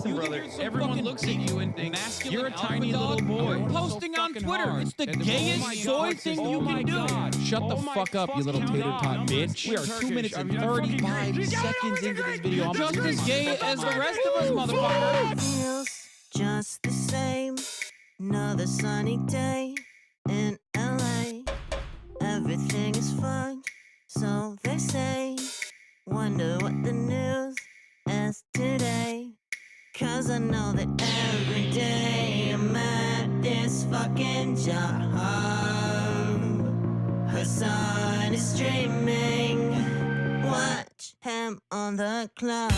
Listen, brother, everyone looks at you and thinks you're a tiny little boy. You're posting on Twitter. It's the gayest soy thing you can do. Shut the fuck up, you little tater tot bitch. We are 2 minutes and 35 seconds into this video. I'm just as gay as the rest of us, motherfucker. Feels just the same. Another sunny day in LA. Everything is fun, so they say. Wonder what the news is today. Cause I know that every day I'm at this fucking job. Hasan is streaming. Watch him on the cloud.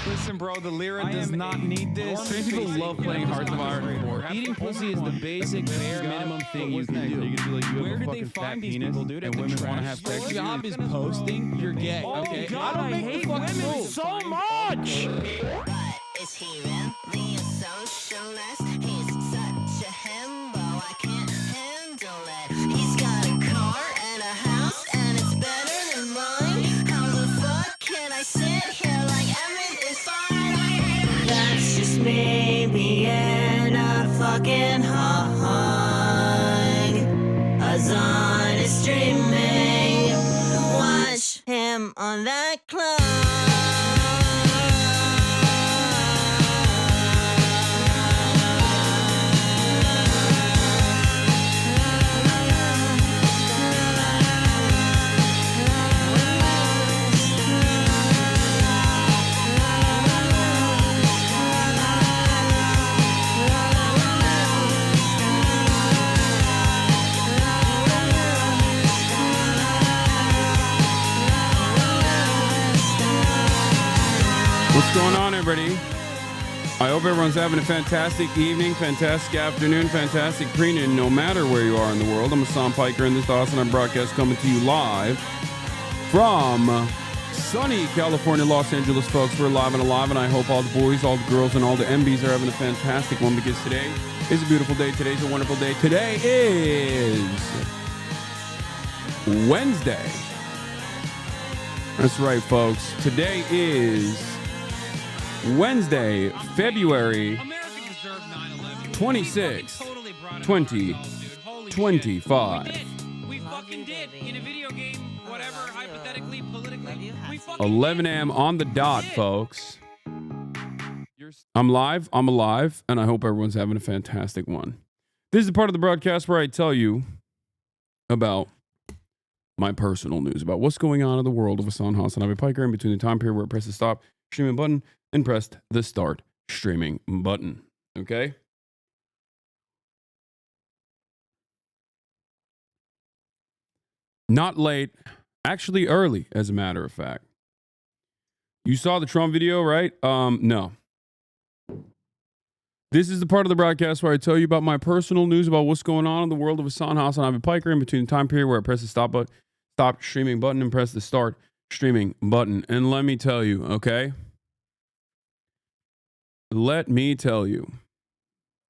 Listen, bro, the Lyra does not need this. Trans people love playing Hearts of Iron. Eating pussy is the basic, bare minimum thing you can do. You can be like, you Where have a did they fucking fat find these penis, people, dude? and women want to have sex. Your job is posting, you're gay. Okay, God, I don't make the fucking women rules. so much. But is he really a socialist? He's such a himbo, I can't handle it. He's got a car and a house and it's better than mine. How the fuck can I sit here like everything's fine? That's just me being a fucking hog. Hasan is streaming. Watch him on that club. What's going on, everybody? I hope everyone's having a fantastic evening, fantastic afternoon, fantastic pre-noon, no matter where you are in the world. I'm Hasan Piker, and this is the HasanAbi broadcast coming to you live from sunny California, Los Angeles, folks. We're live and alive, and I hope all the boys, all the girls, and all the MBs are having a fantastic one, because today is a beautiful day. Today's a wonderful day. Today is Wednesday. That's right, folks. Today is Wednesday, February 26, 2025. We fucking did in a video game, whatever, hypothetically, politically. 11 a.m. on the dot, folks. I'm live, I'm alive, and I hope everyone's having a fantastic one. This is the part of the broadcast where I tell you about my personal news, about what's going on in the world of HasanAbi Piker in between the time period where I press the stop streaming button and pressed the start streaming button. Okay? Not late, actually early, as a matter of fact. You saw the Trump video, right? No. This is the part of the broadcast where I tell you about my personal news about what's going on in the world of HasanAbi Piker in between the time period where I press the stop streaming button and press the start streaming button. And let me tell you, okay? Let me tell you,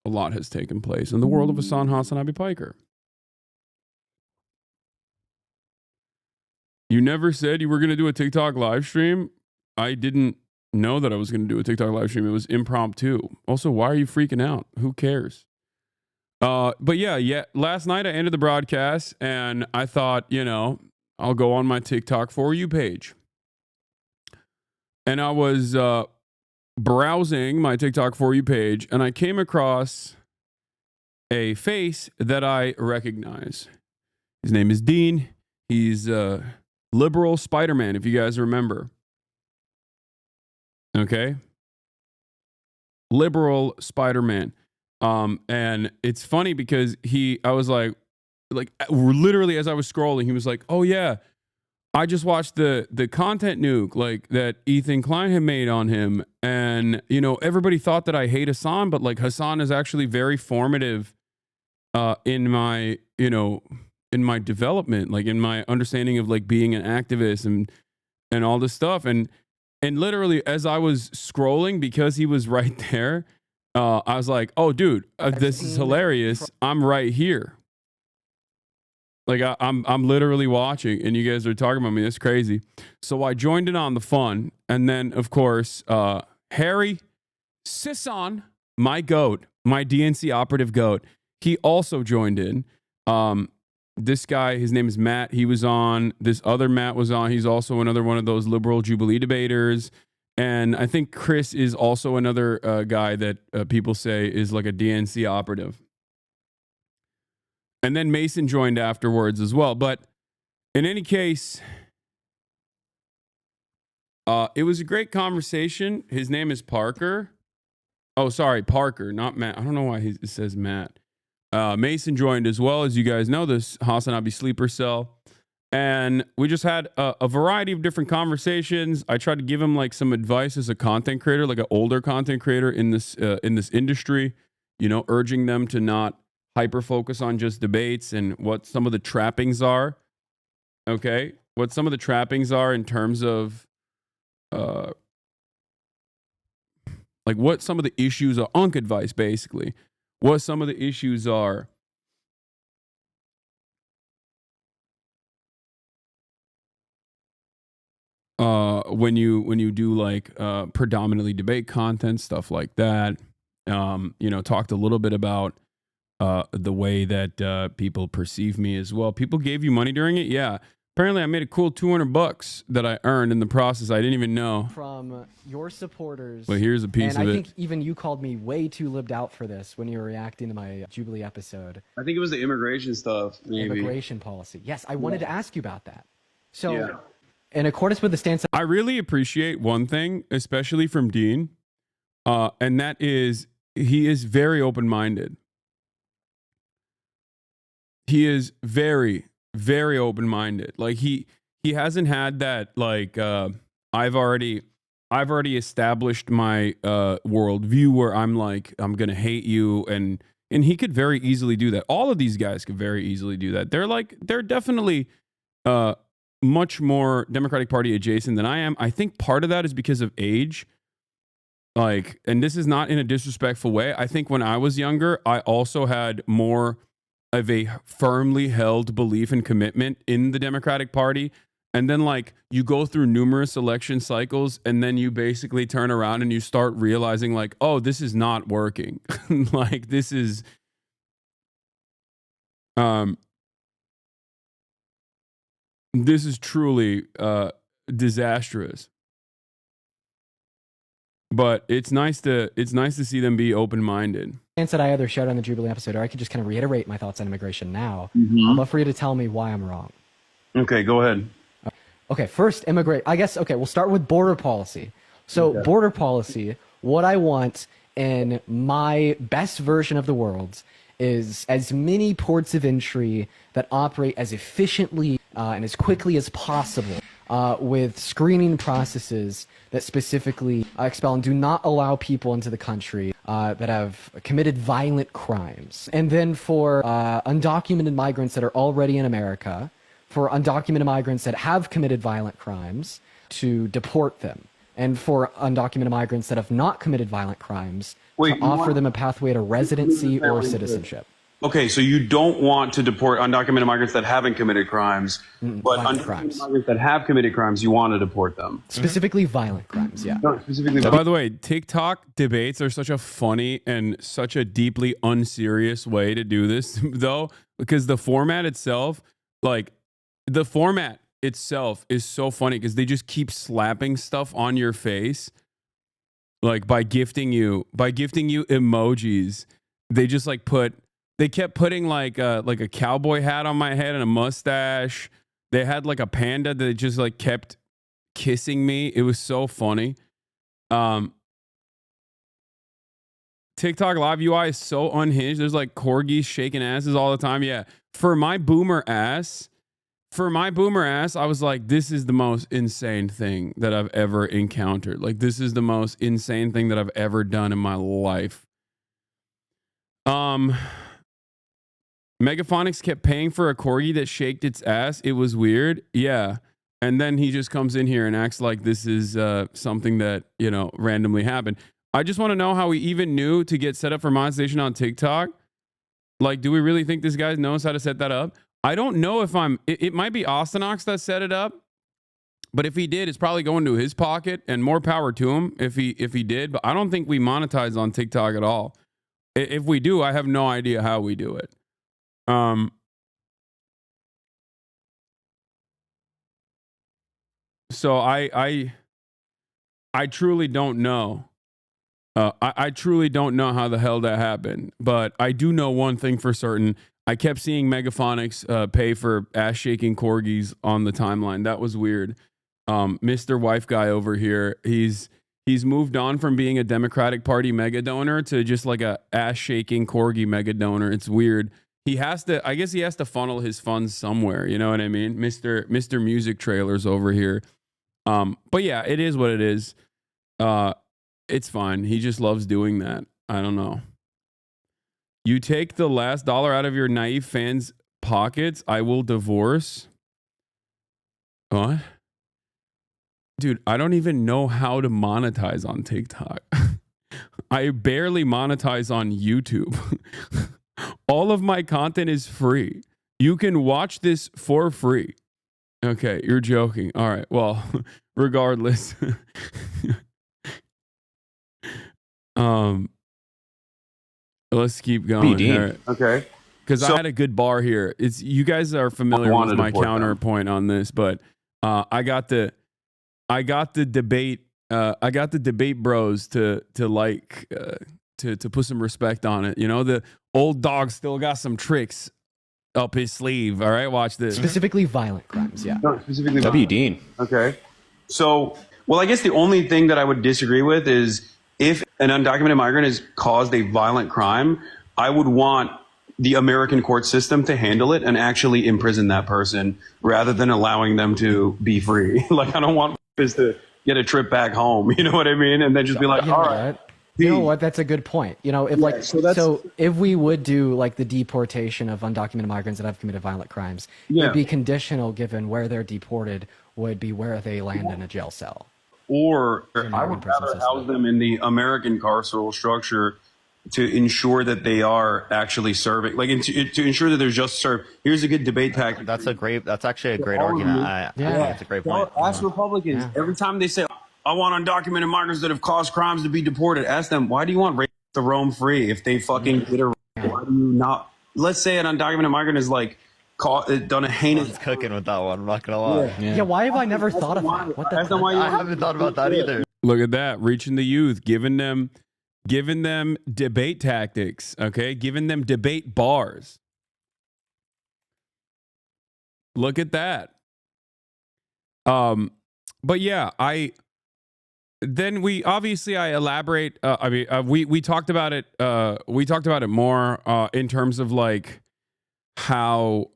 a lot has taken place in the world of HasanAbi Piker. You never said you were going to do a TikTok live stream. I didn't know that I was going to do a TikTok live stream. It was impromptu. Also, why are you freaking out? Who cares? But yeah. Last night I ended the broadcast and I thought, I'll go on my TikTok For You page. And I was browsing my TikTok For You page, and I came across a face that I recognize. His name is Dean. He's liberal Spider-Man, if you guys remember. Okay? Liberal Spider-Man. And it's funny because I was like literally as I was scrolling, he was like, oh yeah, I just watched the content nuke like that Ethan Klein had made on him, and you know, everybody thought that I hate Hasan, but like Hasan is actually very formative in my, you know, in my development, like in my understanding of like being an activist and all this stuff. And literally as I was scrolling, because he was right there, I was like, oh dude, this is hilarious. I'm right here. Like I'm literally watching, and you guys are talking about me. That's crazy. So I joined in on the fun, and then of course Harry Sisson, my goat, my DNC operative goat, he also joined in. This guy, his name is Matt. He was on. This other Matt was on. He's also another one of those liberal Jubilee debaters. And I think Chris is also another guy that people say is like a DNC operative. And then Mason joined afterwards as well. But in any case, it was a great conversation. His name is Parker. Oh, sorry, Parker, not Matt. I don't know why it says Matt. Mason joined as well, as you guys know, this HasanAbi sleeper cell. And we just had a variety of different conversations. I tried to give him like some advice as a content creator, like an older content creator in this industry, you know, urging them to not hyper focus on just debates and what some of the trappings are. Okay. What some of the trappings are in terms of like what some of the issues are, Unk advice, basically. What some of the issues are. When you do like predominantly debate content, stuff like that. You know, talked a little bit about the way that people perceive me as well. People gave you money during it? Yeah. Apparently I made a cool $200 that I earned in the process. I didn't even know. From your supporters. But here's a piece of it. And I think even you called me way too libbed out for this when you were reacting to my Jubilee episode. I think it was the immigration stuff, maybe. Immigration policy. Yes, I wanted to ask you about that. So, in accordance with the stance... I really appreciate one thing, especially from Dean, and that is he is very open-minded. He is very, very open-minded. Like he hasn't had that like I've already established my worldview where I'm like I'm gonna hate you, and he could very easily do that. All of these guys could very easily do that. They're definitely much more Democratic Party adjacent than I am. I think part of that is because of age. Like, and this is not in a disrespectful way. I think when I was younger, I also had more of a firmly held belief and commitment in the Democratic Party. And then like you go through numerous election cycles, and then you basically turn around and you start realizing like, oh, this is not working. Like this is truly disastrous. But it's nice to see them be open-minded. Stance that I either shared on the Jubilee episode, or I could just kind of reiterate my thoughts on immigration now. I'd love for you to tell me why I'm wrong. Okay, go ahead. Okay, first, I guess, okay, we'll start with border policy. So border policy, what I want in my best version of the world is as many ports of entry that operate as efficiently and as quickly as possible with screening processes that specifically expel and do not allow people into the country that have committed violent crimes. And then for undocumented migrants that are already in America, for undocumented migrants that have committed violent crimes, to deport them. And for undocumented migrants that have not committed violent crimes, to offer them a pathway to residency or citizenship. Okay, so you don't want to deport undocumented migrants that haven't committed crimes, but undocumented migrants that have committed crimes, you want to deport them. Specifically violent crimes, yeah. No, specifically. By the way, TikTok debates are such a funny and such a deeply unserious way to do this, though, because the format itself, like, the format itself is so funny because they just keep slapping stuff on your face, like by gifting you emojis. They just like they kept putting like a cowboy hat on my head and a mustache. They had like a panda that just like kept kissing me. It was so funny. TikTok live UI is so unhinged. There's like corgis shaking asses all the time. Yeah, for my boomer ass. for my boomer ass, I was like, this is the most insane thing that I've ever encountered. Like, this is the most insane thing that I've ever done in my life. Megaphonics kept paying for a corgi that shaked its ass. It was weird. Yeah. And then he just comes in here and acts like this is something that, you know, randomly happened. I just want to know how we even knew to get set up for monetization on TikTok. Like, do we really think this guy knows how to set that up? I don't know if it might be Austinox that set it up, but if he did, it's probably going to his pocket, and more power to him if he did. But I don't think we monetize on TikTok at all. If we do, I have no idea how we do it. So I truly don't know. I truly don't know how the hell that happened, but I do know one thing for certain. I kept seeing Megaphonics pay for ass shaking corgis on the timeline. That was weird. Mr. Wife Guy over here, he's moved on from being a Democratic Party mega donor to just like a ass shaking corgi mega donor. It's weird. I guess he has to funnel his funds somewhere. You know what I mean? Mr. Music Trailers over here. But yeah, it is what it is. It's fine. He just loves doing that. I don't know. You take the last dollar out of your naive fans' pockets, I will divorce. What? Dude, I don't even know how to monetize on TikTok. I barely monetize on YouTube. All of my content is free. You can watch this for free. Okay, you're joking. All right. Well, regardless. Let's keep going. Right. Okay. Because I had a good bar here. It's you guys are familiar with my counterpoint on this, but I got the debate bros to put some respect on it. You know, the old dog still got some tricks up his sleeve. All right, watch this. Specifically violent crimes, yeah. No, specifically W. Dean. Okay. So, well, I guess the only thing that I would disagree with is if an undocumented migrant has caused a violent crime, I would want the American court system to handle it and actually imprison that person rather than allowing them to be free. Like, I don't want this to get a trip back home. You know what I mean? And then just be like, all right. You know what? That's a good point. You know, if so if we would do like the deportation of undocumented migrants that have committed violent crimes, it'd be conditional given where they're deported would be where they land in a jail cell. Or I would rather house them in the American carceral structure to ensure that they are actually serving, like to ensure that they're just served. Here's a good debate pack. That's actually a great argument. That's a great point. Ask Republicans every time they say, I want undocumented migrants that have caused crimes to be deported. Ask them, why do you want rapists to roam free if they fucking did a rape? Why do you not? Let's say an undocumented migrant is like done a heinous. It's cooking with that one. I'm not gonna lie. Yeah. Why have I never thought of that? What the? I haven't thought about that either. Look at that, reaching the youth, giving them debate tactics. Okay, giving them debate bars. Look at that. But yeah, I elaborate. We talked about it. We talked about it more in terms of like how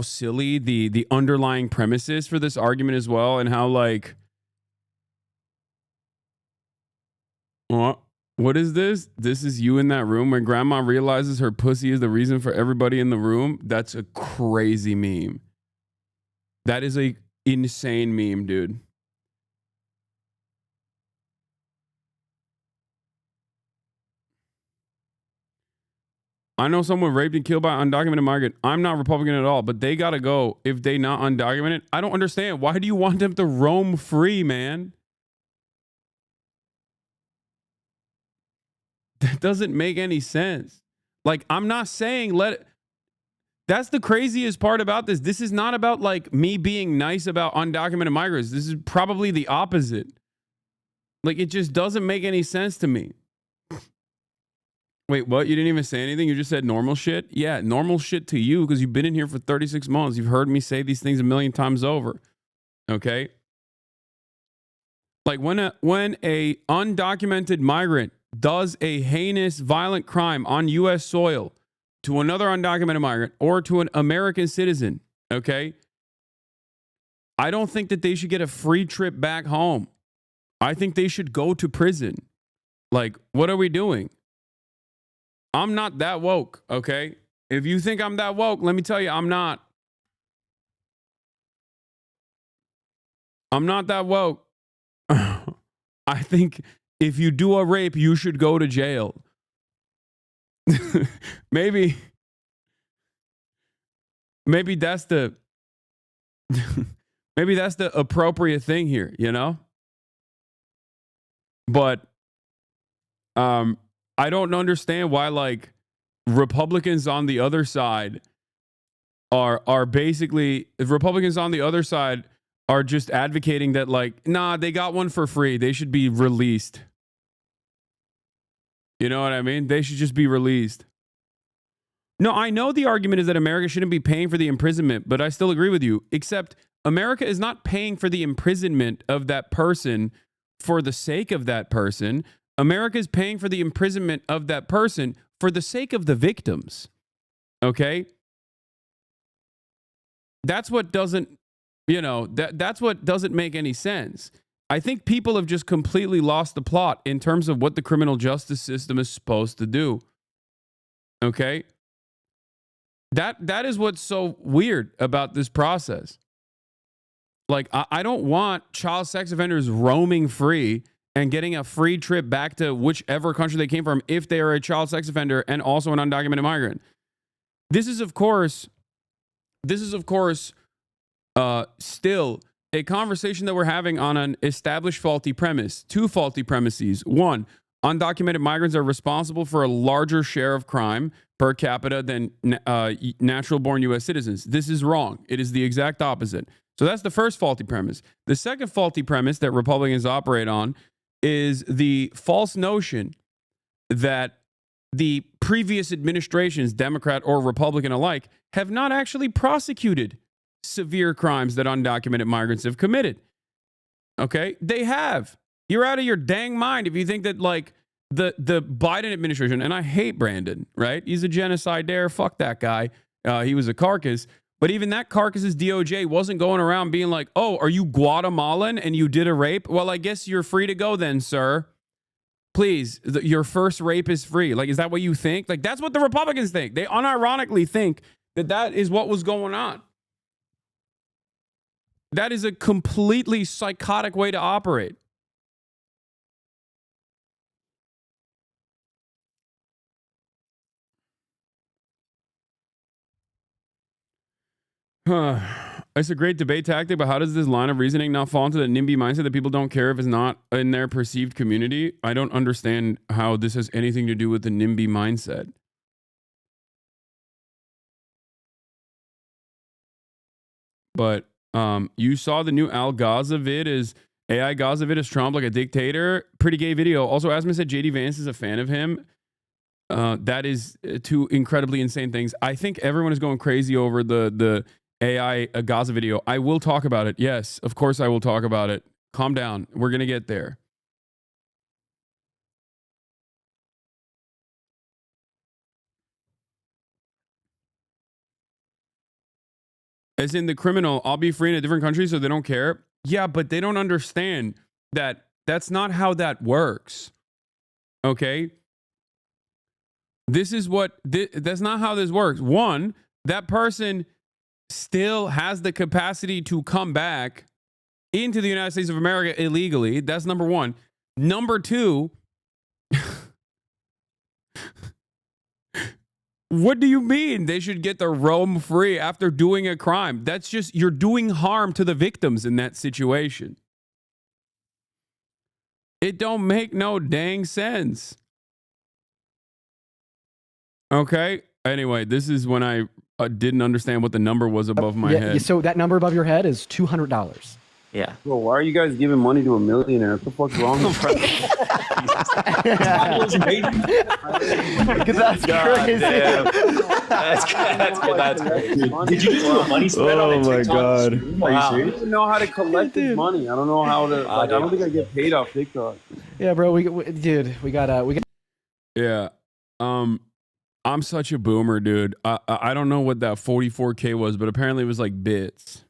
silly the underlying premise is for this argument as well, and how like what is this? This is you in that room when grandma realizes her pussy is the reason for everybody in the room. That's a crazy meme. That is a insane meme, dude. I know someone raped and killed by an undocumented migrant. I'm not Republican at all, but they gotta go if they not undocumented. I don't understand. Why do you want them to roam free, man? That doesn't make any sense. Like, I'm not saying that's the craziest part about this. This is not about like me being nice about undocumented migrants. This is probably the opposite. Like, it just doesn't make any sense to me. Wait, what? You didn't even say anything? You just said normal shit? Yeah, normal shit to you because you've been in here for 36 months. You've heard me say these things a million times over. Okay? Like when a undocumented migrant does a heinous violent crime on U.S. soil to another undocumented migrant or to an American citizen, Okay? I don't think that they should get a free trip back home. I think they should go to prison. Like, what are we doing? I'm not that woke, okay? If you think I'm that woke, let me tell you, I'm not. I'm not that woke. I think if you do a rape, you should go to jail. maybe that's the maybe that's the appropriate thing here, you know? But I don't understand why like Republicans on the other side are basically, if Republicans on the other side are just advocating that like, nah, they got one for free. They should be released. You know what I mean? They should just be released. No, I know the argument is that America shouldn't be paying for the imprisonment, but I still agree with you. Except America is not paying for the imprisonment of that person for the sake of that person. America is paying for the imprisonment of that person for the sake of the victims. Okay? That's what doesn't, you know, that's what doesn't make any sense. I think people have just completely lost the plot in terms of what the criminal justice system is supposed to do. Okay? That is what's so weird about this process. Like, I don't want child sex offenders roaming free and getting a free trip back to whichever country they came from if they are a child sex offender and also an undocumented migrant. This is, of course, still a conversation that we're having on an established faulty premise. Two faulty premises. One, undocumented migrants are responsible for a larger share of crime per capita than natural-born U.S. citizens. This is wrong. It is the exact opposite. So that's the first faulty premise. The second faulty premise that Republicans operate on is the false notion that the previous administrations, Democrat or Republican alike, have not actually prosecuted severe crimes that undocumented migrants have committed. Okay? They have. You're out of your dang mind if you think that, like, the Biden administration, and I hate Brandon, right? He's a genocidaire. Fuck that guy. He was a carcass. But even that carcass's DOJ wasn't going around being like, oh, are you Guatemalan and you did a rape? Well, I guess you're free to go then, sir. Please, your first rape is free. Like, is that what you think? Like, that's what the Republicans think. They unironically think that that is what was going on. That is a completely psychotic way to operate. It's a great debate tactic, but how does this line of reasoning not fall into the NIMBY mindset that people don't care if it's not in their perceived community? I don't understand how this has anything to do with the NIMBY mindset. But you saw the new Al Gaza vid is AI Gaza vid is Trump like a dictator. Pretty gay video. Also, Asman said JD Vance is a fan of him. That is two incredibly insane things. I think everyone is going crazy over the AI Gaza video. I will talk about it. Yes, of course I will talk about it. Calm down. We're going to get there. As in the criminal, I'll be free in a different country so they don't care. Yeah, but they don't understand that that's not how that works. Okay? This is what, that's not how this works. One, that person still has the capacity to come back into the United States of America illegally. That's number one. Number two, what do you mean they should get to roam free after doing a crime? That's just, you're doing harm to the victims in that situation. It don't make no dang sense. Okay. Anyway, this is when I didn't understand what the number was above my head. So that number above your head is $200. Yeah. Bro, why are you guys giving money to a millionaire? What the fuck's wrong with you? Because that's crazy. That's crazy. Did you just do a money spread on TikTok? Oh my God. I don't know how to collect this money. I don't know how to. Like, I don't think I get paid off TikTok. Yeah, bro. We got. Yeah. I'm such a boomer, dude. I don't know what that 44K was, but apparently it was like bits.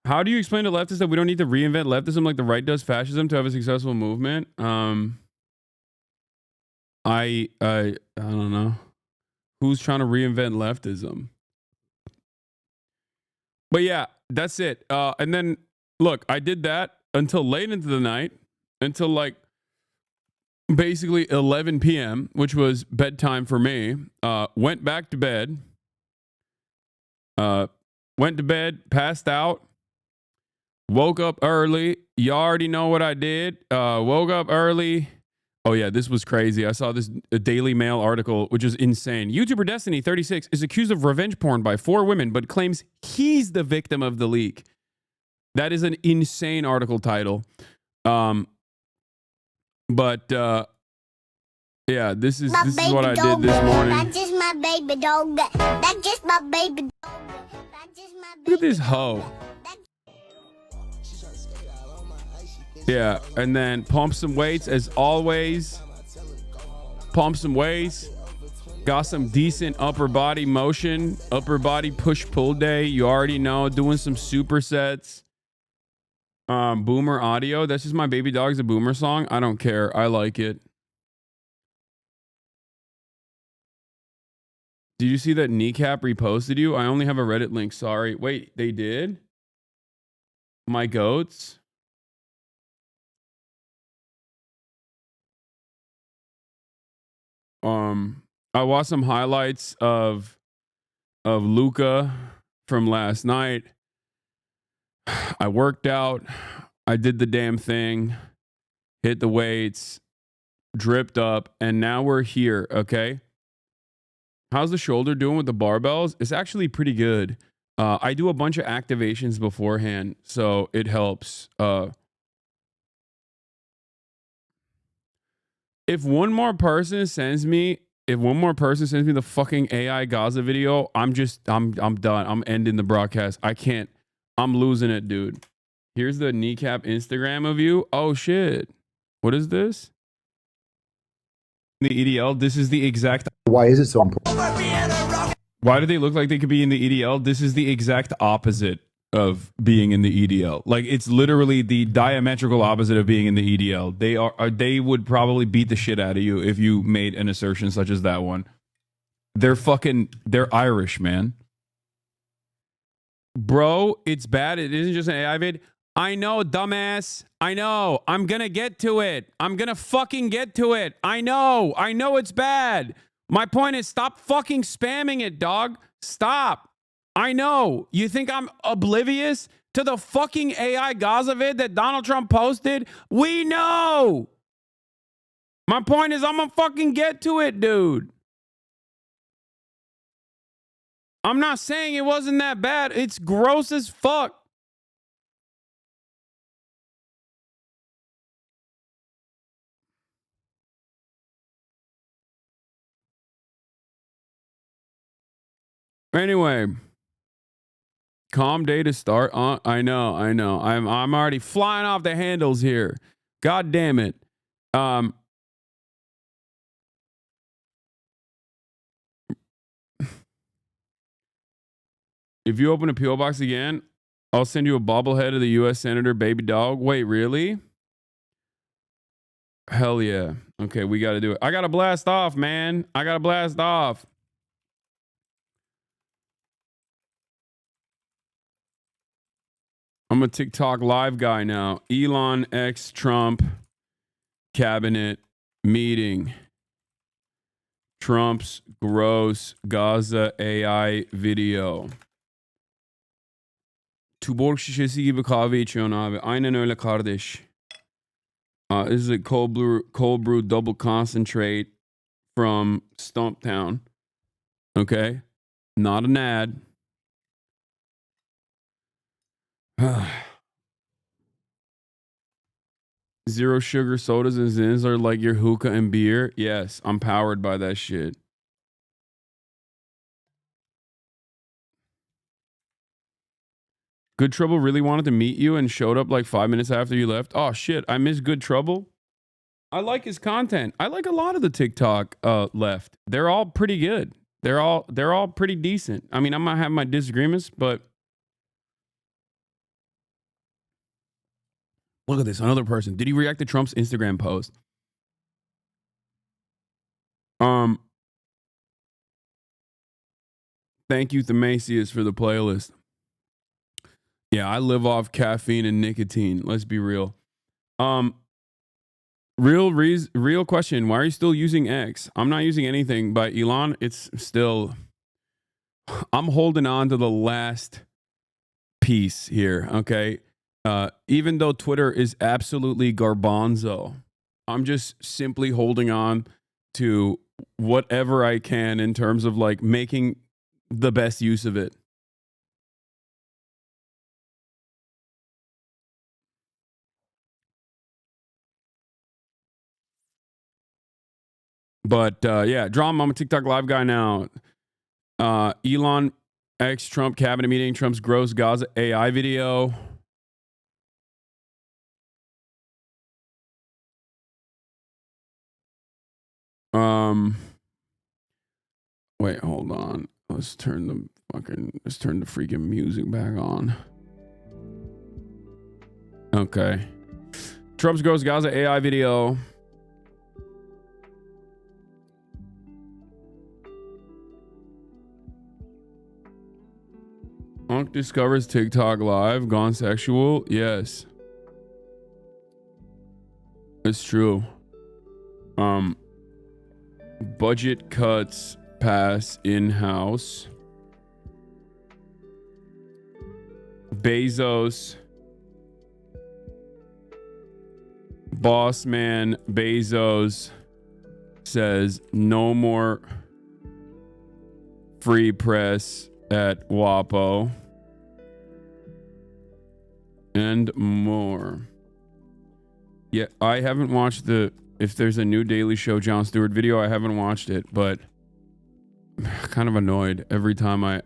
How do you explain to leftists that we don't need to reinvent leftism like the right does fascism to have a successful movement? I don't know. Who's trying to reinvent leftism? But yeah, that's it. And then look, I did that until late into the night, until like basically 11 p.m., which was bedtime for me. Went back to bed. Went to bed, passed out. Woke up early. You already know what I did. Woke up early. Oh, yeah, this was crazy. I saw this Daily Mail article, which is insane. YouTuber Destiny, 36, is accused of revenge porn by 4 women, but claims he's the victim of the leak. That is an insane article title. But yeah, this is what I did this morning. That's just my baby dog. That's just my baby dog. That's just my baby. Look at this hoe. Yeah, and then pump some weights as always. Pump some weights. Got some decent upper body motion, upper body push-pull day. You already know, doing some supersets. Boomer audio. That's just my baby dog's a boomer song. I don't care. I like it. Did you see that Kneecap reposted you? I only have a Reddit link. Sorry. Wait, they did? My goats? I watched some highlights of Luca from last night. I worked out. I did the damn thing. Hit the weights. Dripped up. And now we're here, okay? How's the shoulder doing with the barbells? It's actually pretty good. I do a bunch of activations beforehand, so it helps. If one more person sends me the fucking AI Gaza video, I'm done. I'm ending the broadcast. I can't. I'm losing it, dude. Here's the Kneecap Instagram of you. Oh shit. What is this? The EDL. This is the exact. Why is it so important? Why do they look like they could be in the EDL? This is the exact opposite of being in the EDL. Like, it's literally the diametrical opposite of being in the EDL. They would probably beat the shit out of you if you made an assertion such as that one. They're Irish, man. Bro, it's bad. It isn't just an AI vid. I know, dumbass. I know. I'm gonna get to it. I'm gonna fucking get to it. I know it's bad. My point is, stop fucking spamming it, dog. Stop. I know. You think I'm oblivious to the fucking AI Gaza vid that Donald Trump posted? We know. My point is, I'm gonna fucking get to it, dude. I'm not saying it wasn't that bad. It's gross as fuck. Anyway, calm day to start. I know. I'm already flying off the handles here. God damn it. If you open a PO box again, I'll send you a bobblehead of the U.S. Senator baby dog. Wait, really? Hell yeah. Okay, we got to do it. I got to blast off, man. I got to blast off. I'm a TikTok live guy now. ELONxTRUMP cabinet meeting. Trump's gross Gaza AI video. Tuborg şişesi gibi kahve içiyorsun abi. Aynen öyle kardeş. This is a cold brew double concentrate from Stumptown. Okay? Not an ad. Zero sugar sodas and zins are like your hookah and beer. Yes, I'm powered by that shit. Good Trouble really wanted to meet you and showed up like 5 minutes after you left. Oh shit, I miss Good Trouble. I like his content. I like a lot of the TikTok left. They're all pretty good. They're all pretty decent. I mean, I might have my disagreements, but look at this. Another person. Did he react to Trump's Instagram post? Thank you, Themasius, for the playlist. Yeah, I live off caffeine and nicotine. Let's be real. Real question. Why are you still using X? I'm not using anything by Elon. It's still, I'm holding on to the last piece here. Okay. Even though Twitter is absolutely garbanzo, I'm just simply holding on to whatever I can in terms of like making the best use of it. But yeah, drama. I'm a TikTok live guy now. Elon X Trump cabinet meeting, Trump's gross Gaza AI video. Wait, hold on. Let's turn the freaking music back on. Okay. Trump's gross Gaza AI video. Unk discovers TikTok live gone sexual. Yes. It's true. Budget cuts pass in-house. Bezos. Boss man Bezos says no more free press at WAPO. And more. Yeah, I haven't watched if there's a new Daily Show Jon Stewart video, I haven't watched it, but I'm kind of annoyed every time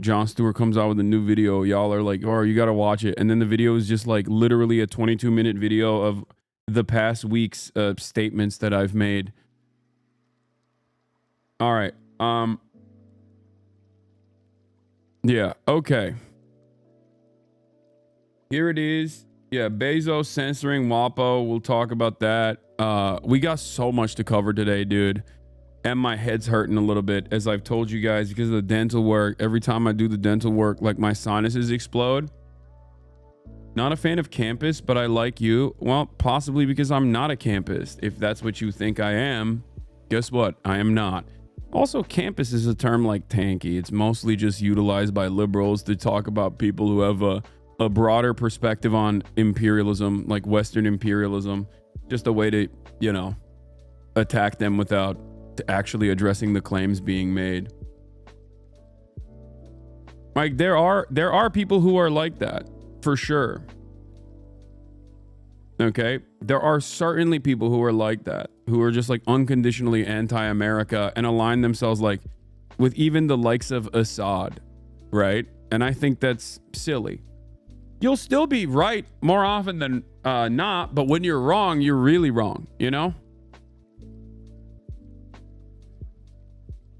Jon Stewart comes out with a new video, y'all are like, oh, you got to watch it. And then the video is just like literally a 22-minute video of the past week's statements that I've made. All right. Yeah, okay. Here it is. Yeah, Bezos censoring WAPO. We'll talk about that. We got so much to cover today, dude. And my head's hurting a little bit, as I've told you guys, because of the dental work. Every time I do the dental work, like my sinuses explode. Not a fan of campus, but I like you. Well, possibly because I'm not a campus. If that's what you think I am, guess what? I am not. Also, campus is a term like tanky. It's mostly just utilized by liberals to talk about people who have a broader perspective on imperialism, like Western imperialism. Just a way to, you know, attack them without actually addressing the claims being made. Like there are people who are like that, for sure. Okay? There are certainly people who are like that, who are just like unconditionally anti-America and align themselves like with even the likes of Assad, right? And I think that's silly. You'll still be right more often than not, but when you're wrong, you're really wrong, you know?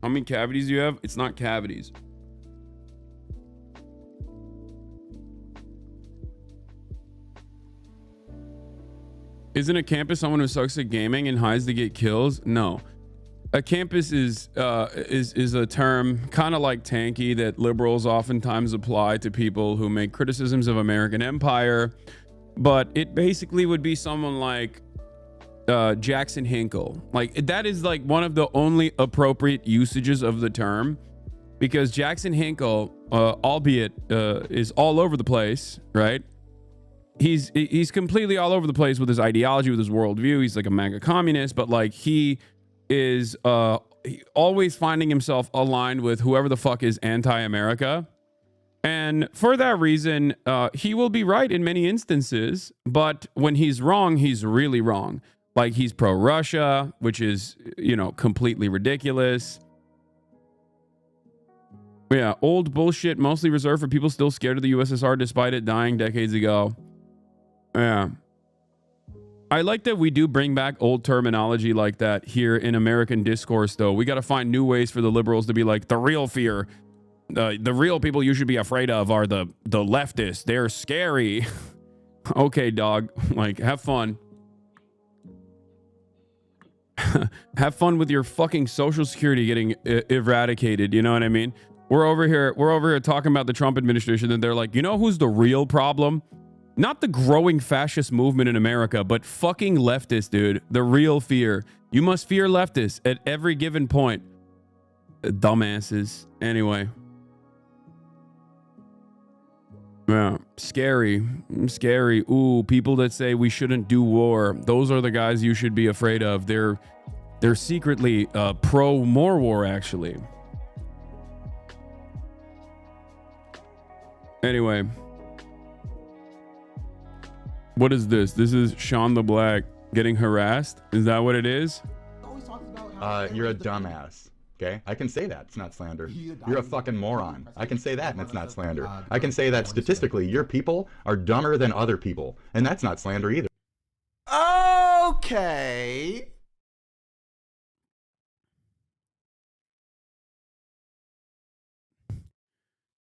How many cavities do you have? It's not cavities. Isn't a campus someone who sucks at gaming and hides to get kills? No. A campus is a term kind of like tanky that liberals oftentimes apply to people who make criticisms of American empire, but it basically would be someone like Jackson Hinkle. Like that is like one of the only appropriate usages of the term, because Jackson Hinkle, albeit is all over the place, right? He's completely all over the place with his ideology, with his worldview. He's like a MAGA communist, but like he is always finding himself aligned with whoever the fuck is anti-America. And for that reason, he will be right in many instances, but when he's wrong, he's really wrong. Like he's pro-Russia, which is, you know, completely ridiculous. Yeah, old bullshit, mostly reserved for people still scared of the USSR despite it dying decades ago. Yeah. I like that we do bring back old terminology like that here in American discourse, though. We got to find new ways for the liberals to be like, the real fear, the real people you should be afraid of are the leftists. They're scary. Okay, dog. Like, have fun. Have fun with your fucking Social Security getting eradicated. You know what I mean? We're over here talking about the Trump administration, and they're like, you know who's the real problem? Not the growing fascist movement in America, but fucking leftists, dude. The real fear. You must fear leftists at every given point. Dumbasses. Anyway. Yeah, scary. Scary. Ooh, people that say we shouldn't do war. Those are the guys you should be afraid of. They're secretly pro more war, actually. Anyway. What is this? This is Sean the Black getting harassed? Is that what it is? You're a dumbass. Okay? I can say that. It's not slander. You're a fucking moron. I can say that and it's not slander. I can say that statistically your people are dumber than other people. And that's not slander either. Okay.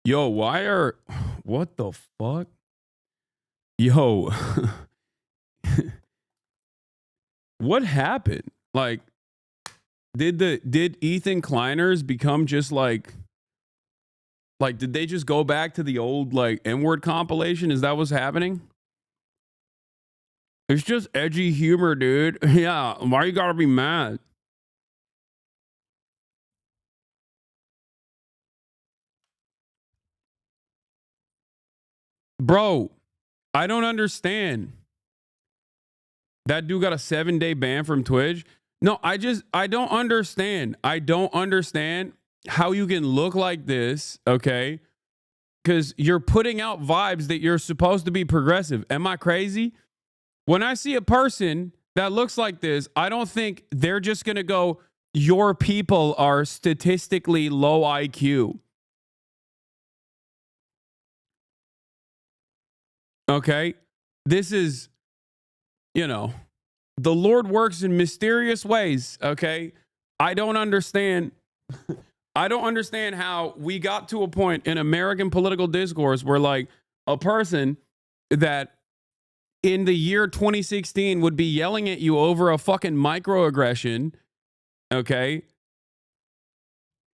Yo, what the fuck? Yo, what happened? Like, did Ethan Kleiners become just like did they just go back to the old like N-word compilation? Is that what's happening? It's just edgy humor, dude. Yeah, why you gotta be mad? Bro, I don't understand. That dude got a 7-day ban from Twitch. No, I don't understand. I don't understand how you can look like this, okay? Because you're putting out vibes that you're supposed to be progressive. Am I crazy? When I see a person that looks like this, I don't think they're just going to go, your people are statistically low IQ. Okay? This is, you know, the Lord works in mysterious ways, okay? I don't understand. I don't understand how we got to a point in American political discourse where, like, a person that in the year 2016 would be yelling at you over a fucking microaggression, okay,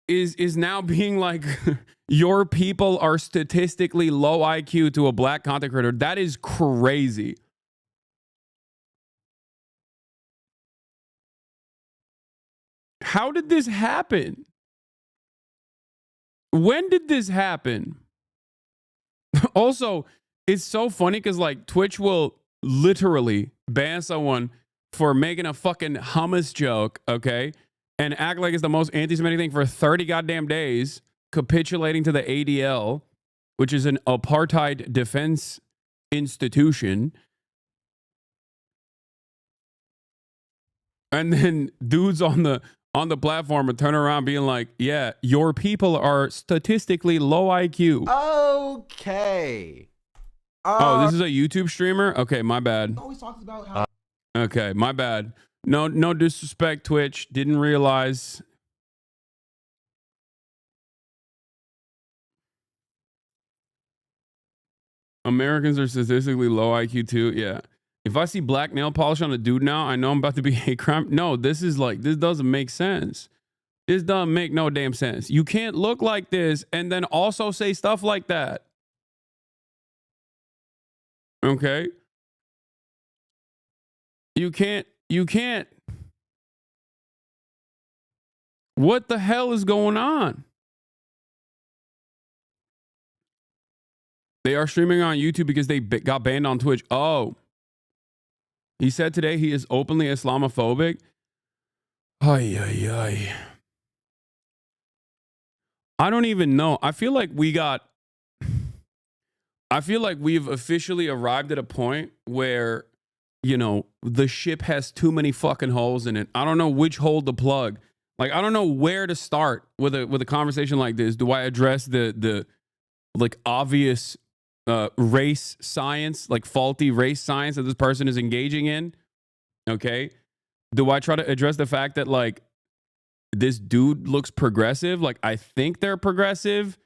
is now being like, your people are statistically low IQ to a black content creator. That is crazy. How did this happen? When did this happen? Also, it's so funny because like Twitch will literally ban someone for making a fucking hummus joke, okay? And act like it's the most anti-Semitic thing for 30 goddamn days, capitulating to the ADL, which is an apartheid defense institution. And then dudes on the platform would turn around being like, yeah, your people are statistically low IQ. Okay. Oh, this is a YouTube streamer? Okay, my bad. Always talks about how Okay, my bad. No disrespect, Twitch. Didn't realize. Americans are statistically low IQ too. Yeah. If I see black nail polish on a dude now, I know I'm about to be hate crime. No, this doesn't make sense. This doesn't make no damn sense. You can't look like this and then also say stuff like that. Okay? You can't. What the hell is going on? They are streaming on YouTube because they got banned on Twitch. Oh. He said today he is openly Islamophobic. Ay, ay, ay. I don't even know. I feel like we've officially arrived at a point where, you know, the ship has too many fucking holes in it. I don't know which hole to plug. Like, I don't know where to start with a conversation like this. Do I address the like obvious race science, like faulty race science that this person is engaging in? Okay. Do I try to address the fact that like this dude looks progressive? Like I think they're progressive,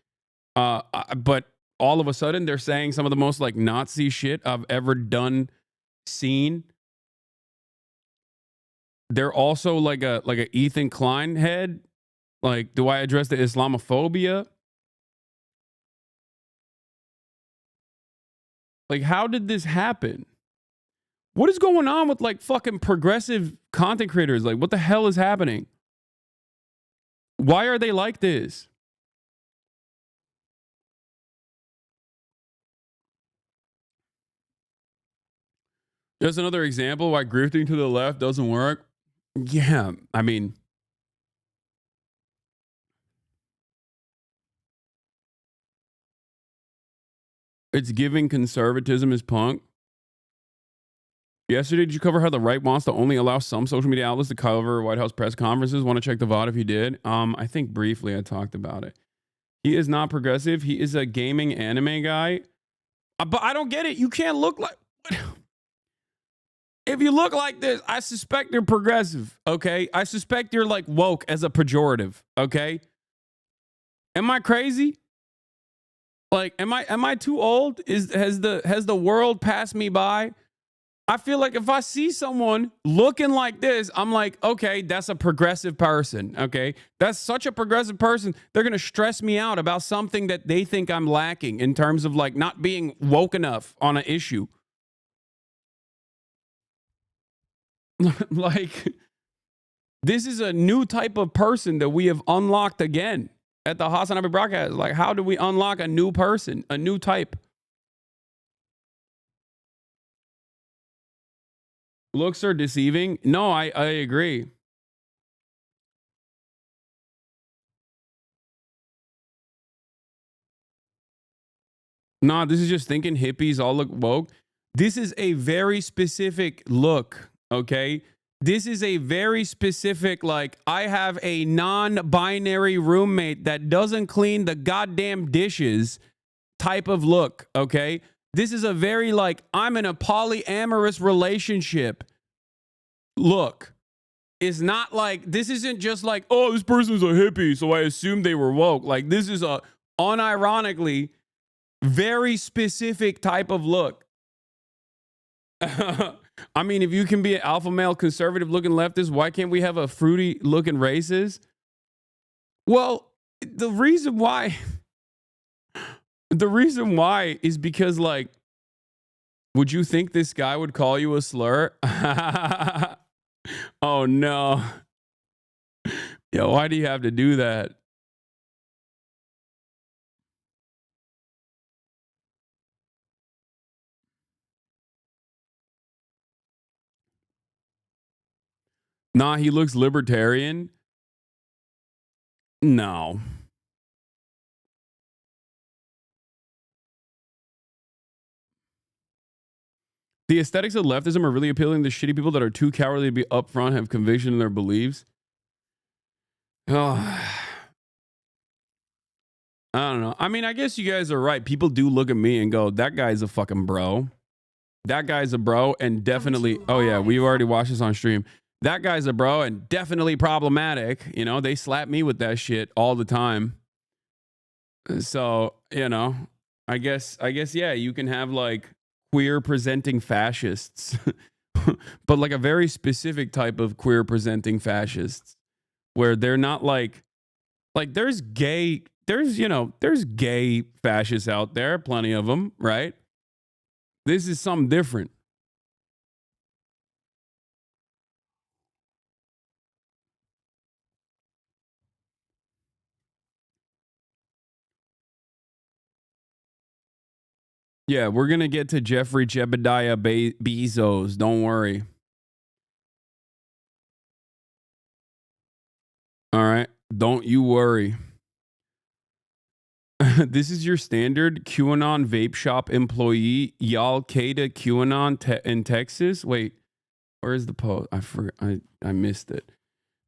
but all of a sudden they're saying some of the most like Nazi shit I've ever seen. They're also like a Ethan Klein head. Like, do I address the Islamophobia? Like, how did this happen? What is going on with like fucking progressive content creators? Like, what the hell is happening? Why are they like this? Just another example why grifting to the left doesn't work. Yeah, I mean, it's giving conservatism is punk. Yesterday, did you cover how the right wants to only allow some social media outlets to cover White House press conferences? Want to check the VOD if you did? I think briefly I talked about it. He is not progressive. He is a gaming anime guy. But I don't get it. You can't look like... If you look like this, I suspect you're progressive, okay? I suspect you're like woke as a pejorative, okay? Am I crazy? Like, am I too old? Has the world passed me by? I feel like if I see someone looking like this, I'm like, okay, that's a progressive person, okay? That's such a progressive person. They're going to stress me out about something that they think I'm lacking in terms of like not being woke enough on an issue. Like, this is a new type of person that we have unlocked again at the HasanAbi broadcast. Like, how do we unlock a new person, a new type? Looks are deceiving. No, I agree. Nah, this is just thinking hippies all look woke. This is a very specific look, okay? This is a very specific, like, I have a non-binary roommate that doesn't clean the goddamn dishes type of look, okay? This is a very, like, I'm in a polyamorous relationship look. It's not like, this isn't just like, oh, this person's a hippie, so I assumed they were woke. Like, this is a, unironically, very specific type of look. I mean, if you can be an alpha male conservative looking leftist, why can't we have a fruity looking racist? Well, the reason why is because, like, would you think this guy would call you a slur? Oh no. Yo, why do you have to do that? Nah, he looks libertarian. No. The aesthetics of leftism are really appealing to shitty people that are too cowardly to be upfront, have conviction in their beliefs. Oh. I don't know. I mean, I guess you guys are right. People do look at me and go, that guy's a fucking bro. That guy's a bro and definitely, oh yeah, we've already watched this on stream. That guy's a bro and definitely problematic. You know, they slap me with that shit all the time. So, you know, I guess, yeah, you can have like queer presenting fascists, but like a very specific type of queer presenting fascists where they're not like there's gay fascists out there, plenty of them, right? This is something different. Yeah, we're going to get to Jeffrey Jebediah Bezos. Don't worry. All right. Don't you worry. This is your standard QAnon vape shop employee, Al-Qaeda QAnon in Texas. Wait, where is the post? I forgot. I missed it.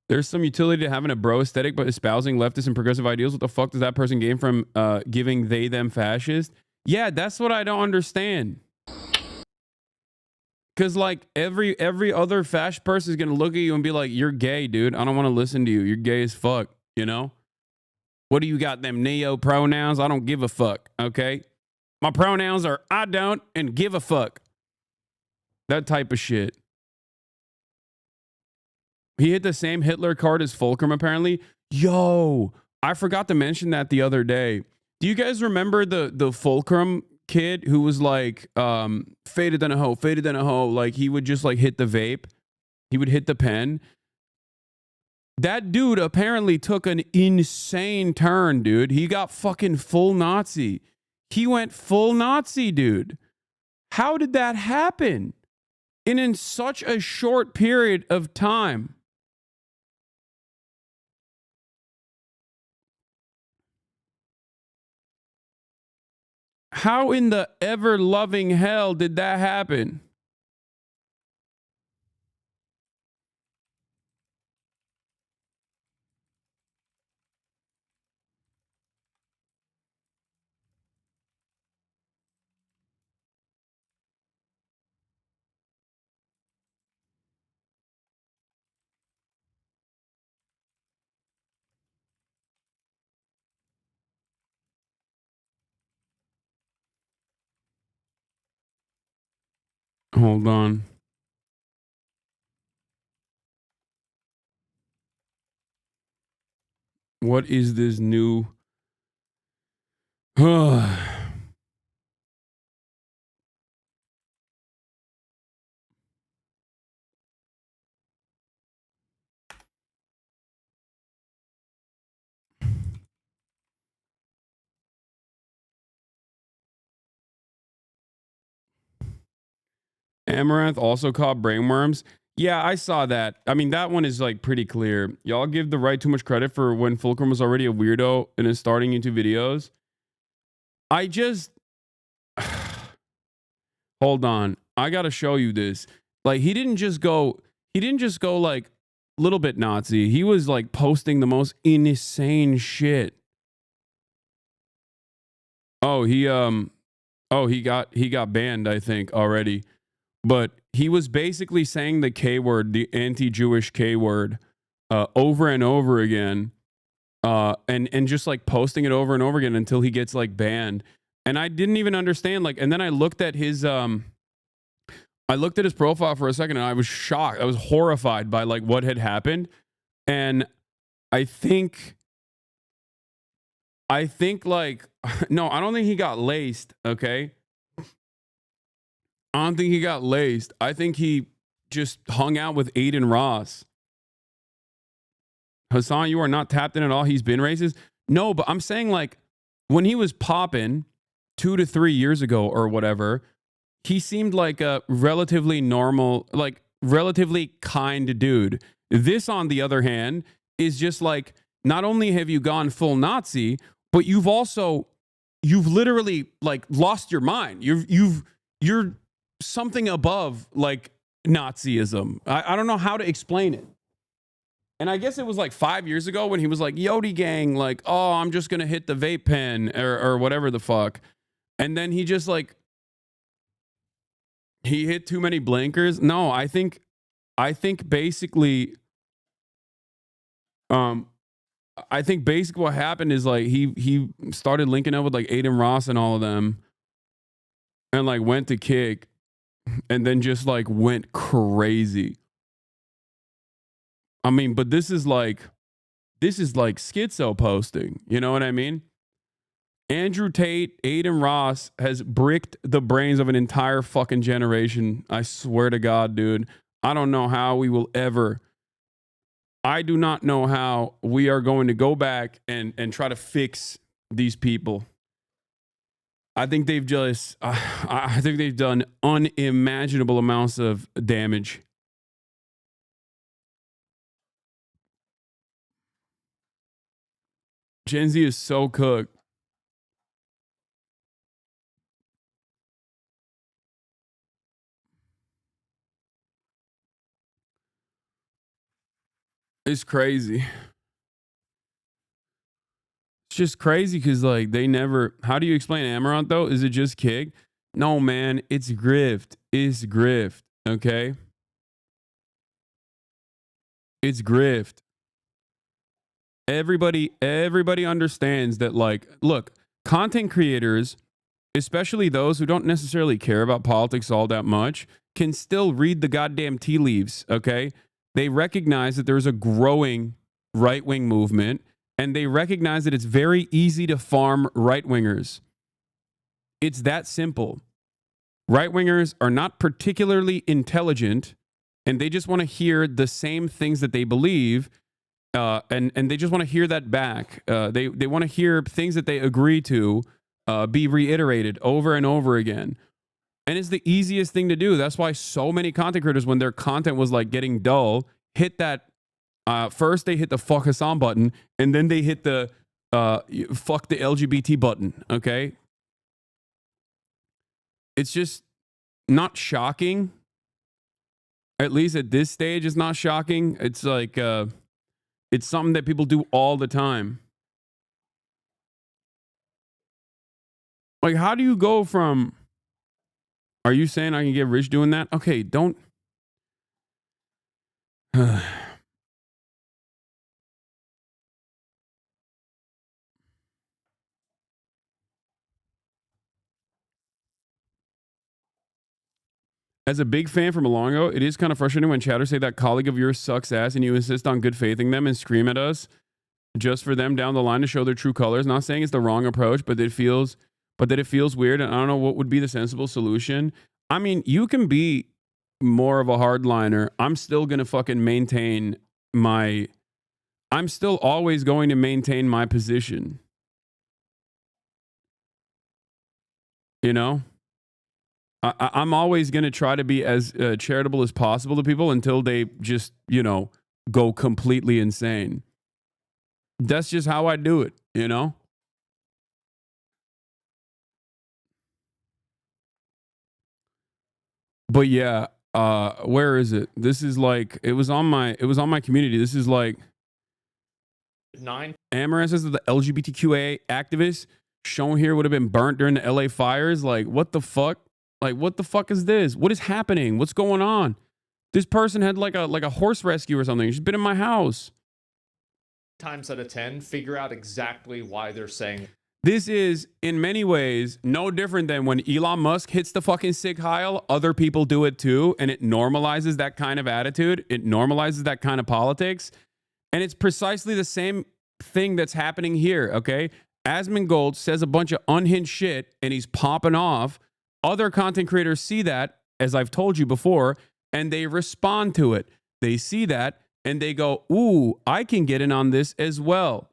There's some utility to having a bro aesthetic, but espousing leftist and progressive ideals. What the fuck does that person gain from giving they them fascist? Yeah, that's what I don't understand. Because like every other fascist person is gonna look at you and be like, "You're gay, dude. I don't want to listen to you. You're gay as fuck." You know? What do you got? Them neo pronouns? I don't give a fuck. Okay, my pronouns are I don't and give a fuck. That type of shit. He hit the same Hitler card as Fulcrum, apparently. Yo, I forgot to mention that the other day. Do you guys remember the Fulcrum kid who was like faded than a hoe, faded than a hoe? Like he would just like hit the vape. He would hit the pen. That dude apparently took an insane turn, dude. He got fucking full Nazi. He went full Nazi, dude. How did that happen? In such a short period of time. How in the ever-loving hell did that happen? Hold on. What is this new? Amaranth also caught brainworms. Yeah, I saw that. I mean, that one is like pretty clear. Y'all give the right too much credit for when Fulcrum was already a weirdo and is starting into videos. I just hold on. I gotta show you this. Like he didn't just go like little bit Nazi. He was like posting the most insane shit. Oh, he got banned, I think, already. But he was basically saying the K word, the anti-Jewish K word, over and over again, and just like posting it over and over again until he gets like banned. And I didn't even understand. Like, and then I looked at his profile for a second, and I was shocked. I was horrified by like what had happened. And I think like no, I don't think he got laced. Okay. I don't think he got laced. I think he just hung out with Aiden Ross. Hasan, you are not tapped in at all. He's been racist. No, but I'm saying like when he was popping 2 to 3 years ago or whatever, he seemed like a relatively normal, like relatively kind dude. This, on the other hand, is just like, not only have you gone full Nazi, but you've literally like lost your mind. You're something above like Nazism. I don't know how to explain it. And I guess it was like 5 years ago when he was like, Yodi gang, like, oh, I'm just going to hit the vape pen or whatever the fuck. And then he just like, he hit too many blinkers. No, I think basically, I think basically what happened is like, he started linking up with like Aiden Ross and all of them and like went to kick. And then just like went crazy. I mean, but this is like schizo posting. You know what I mean? Andrew Tate, Aiden Ross has bricked the brains of an entire fucking generation. I swear to God, dude. I don't know how we will ever. I do not know how we are going to go back and try to fix these people. I think they've just, I think they've done unimaginable amounts of damage. Gen Z is so cooked. It's crazy. It's just crazy because like they never. How do you explain Amaranth though? Is it just kick? No, man. It's grift. It's grift. Okay? It's grift. Everybody understands that, like, look, content creators, especially those who don't necessarily care about politics all that much, can still read the goddamn tea leaves, okay? They recognize that there's a growing right-wing movement, and they recognize that it's very easy to farm right-wingers. It's that simple. Right-wingers are not particularly intelligent, and they just want to hear the same things that they believe, and they just want to hear that back. They want to hear things that they agree to be reiterated over and over again. And it's the easiest thing to do. That's why so many content creators, when their content was like getting dull, hit that, first they hit the fuck Hasan button, and then they hit the fuck the LGBT button, okay? It's just not shocking. At least at this stage, it's not shocking. It's like, it's something that people do all the time. Like, how do you go from, are you saying I can get rich doing that? Okay, don't. As a big fan from a long ago, it is kind of frustrating when chatters say that colleague of yours sucks ass and you insist on good faithing them and scream at us just for them down the line to show their true colors. Not saying it's the wrong approach, but that it feels weird, and I don't know what would be the sensible solution. I mean, you can be more of a hardliner. I'm still going to fucking maintain I'm still always going to maintain my position. You know? I'm always going to try to be as charitable as possible to people until they just, you know, go completely insane. That's just how I do it, you know? But yeah, where is it? This is like, it was on my community. This is like 9. Amaranth says that the LGBTQA activists shown here would have been burnt during the LA fires. Like, what the fuck? Like, what the fuck is this? What is happening? What's going on? This person had like a horse rescue or something. She's been in my house. Times out of 10, figure out exactly why they're saying. This is, in many ways, no different than when Elon Musk hits the fucking sig heil, other people do it too, and it normalizes that kind of attitude. It normalizes that kind of politics. And it's precisely the same thing that's happening here, okay? Asmongold says a bunch of unhinged shit, and he's popping off. Other content creators see that, as I've told you before, and they respond to it. They see that, and they go, ooh, I can get in on this as well.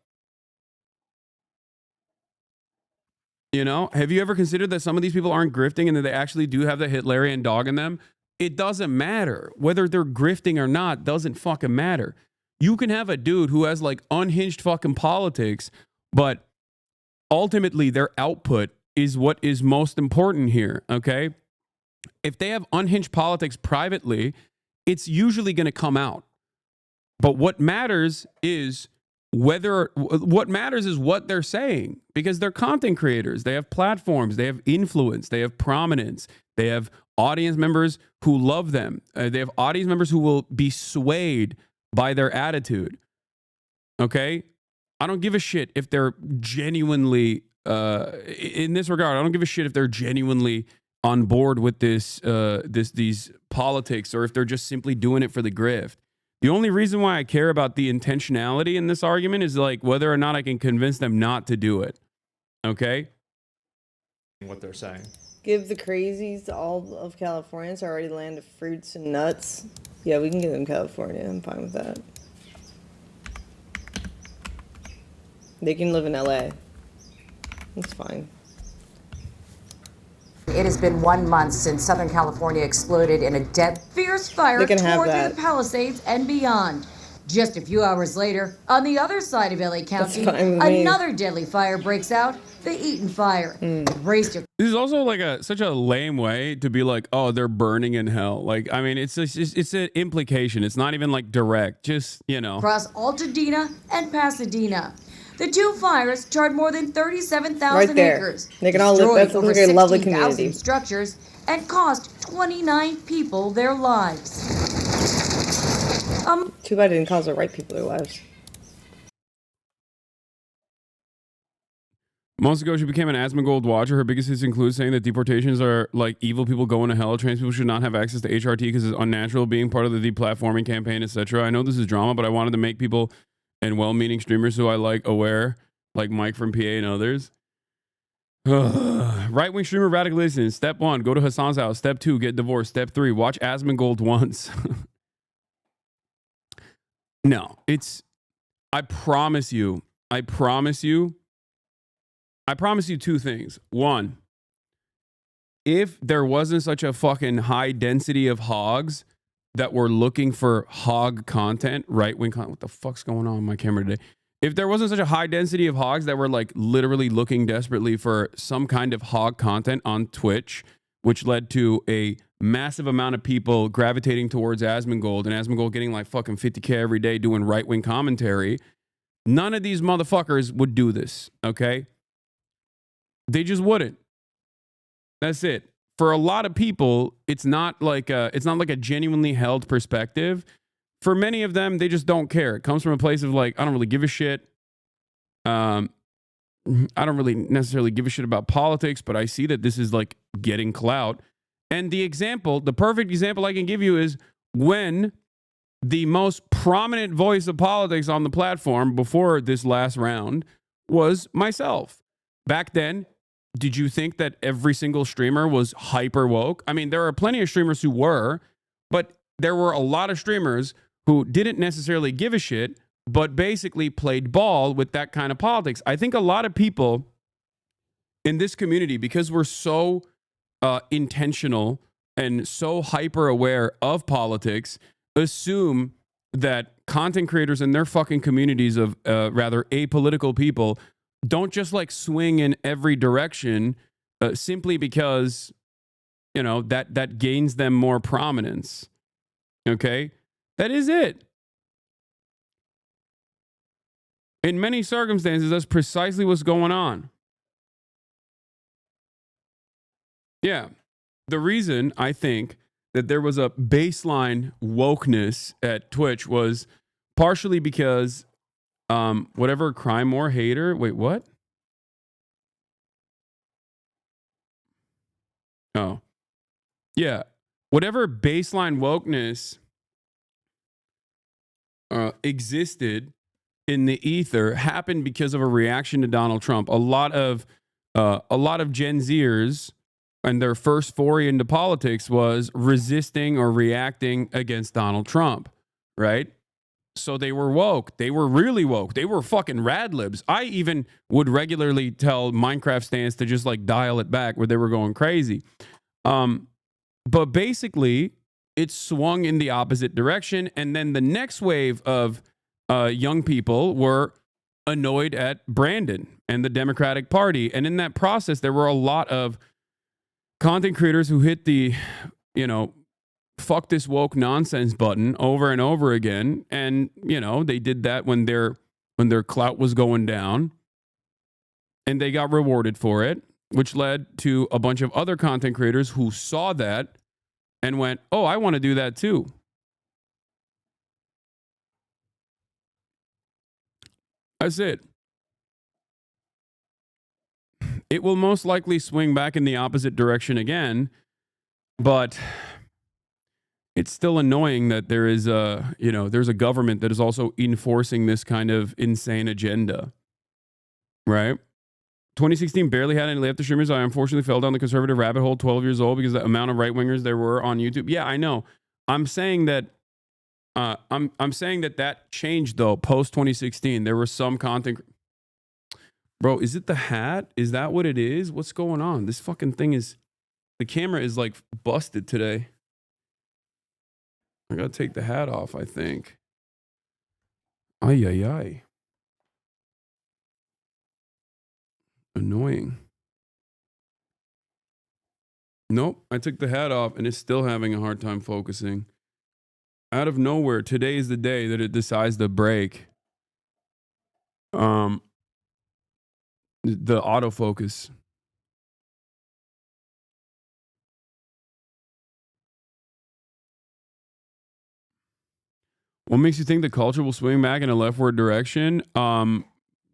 You know, have you ever considered that some of these people aren't grifting and that they actually do have the Hitlerian dog in them? It doesn't matter. Whether they're grifting or not doesn't fucking matter. You can have a dude who has like unhinged fucking politics, but ultimately their output is what is most important here, okay? If they have unhinged politics privately, it's usually going to come out. But what matters is what they're saying, because they're content creators. They have platforms, they have influence, they have prominence, they have audience members who love them. They have audience members who will be swayed by their attitude. Okay? I don't give a shit if they're genuinely in this regard, I don't give a shit if they're genuinely on board with these politics, or if they're just simply doing it for the grift. The only reason why I care about the intentionality in this argument is like whether or not I can convince them not to do it. Okay? What they're saying. Give the crazies all of California. It's already land of fruits and nuts. Yeah, we can give them California. I'm fine with that. They can live in LA. That's fine. It has been 1 month since Southern California exploded in a fierce fire tore through the Palisades and beyond. Just a few hours later, on the other side of LA County, another deadly fire breaks out, the Eaton Fire. This is also like such a lame way to be like, oh, they're burning in hell. Like, I mean, it's an implication. It's not even like direct. Just, you know. Across Altadena and Pasadena. The two fires charred more than 37,000 acres. They can all live. That sounds like a lovely community. Structures and cost 29 people their lives. Too bad it didn't cost the right people their lives. Months ago, she became an Asmongold watcher. Her biggest hits include saying that deportations are like evil people going to hell. Trans people should not have access to HRT because it's unnatural, being part of the deplatforming campaign, etc. I know this is drama, but I wanted to make people and well-meaning streamers who I like aware, like Mike from PA and others. Right-wing streamer radicalization. Step 1, go to Hasan's house. Step 2, get divorced. Step 3, watch Asmongold once. No, it's... I promise you two things. One, if there wasn't such a fucking high density of hogs that were looking for hog content, right-wing content, what the fuck's going on my camera today? If there wasn't such a high density of hogs that were like literally looking desperately for some kind of hog content on Twitch, which led to a massive amount of people gravitating towards Asmongold and Asmongold getting like fucking 50K every day doing right-wing commentary, none of these motherfuckers would do this, okay? They just wouldn't. That's it. For a lot of people, it's not like a genuinely held perspective. For many of them, they just don't care. It comes from a place of like, I don't really give a shit. I don't really necessarily give a shit about politics, but I see that this is like getting clout. And the perfect example I can give you is when the most prominent voice of politics on the platform before this last round was myself. Back then, did you think that every single streamer was hyper woke? I mean, there are plenty of streamers who were, but there were a lot of streamers who didn't necessarily give a shit, but basically played ball with that kind of politics. I think a lot of people in this community, because we're so intentional and so hyper aware of politics, assume that content creators in their fucking communities of rather apolitical people don't just like swing in every direction simply because, you know, that gains them more prominence. Okay? That is it. In many circumstances, that's precisely what's going on. Yeah. The reason I think that there was a baseline wokeness at Twitch was partially because whatever crime war hater. Wait, what? Oh. Yeah. Whatever baseline wokeness existed in the ether happened because of a reaction to Donald Trump. A lot of Gen Zers and their first foray into politics was resisting or reacting against Donald Trump, right? So they were woke. They were really woke. They were fucking rad libs. I even would regularly tell Minecraft stands to just like dial it back where they were going crazy. But basically, it swung in the opposite direction. And then the next wave of young people were annoyed at Brandon and the Democratic Party. And in that process, there were a lot of content creators who hit the, you know, fuck this woke nonsense button over and over again. And, you know, they did that when their clout was going down. And they got rewarded for it, which led to a bunch of other content creators who saw that and went, oh, I want to do that too. That's it. It will most likely swing back in the opposite direction again, but it's still annoying that there is there's a government that is also enforcing this kind of insane agenda, right? 2016 barely had any left streamers. I unfortunately fell down the conservative rabbit hole 12 years old because the amount of right-wingers there were on YouTube. Yeah, I know. I'm saying that I'm saying that changed though post 2016. There was some content. Bro, is it the hat? Is that what it is? What's going on? This fucking thing is, the camera is like busted today. I gotta take the hat off, I think. Ay, ay, ay. Annoying. Nope, I took the hat off and it's still having a hard time focusing. Out of nowhere, today is the day that it decides to break. The autofocus. What makes you think the culture will swing back in a leftward direction?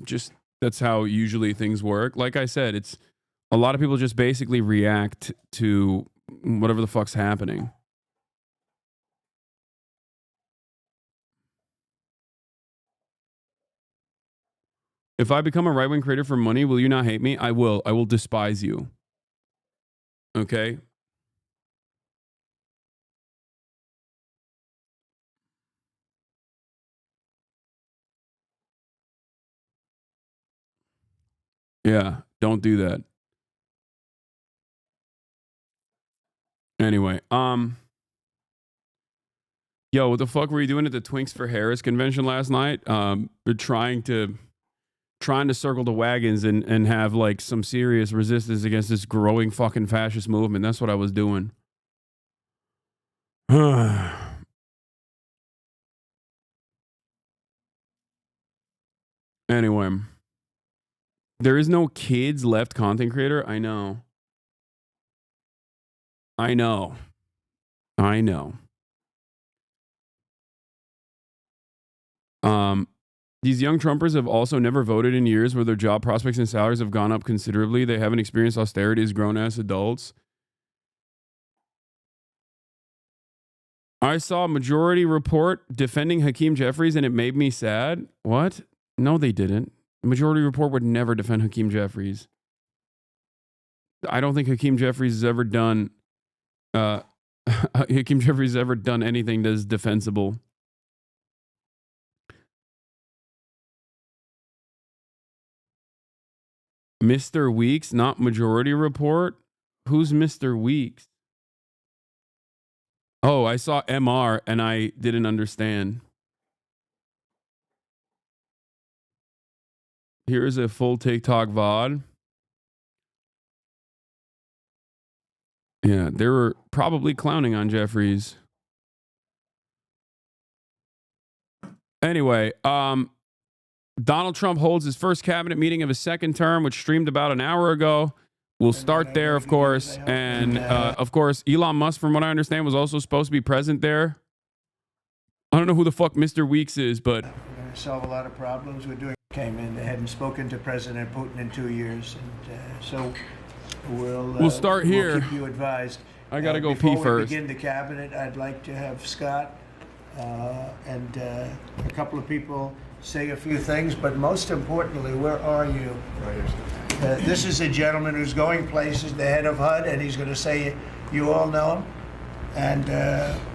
Just that's how usually things work. Like I said, it's a lot of people just basically react to whatever the fuck's happening. If I become a right-wing creator for money, will you not hate me? I will. I will despise you. Okay? Yeah, don't do that. Anyway, yo, what the fuck were you doing at the Twinks for Harris convention last night? We're trying to circle the wagons and have like some serious resistance against this growing fucking fascist movement. That's what I was doing. Anyway, there is no kids left content creator. I know. These young Trumpers have also never voted in years where their job prospects and salaries have gone up considerably. They haven't experienced austerity as grown-ass adults. I saw a Majority Report defending Hakeem Jeffries and it made me sad. What? No, they didn't. Majority Report would never defend Hakeem Jeffries. I don't think Hakeem Jeffries has ever done anything that is defensible. Mr. Weeks, not Majority Report? Who's Mr. Weeks? Oh, I saw MR and I didn't understand. Here's a full TikTok VOD. Yeah, they were probably clowning on Jeffries. Anyway, Donald Trump holds his first cabinet meeting of his second term, which streamed about an hour ago. We'll start there, of course. And, of course, Elon Musk, from what I understand, was also supposed to be present there. I don't know who the fuck Mr. Weeks is, but... We're going to solve a lot of problems. We're doing... Came in. They hadn't spoken to President Putin in 2 years. And so we'll start here. We'll keep you advised. I got to go pee first. Before we begin the cabinet, I'd like to have Scott and a couple of people say a few things, but most importantly, where are you? This is a gentleman who's going places, the head of HUD, and he's going to say, you all know him, and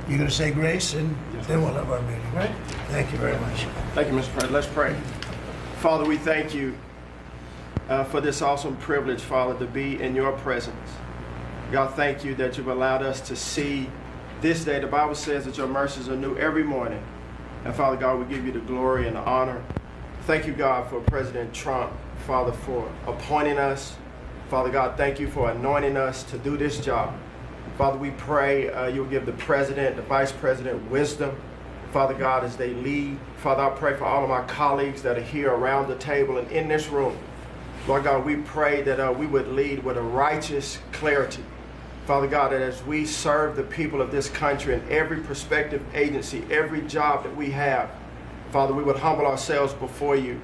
you're going to say grace, and then we'll have our meeting, right? Thank you very much. Thank you, Mr. President. Let's pray. Father, we thank you for this awesome privilege, Father, to be in your presence. God, thank you that you've allowed us to see this day. The Bible says that your mercies are new every morning. And Father God, we give you the glory and the honor. Thank you, God, for President Trump, Father, for appointing us. Father God, thank you for anointing us to do this job. Father, we pray you'll give the president, the vice president wisdom, Father God, as they lead. Father, I pray for all of my colleagues that are here around the table and in this room. Lord God, we pray that we would lead with a righteous clarity. Father God, that as we serve the people of this country in every prospective agency, every job that we have, Father, we would humble ourselves before you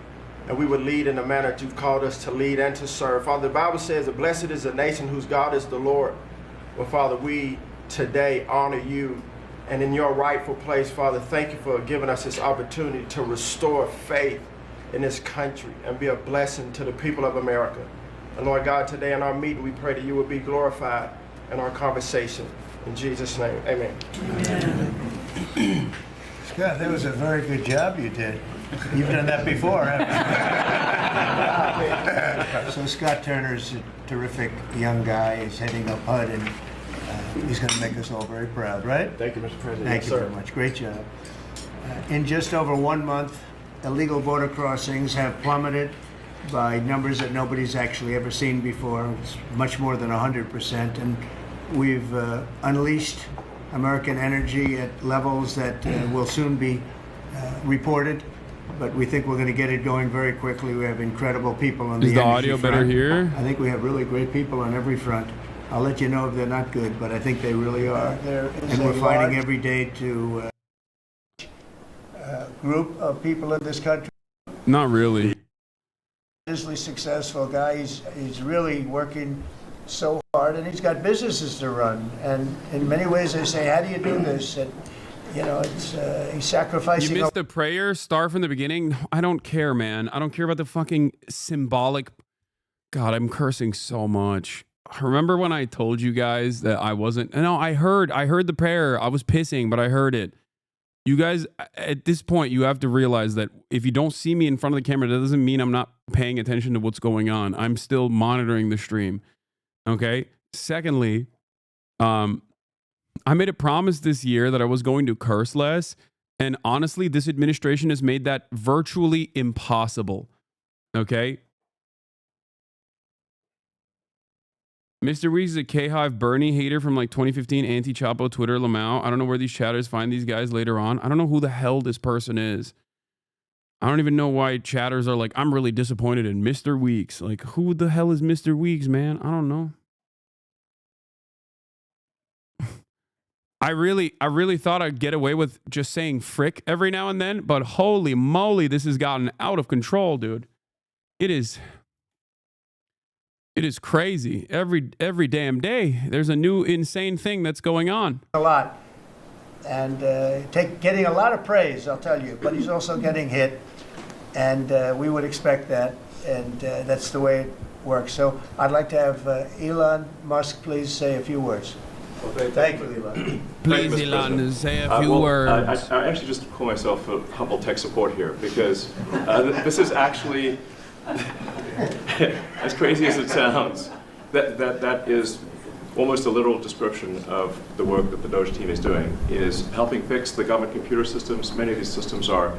and we would lead in the manner that you've called us to lead and to serve. Father, the Bible says that blessed is the nation whose God is the Lord. Well, Father, we today honor you. And in your rightful place, Father, thank you for giving us this opportunity to restore faith in this country and be a blessing to the people of America. And Lord God, today in our meeting, we pray that you will be glorified in our conversation. In Jesus' name, amen. Scott, that was a very good job you did. You've done that before, haven't you? So Scott Turner's a terrific young guy. He's heading up HUD, and he's going to make us all very proud, right? Thank you, Mr. President. Thank you very much. Great job. In just over 1 month, illegal border crossings have plummeted by numbers that nobody's actually ever seen before. It's much more than 100%. And we've unleashed American energy at levels that will soon be reported. But we think we're going to get it going very quickly. We have incredible people on the energy front. Is the audio better here? I think we have really great people on every front. I'll let you know if they're not good, but I think they really are. And we're fighting every day to... group of people in this country. Not really. Tremendously successful guy. He's really working so hard, and he's got businesses to run. And in many ways, they say, "How do you do this?" And you know, it's he's sacrificing. You missed the prayer. Start from the beginning. I don't care, man. I don't care about the fucking symbolic. God, I'm cursing so much. Remember when I told you guys that I wasn't? No, I heard the prayer. I was pissing, but I heard it. You guys, at this point, you have to realize that if you don't see me in front of the camera, that doesn't mean I'm not paying attention to what's going on. I'm still monitoring the stream. Okay? Secondly, I made a promise this year that I was going to curse less. And honestly, this administration has made that virtually impossible. Okay? Mr. Weeks is a K-Hive Bernie hater from like 2015, anti-Chapo, Twitter, Lamau. I don't know where these chatters find these guys later on. I don't know who the hell this person is. I don't even know why chatters are like, I'm really disappointed in Mr. Weeks. Like, who the hell is Mr. Weeks, man? I don't know. I really thought I'd get away with just saying frick every now and then, but holy moly, this has gotten out of control, dude. It is crazy. Every damn day, there's a new insane thing that's going on. A lot, and getting a lot of praise, I'll tell you. But he's also getting hit, and we would expect that, and that's the way it works. So I'd like to have Elon Musk please say a few words. Okay, thank you, Elon. Please, Elon, say a few words. I actually just call myself a humble tech support here because this is actually. As crazy as it sounds, that is almost a literal description of the work that the Doge team is doing, is helping fix the government computer systems. Many of these systems are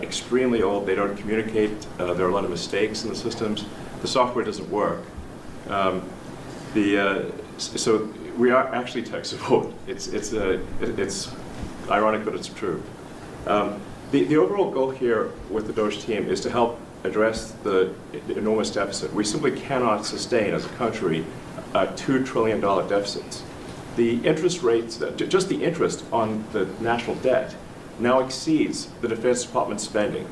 extremely old. They don't communicate. There are a lot of mistakes in the systems. The software doesn't work. So we are actually tech support. It's ironic, but it's true. The overall goal here with the Doge team is to help address the enormous deficit. We simply cannot sustain as a country $2 trillion deficits. The interest rates, just the interest on the national debt now exceeds the Defense Department spending.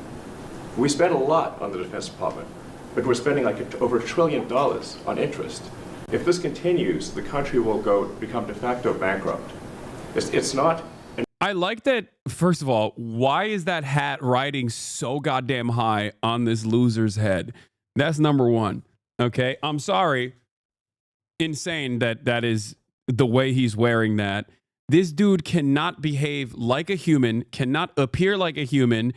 We spend a lot on the Defense Department, but we're spending like over $1 trillion on interest. If this continues, the country will become de facto bankrupt. It's not. I like that. First of all, why is that hat riding so goddamn high on this loser's head? That's number one. Okay, I'm sorry. Insane that is the way he's wearing that. This dude cannot behave like a human, cannot appear like a human,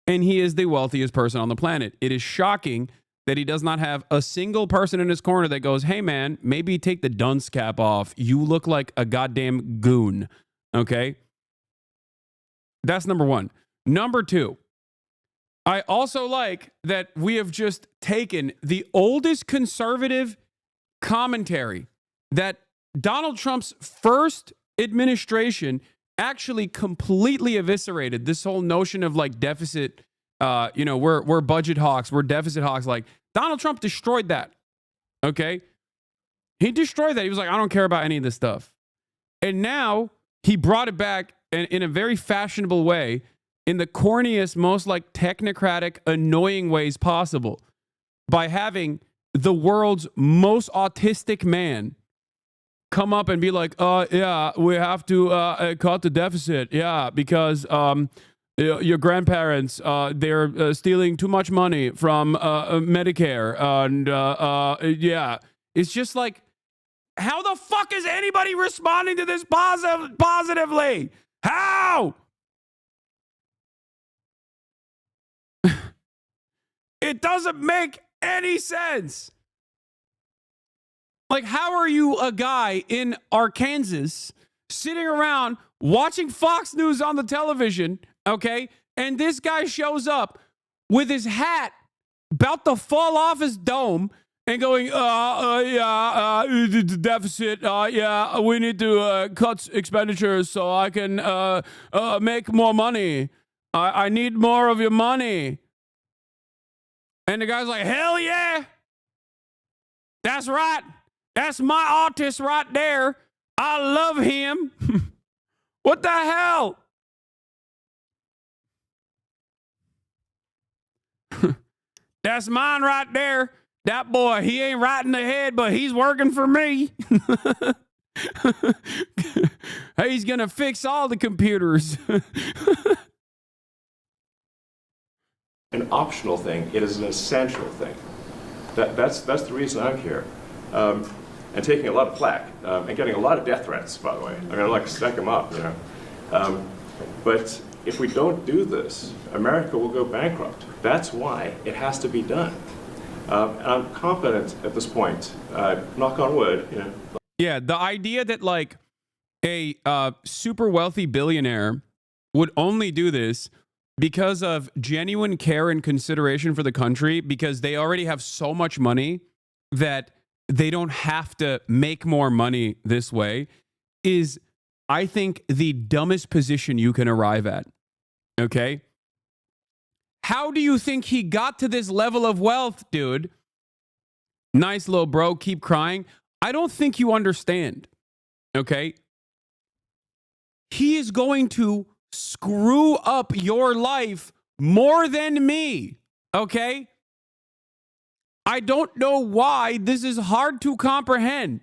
and he is the wealthiest person on the planet. It is shocking that he does not have a single person in his corner that goes, hey man, maybe take the dunce cap off. You look like a goddamn goon. Okay? That's number one. Number two, I also like that we have just taken the oldest conservative commentary that Donald Trump's first administration actually completely eviscerated. This whole notion of like deficit, we're budget hawks, we're deficit hawks. Like Donald Trump destroyed that. Okay. He destroyed that. He was like, I don't care about any of this stuff. And now he brought it back in a very fashionable way, in the corniest, most like technocratic, annoying ways possible, by having the world's most autistic man come up and be like, yeah, we have to cut the deficit. Yeah, because your grandparents, they're stealing too much money from Medicare. And yeah, it's just like, how the fuck is anybody responding to this positively? How? It doesn't make any sense. Like, how are you a guy in Arkansas sitting around watching Fox News on the television, okay, and this guy shows up with his hat about to fall off his dome and going, the deficit, yeah, we need to cut expenditures so I can make more money. I need more of your money. And the guy's like, hell yeah. That's right. That's my artist right there. I love him. What the hell? That's mine right there. That boy, he ain't right in the head, but he's working for me. He's going to fix all the computers. An optional thing. It is an essential thing. That's the reason I'm here. And taking a lot of flack and getting a lot of death threats, by the way. I'm going to stack them up, you know. But if we don't do this, America will go bankrupt. That's why it has to be done. And I'm confident at this point, knock on wood, you know. Yeah, the idea that like a super wealthy billionaire would only do this because of genuine care and consideration for the country, because they already have so much money that they don't have to make more money this way, is, I think, the dumbest position you can arrive at. Okay? How do you think he got to this level of wealth, dude? Nice little bro, keep crying. I don't think you understand. Okay? He is going to screw up your life more than me. Okay? I don't know why this is hard to comprehend.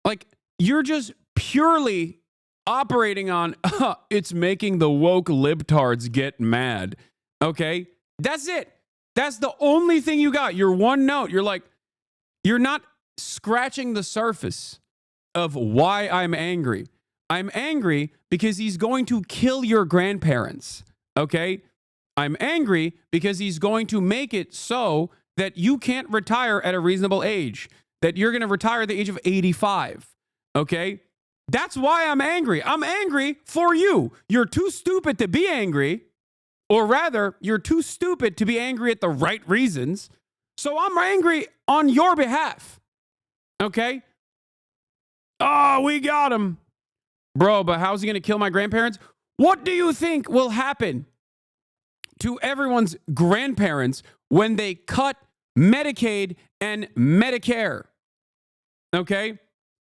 Like, you're just purely operating on, it's making the woke libtards get mad. Okay? That's it. That's the only thing you got. Your one note. You're like, you're not scratching the surface of why I'm angry. I'm angry because he's going to kill your grandparents. Okay? I'm angry because he's going to make it so that you can't retire at a reasonable age, that you're going to retire at the age of 85. Okay? That's why I'm angry. I'm angry for you. You're too stupid to be angry, or rather, you're too stupid to be angry at the right reasons. So I'm angry on your behalf. Okay? Oh, we got him. Bro, but how's he going to kill my grandparents? What do you think will happen to everyone's grandparents when they cut Medicaid and Medicare? Okay?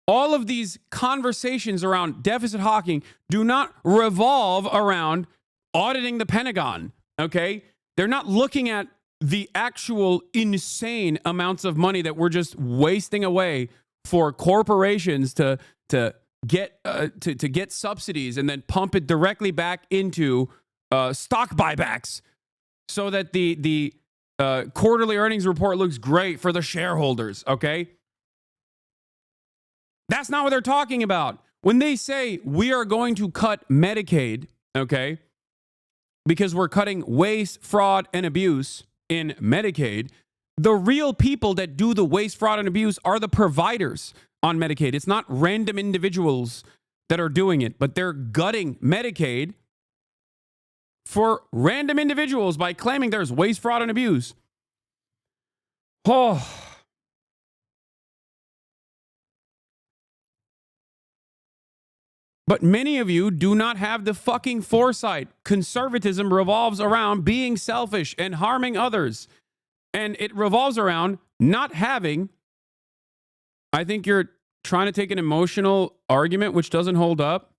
All of these conversations around deficit hawking do not revolve around auditing the Pentagon. Okay? They're not looking at the actual insane amounts of money that we're just wasting away for corporations to get subsidies and then pump it directly back into stock buybacks so that the quarterly earnings report looks great for the shareholders. Okay? That's not what they're talking about. When they say we are going to cut Medicaid, okay, because we're cutting waste, fraud, and abuse in Medicaid, the real people that do the waste, fraud, and abuse are the providers on Medicaid. It's not random individuals that are doing it, but they're gutting Medicaid for random individuals by claiming there's waste, fraud, and abuse. Oh. But many of you do not have the fucking foresight. Conservatism revolves around being selfish and harming others. And it revolves around not having, I think you're trying to take an emotional argument which doesn't hold up.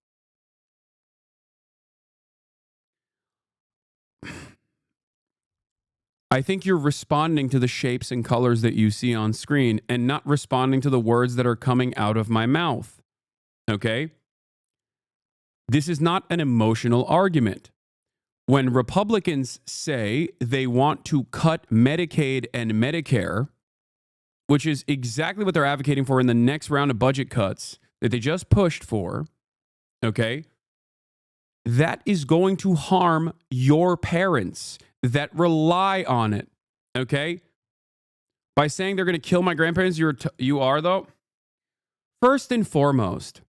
I think you're responding to the shapes and colors that you see on screen and not responding to the words that are coming out of my mouth. Okay? This is not an emotional argument. When Republicans say they want to cut Medicaid and Medicare, which is exactly what they're advocating for in the next round of budget cuts that they just pushed for, okay, that is going to harm your parents that rely on it, okay? By saying they're going to kill my grandparents, you are, though. First and foremost,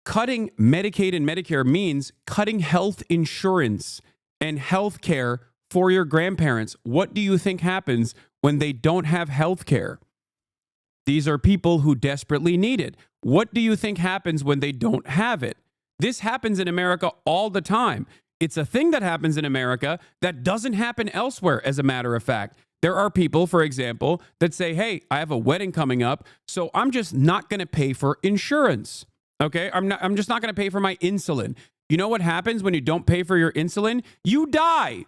cutting Medicaid and Medicare means cutting health insurance and health care for your grandparents. What do you think happens when they don't have health care? These are people who desperately need it. What do you think happens when they don't have it? This happens in America all the time. It's a thing that happens in America that doesn't happen elsewhere, as a matter of fact. There are people, for example, that say, hey, I have a wedding coming up, so I'm just not going to pay for insurance. Okay, I'm just not going to pay for my insulin. You know what happens when you don't pay for your insulin? You die.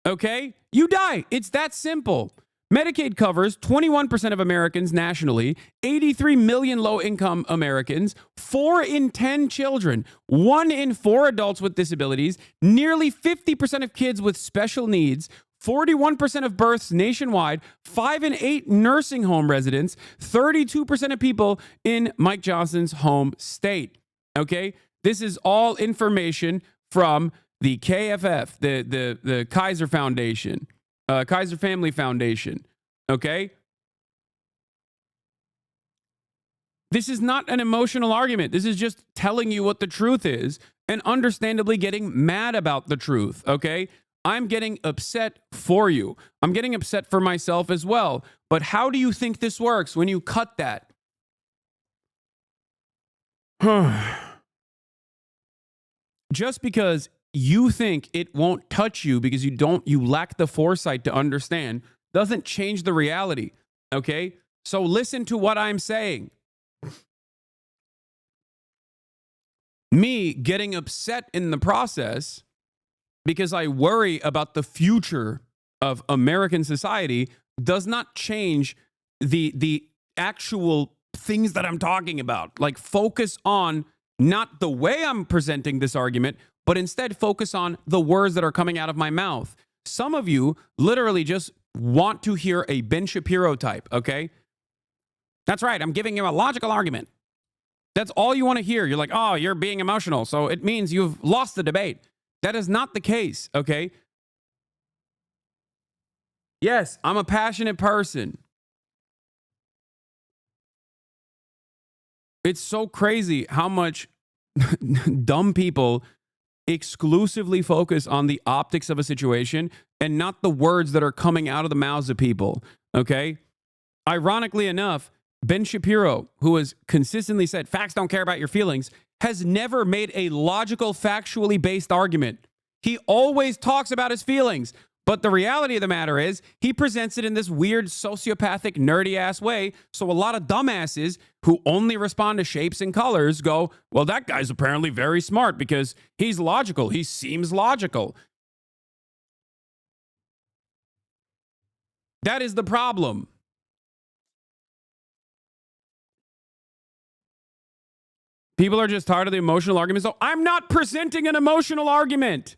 Okay? You die. It's that simple. Medicaid covers 21% of Americans nationally, 83 million low-income Americans, 4 in 10 children, 1 in 4 adults with disabilities, nearly 50% of kids with special needs, 41% of births nationwide, 5 in 8 nursing home residents, 32% of people in Mike Johnson's home state. Okay? This is all information from the KFF, the Kaiser Foundation. Kaiser Family Foundation, okay? This is not an emotional argument. This is just telling you what the truth is and understandably getting mad about the truth, okay? I'm getting upset for you. I'm getting upset for myself as well. But how do you think this works when you cut that? Just because you think it won't touch you because you lack the foresight to understand doesn't change the reality, okay? So listen to what I'm saying. Me getting upset in the process because I worry about the future of American society does not change the actual things that I'm talking about. Like, focus on not the way I'm presenting this argument, but instead focus on the words that are coming out of my mouth. Some of you literally just want to hear a Ben Shapiro type, okay? That's right, I'm giving you a logical argument. That's all you want to hear. You're like, oh, you're being emotional, so it means you've lost the debate. That is not the case, okay? Yes, I'm a passionate person. It's so crazy how much dumb people exclusively focus on the optics of a situation and not the words that are coming out of the mouths of people, okay? Ironically enough, Ben Shapiro, who has consistently said facts don't care about your feelings, has never made a logical, factually based argument. He always talks about his feelings. But the reality of the matter is he presents it in this weird sociopathic, nerdy-ass way. So a lot of dumbasses who only respond to shapes and colors go, well, that guy's apparently very smart because he's logical. He seems logical. That is the problem. People are just tired of the emotional argument. So I'm not presenting an emotional argument.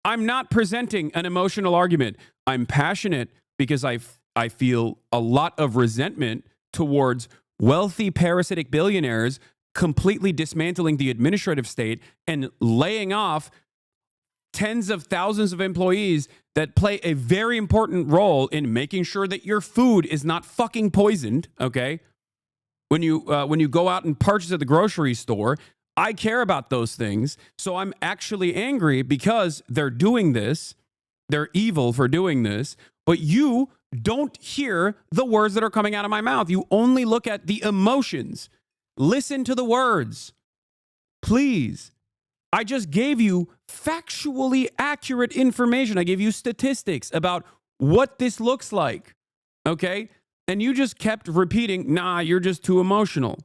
I'm not presenting an emotional argument. I'm passionate because I feel a lot of resentment towards wealthy parasitic billionaires completely dismantling the administrative state and laying off tens of thousands of employees that play a very important role in making sure that your food is not fucking poisoned, okay? When you go out and purchase at the grocery store, I care about those things, so I'm actually angry because they're doing this. They're evil for doing this, but you don't hear the words that are coming out of my mouth. You only look at the emotions. Listen to the words. Please. I just gave you factually accurate information. I gave you statistics about what this looks like, okay? And you just kept repeating, nah, you're just too emotional.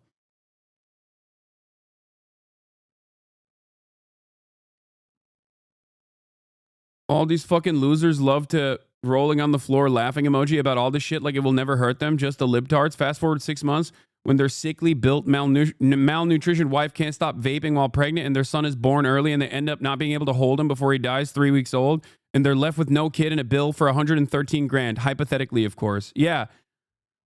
All these fucking losers love to rolling on the floor laughing emoji about all this shit like it will never hurt them. Just the libtards. Fast forward 6 months when their sickly built malnutrition wife can't stop vaping while pregnant and their son is born early and they end up not being able to hold him before he dies 3 weeks old and they're left with no kid and a bill for 113 grand. Hypothetically, of course. Yeah.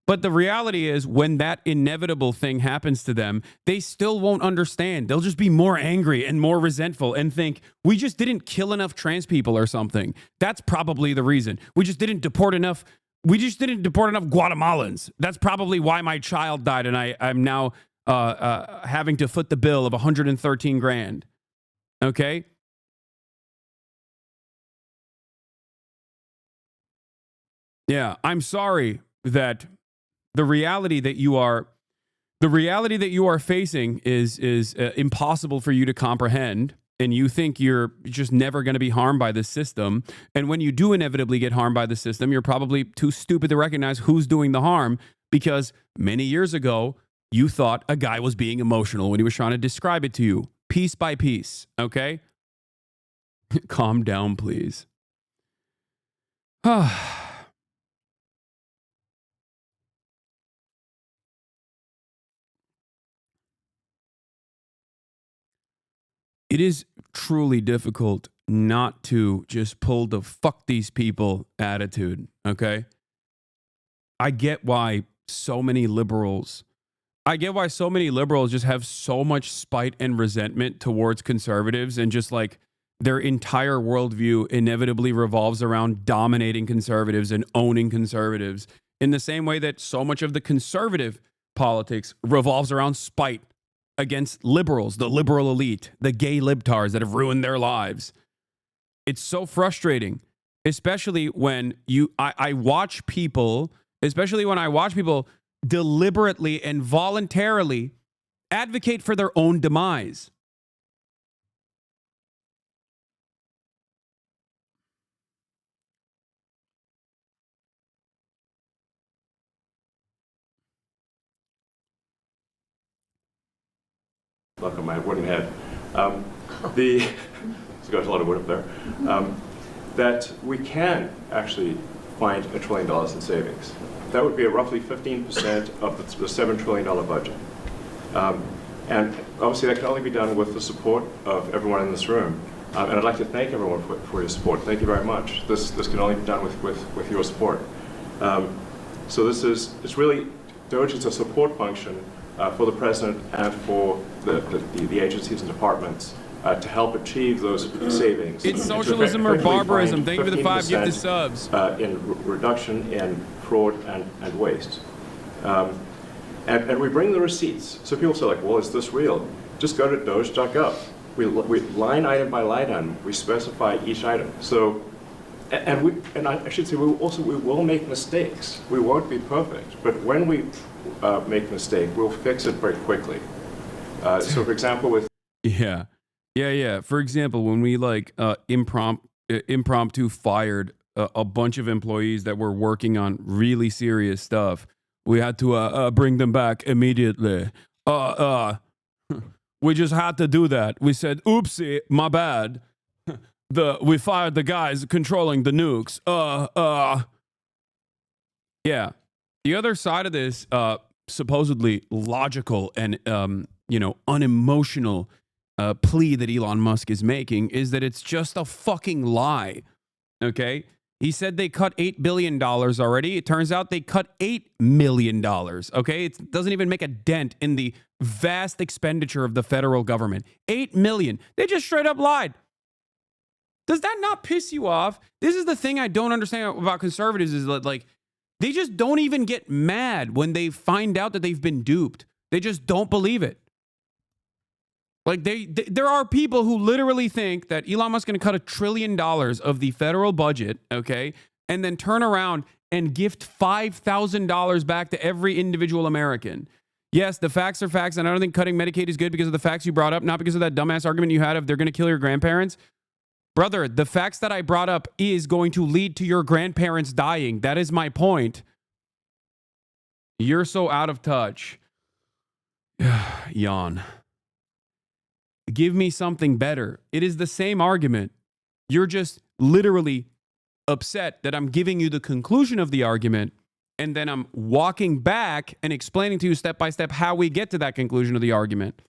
But the reality is when that inevitable thing happens to them, they still won't understand. They'll just be more angry and more resentful and think, we just didn't kill enough trans people or something. That's probably the reason. We just didn't deport enough Guatemalans. That's probably why my child died and I'm now having to foot the bill of 113 grand. Okay? Yeah, I'm sorry that the reality that you are facing is impossible for you to comprehend, and you think you're just never going to be harmed by this system. And when you do inevitably get harmed by the system, you're probably too stupid to recognize who's doing the harm, because many years ago, you thought a guy was being emotional when he was trying to describe it to you. piece by piece, okay? Calm down, please. It is truly difficult not to just pull the fuck these people attitude, okay? I get why so many liberals just have so much spite and resentment towards conservatives, and just like their entire worldview inevitably revolves around dominating conservatives and owning conservatives, in the same way that so much of the conservative politics revolves around spite against liberals, the liberal elite, the gay libtards that have ruined their lives. It's so frustrating, especially when I watch people, especially when I watch people deliberately and voluntarily advocate for their own demise. Look at my wooden head. It's got a lot of wood up there. That we can actually find $1 trillion in savings. That would be roughly 15% of the $7 trillion budget. And obviously that can only be done with the support of everyone in this room. And I'd like to thank everyone for your support. Thank you very much. This can only be done with your support. So it's really, DOGE is a support function for the president and for the agencies and departments to help achieve those savings. It's socialism or barbarism. Thank you for the 5 gifted subs. In reduction in fraud and waste. And we bring the receipts. So people say like, well, is this real? Just go to doge.gov. We line item by line item, we specify each item. So, and I should say, we will make mistakes. We won't be perfect, but when we make a mistake, we'll fix it very quickly. So for example, with... Yeah. For example, when we like impromptu fired a bunch of employees that were working on really serious stuff, we had to bring them back immediately. We just had to do that. We said, oopsie, my bad. We fired the guys controlling the nukes. Yeah. The other side of this supposedly logical and unemotional plea that Elon Musk is making is that it's just a fucking lie. Okay? He said they cut $8 billion already. It turns out they cut $8 million. Okay? It doesn't even make a dent in the vast expenditure of the federal government. $8 million. They just straight up lied. Does that not piss you off? This is the thing I don't understand about conservatives is that, like, they just don't even get mad when they find out that they've been duped. They just don't believe it. Like, there are people who literally think that Elon Musk is going to cut $1 trillion of the federal budget, okay, and then turn around and gift $5,000 back to every individual American. Yes, the facts are facts, and I don't think cutting Medicaid is good because of the facts you brought up, not because of that dumbass argument you had of they're going to kill your grandparents. Brother, the facts that I brought up is going to lead to your grandparents dying. That is my point. You're so out of touch. Yawn. Give me something better. It is the same argument. You're just literally upset that I'm giving you the conclusion of the argument, and then I'm walking back and explaining to you step by step how we get to that conclusion of the argument.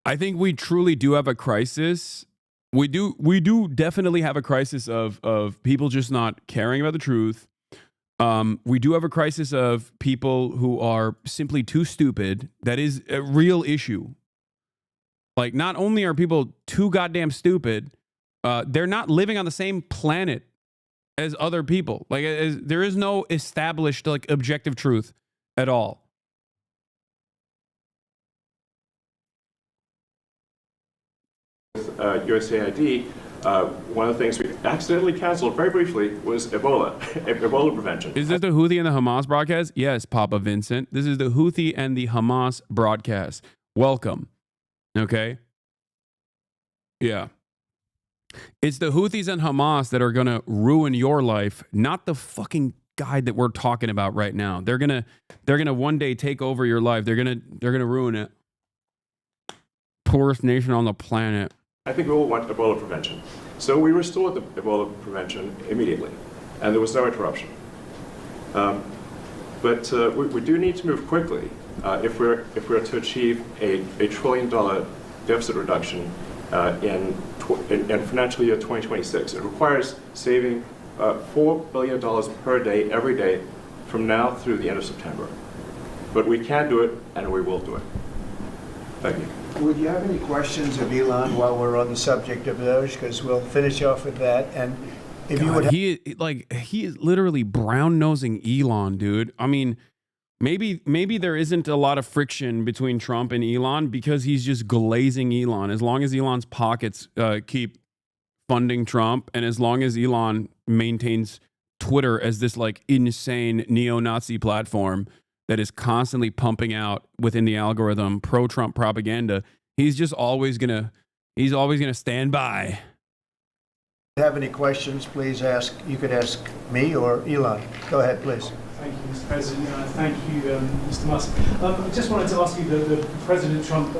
I think we truly do have a crisis. We do definitely have a crisis of people just not caring about the truth. We do have a crisis of people who are simply too stupid. That is a real issue. Like, not only are people too goddamn stupid, they're not living on the same planet as other people. Like, there is no established, like, objective truth at all. USAID, one of the things we accidentally canceled very briefly was Ebola, Ebola prevention. Is this the Houthi and the Hamas broadcast? Yes, Papa Vincent. This is the Houthi and the Hamas broadcast. Welcome. Okay? Yeah. It's the Houthis and Hamas that are going to ruin your life, not the fucking guy that we're talking about right now. They're going to one day take over your life. They're going to ruin it. Poorest nation on the planet. I think we all want Ebola prevention. So we restored the Ebola prevention immediately, and there was no interruption. But we do need to move quickly if we're to achieve a $1 trillion deficit reduction in financial year 2026. It requires saving $4 billion per day, every day, from now through the end of September. But we can do it, and we will do it. Thank you. Would you have any questions of Elon while we're on the subject of those? Because we'll finish off with that. And if you would, he is literally brown nosing Elon, dude. I mean, maybe there isn't a lot of friction between Trump and Elon because he's just glazing Elon. As long as Elon's pockets keep funding Trump, and as long as Elon maintains Twitter as this like insane neo-Nazi platform that is constantly pumping out within the algorithm pro-Trump propaganda, he's just always gonna stand by. If you have any questions, please ask. You could ask me or Elon. Go ahead, please. Thank you, Mr. President. Thank you, Mr. Musk. I just wanted to ask you, the President Trump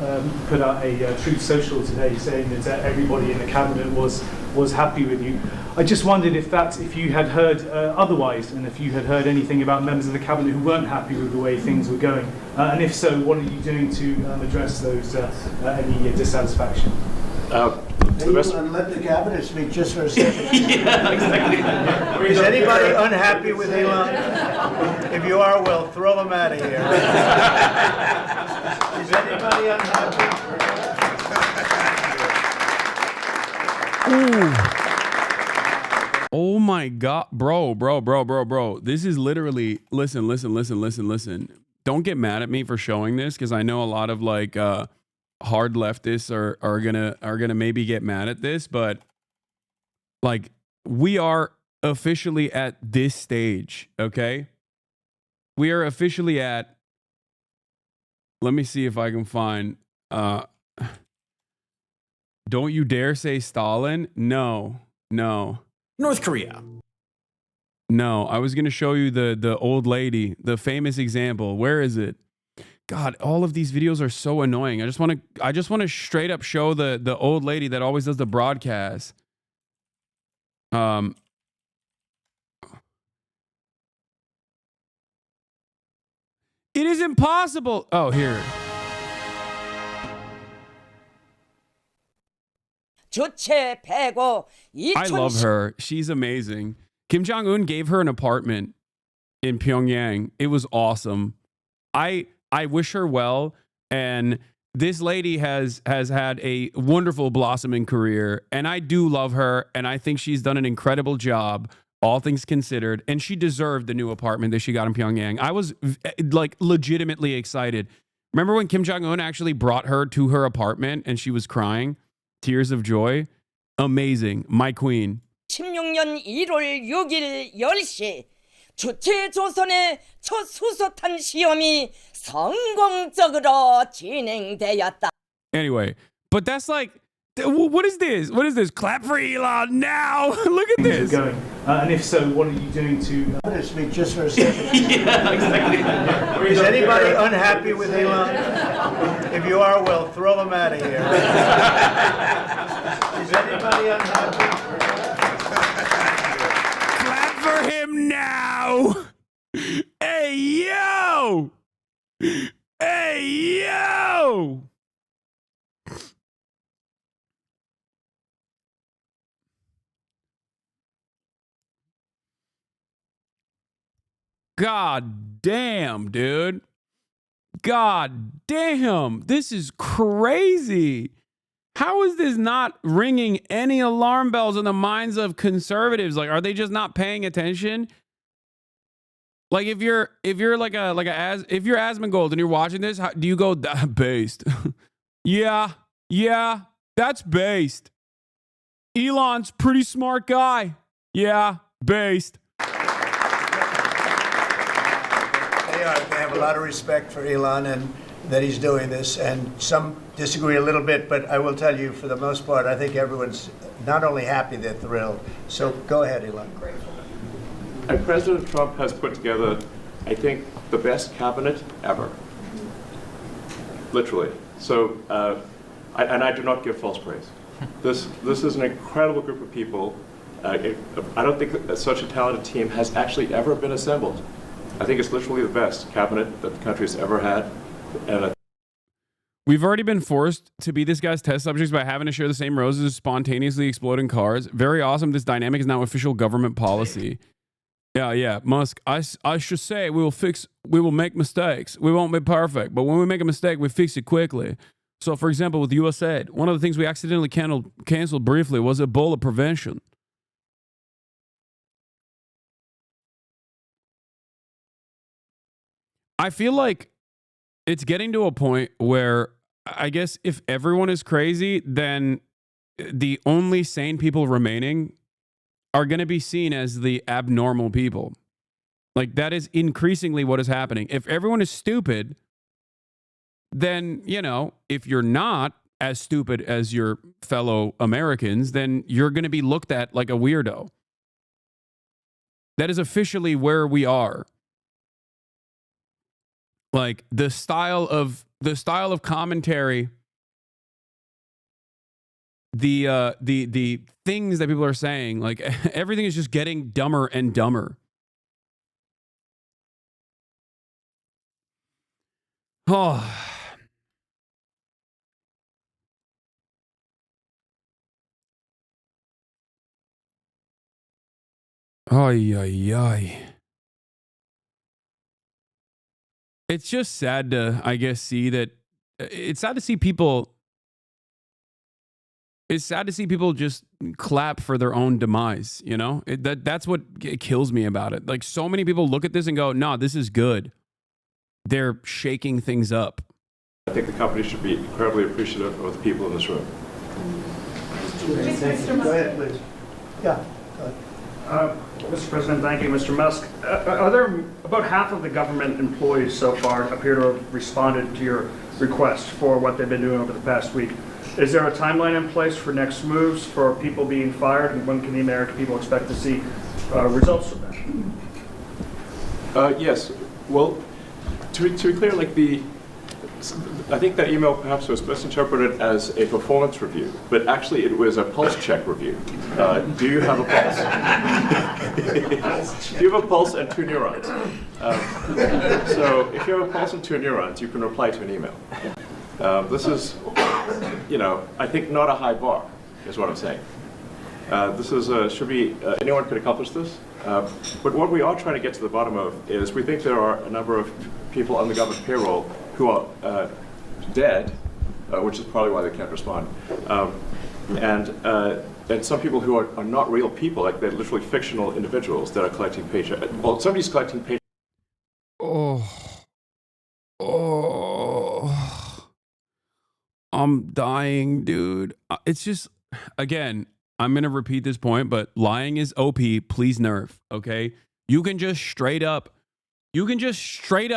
put out a Truth Social today saying that everybody in the cabinet was happy with you. I just wondered if you had heard otherwise, and if you had heard anything about members of the cabinet who weren't happy with the way things were going, and if so, what are you doing to address those any dissatisfaction? Elon, let the cabinet speak just for a second. Yeah, exactly. Is anybody unhappy with Elon? If you are, well, throw them out of here. Is anybody unhappy? Ooh. Oh my God, bro. This is literally, listen. Don't get mad at me for showing this, because I know a lot of like hard leftists are gonna maybe get mad at this, but like we are officially at this stage, okay? We are officially at, let me see if I can find don't you dare say Stalin. No. North Korea. No, I was gonna show you the old lady, the famous example. Where is it? God, all of these videos are so annoying. I just want to straight up show the old lady that always does the broadcast. It is impossible. Oh, here. I love her. She's amazing. Kim Jong-un gave her an apartment in Pyongyang. It was awesome. I wish her well, and this lady has had a wonderful blossoming career, and I do love her, and I think she's done an incredible job, all things considered, and she deserved the new apartment that she got in Pyongyang. I was like legitimately excited. Remember when Kim Jong-un actually brought her to her apartment and she was crying? Tears of joy. Amazing. My queen. 16년 1월 6일 10시 주체조선의 첫 수소탄 시험이 성공적으로 진행되었다. Anyway, but that's like, what is this? What is this? Clap for Elon now. Look at this. And if so, what are you doing to... Speak just for a second. Yeah, exactly. Is anybody unhappy with Elon? If you are, well, throw them out of here. Is anybody unhappy? Clap for him now. Hey, yo. Hey, yo. God damn, dude. God damn. This is crazy. How is this not ringing any alarm bells in the minds of conservatives? Like, are they just not paying attention? Like, if you're Asmongold and you're watching this, do you go based? yeah, that's based. Elon's pretty smart guy. Yeah, based. They have a lot of respect for Elon, and that he's doing this, and some disagree a little bit, but I will tell you, for the most part, I think everyone's not only happy, they're thrilled. So go ahead, Elon. And President Trump has put together, I think, the best cabinet ever. Literally. So, I do not give false praise. This is an incredible group of people. I don't think that such a talented team has actually ever been assembled. I think it's literally the best cabinet that the country has ever had. And we've already been forced to be this guy's test subjects by having to share the same roses as spontaneously exploding cars. Very awesome. This dynamic is now official government policy. Yeah, Musk, I should say we will make mistakes. We won't be perfect, but when we make a mistake, we fix it quickly. So, for example, with USAID, one of the things we accidentally canceled briefly was Ebola prevention. I feel like it's getting to a point where I guess if everyone is crazy, then the only sane people remaining are going to be seen as the abnormal people. Like, that is increasingly what is happening. If everyone is stupid, then, you know, if you're not as stupid as your fellow Americans, then you're going to be looked at like a weirdo. That is officially where we are. Like, the style of commentary, the things that people are saying, like, everything is just getting dumber and dumber. Oh. Ay, ay, ay. It's just sad to, I guess, see that. It's sad to see people. It's sad to see people just clap for their own demise, you know? That's what kills me about it. Like, so many people look at this and go, no, this is good. They're shaking things up. I think the company should be incredibly appreciative of the people in this room. Go ahead, please. Yeah, go ahead. Mr. President, thank you. Mr. Musk, are there about half of the government employees so far appear to have responded to your request for what they've been doing over the past week? Is there a timeline in place for next moves for people being fired, and when can the American people expect to see results from that? Yes. Well, to be clear, like I think that email perhaps was misinterpreted as a performance review, but actually it was a pulse check review. Do you have a pulse? Do you have a pulse and 2 neurons? So if you have a pulse and 2 neurons, you can reply to an email. This is, you know, I think not a high bar, is what I'm saying. This is should be anyone could accomplish this. But what we are trying to get to the bottom of is we think there are a number of people on the government payroll who are dead, which is probably why they can't respond, and some people who are not real people, like they're literally fictional individuals that are collecting paychecks. Well, somebody's collecting paychecks. I'm dying, dude. It's just, again, I'm going to repeat this point, but lying is OP. Please nerf, okay? You can just straight up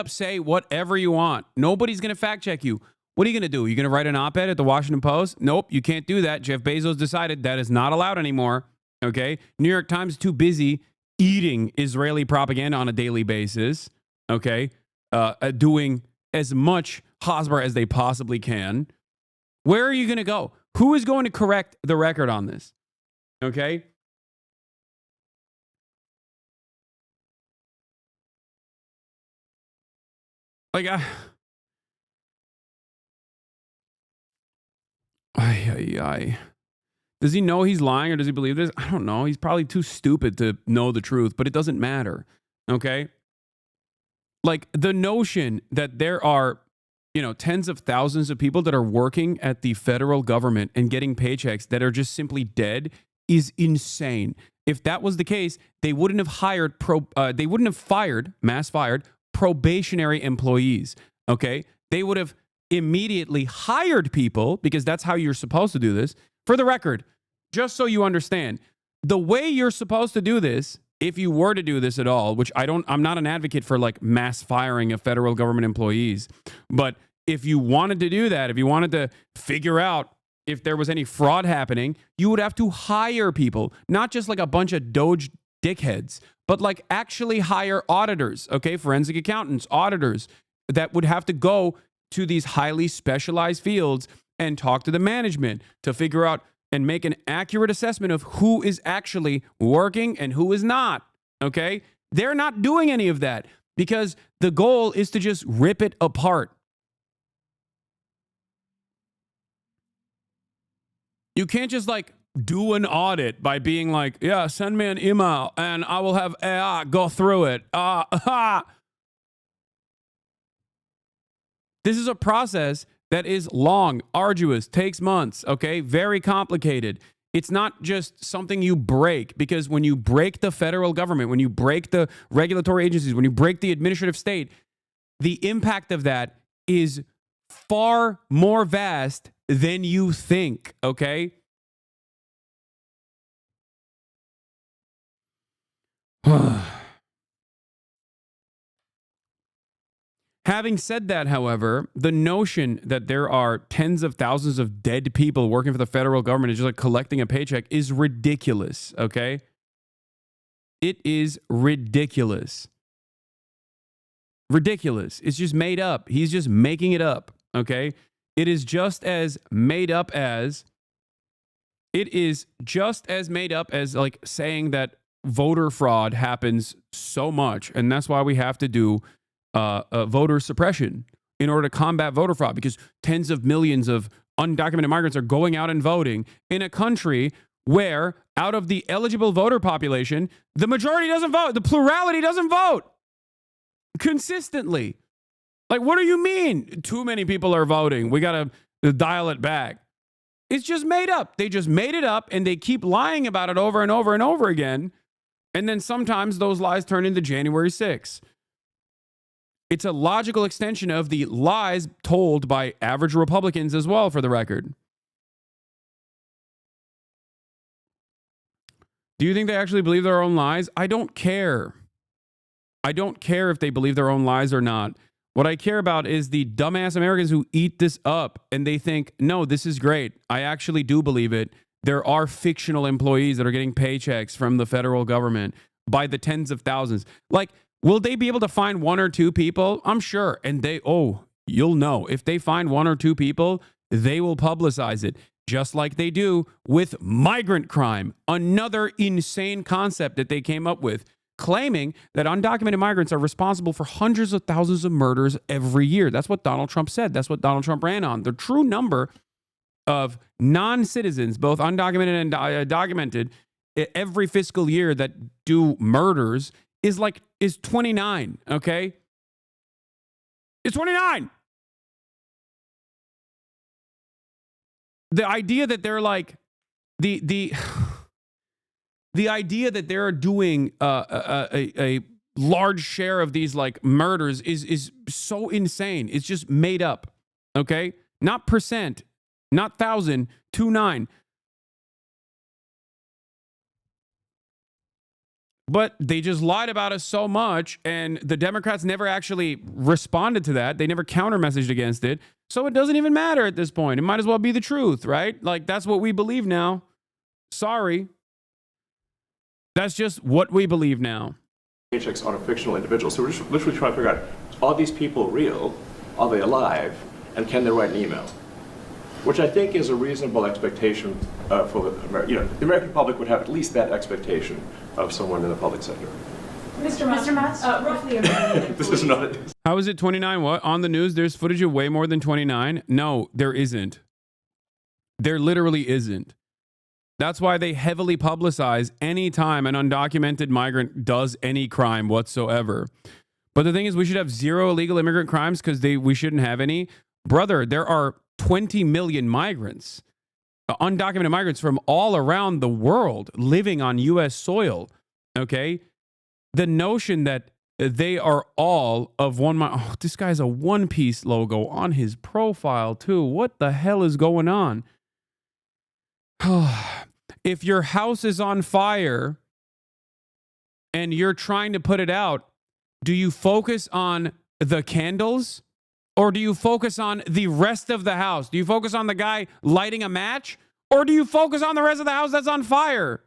say whatever you want. Nobody's going to fact check you. What are you going to do? You're going to write an op-ed at the Washington Post? Nope, you can't do that. Jeff Bezos decided that is not allowed anymore, okay? New York Times is too busy eating Israeli propaganda on a daily basis, okay? Doing as much Hasbara as they possibly can. Where are you going to go? Who is going to correct the record on this? Okay? Like, does he know he's lying, or does he believe this? I don't know. He's probably too stupid to know the truth, but it doesn't matter. Okay? Like, the notion that there are, you know, tens of thousands of people that are working at the federal government and getting paychecks that are just simply dead is insane. If that was the case, they wouldn't have mass fired probationary employees. Okay? They would have immediately hired people, because that's how you're supposed to do this. For the record, just so you understand, the way you're supposed to do this, if you were to do this at all, which I'm not an advocate for like mass firing of federal government employees, but if you wanted to do that, if you wanted to figure out if there was any fraud happening, you would have to hire people, not just like a bunch of Doge dickheads, but like actually hire auditors, okay? Forensic accountants, auditors that would have to go to these highly specialized fields and talk to the management to figure out and make an accurate assessment of who is actually working and who is not, okay? They're not doing any of that because the goal is to just rip it apart. You can't just like do an audit by being like, yeah, send me an email and I will have AI go through it. This is a process that is long, arduous, takes months, okay? Very complicated. It's not just something you break, because when you break the federal government, when you break the regulatory agencies, when you break the administrative state, the impact of that is far more vast than you think, okay? Having said that, however, the notion that there are tens of thousands of dead people working for the federal government and just like collecting a paycheck is ridiculous, okay? It is ridiculous. Ridiculous. It's just made up. He's just making it up, okay? It is just as made up as like saying that voter fraud happens so much, and that's why we have to do voter suppression in order to combat voter fraud, because tens of millions of undocumented migrants are going out and voting in a country where out of the eligible voter population, the majority doesn't vote. The plurality doesn't vote consistently. Like, what do you mean too many people are voting? We got to dial it back. It's just made up. They just made it up and they keep lying about it over and over and over again. And then sometimes those lies turn into January 6th. It's a logical extension of the lies told by average Republicans as well, for the record. Do you think they actually believe their own lies? I don't care. I don't care if they believe their own lies or not. What I care about is the dumbass Americans who eat this up and they think, no, this is great. I actually do believe it. There are fictional employees that are getting paychecks from the federal government by the tens of thousands. Like, will they be able to find one or two people? I'm sure. And you'll know. If they find one or two people, they will publicize it, just like they do with migrant crime. Another insane concept that they came up with, claiming that undocumented migrants are responsible for hundreds of thousands of murders every year. That's what Donald Trump said. That's what Donald Trump ran on. The true number of non-citizens, both undocumented and documented, every fiscal year that do murders is 29, okay? It's 29. The idea that they're like the idea that they're doing a large share of these like murders is so insane. It's just made up, okay? Not percent, not 1,000, 29. But they just lied about us so much, and the Democrats never actually responded to that. They never counter-messaged against it. So it doesn't even matter at this point. It might as well be the truth, right? Like, that's what we believe now. Sorry. That's just what we believe now. Paychecks on a fictional individual. So we're just literally trying to figure out, are these people real? Are they alive? And can they write an email? Which I think is a reasonable expectation for the American public would have at least that expectation of someone in the public sector. Mr. Musk, roughly a million. This is not. How is it 29? What? On the news, there's footage of way more than 29? No, there isn't. There literally isn't. That's why they heavily publicize any time an undocumented migrant does any crime whatsoever. But the thing is, we should have zero illegal immigrant crimes because we shouldn't have any. Brother, there are 20 million migrants, undocumented migrants from all around the world living on U.S. soil, okay? The notion that they are all of one mind. Oh, this guy has a One Piece logo on his profile, too. What the hell is going on? If your house is on fire and you're trying to put it out, do you focus on the candles Or do you focus on the rest of the house? Do you focus on the guy lighting a match? Or do you focus on the rest of the house that's on fire?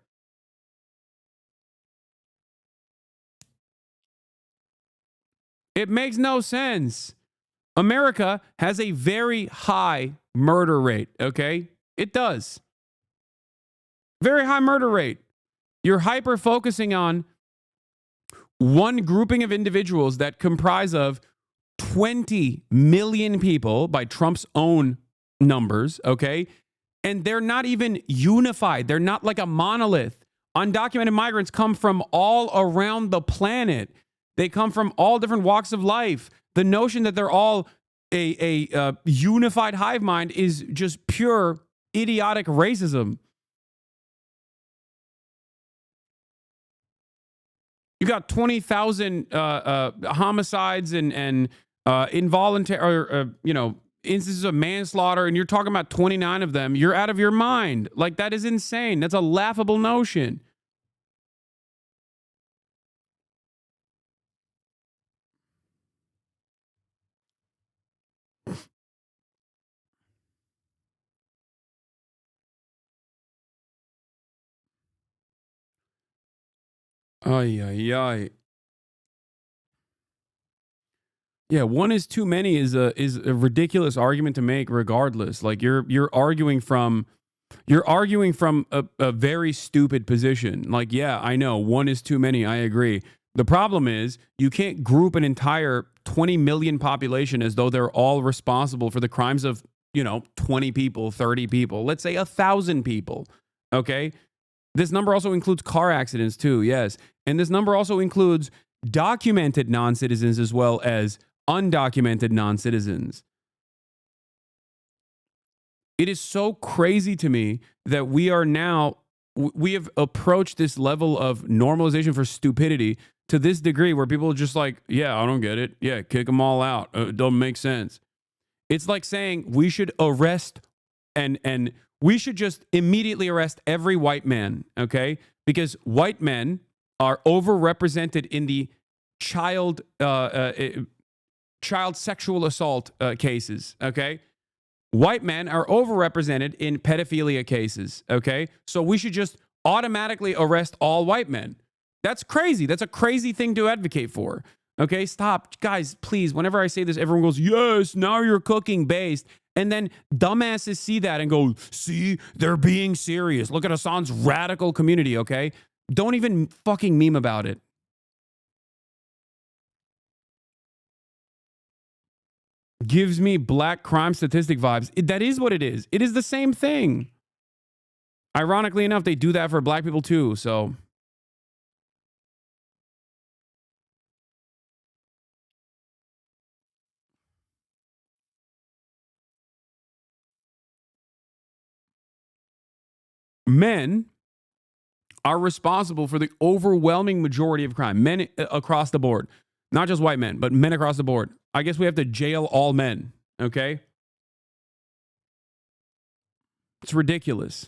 It makes no sense. America has a very high murder rate, okay? It does. Very high murder rate. You're hyper-focusing on one grouping of individuals that comprise of 20 million people by Trump's own numbers, okay? And they're not even unified. They're not like a monolith. Undocumented migrants come from all around the planet. They come from all different walks of life. The notion that they're all a unified hive mind is just pure idiotic racism. You got 20,000 homicides and involuntary, instances of manslaughter, and you're talking about 29 of them. You're out of your mind. Like, that is insane. That's a laughable notion. Ay, ay, ay. Yeah, one is too many is a ridiculous argument to make regardless. Like, you're arguing from a very stupid position. Like, yeah, I know, one is too many, I agree. The problem is you can't group an entire 20 million population as though they're all responsible for the crimes of, 20 people, 30 people, let's say 1,000 people. Okay? This number also includes car accidents too, yes. And this number also includes documented non-citizens as well as undocumented non-citizens. It is so crazy to me that we have approached this level of normalization for stupidity to this degree where people are just like, yeah, I don't get it. Yeah, kick them all out. It doesn't make sense. It's like saying we should arrest and we should just immediately arrest every white man, okay? Because white men are overrepresented in the child sexual assault cases, okay? White men are overrepresented in pedophilia cases, okay? So we should just automatically arrest all white men. That's crazy. That's a crazy thing to advocate for. Okay, stop. Guys, please, whenever I say this, everyone goes, yes, now you're cooking based. And then dumbasses see that and go, see, they're being serious. Look at Hasan's radical community, okay? Don't even fucking meme about it. Gives me black crime statistic vibes. That is what it is. It is the same thing. Ironically enough, they do that for black people too, so... Men are responsible for the overwhelming majority of crime. Men across the board. Not just white men, but men across the board. I guess we have to jail all men, okay? It's ridiculous.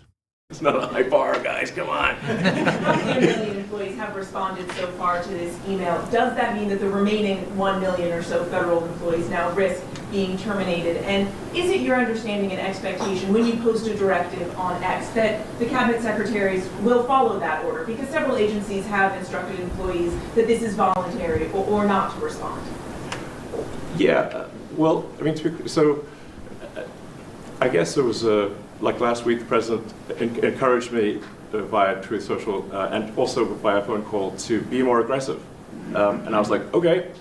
It's not a high bar, guys. Come on. 1 million employees have responded so far to this email. Does that mean that the remaining 1 million or so federal employees now risk being terminated? And is it your understanding and expectation when you post a directive on X that the cabinet secretaries will follow that order? Because several agencies have instructed employees that this is voluntary or not to respond. Yeah, well, I mean, so I guess there was like last week, the president encouraged me via Truth Social and also via phone call to be more aggressive. And I was like, okay,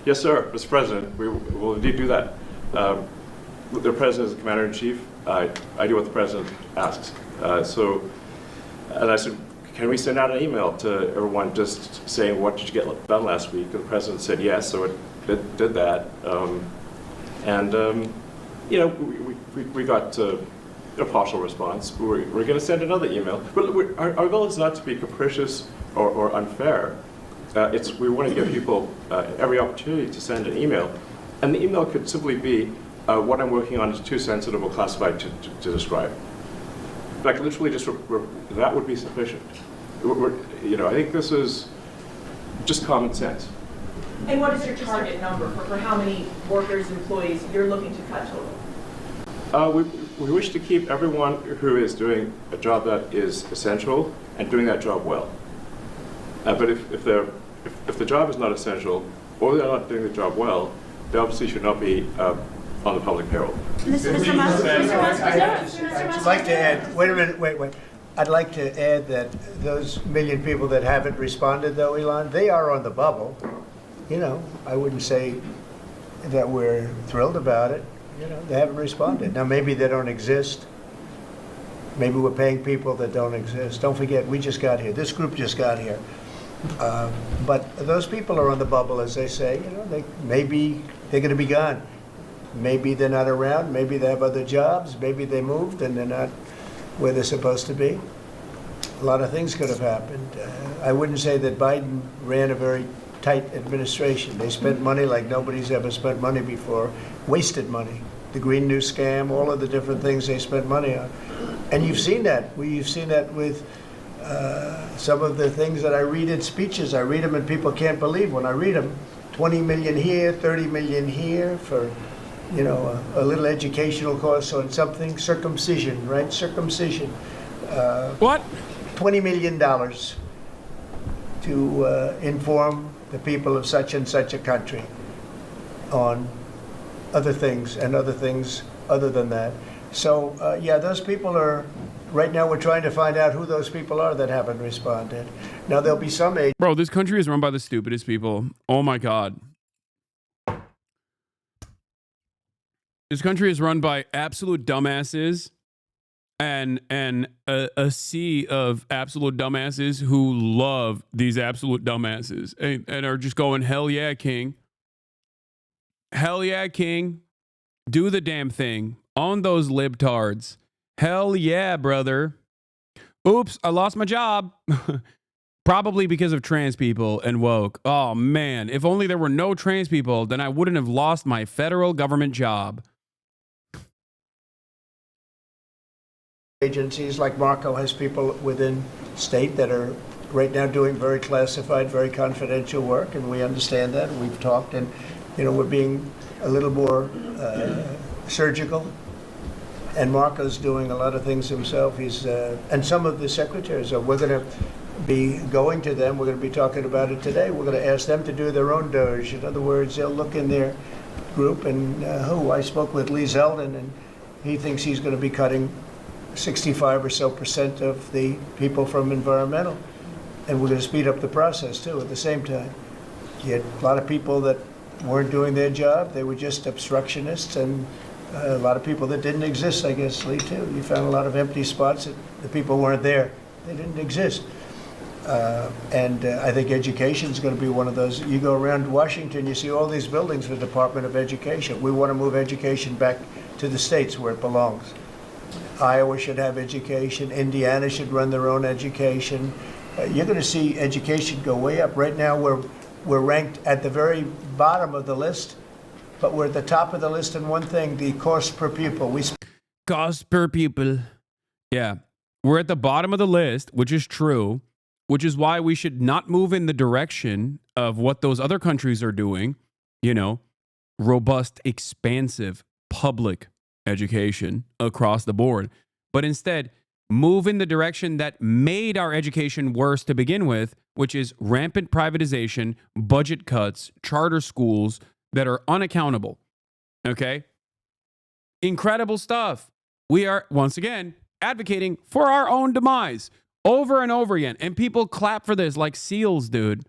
yes, sir, Mr. President, we will indeed do that. The president is the commander-in-chief. I do what the president asks. And I said, can we send out an email to everyone just saying, what did you get done last week? And the president said yes, so it did that. We got a partial response. We're going to send another email. But our goal is not to be capricious or unfair. We want to give people every opportunity to send an email. And the email could simply be, what I'm working on is too sensitive or classified to describe. Like literally just, that would be sufficient. I think this is just common sense. And what is your target number for how many workers, employees you're looking to cut total? We wish to keep everyone who is doing a job that is essential and doing that job well. But if the job is not essential or they're not doing the job well, they obviously should not be on the public payroll. Mr. Musk, I'd like to add, wait. I'd like to add that those million people that haven't responded, though, Elon, they are on the bubble. You know, I wouldn't say that we're thrilled about it. You know, they haven't responded. Now, maybe they don't exist. Maybe we're paying people that don't exist. Don't forget, we just got here. This group just got here. But those people are on the bubble, as they say. You know, maybe they're going to be gone. Maybe they're not around. Maybe they have other jobs. Maybe they moved and they're not where they're supposed to be. A lot of things could have happened. I wouldn't say that Biden ran a very tight administration. They spent money like nobody's ever spent money before, wasted money. The Green New Scam, all of the different things they spent money on. And you've seen that. You've seen that with some of the things that I read in speeches. I read them and people can't believe when I read them. 20 million here, 30 million here for, you know, a little educational course on something. Circumcision, right? Circumcision. What? $20 million to inform the people of such and such a country on other things and other things other than that. So, yeah, those people are, right now we're trying to find out who those people are that haven't responded. Now, there'll be some age. Bro, this country is run by the stupidest people. Oh, my God. This country is run by absolute dumbasses and a sea of absolute dumbasses who love these absolute dumbasses and are just going, hell yeah, king. Hell yeah, king. Do the damn thing. Own those libtards. Hell yeah, brother. Oops, I lost my job. Probably because of trans people and woke. Oh, man. If only there were no trans people, then I wouldn't have lost my federal government job. Agencies like Marco has people within state that are right now doing very classified, very confidential work, and we understand that. We've talked, and you know, we're being a little more surgical. And Marco's doing a lot of things himself. He's and some of the secretaries are. We're going to be going to them. We're going to be talking about it today. We're going to ask them to do their own Doge. In other words, they'll look in their group, and I spoke with Lee Zeldin, and he thinks he's going to be cutting 65% or so of the people from environmental. And we're going to speed up the process, too, at the same time. You had a lot of people that weren't doing their job. They were just obstructionists, and a lot of people that didn't exist, I guess, Lee, too. You found a lot of empty spots that the people weren't there. They didn't exist. And I think education is going to be one of those. You go around Washington, you see all these buildings for the Department of Education. We want to move education back to the states where it belongs. Iowa should have education. Indiana should run their own education. You're going to see education go way up. Right now, we're ranked at the very bottom of the list, but we're at the top of the list in one thing: the cost per pupil. Cost per pupil. Yeah, we're at the bottom of the list, which is true, which is why we should not move in the direction of what those other countries are doing. You know, robust, expansive public education across the board, but instead move in the direction that made our education worse to begin with, which is rampant privatization, budget cuts, charter schools that are unaccountable. Okay? Incredible stuff. We are, once again, advocating for our own demise over and over again, and people clap for this like seals, dude.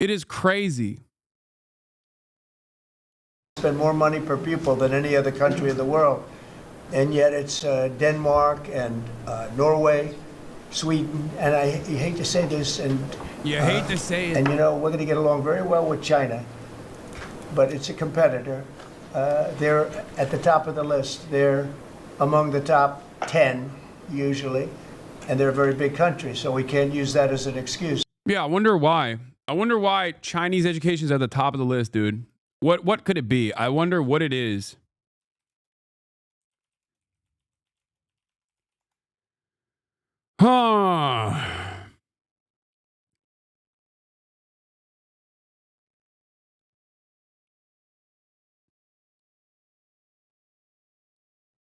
It is crazy. Spend more money per pupil than any other country in the world, and yet it's Denmark and Norway, Sweden, and I hate to say this, and you hate to say it, and you know we're going to get along very well with China, but it's a competitor. They're at the top of the list. They're among the top 10 usually, and they're a very big country, so we can't use that as an excuse. Yeah, I wonder why. I wonder why Chinese education is at the top of the list, dude. What could it be? I wonder what it is. Huh.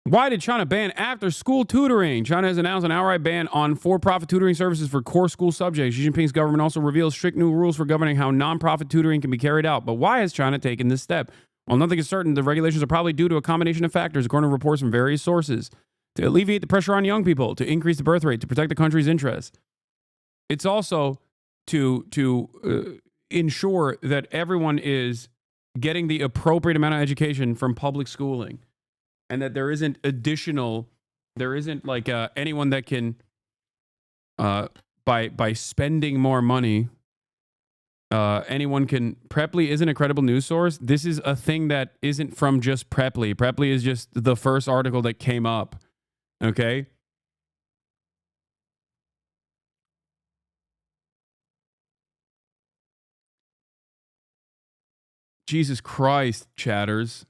Why did China ban after-school tutoring? China has announced an outright ban on for-profit tutoring services for core school subjects. Xi Jinping's government also reveals strict new rules for governing how non-profit tutoring can be carried out. But why has China taken this step? While nothing is certain, the regulations are probably due to a combination of factors, according to reports from various sources. To alleviate the pressure on young people, to increase the birth rate, to protect the country's interests. It's also to ensure that everyone is getting the appropriate amount of education from public schooling. And that there isn't like anyone that can, by spending more money, anyone can. Preply isn't a credible news source. This is a thing that isn't from just Preply. Preply is just the first article that came up. Okay. Jesus Christ, chatters.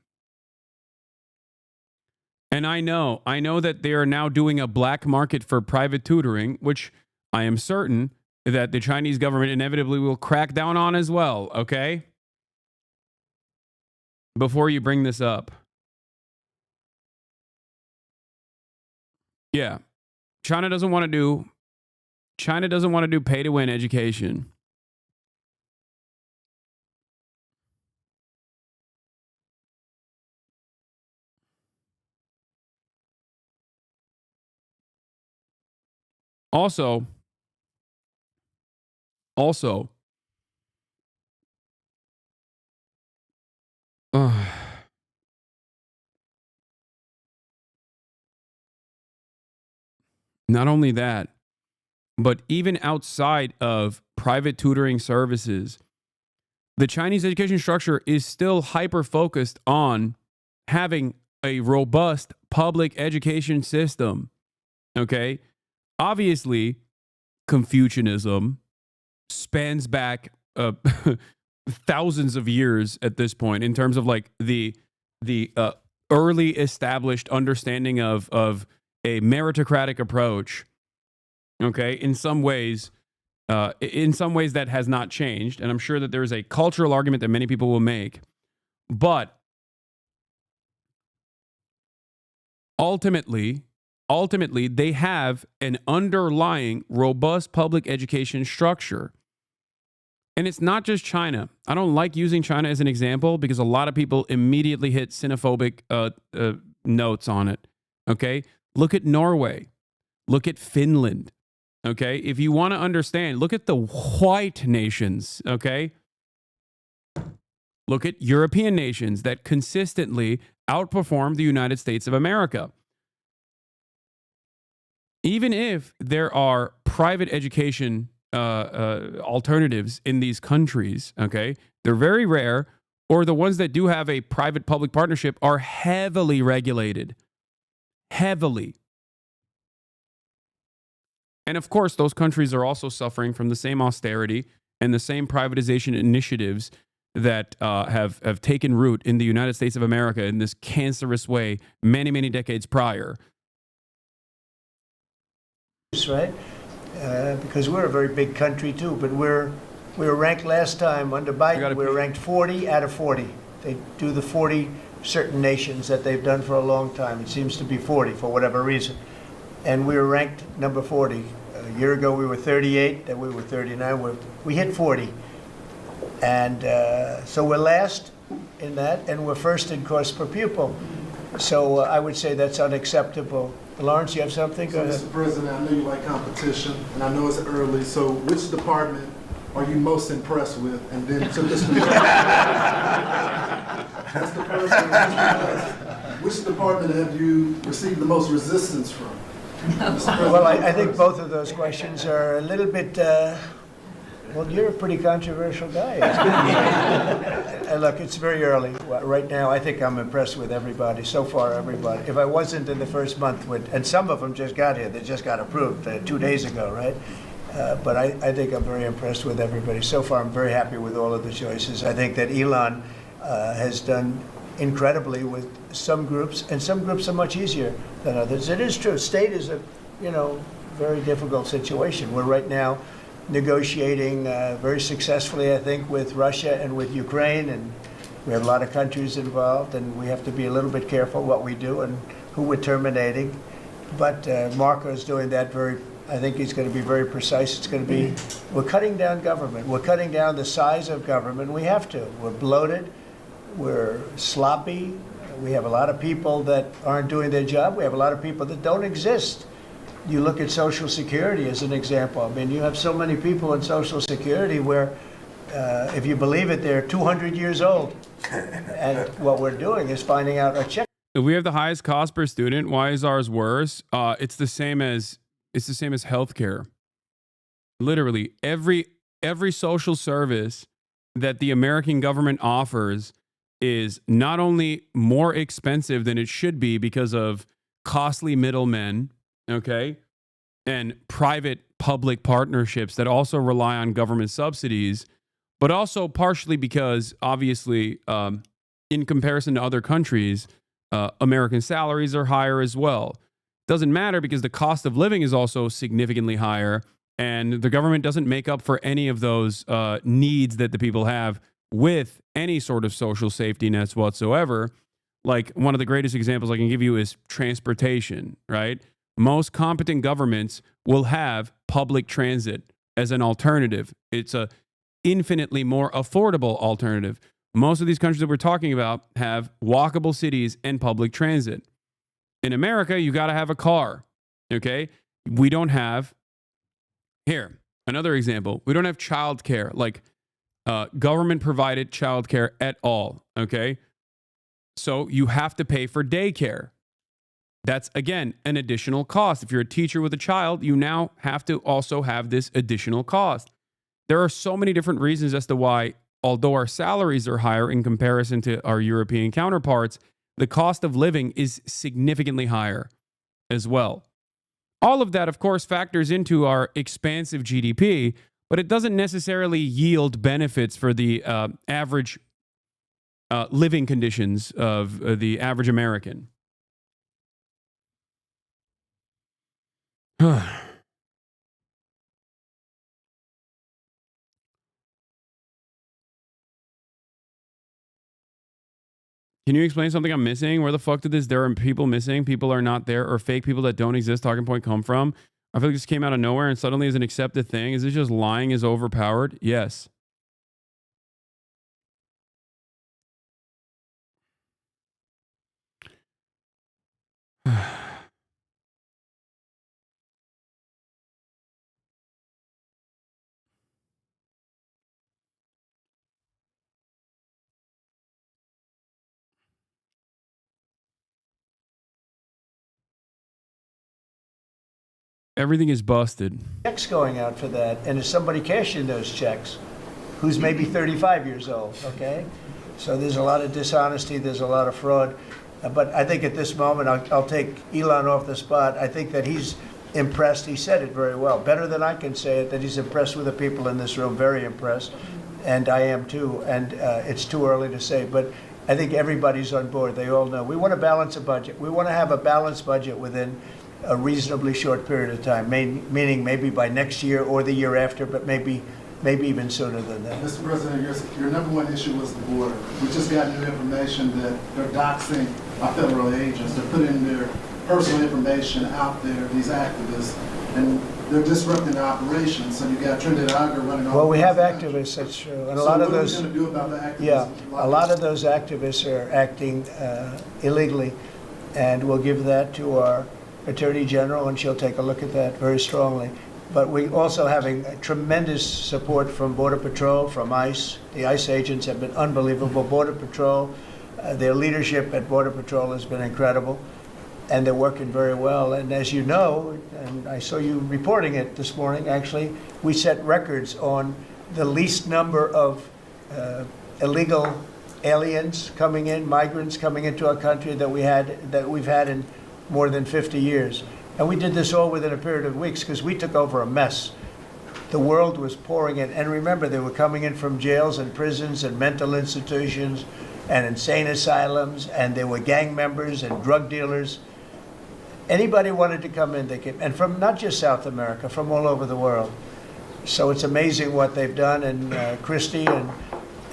And I know that they are now doing a black market for private tutoring, which I am certain that the Chinese government inevitably will crack down on as well, okay? Before you bring this up. Yeah. China doesn't want to do pay-to-win education. Also, not only that, but even outside of private tutoring services, the Chinese education structure is still hyper-focused on having a robust public education system. Okay? Obviously, Confucianism spans back thousands of years at this point in terms of like the early established understanding of a meritocratic approach. Okay, in some ways that has not changed, and I'm sure that there is a cultural argument that many people will make, but ultimately they have an underlying robust public education structure. And it's not just China. I don't like using China as an example because a lot of people immediately hit xenophobic notes on it. Okay? Look at Norway. Look at Finland. Okay? If you want to understand, look at the white nations. Okay? Look at European nations that consistently outperform the United States of America. Even if there are private education alternatives in these countries, okay, they're very rare, or the ones that do have a private-public partnership are heavily regulated. Heavily. And of course, those countries are also suffering from the same austerity and the same privatization initiatives that have taken root in the United States of America in this cancerous way many, many decades prior. Right? Because we're a very big country too, but we were ranked last time under Biden. We were ranked 40 out of 40. They do the 40 certain nations that they've done for a long time. It seems to be 40 for whatever reason. And we were ranked number 40. A year ago we were 38, then we were 39. We hit 40. And so we're last in that, and we're first in cost per pupil. So I would say that's unacceptable. Lawrence, you have something? Go ahead. Mr. President, I know you like competition, and I know it's early, so which department are you most impressed with? And then to this that's the first one. Which department have you received the most resistance from? Well, I think both of those questions are a little bit, well, you're a pretty controversial guy. Look, it's very early. Right now, I think I'm impressed with everybody. So far, everybody. If I wasn't in the first month, and some of them just got here. They just got approved 2 days ago, right? But I think I'm very impressed with everybody. So far, I'm very happy with all of the choices. I think that Elon has done incredibly with some groups, and some groups are much easier than others. It is true. State is a, very difficult situation. We're right now negotiating very successfully, I think, with Russia and with Ukraine, and we have a lot of countries involved, and we have to be a little bit careful what we do and who we're terminating. But Marco is doing that I think he's going to be very precise. It's going to be, we're cutting down government. We're cutting down the size of government. We have to. We're bloated. We're sloppy. We have a lot of people that aren't doing their job. We have a lot of people that don't exist. You look at Social Security as an example. I mean, you have so many people in Social Security where, if you believe it, they're 200 years old. And what we're doing is finding out a check. If we have the highest cost per student, why is ours worse? It's the same as healthcare. Literally, every social service that the American government offers is not only more expensive than it should be because of costly middlemen, okay, and private public partnerships that also rely on government subsidies, but also partially because, obviously, in comparison to other countries, American salaries are higher as well. Doesn't matter because the cost of living is also significantly higher, and the government doesn't make up for any of those needs that the people have with any sort of social safety nets whatsoever. Like, one of the greatest examples I can give you is transportation, right? Most competent governments will have public transit as an alternative. It's a infinitely more affordable alternative. Most of these countries that we're talking about have walkable cities and public transit. In America, you got to have a car, okay? We don't have, here, another example. We don't have childcare, like government-provided childcare at all, okay? So you have to pay for daycare. That's, again, an additional cost. If you're a teacher with a child, you now have to also have this additional cost. There are so many different reasons as to why, although our salaries are higher in comparison to our European counterparts, the cost of living is significantly higher as well. All of that, of course, factors into our expansive GDP, but it doesn't necessarily yield benefits for the average living conditions of the average American. Can you explain something I'm missing? Where the fuck did there are people missing, people are not there, or fake people that don't exist talking point come from? I feel like this came out of nowhere and suddenly is an accepted thing. Is it just lying is overpowered? Yes. Everything is busted. Checks going out for that, and is somebody cashing those checks who's maybe 35 years old, okay? So there's a lot of dishonesty, there's a lot of fraud. But I think at this moment, I'll take Elon off the spot. I think that he's impressed. He said it very well, better than I can say it, that he's impressed with the people in this room, very impressed. And I am too, and it's too early to say, but I think everybody's on board. They all know. We want to balance a budget. We want to have a balanced budget within a reasonably short period of time, meaning maybe by next year or the year after, but maybe even sooner than that. Mr. President, your number one issue was the border. We just got new information that they're doxing our federal agents. They're putting their personal information out there, these activists, and they're disrupting the operation. So you got Trinidad Aga running off. Well, we have activists, that's true. And so a lot of what those, are we going to do about the activists? Yeah, a lot of those activists are acting illegally, and we'll give that to our Attorney General, and she'll take a look at that very strongly. But we also having tremendous support from Border Patrol, from ICE. The ICE agents have been unbelievable. Border Patrol, their leadership at Border Patrol has been incredible, and they're working very well. And as you know, and I saw you reporting it this morning, actually, we set records on the least number of illegal aliens coming in, migrants coming into our country that we've had in more than 50 years. And we did this all within a period of weeks because we took over a mess. The world was pouring in. And remember, they were coming in from jails and prisons and mental institutions and insane asylums, and they were gang members and drug dealers. Anybody wanted to come in, they came. And from not just South America, from all over the world. So it's amazing what they've done. And Christie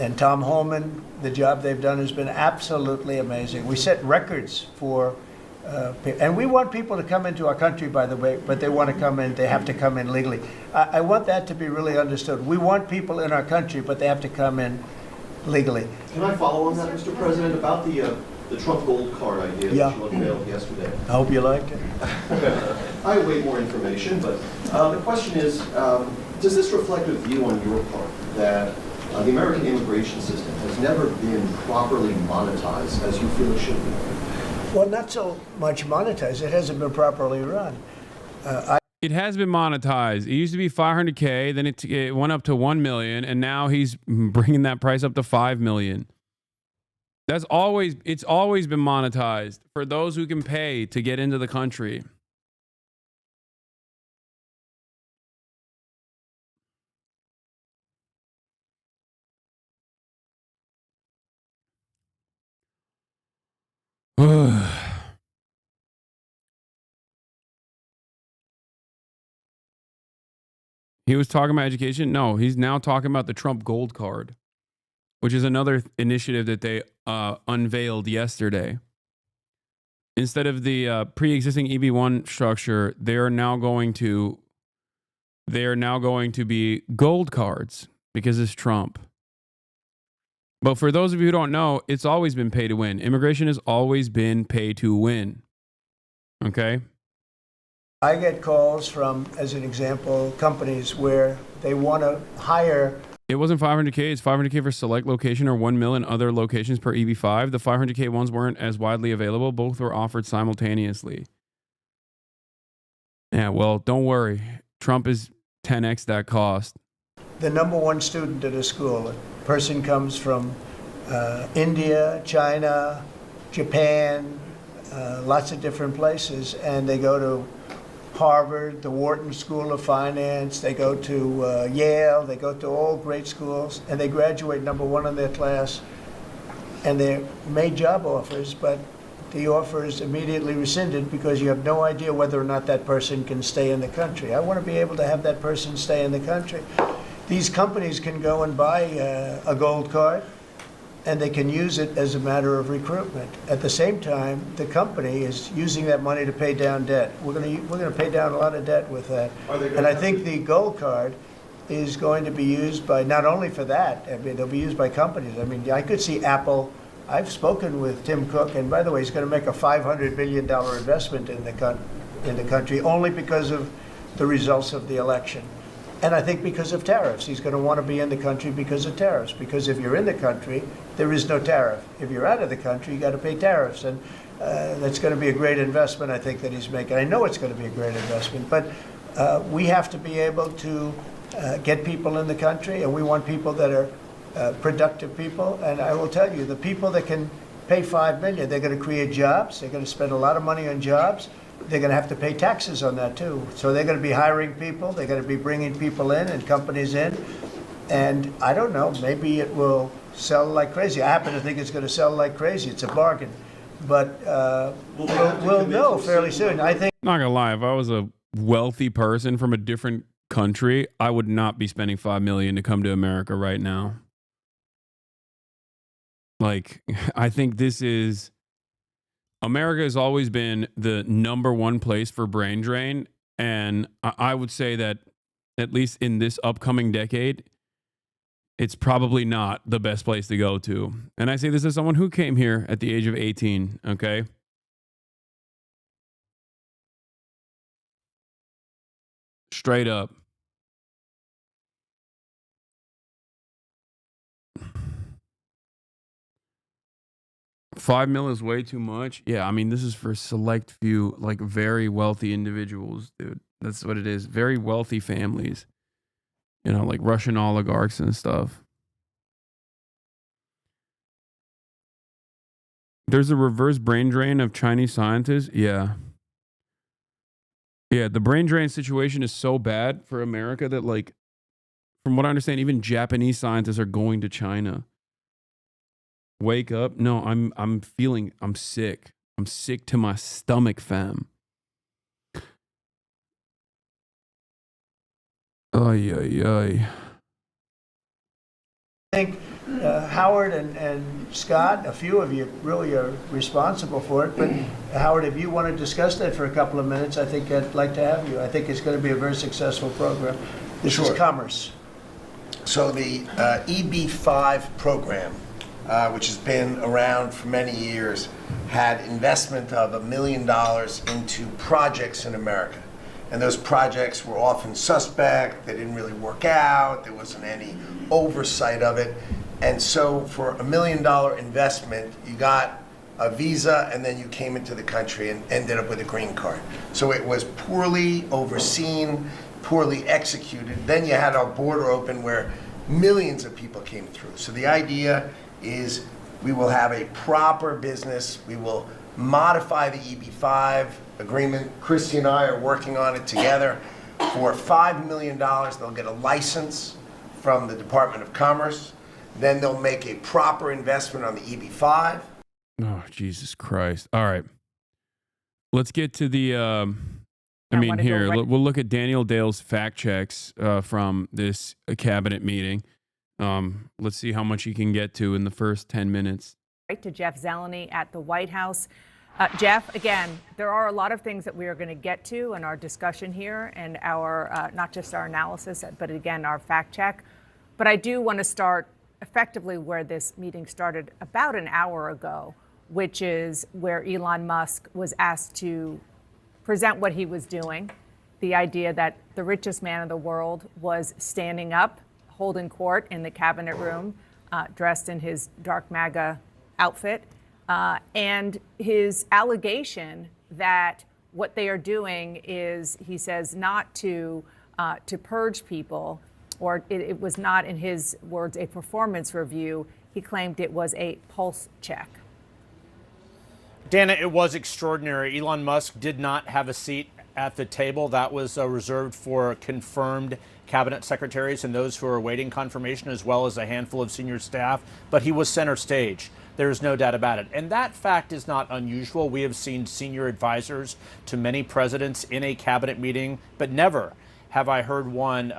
and Tom Holman, the job they've done has been absolutely amazing. We set records for And we want people to come into our country, by the way, but they want to come in, they have to come in legally. I want that to be really understood. We want people in our country, but they have to come in legally. Can I follow on that, Mr. President, about the Trump gold card idea that you unveiled yesterday? I hope you liked it. I have way more information, but the question is, does this reflect a view on your part that the American immigration system has never been properly monetized as you feel it should be? Well, not so much monetized. It hasn't been properly run. It has been monetized. It used to be 500K, then it went up to 1 million, and now he's bringing that price up to 5 million. It's always been monetized for those who can pay to get into the country. He was talking about education. No, he's now talking about the Trump Gold Card, which is another initiative that they unveiled yesterday. Instead of the pre-existing EB1 structure, they are now going to be gold cards because it's Trump. But for those of you who don't know, it's always been pay to win. Immigration has always been pay to win. Okay? I get calls from, as an example, companies where they want to hire. It wasn't 500K. It's 500K for select location or 1 million other locations per EB5. The 500K ones weren't as widely available. Both were offered simultaneously. Yeah, well, don't worry. Trump is 10x that cost. The number one student at a school, a person comes from India, China, Japan, lots of different places, and they go to Harvard, the Wharton School of Finance, they go to Yale, they go to all great schools, and they graduate number one in their class, and they're made job offers, but the offer is immediately rescinded because you have no idea whether or not that person can stay in the country. I want to be able to have that person stay in the country. These companies can go and buy a gold card, and they can use it as a matter of recruitment. At the same time, the company is using that money to pay down debt. We're going to pay down a lot of debt with that. And I think the gold card is going to be used by not only for that. I mean, they'll be used by companies. I mean, I could see Apple. I've spoken with Tim Cook, and by the way, he's going to make a $500 billion investment in the country only because of the results of the election. And I think because of tariffs. He's going to want to be in the country because of tariffs. Because if you're in the country, there is no tariff. If you're out of the country, you got to pay tariffs. And that's going to be a great investment, I think, that he's making. I know it's going to be a great investment. But we have to be able to get people in the country, and we want people that are productive people. And I will tell you, the people that can pay $5 million, they're going to create jobs. They're going to spend a lot of money on jobs. They're going to have to pay taxes on that, too. So they're going to be hiring people. They're going to be bringing people in and companies in. And I don't know, maybe it will sell like crazy. I happen to think it's going to sell like crazy. It's a bargain. But we'll know fairly soon. I think. Not going to lie, if I was a wealthy person from a different country, I would not be spending $5 million to come to America right now. Like, I think this is... America has always been the number one place for brain drain. And I would say that, at least in this upcoming decade, it's probably not the best place to go to. And I say this as someone who came here at the age of 18, okay? Straight up. $5 million is way too much. Yeah, I mean, this is for select few, like, very wealthy individuals, dude. That's what it is. Very wealthy families. You know, like Russian oligarchs and stuff. There's a reverse brain drain of Chinese scientists. Yeah. Yeah, the brain drain situation is so bad for America that, like, from what I understand, even Japanese scientists are going to China. Wake up. No, I'm sick. I'm sick to my stomach, fam. Ay, ay, ay. I think Howard and Scott, a few of you really are responsible for it, but Howard, if you want to discuss that for a couple of minutes, I think I'd like to have you. I think it's going to be a very successful program. This is commerce. So the EB5 program, which has been around for many years, had investment of $1 million into projects in America. And those projects were often suspect, they didn't really work out, there wasn't any oversight of it. And so for $1 million investment, you got a visa and then you came into the country and ended up with a green card. So it was poorly overseen, poorly executed. Then you had our border open where millions of people came through. So the idea is we will have a proper business, we will modify the EB5 agreement. Christy and I are working on it together. For $5 million, they'll get a license from the Department of Commerce. Then they'll make a proper investment on the EB5. Oh, Jesus Christ. All right. Let's get to the, here, we'll look at Daniel Dale's fact checks from this cabinet meeting. Let's see how much he can get to in the first 10 minutes. Right to Jeff Zeleny at the White House. Jeff, again, there are a lot of things that we are going to get to in our discussion here and our, not just our analysis, but again, our fact check. But I do want to start effectively where this meeting started about an hour ago, which is where Elon Musk was asked to present what he was doing. The idea that the richest man in the world was standing up, holding court in the cabinet room, dressed in his dark MAGA outfit. And his allegation that what they are doing is, he says, not to purge people, or it was not, in his words, a performance review. He claimed it was a pulse check. Dana, it was extraordinary. Elon Musk did not have a seat at the table. That was reserved for confirmed cabinet secretaries and those who are awaiting confirmation, as well as a handful of senior staff. But he was center stage. There's no doubt about it. And that fact is not unusual. We have seen senior advisors to many presidents in a cabinet meeting, but never have I heard one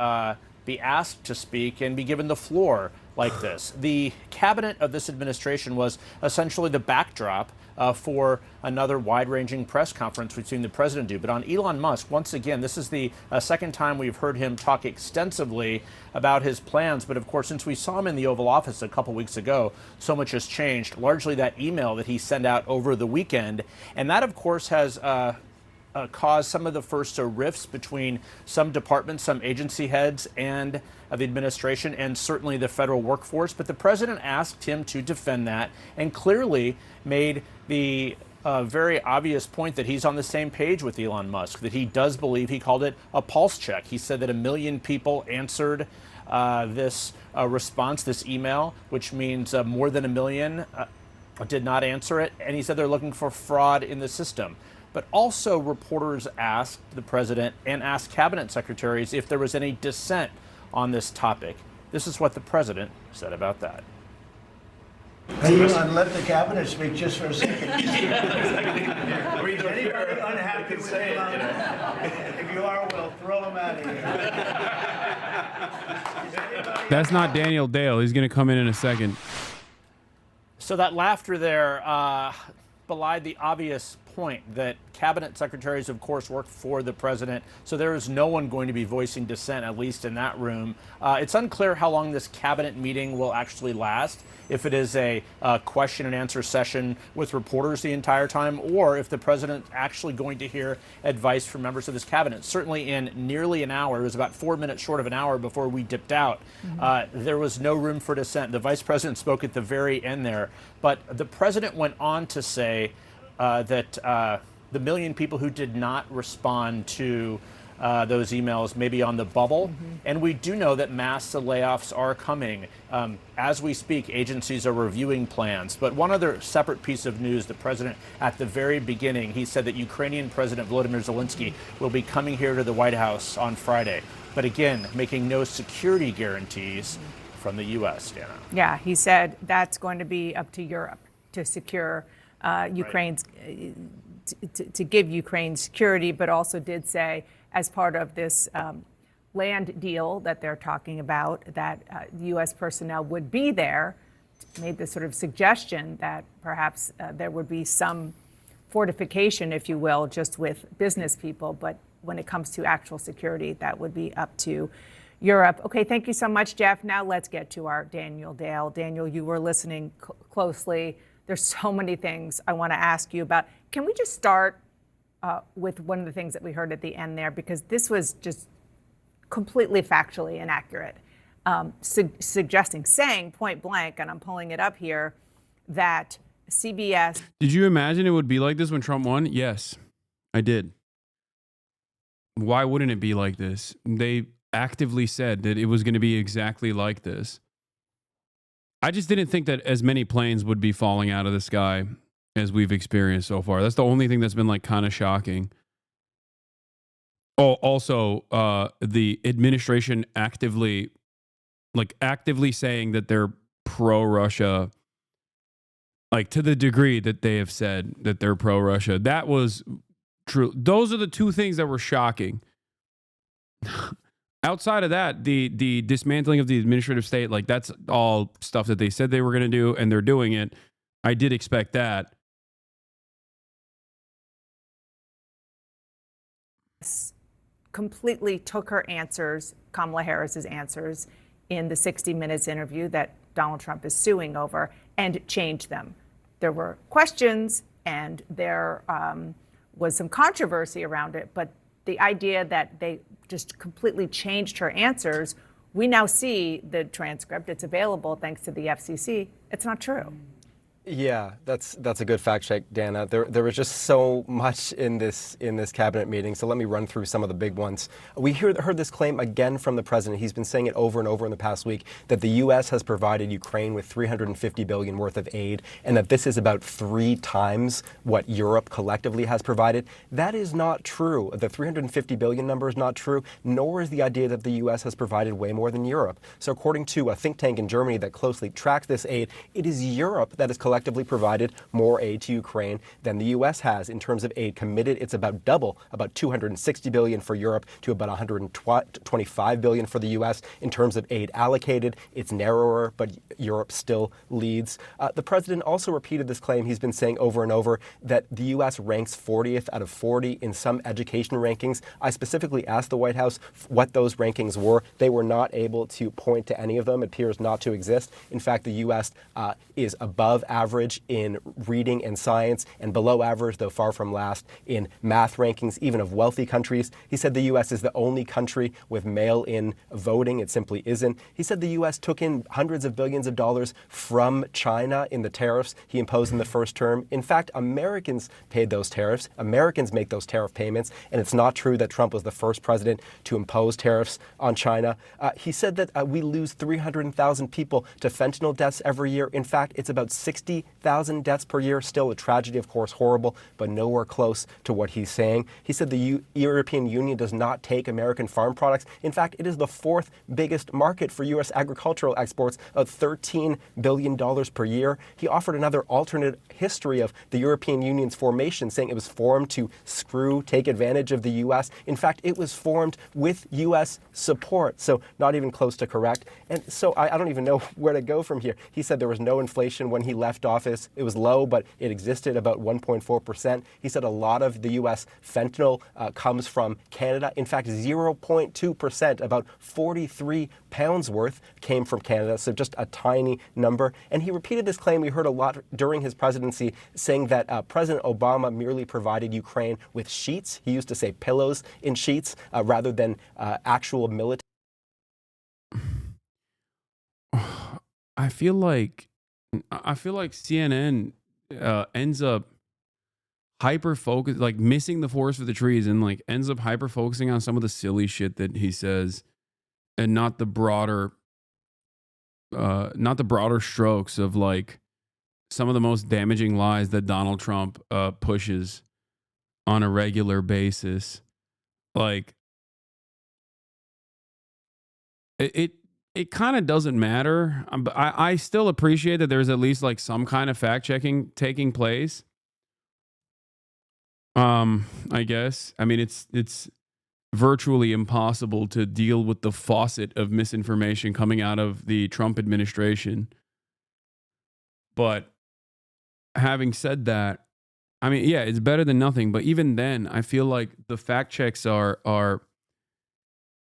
be asked to speak and be given the floor like this. The cabinet of this administration was essentially the backdrop for another wide-ranging press conference we've seen the president do. But on Elon Musk, once again, this is the second time we've heard him talk extensively about his plans. But of course, since we saw him in the Oval Office a couple weeks ago, so much has changed. Largely that email that he sent out over the weekend. And that, of course, has caused some of the first rifts between some departments, some agency heads, and the administration, and certainly the federal workforce. But the president asked him to defend that and clearly made the very obvious point that he's on the same page with Elon Musk, that he does believe, he called it a pulse check. He said that 1 million people answered this response, this email, which means more than 1 million did not answer it. And he said they're looking for fraud in the system. But also reporters asked the president and asked cabinet secretaries if there was any dissent on this topic. This is what the president said about that. Hey, Elon, let the cabinet speak just for a second. Anybody unhappy with Elon? If you are, we'll throw him out of here. That's not Daniel Dale. He's going to come in a second. So that laughter there belied the obvious point that cabinet secretaries, of course, work for the president. So there is no one going to be voicing dissent, at least in that room. It's unclear how long this cabinet meeting will actually last, if it is a question and answer session with reporters the entire time, or if the president's actually going to hear advice from members of his cabinet. Certainly in nearly an hour, it was about 4 minutes short of an hour before we dipped out, there was no room for dissent. The vice president spoke at the very end there, but the president went on to say that the 1 million people who did not respond to those emails may be on the bubble. And we do know that mass layoffs are coming. As we speak, agencies are reviewing plans. But one other separate piece of news, the president, at the very beginning, he said that Ukrainian President Volodymyr Zelensky will be coming here to the White House on Friday. But again, making no security guarantees from the U.S., Dana. Yeah, he said that's going to be up to Europe to secure Ukraine's, to give Ukraine security, but also did say, as part of this land deal that they're talking about, that U.S. personnel would be there, made this sort of suggestion that perhaps there would be some fortification, if you will, just with business people. But when it comes to actual security, that would be up to Europe. Okay, thank you so much, Jeff. Now let's get to our Daniel Dale. Daniel, you were listening closely. There's so many things I want to ask you about. Can we just start with one of the things that we heard at the end there? Because this was just completely factually inaccurate. Saying point blank, and I'm pulling it up here, that CBS... Did you imagine it would be like this when Trump won? Yes, I did. Why wouldn't it be like this? They actively said that it was going to be exactly like this. I just didn't think that as many planes would be falling out of the sky as we've experienced so far. That's the only thing that's been like kind of shocking. Oh, also, the administration actively saying that they're pro-Russia, like to the degree that they have said that they're pro-Russia. That was true. Those are the two things that were shocking. Outside of that, the dismantling of the administrative state, like that's all stuff that they said they were going to do, and they're doing it. I did expect that. Completely took her answers, Kamala Harris's answers, in the 60 Minutes interview that Donald Trump is suing over, and changed them. There were questions, and there was some controversy around it, but the idea that they just completely changed her answers, we now see the transcript. It's available thanks to the FCC. It's not true. Yeah, that's a good fact check, Dana. There was just so much in this cabinet meeting, so let me run through some of the big ones. We heard this claim again from the president. He's been saying it over and over in the past week that the U.S. has provided Ukraine with $350 billion worth of aid, and that this is about 3 times what Europe collectively has provided. That is not true. The $350 billion number is not true, nor is the idea that the U.S. has provided way more than Europe. So according to a think tank in Germany that closely tracks this aid, it is Europe that is collectively provided more aid to Ukraine than the U.S. has. In terms of aid committed, it's about double, about $260 billion for Europe to about $125 billion for the U.S. In terms of aid allocated, it's narrower, but Europe still leads. The president also repeated this claim he's been saying over and over, that the U.S. ranks 40th out of 40 in some education rankings. I specifically asked the White House what those rankings were. They were not able to point to any of them. It appears not to exist. In fact, the U.S. is above average in reading and science, and below average, though far from last, in math rankings, even of wealthy countries. He said the U.S. is the only country with mail-in voting. It simply isn't. He said the U.S. took in hundreds of billions of dollars from China in the tariffs he imposed in the first term. In fact, Americans paid those tariffs. Americans make those tariff payments, and it's not true that Trump was the first president to impose tariffs on China. He said that we lose 300,000 people to fentanyl deaths every year. In fact, it's about 60,000 deaths per year. Still a tragedy, of course, horrible, but nowhere close to what he's saying. He said the European Union does not take American farm products. In fact, it is the 4th biggest market for U.S. agricultural exports of $13 billion per year. He offered another alternate history of the European Union's formation, saying it was formed to take advantage of the U.S. In fact, it was formed with U.S. support, so not even close to correct. And so I don't even know where to go from here. He said there was no inflation when he left office. It was low, but it existed, about 1.4%. He said a lot of the U.S. fentanyl comes from Canada. In fact, 0.2%, about 43 pounds worth, came from Canada, so just a tiny number. And he repeated this claim we heard a lot during his presidency, saying that President Obama merely provided Ukraine with sheets. He used to say pillows in sheets rather than actual military. I feel like CNN ends up hyper-focused, like missing the forest for the trees, and like ends up hyper-focusing on some of the silly shit that he says, and not the broader strokes of like some of the most damaging lies that Donald Trump pushes on a regular basis. Like it kind of doesn't matter. I still appreciate that there's at least like some kind of fact checking taking place. I guess. I mean, it's virtually impossible to deal with the faucet of misinformation coming out of the Trump administration. But having said that, I mean, yeah, it's better than nothing. But even then, I feel like the fact checks are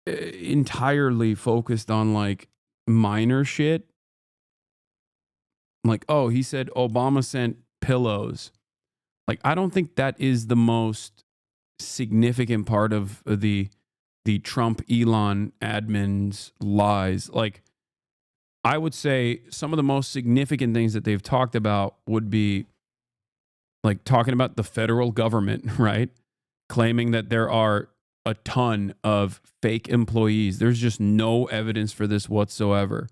entirely focused on like minor shit. Like, oh, he said Obama sent pillows. Like, I don't think that is the most significant part of the Trump Elon admin's lies. Like, I would say some of the most significant things that they've talked about would be like talking about the federal government, right? Claiming that there are a ton of fake employees. There's just no evidence for this whatsoever.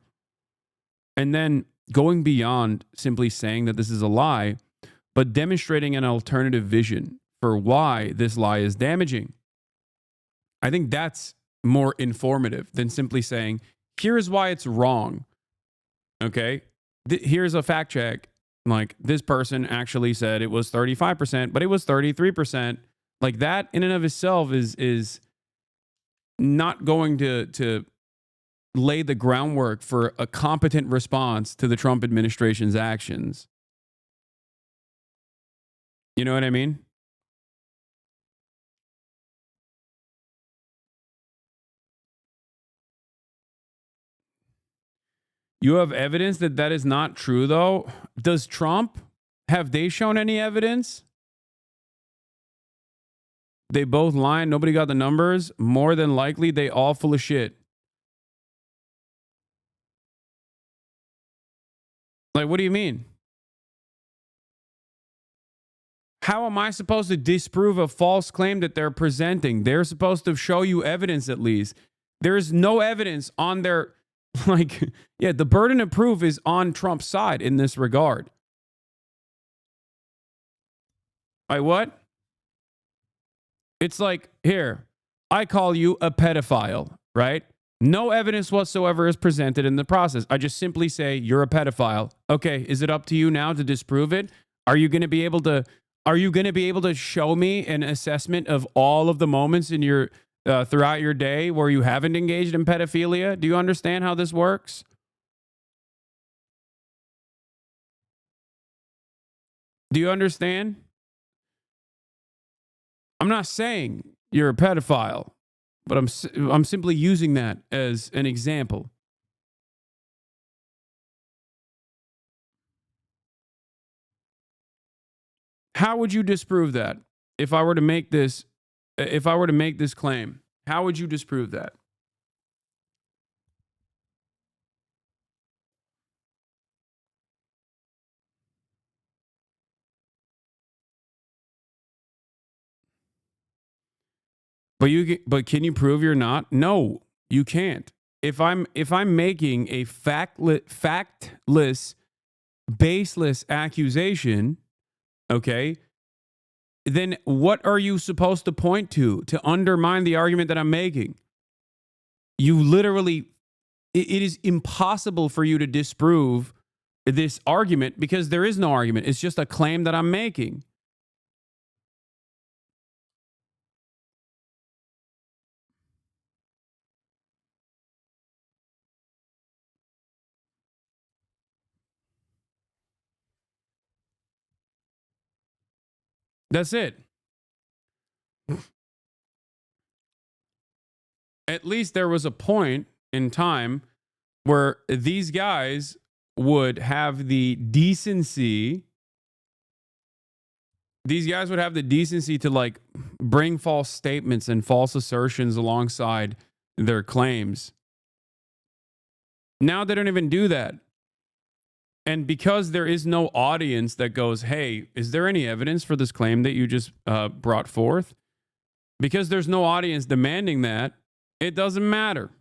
And then going beyond simply saying that this is a lie, but demonstrating an alternative vision for why this lie is damaging. I think that's more informative than simply saying, here's why it's wrong. Okay? Here's a fact check. Like, this person actually said it was 35%, but it was 33%. Like, that in and of itself is not going to lay the groundwork for a competent response to the Trump administration's actions. You know what I mean? You have evidence that that is not true, though? Does Trump, have they shown any evidence? They both lied. Nobody got the numbers. More than likely, they all full of shit. Like, what do you mean? How am I supposed to disprove a false claim that they're presenting? They're supposed to show you evidence at least. There's no evidence on their, like, yeah, the burden of proof is on Trump's side in this regard. Like, what? It's like, here, I call you a pedophile, right? No evidence whatsoever is presented in the process. I just simply say you're a pedophile. Okay, is it up to you now to disprove it? Are you going to be able to show me an assessment of all of the moments in your throughout your day where you haven't engaged in pedophilia? Do you understand how this works? Do you understand? I'm not saying you're a pedophile, but I'm simply using that as an example. How would you disprove that? If I were to make this claim, how would you disprove that? But can you prove you're not? No, you can't. If I'm making a factless, baseless accusation, okay, then what are you supposed to point to undermine the argument that I'm making? You literally, it is impossible for you to disprove this argument because there is no argument. It's just a claim that I'm making. That's it. At least there was a point in time where these guys would have the decency. These guys would have the decency to like bring false statements and false assertions alongside their claims. Now they don't even do that. And because there is no audience that goes, hey, is there any evidence for this claim that you just brought forth? Because there's no audience demanding that, it doesn't matter.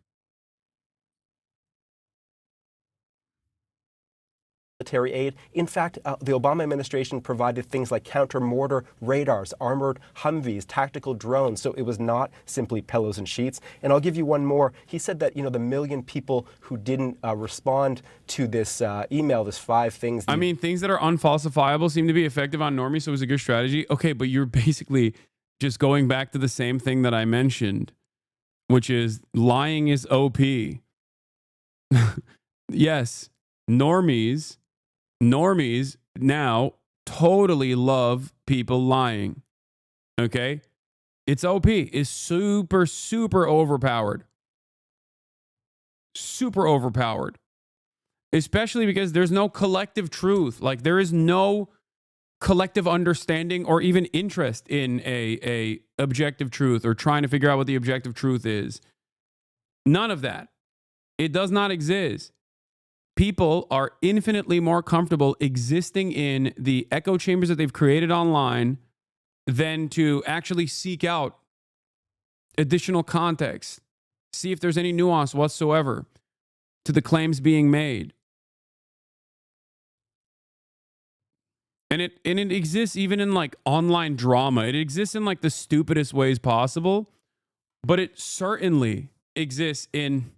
Military aid. In fact, the Obama administration provided things like counter-mortar radars, armored Humvees, tactical drones. So it was not simply pillows and sheets. And I'll give you one more. He said that, the million people who didn't respond to this email, this 5 things. I mean, things that are unfalsifiable seem to be effective on normies, so it was a good strategy. Okay, but you're basically just going back to the same thing that I mentioned. which is lying is OP. Yes, normies now totally love people lying. Okay? It's OP. It's super, super overpowered. Super overpowered. Especially because there's no collective truth. Like, there is no collective understanding or even interest in a objective truth or trying to figure out what the objective truth is. None of that. It does not exist. People are infinitely more comfortable existing in the echo chambers that they've created online than to actually seek out additional context, see if there's any nuance whatsoever to the claims being made. And it exists even in like online drama. It exists in like the stupidest ways possible, but it certainly exists in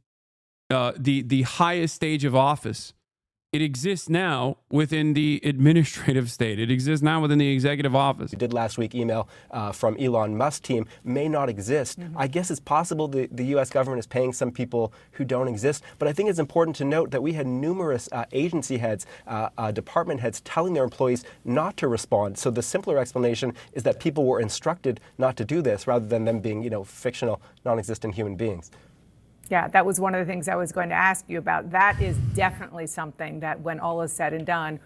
the highest stage of office. It exists now within the administrative state. It exists now within the executive office. We did last week email from Elon Musk team may not exist. I guess it's possible the U.S. government is paying some people who don't exist. But I think it's important to note that we had numerous agency heads, department heads telling their employees not to respond. So the simpler explanation is that people were instructed not to do this rather than them being, fictional, non-existent human beings. Yeah, that was one of the things I was going to ask you about. That is definitely something that when all is said and done,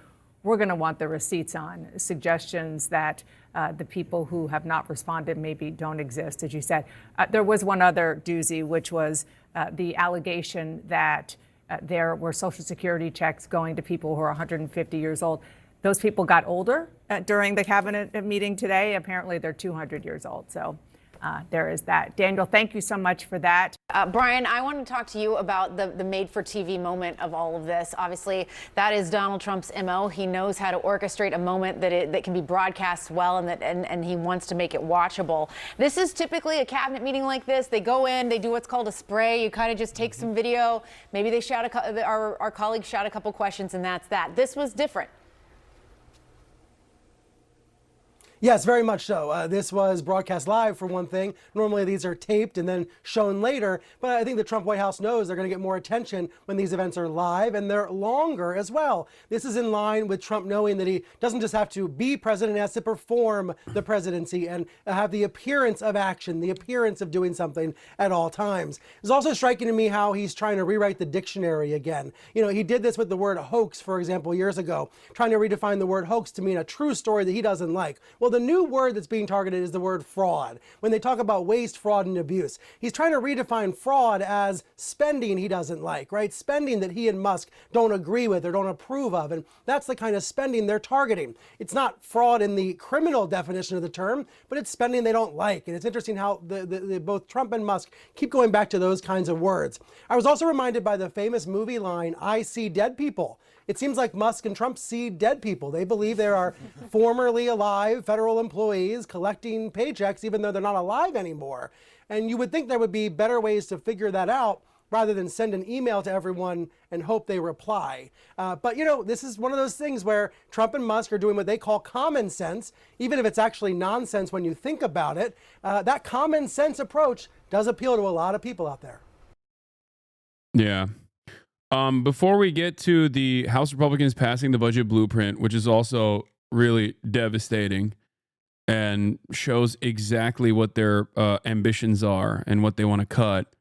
we're going to want the receipts on. Suggestions that the people who have not responded maybe don't exist, as you said. There was one other doozy, which was the allegation that there were Social Security checks going to people who are 150 years old. Those people got older during the cabinet meeting today. Apparently, they're 200 years old. So there is that. Daniel, thank you so much for that. Brian, I want to talk to you about the made-for-TV moment of all of this. Obviously, that is Donald Trump's MO. He knows how to orchestrate a moment that can be broadcast well, and he wants to make it watchable. This is typically a cabinet meeting like this. They go in, they do what's called a spray. You kind of just take some video. Maybe they shout our colleagues shout a couple questions, and that's that. This was different. Yes, very much so. This was broadcast live, for one thing. Normally these are taped and then shown later, but I think the Trump White House knows they're going to get more attention when these events are live, and they're longer as well. This is in line with Trump knowing that he doesn't just have to be president, he has to perform the presidency and have the appearance of action, the appearance of doing something at all times. It's also striking to me how he's trying to rewrite the dictionary again. He did this with the word hoax, for example, years ago, trying to redefine the word hoax to mean a true story that he doesn't like. Well, the new word that's being targeted is the word fraud. When they talk about waste, fraud, and abuse, he's trying to redefine fraud as spending he doesn't like, right? Spending that he and Musk don't agree with or don't approve of. And that's the kind of spending they're targeting. It's not fraud in the criminal definition of the term, but it's spending they don't like. And it's interesting how both Trump and Musk keep going back to those kinds of words. I was also reminded by the famous movie line, "I see dead people." It seems like Musk and Trump see dead people. They believe there are formerly alive federal employees collecting paychecks even though they're not alive anymore. And you would think there would be better ways to figure that out rather than send an email to everyone and hope they reply. But this is one of those things where Trump and Musk are doing what they call common sense, even if it's actually nonsense when you think about it. That common sense approach does appeal to a lot of people out there. Yeah. Before we get to the House Republicans passing the budget blueprint, which is also really devastating and shows exactly what their ambitions are and what they want to cut.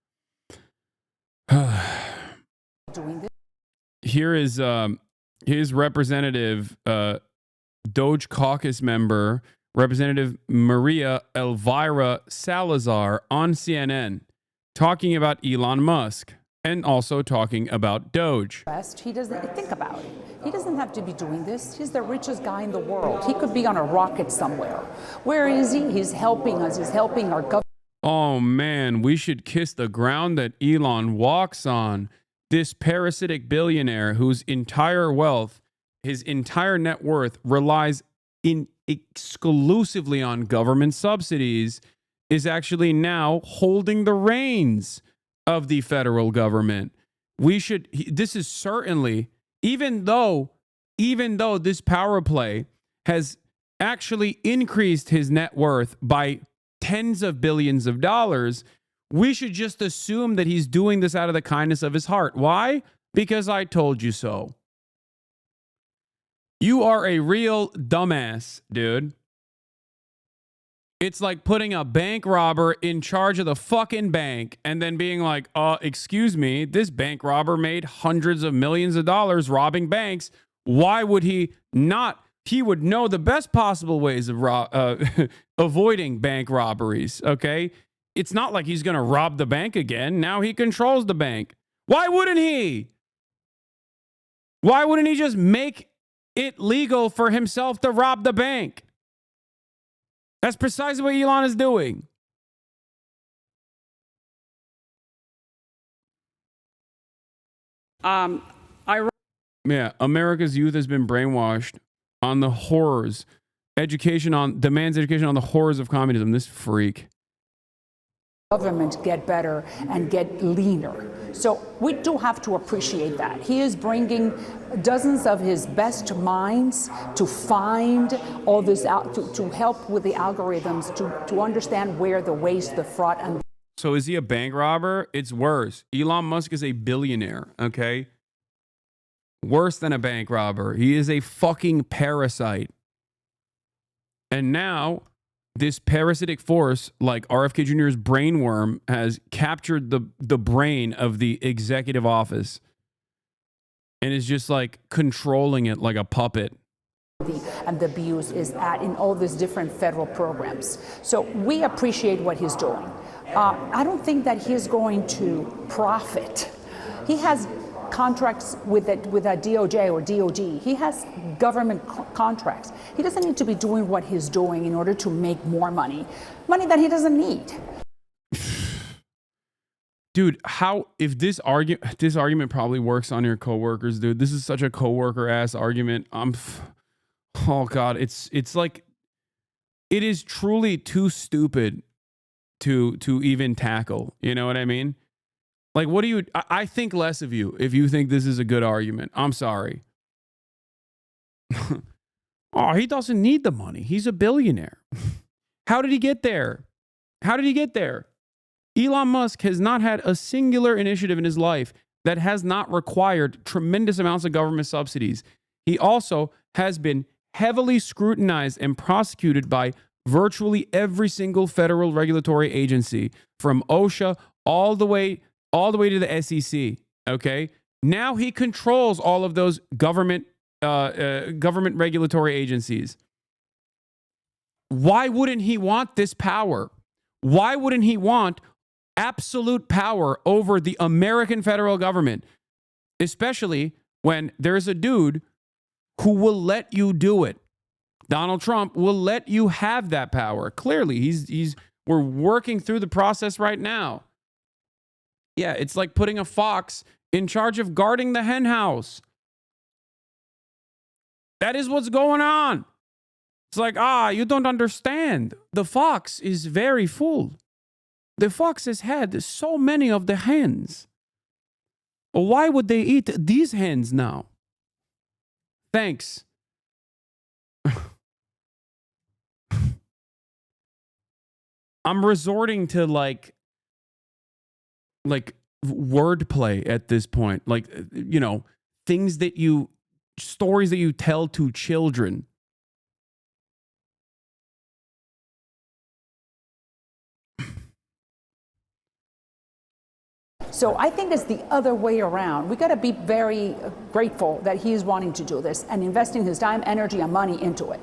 Here is Representative Doge Caucus member Representative Maria Elvira Salazar on CNN talking about Elon Musk. And also talking about Doge. He doesn't think about it. He doesn't have to be doing this. He's the richest guy in the world. He could be on a rocket somewhere. Where is he? He's helping us. He's helping our government. Oh man, we should kiss the ground that Elon walks on. This parasitic billionaire whose entire wealth, his entire net worth relies exclusively on government subsidies, is actually now holding the reins of the federal government. This is certainly, even though this power play has actually increased his net worth by tens of billions of dollars, we should just assume that he's doing this out of the kindness of his heart. Why? Because I told you so. You are a real dumbass, dude. It's like putting a bank robber in charge of the fucking bank and then being like, excuse me, this bank robber made hundreds of millions of dollars robbing banks. Why would he not? He would know the best possible ways of avoiding bank robberies, okay? It's not like he's going to rob the bank again. Now he controls the bank. Why wouldn't he? Why wouldn't he just make it legal for himself to rob the bank? That's precisely what Elon is doing. Yeah, America's youth has been brainwashed on the horrors. Demands education on the horrors of communism. This freak. Government get better and get leaner. So we do have to appreciate that. He is bringing dozens of his best minds to find all this out, to help with the algorithms, to understand where the waste, the fraud, and... So is he a bank robber? It's worse. Elon Musk is a billionaire, okay? Worse than a bank robber. He is a fucking parasite. And now, this parasitic force, like RFK Jr.'s brainworm, has captured the brain of the executive office and is just like controlling it like a puppet. And the abuse is in all these different federal programs. So we appreciate what he's doing. I don't think that he's going to profit. He has contracts with a DOJ or DOD. He has government contracts. He doesn't need to be doing what he's doing in order to make more money that he doesn't need. Dude, if this argument probably works on your coworkers, dude. This is such a coworker ass argument. Oh God, it's like, it is truly too stupid to even tackle. You know what I mean? Like, what do you, I think less of you if you think this is a good argument. I'm sorry. Oh, he doesn't need the money. He's a billionaire. How did he get there? How did he get there? Elon Musk has not had a singular initiative in his life that has not required tremendous amounts of government subsidies. He also has been heavily scrutinized and prosecuted by virtually every single federal regulatory agency, from OSHA all the way to the SEC. Okay, now he controls all of those government regulatory agencies. Why wouldn't he want this power? Why wouldn't he want absolute power over the American federal government, especially when there's a dude who will let you do it? Donald Trump will let you have that power. Clearly, we're working through the process right now. Yeah, it's like putting a fox in charge of guarding the hen house. That is what's going on. It's like, you don't understand. The fox is very full. The fox has had so many of the hens. Why would they eat these hens now? Thanks. I'm resorting to like wordplay at this point. Like, stories that you tell to children. So I think it's the other way around. We got to be very grateful that he's wanting to do this and investing his time, energy, and money into it.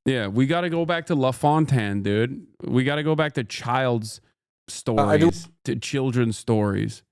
Yeah, we got to go back to La Fontaine, dude. We got to go back to child's stories, to children's stories.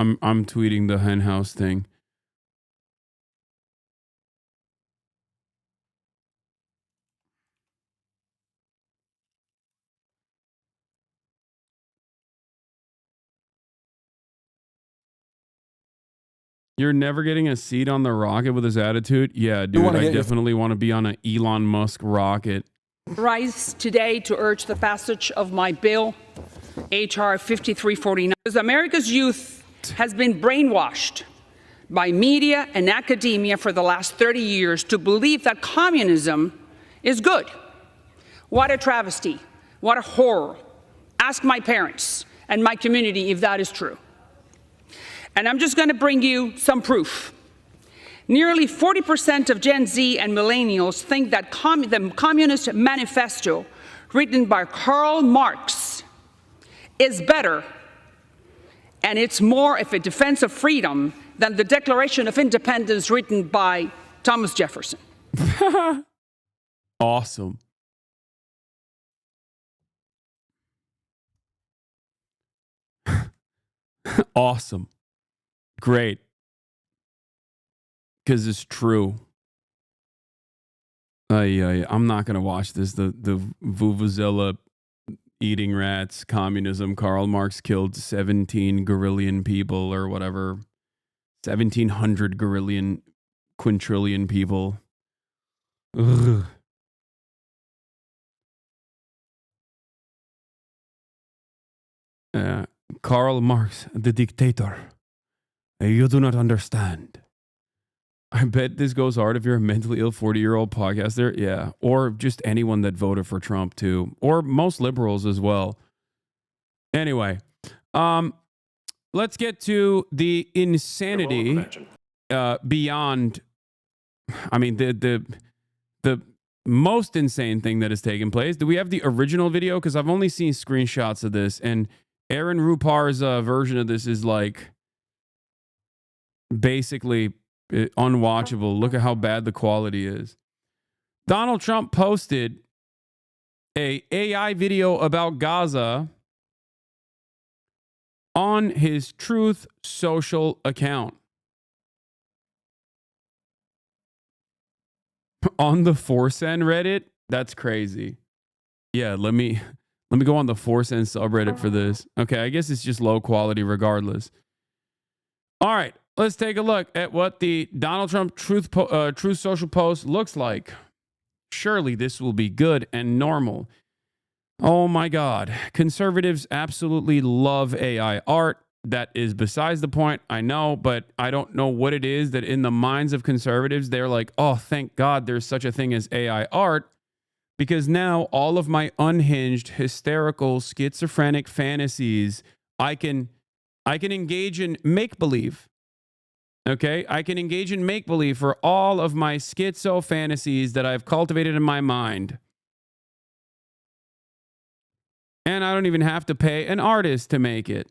I'm tweeting the hen house thing. You're never getting a seat on the rocket with his attitude? Yeah, dude, I definitely want to be on an Elon Musk rocket. Rise today to urge the passage of my bill, H.R. 5349. Because America's youth has been brainwashed by media and academia for the last 30 years to believe that communism is good. What a travesty. What a horror. Ask my parents and my community if that is true. And I'm just going to bring you some proof. Nearly 40% of Gen Z and millennials think that the Communist Manifesto, written by Karl Marx, is better, and it's more of a defense of freedom than the Declaration of Independence written by Thomas Jefferson. Awesome. Awesome. Great. Because it's true. I'm not going to watch this. The Vuvuzela eating rats, communism. Karl Marx killed 17 gorillion people or whatever. 1,700 gorillion, quintillion people. Ugh. Karl Marx, the dictator. You do not understand. I bet this goes hard if you're a mentally ill 40-year-old podcaster. Yeah. Or just anyone that voted for Trump, too. Or most liberals as well. Anyway, let's get to the insanity beyond. I mean, the most insane thing that has taken place. Do we have the original video? Because I've only seen screenshots of this. And Aaron Rupar's version of this is like basically unwatchable. Look at how bad the quality is. Donald Trump posted a AI video about Gaza on his Truth Social account. On the 4chan Reddit? That's crazy. Yeah, let me go on the 4chan subreddit for this. Okay, I guess it's just low quality regardless. All right, let's take a look at what the Donald Trump Truth Social post looks like. Surely this will be good and normal. Oh my God. Conservatives absolutely love AI art. That is besides the point, I know, but I don't know what it is that in the minds of conservatives, they're like, oh, thank God there's such a thing as AI art, because now all of my unhinged, hysterical, schizophrenic fantasies, I can engage in make-believe. Okay? I can engage in make-believe for all of my schizo fantasies that I've cultivated in my mind. And I don't even have to pay an artist to make it.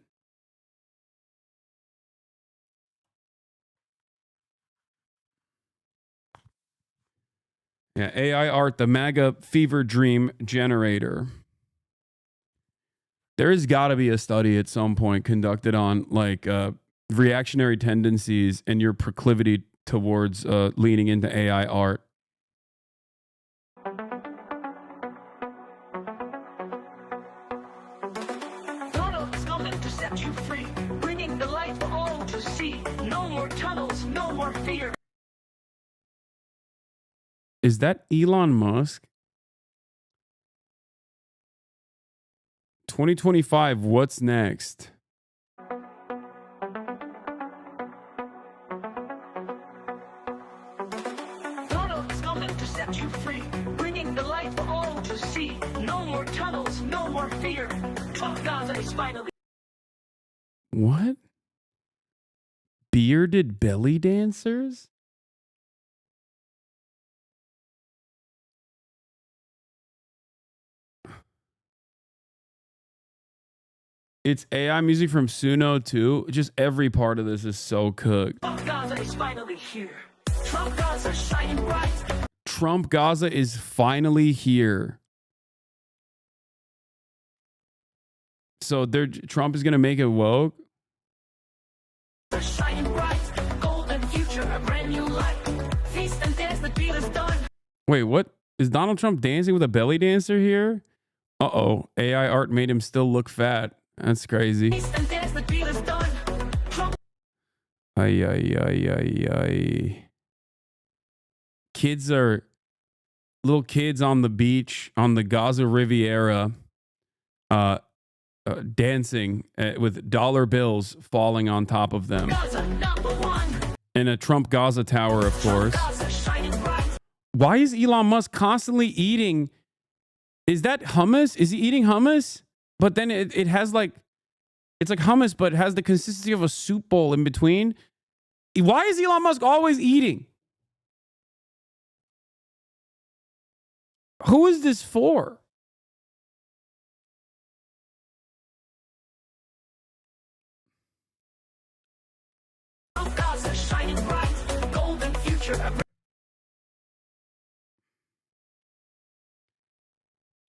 Yeah, AI art, the MAGA fever dream generator. There has got to be a study at some point conducted on like reactionary tendencies and your proclivity towards leaning into AI art. Donald's coming to set you free, bringing the light for all to see. No more tunnels, no more fear. Is that Elon Musk? 2025, what's next? Donald's coming to set you free, bringing the light for all to see. No more tunnels, no more fear. Trump Gaza is finally. What? Bearded belly dancers? It's AI music from Suno too. Just every part of this is so cooked. Trump Gaza is finally here. Trump Gaza shining bright. Trump Gaza is finally here. So Trump is going to make it woke? Wait, what? Is Donald Trump dancing with a belly dancer here? Uh-oh. AI art made him still look fat. That's crazy. Ay, ay, ay, ay, ay. Little kids on the beach, on the Gaza Riviera, dancing with dollar bills falling on top of them. In a Trump Gaza tower, of course. Why is Elon Musk constantly eating? Is that hummus? Is he eating hummus? But then it has like, it's like hummus, but it has the consistency of a soup bowl in between. Why is Elon Musk always eating? Who is this for?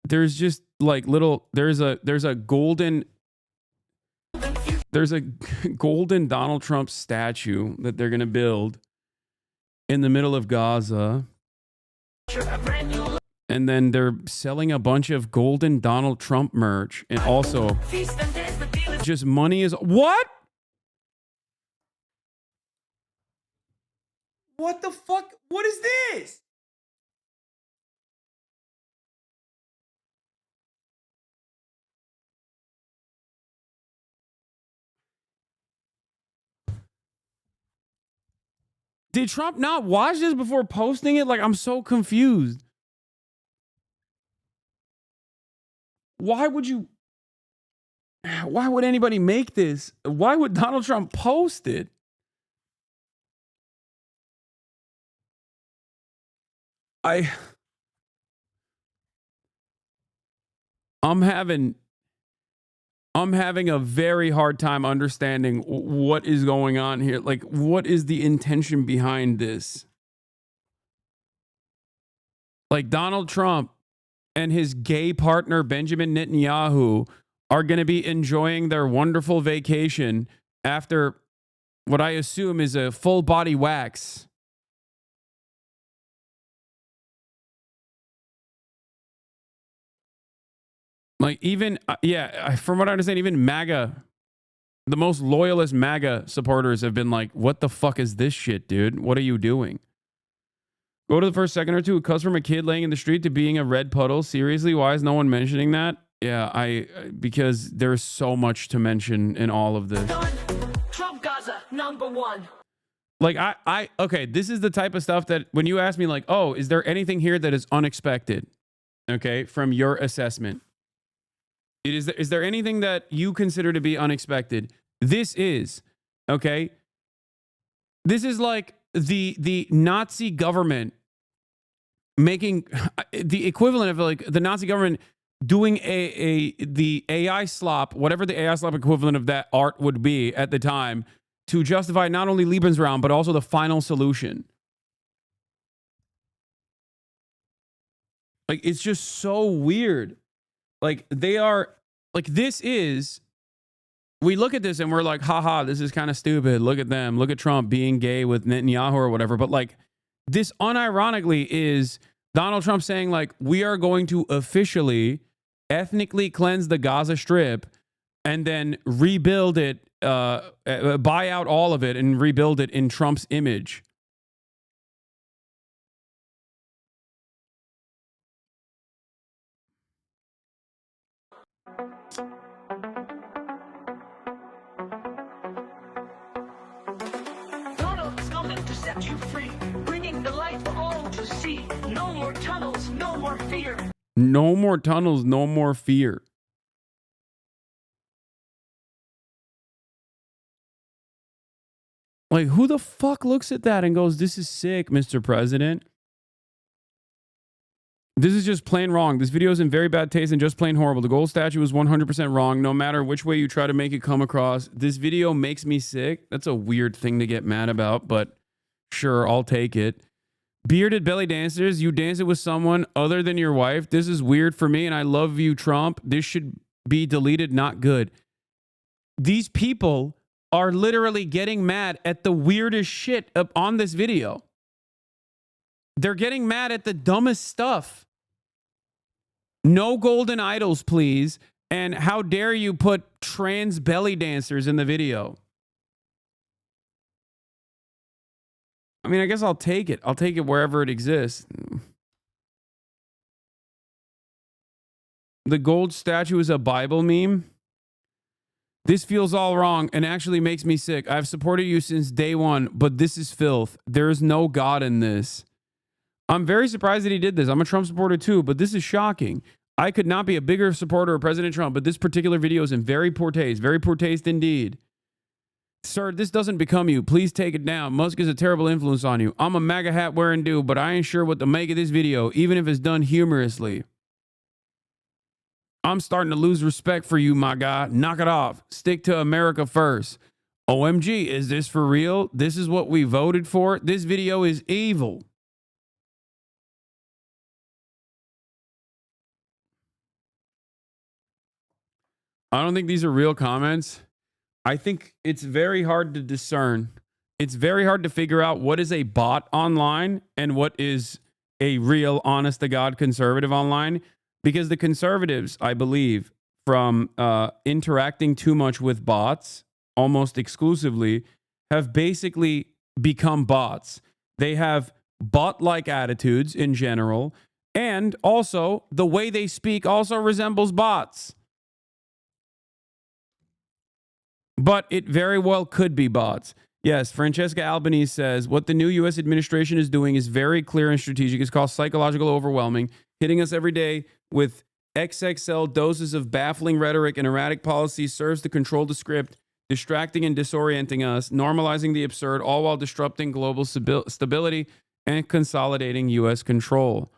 There's just like there's a golden Donald Trump statue that they're going to build in the middle of Gaza. And then they're selling a bunch of golden Donald Trump merch. And also just money is what? What the fuck? What is this? Did Trump not watch this before posting it? Like, I'm so confused. Why would anybody make this? Why would Donald Trump post it? I'm having a very hard time understanding what is going on here. Like, what is the intention behind this? Like, Donald Trump and his gay partner, Benjamin Netanyahu, are going to be enjoying their wonderful vacation after what I assume is a full body wax. Like, even, from what I understand, even MAGA, the most loyalist MAGA supporters have been like, what the fuck is this shit, dude? What are you doing? Go to the first second or two, it cuts from a kid laying in the street to being a red puddle. Seriously, why is no one mentioning that? Yeah, because there's so much to mention in all of this. Trump Gaza, #1. Like, okay, this is the type of stuff that when you ask me, like, oh, is there anything here that is unexpected? Okay, from your assessment. Is there anything that you consider to be unexpected? This is, okay? This is like the Nazi government making the equivalent of like the Nazi government doing the AI slop, whatever the AI slop equivalent of that art would be at the time, to justify not only Lebensraum, but also the final solution. Like, it's just so weird. Like, they are, like, this is, we look at this and we're like, haha, this is kind of stupid. Look at them. Look at Trump being gay with Netanyahu or whatever. But, like, this unironically is Donald Trump saying, like, we are going to officially ethnically cleanse the Gaza Strip and then rebuild it, buy out all of it and rebuild it in Trump's image. Donald is coming to set you free, bringing the light for all to see. No more tunnels, no more fear. No more tunnels, no more fear. Like, who the fuck looks at that and goes, this is sick, Mr. President? This is just plain wrong. This video is in very bad taste and just plain horrible. The gold statue is 100% wrong, no matter which way you try to make it come across. This video makes me sick. That's a weird thing to get mad about, but sure, I'll take it. Bearded belly dancers, you dance it with someone other than your wife. This is weird for me, and I love you, Trump. This should be deleted, not good. These people are literally getting mad at the weirdest shit up on this video. They're getting mad at the dumbest stuff. No golden idols, please. And how dare you put trans belly dancers in the video? I mean, I guess I'll take it. I'll take it wherever it exists. The gold statue is a Bible meme. This feels all wrong and actually makes me sick. I've supported you since day one, but this is filth. There is no God in this. I'm very surprised that he did this. I'm a Trump supporter too, but this is shocking. I could not be a bigger supporter of President Trump, but this particular video is in very poor taste indeed. Sir, this doesn't become you. Please take it down. Musk is a terrible influence on you. I'm a MAGA hat wearing dude, but I ain't sure what to make of this video, even if it's done humorously. I'm starting to lose respect for you, my guy. Knock it off. Stick to America first. OMG, is this for real? This is what we voted for? This video is evil. I don't think these are real comments. I think it's very hard to discern. It's very hard to figure out what is a bot online and what is a real, honest-to-God conservative online. Because the conservatives, I believe, from interacting too much with bots, almost exclusively, have basically become bots. They have bot-like attitudes in general, and also the way they speak also resembles bots. But it very well could be bots. Yes, Francesca Albanese says, what the new U.S. administration is doing is very clear and strategic. It's called psychological overwhelming, hitting us every day with XXL doses of baffling rhetoric and erratic policies serves to control the script, distracting and disorienting us, normalizing the absurd, all while disrupting global stability and consolidating U.S. control.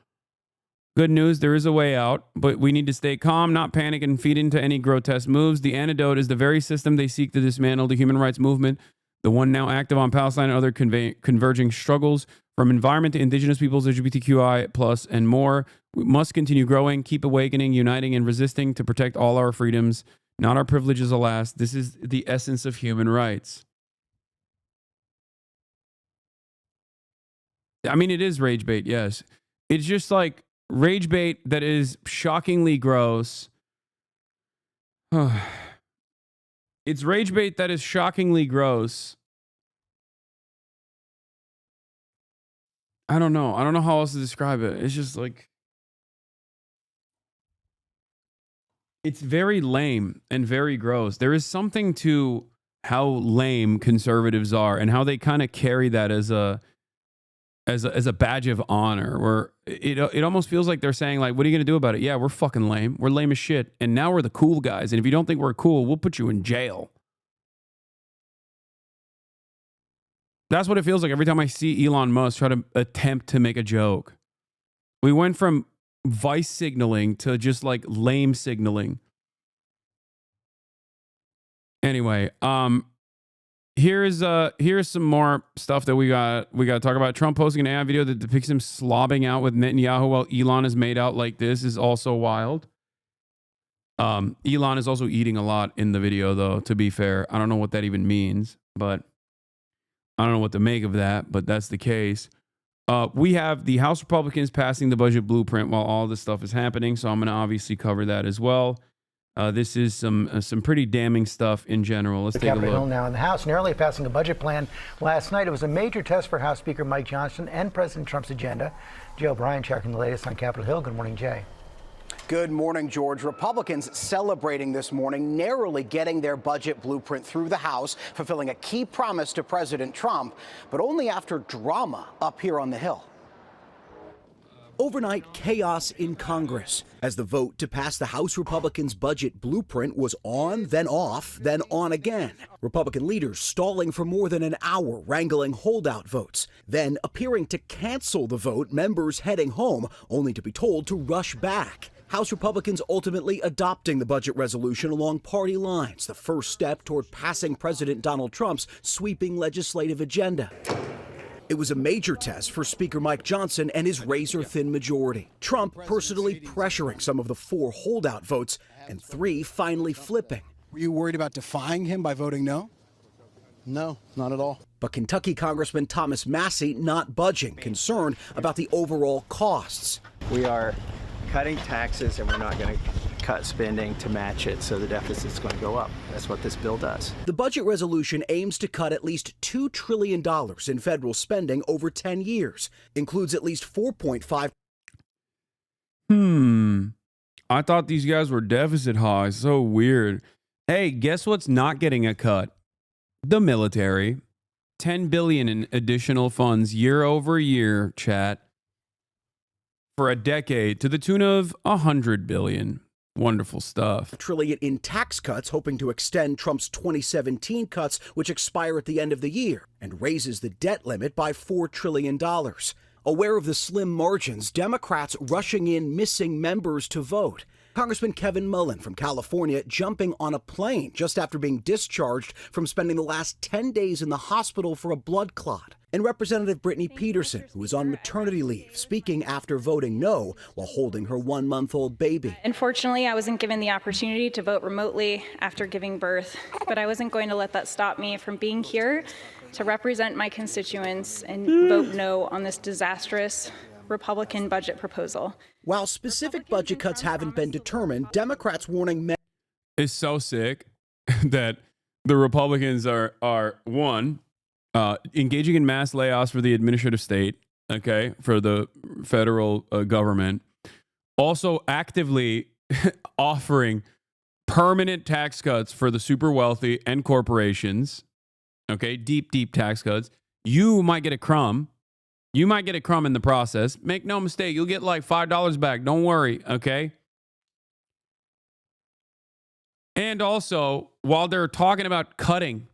Good news, there is a way out, but we need to stay calm, not panic, and feed into any grotesque moves. The antidote is the very system they seek to dismantle, the human rights movement, the one now active on Palestine and other converging struggles, from environment to indigenous peoples, LGBTQI+, and more. We must continue growing, keep awakening, uniting, and resisting to protect all our freedoms, not our privileges, alas. This is the essence of human rights. I mean, it is rage bait, yes. It's just like rage bait that is shockingly gross. It's rage bait that is shockingly gross. I don't know. I don't know how else to describe it. It's just like, it's very lame and very gross. There is something to how lame conservatives are and how they kind of carry that as a badge of honor, where it almost feels like they're saying, like, what are you going to do about it? Yeah, we're fucking lame. We're lame as shit. And now we're the cool guys. And if you don't think we're cool, we'll put you in jail. That's what it feels like every time I see Elon Musk try to attempt to make a joke. We went from vice signaling to just like lame signaling. Anyway, here's some more stuff that we got to talk about. Trump posting an AI video that depicts him slobbing out with Netanyahu while Elon is made out like this is also wild. Elon is also eating a lot in the video, though, to be fair. I don't know what that even means, but I don't know what to make of that, but that's the case. We have the House Republicans passing the budget blueprint while all this stuff is happening, so I'm going to obviously cover that as well. This is some pretty damning stuff in general. Let's take a look. Capitol Hill now in the House, narrowly passing a budget plan last night. It was a major test for House Speaker Mike Johnson and President Trump's agenda. Jay O'Brien checking the latest on Capitol Hill. Good morning, Jay. Good morning, George. Republicans celebrating this morning, narrowly getting their budget blueprint through the House, fulfilling a key promise to President Trump, but only after drama up here on the Hill. Overnight chaos in Congress as the vote to pass the House Republicans' budget blueprint was on, then off, then on again. Republican leaders stalling for more than an hour, wrangling holdout votes, then appearing to cancel the vote, members heading home, only to be told to rush back. House Republicans ultimately adopting the budget resolution along party lines, the first step toward passing President Donald Trump's sweeping legislative agenda. It was a major test for Speaker Mike Johnson and his razor-thin majority. Trump personally pressuring some of the 4 holdout votes and 3 finally flipping. Were you worried about defying him by voting no? No, not at all. But Kentucky Congressman Thomas Massie not budging, concerned about the overall costs. We are cutting taxes and we're not going to cut spending to match it, so the deficit's going to go up. That's what this bill does. The budget resolution aims to cut at least $2 trillion in federal spending over 10 years, includes at least 4.5. I thought these guys were deficit hogs. So weird. Hey, guess what's not getting a cut? The military. $10 billion in additional funds year over year, chat, for a decade to the tune of $100 billion. Wonderful stuff. $1 trillion in tax cuts, hoping to extend Trump's 2017 cuts, which expire at the end of the year, and raises the debt limit by $4 trillion. Aware of the slim margins, Democrats rushing in missing members to vote. Congressman Kevin Mullen from California jumping on a plane just after being discharged from spending the last 10 days in the hospital for a blood clot. And Representative Brittany Peterson, who is on maternity leave, speaking after voting no while holding her 1-month-old baby. Unfortunately, I wasn't given the opportunity to vote remotely after giving birth, but I wasn't going to let that stop me from being here to represent my constituents and vote no on this disastrous Republican budget proposal. While specific budget cuts haven't been determined, Democrats warning It's so sick that the Republicans are one, engaging in mass layoffs for the administrative state, okay, for the federal government, also actively offering permanent tax cuts for the super wealthy and corporations, okay, deep tax cuts. You might get a crumb. You might get a crumb in the process. Make no mistake, you'll get like $5 back. Don't worry, okay? And also, while they're talking about cutting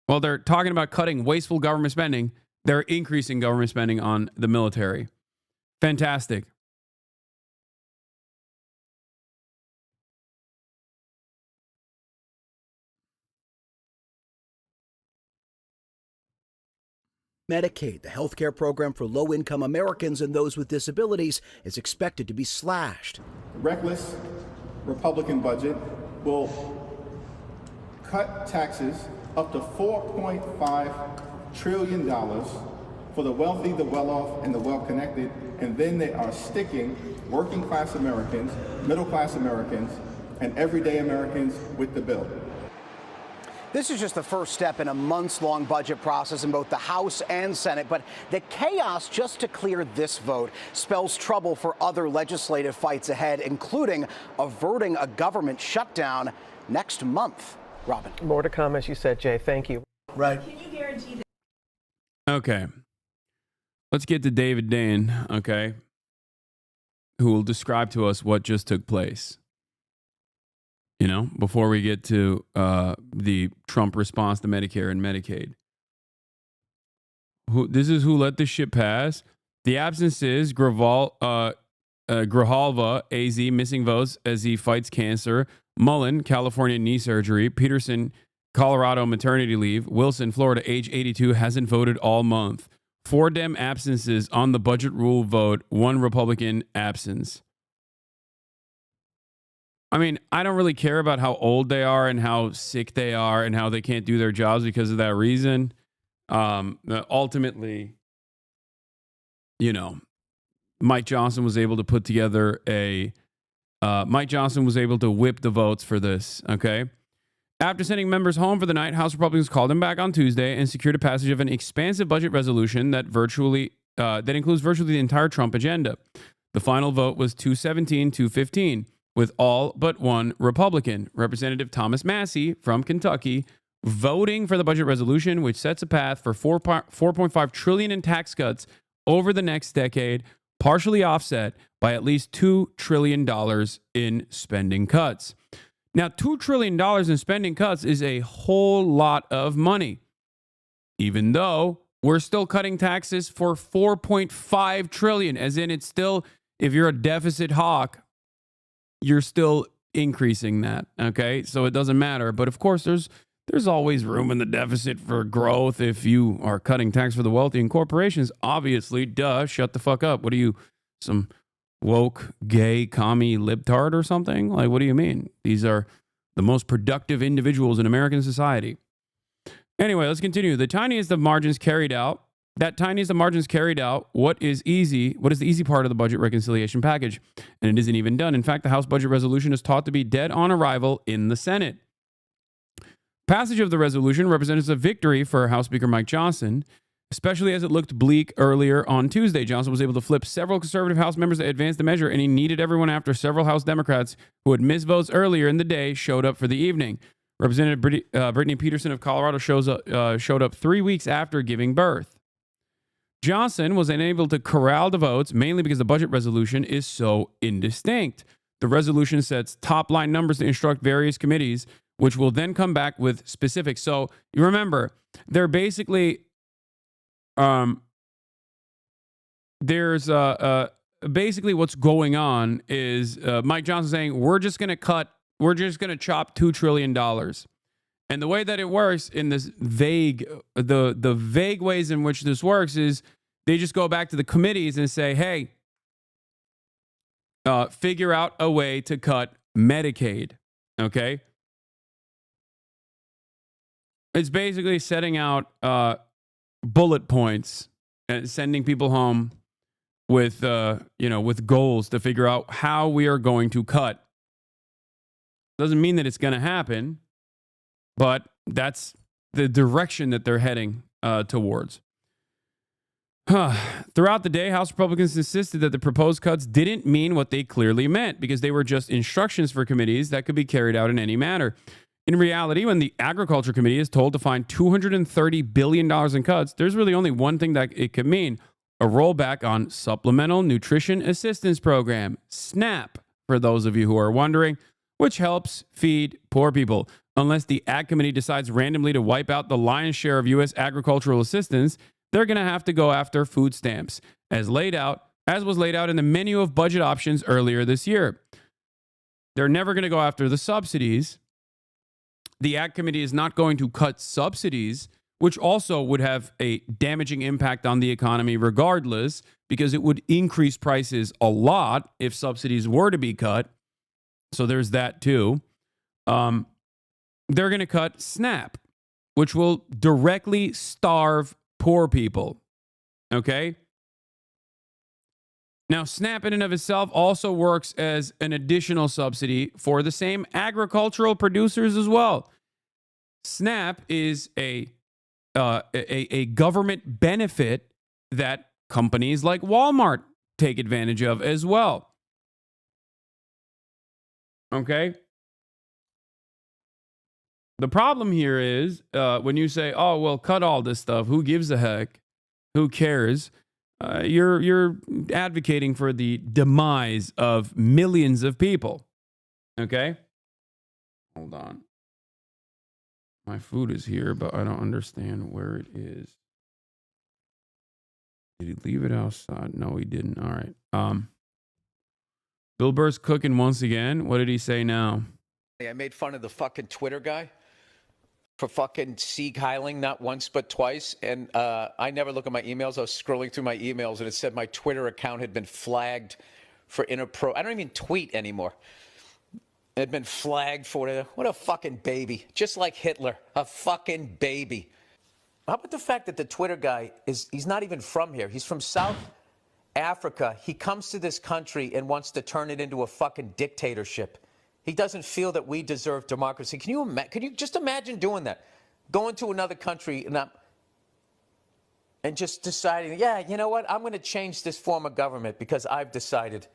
wasteful government spending, they're increasing government spending on the military. Fantastic. Medicaid, the health care program for low-income Americans and those with disabilities, is expected to be slashed. The reckless Republican budget will cut taxes up to $4.5 trillion for the wealthy, the well-off, and the well-connected, and then they are sticking working-class Americans, middle-class Americans, and everyday Americans with the bill. This is just the first step in a months-long budget process in both the House and Senate, but the chaos just to clear this vote spells trouble for other legislative fights ahead, including averting a government shutdown next month. Robin. More to come, as you said, Jay. Thank you. Right. Can you guarantee that? Okay. Let's get to David Dane, okay, who will describe to us what just took place. You know, before we get to the Trump response to Medicare and Medicaid. This is who let this shit pass. The absence is Grijalva, AZ, missing votes as he fights cancer. Mullen, California knee surgery. Peterson, Colorado maternity leave. Wilson, Florida, age 82, hasn't voted all month. 4 Dem absences on the budget rule vote. 1 Republican absence. I mean, I don't really care about how old they are and how sick they are and how they can't do their jobs because of that reason. Ultimately, you know, Mike Johnson was able to put together Mike Johnson was able to whip the votes for this, okay? After sending members home for the night, House Republicans called him back on Tuesday and secured a passage of an expansive budget resolution that includes virtually the entire Trump agenda. The final vote was 217-215. With all but 1 Republican, Representative Thomas Massie from Kentucky, voting for the budget resolution, which sets a path for $4.5 trillion in tax cuts over the next decade, partially offset by at least $2 trillion in spending cuts. Now, $2 trillion in spending cuts is a whole lot of money, even though we're still cutting taxes for $4.5 trillion, as in it's still, if you're a deficit hawk, you're still increasing that, okay? So it doesn't matter. But of course, there's always room in the deficit for growth if you are cutting tax for the wealthy and corporations. Obviously, duh, shut the fuck up. What are you, some woke, gay, commie libtard or something? Like, what do you mean? These are the most productive individuals in American society. Anyway, let's continue. The tiniest of margins carried out. That tiniest of margins carried out. What is the easy part of the budget reconciliation package? And it isn't even done. In fact, the House budget resolution is taught to be dead on arrival in the Senate. Passage of the resolution represents a victory for House Speaker Mike Johnson, especially as it looked bleak earlier on Tuesday. Johnson was able to flip several conservative House members that advanced the measure, and he needed everyone after several House Democrats who had missed votes earlier in the day showed up for the evening. Representative Brittany Peterson of Colorado showed up 3 weeks after giving birth. Johnson was unable to corral the votes, mainly because the budget resolution is so indistinct. The resolution sets top-line numbers to instruct various committees, which will then come back with specifics. So you remember, they're basically, basically what's going on is Mike Johnson saying, we're just going to chop $2 trillion. And the way that it works in this vague, the vague ways in which this works is they just go back to the committees and say, hey, figure out a way to cut Medicaid. Okay. It's basically setting out bullet points and sending people home with, with goals to figure out how we are going to cut. Doesn't mean that it's going to happen, but that's the direction that they're heading towards. Throughout the day, House Republicans insisted that the proposed cuts didn't mean what they clearly meant because they were just instructions for committees that could be carried out in any manner. In reality, when the Agriculture Committee is told to find $230 billion in cuts, there's really only one thing that it could mean: a rollback on Supplemental Nutrition Assistance Program, SNAP, for those of you who are wondering, which helps feed poor people. Unless the Ag Committee decides randomly to wipe out the lion's share of U.S. agricultural assistance, they're going to have to go after food stamps, as was laid out in the menu of budget options earlier this year. They're never going to go after the subsidies. The Ag Committee is not going to cut subsidies, which also would have a damaging impact on the economy regardless, because it would increase prices a lot if subsidies were to be cut. So there's that too. They're going to cut SNAP, which will directly starve poor people. Okay? Now, SNAP in and of itself also works as an additional subsidy for the same agricultural producers as well. SNAP is a government benefit that companies like Walmart take advantage of as well. Okay? The problem here is when you say, oh, well, cut all this stuff. Who gives a heck? Who cares? You're advocating for the demise of millions of people. Okay? Hold on. My food is here, but I don't understand where it is. Did he leave it outside? No, he didn't. All right. Bill Burr's cooking once again. What did he say now? I made fun of the fucking Twitter guy for fucking Sieg-heiling not once but twice. And I never look at my emails. I was scrolling through my emails and it said my Twitter account had been flagged for I don't even tweet anymore. It had been flagged for what a fucking baby. Just like Hitler, a fucking baby. How about the fact that the Twitter guy he's not even from here. He's from South Africa. He comes to this country and wants to turn it into a fucking dictatorship. He doesn't feel that we deserve democracy. Can you just imagine doing that? Going to another country and just deciding, yeah, you know what? I'm going to change this form of government because I've decided.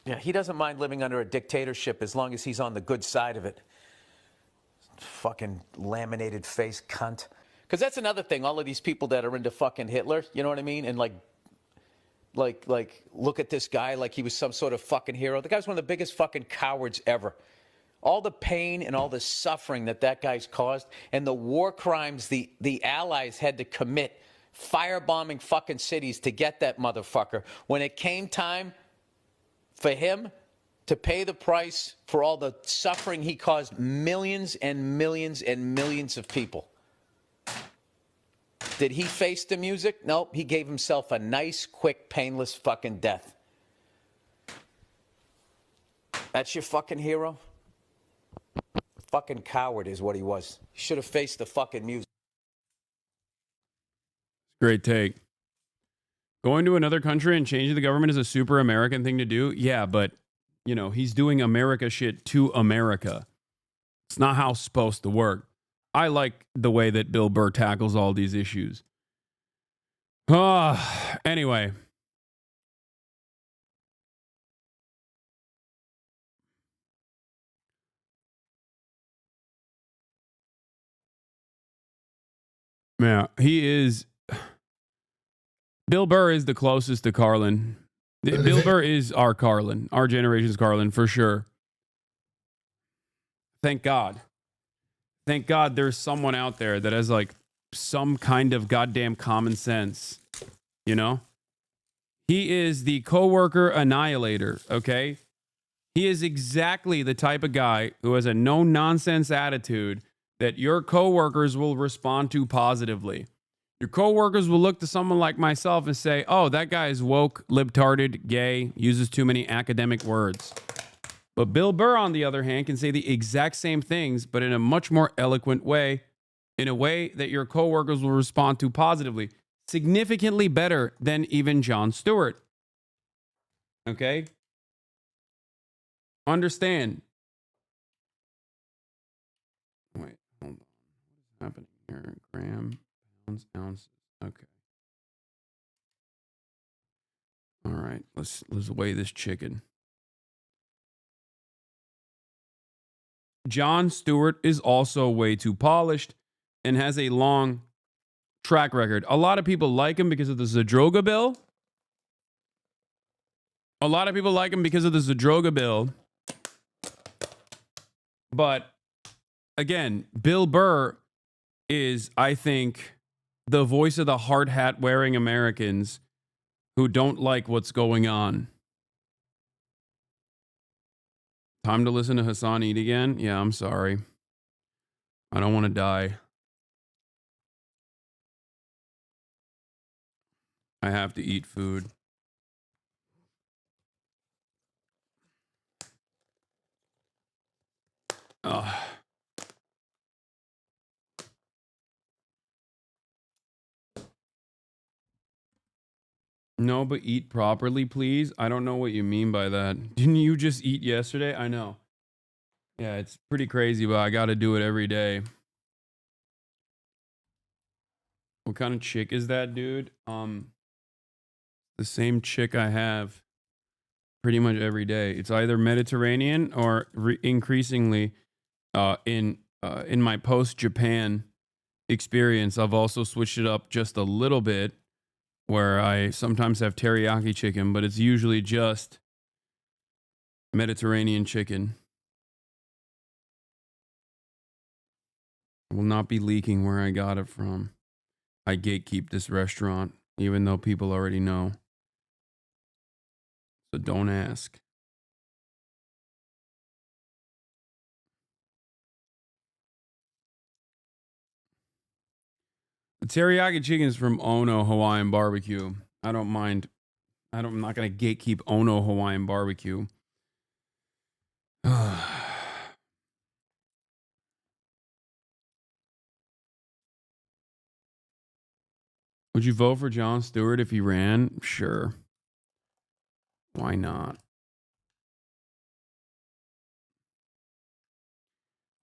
Yeah, he doesn't mind living under a dictatorship as long as he's on the good side of it. Fucking laminated face cunt. Because that's another thing. All of these people that are into fucking Hitler, you know what I mean? And like look at this guy like he was some sort of fucking hero. The guy's one of the biggest fucking cowards ever. All the pain and all the suffering that guy's caused and the war crimes the Allies had to commit, firebombing fucking cities to get that motherfucker. When it came time for him to pay the price for all the suffering he caused millions and millions and millions of people. Did he face the music? Nope. He gave himself a nice, quick, painless fucking death. That's your fucking hero? Fucking coward is what he was. He should have faced the fucking music. Great take. Going to another country and changing the government is a super American thing to do. Yeah, but, you know, he's doing America shit to America. It's not how it's supposed to work. I like the way that Bill Burr tackles all these issues. Anyway. Yeah, he is. Bill Burr is the closest to Carlin. Bill Burr is our Carlin, our generation's Carlin, for sure. Thank God. Thank God there's someone out there that has like some kind of goddamn common sense. You know? He is the coworker annihilator, okay? He is exactly the type of guy who has a no-nonsense attitude that your coworkers will respond to positively. Your coworkers will look to someone like myself and say, oh, that guy is woke, libtarded, gay, uses too many academic words. But Bill Burr, on the other hand, can say the exact same things, but in a much more eloquent way, in a way that your coworkers will respond to positively. Significantly better than even Jon Stewart. Okay? Understand. Wait, hold on. What is happening here? Grams, pounds, ounces. Okay. All right, let's weigh this chicken. Jon Stewart is also way too polished and has a long track record. A lot of people like him because of the Zadroga bill. A lot of people like him because of the Zadroga bill. But again, Bill Burr is, I think, the voice of the hard hat wearing Americans who don't like what's going on. Time to listen to Hasan eat again? Yeah, I'm sorry. I don't want to die. I have to eat food. Ugh. No, but eat properly, please. I don't know what you mean by that. Didn't you just eat yesterday? I know. Yeah, it's pretty crazy, but I got to do it every day. What kind of chick is that, dude? The same chick I have pretty much every day. It's either Mediterranean or increasingly in my post-Japan experience, I've also switched it up just a little bit, where I sometimes have teriyaki chicken, but it's usually just Mediterranean chicken. I will not be leaking where I got it from. I gatekeep this restaurant, even though people already know. So don't ask. The teriyaki chicken is from Ono Hawaiian Barbecue. I don't mind. I'm not going to gatekeep Ono Hawaiian Barbecue. Would you vote for Jon Stewart if he ran? Sure. Why not?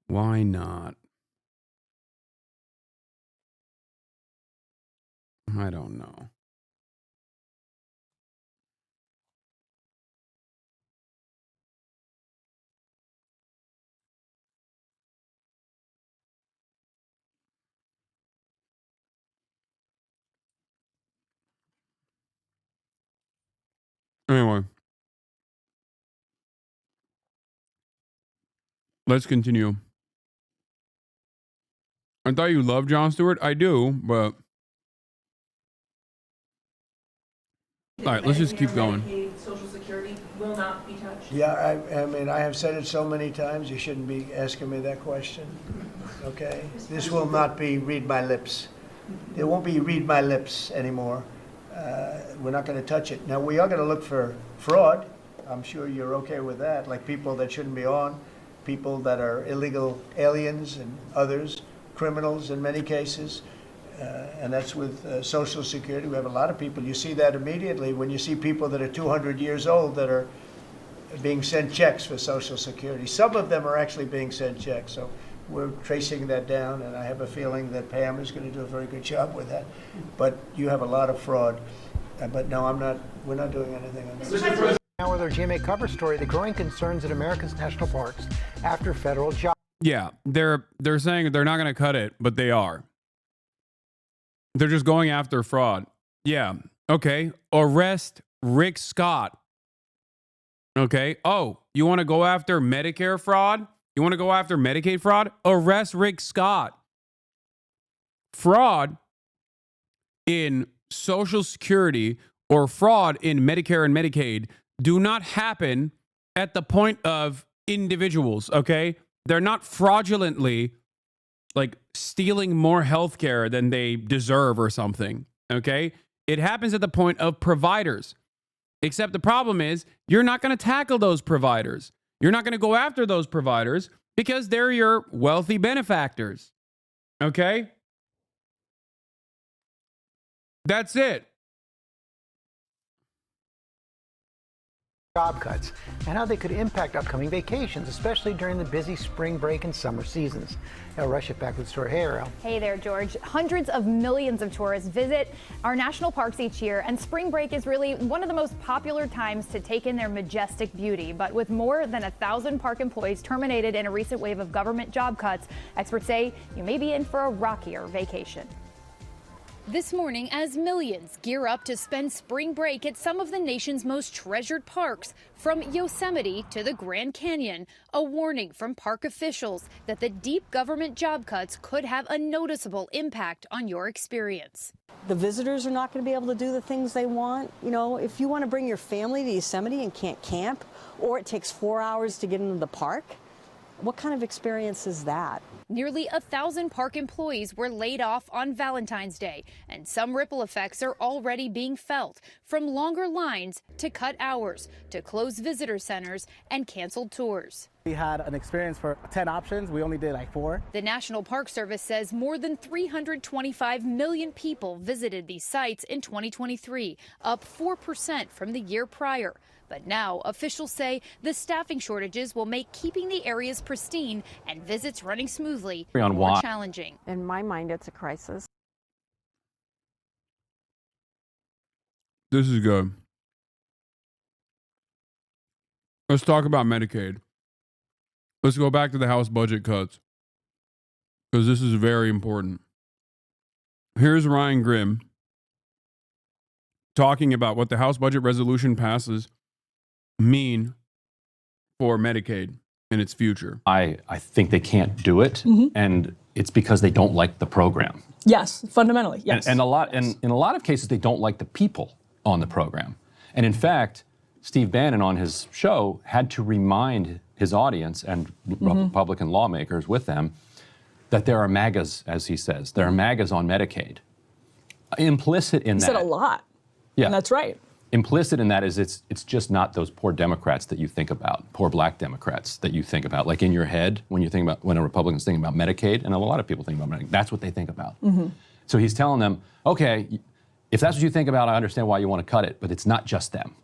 Why not? I don't know. Anyway. Let's continue. I thought you loved Jon Stewart. I do, but... All right, let's just keep going. Medicaid, Social Security will not be touched. Yeah, I mean, I have said it so many times, you shouldn't be asking me that question, okay? This will not be read my lips. There won't be read my lips anymore. We're not going to touch it. Now, we are going to look for fraud. I'm sure you're okay with that, like people that shouldn't be on, people that are illegal aliens and others, criminals in many cases. And that's with Social Security. We have a lot of people. You see that immediately when you see people that are 200 years old that are being sent checks for Social Security. Some of them are actually being sent checks. So we're tracing that down, and I have a feeling that Pam is going to do a very good job with that. But you have a lot of fraud. But no, we're not doing anything on this. Now with our GMA cover story, the growing concerns at America's national parks after federal job. Yeah, they're saying they're not going to cut it, but they are. They're just going after fraud. Yeah. Okay. Arrest Rick Scott. Okay. Oh, you want to go after Medicare fraud? You want to go after Medicaid fraud? Arrest Rick Scott. Fraud in Social Security or fraud in Medicare and Medicaid do not happen at the point of individuals. Okay. They're not fraudulently like stealing more healthcare than they deserve or something, okay? It happens at the point of providers. Except the problem is you're not going to tackle those providers. You're not going to go after those providers because they're your wealthy benefactors, okay? That's it. Job cuts and how they could impact upcoming vacations, especially during the busy spring break and summer seasons. El Rush back with the story. Hey, Ariel. Hey there, George. Hundreds of millions of tourists visit our national parks each year, and spring break is really one of the most popular times to take in their majestic beauty. But with more than 1,000 park employees terminated in a recent wave of government job cuts, experts say you may be in for a rockier vacation. This morning, as millions gear up to spend spring break at some of the nation's most treasured parks, from Yosemite to the Grand Canyon, a warning from park officials that the deep government job cuts could have a noticeable impact on your experience. The visitors are not going to be able to do the things they want. You know, if you want to bring your family to Yosemite and can't camp, or it takes 4 hours to get into the park, what kind of experience is that? Nearly 1,000 park employees were laid off on Valentine's Day, and some ripple effects are already being felt, from longer lines to cut hours, to closed visitor centers and canceled tours. We had an experience for 10 options. We only did like 4. The National Park Service says more than 325 million people visited these sites in 2023, up 4% from the year prior. But now officials say the staffing shortages will make keeping the areas pristine and visits running smoothly more challenging. In my mind, it's a crisis. This is good. Let's talk about Medicaid. Let's go back to the House budget cuts, because this is very important. Here's Ryan Grimm talking about what the House budget resolution passes mean for Medicaid in its future. I think they can't do it, and it's because they don't like the program. Yes, fundamentally, yes. And in a lot of cases, they don't like the people on the program. And in fact, Steve Bannon on his show had to remind his audience and Republican lawmakers with them that there are MAGAs, as he says. There are MAGAs on Medicaid. Implicit in that. He said a lot. Yeah. And that's right. Implicit in that is it's just not those poor Democrats that you think about, poor black Democrats that you think about. Like in your head, when you think about, when a Republican's thinking about Medicaid, and a lot of people think about Medicaid, that's what they think about. So he's telling them, okay, if that's what you think about, I understand why you want to cut it, but it's not just them.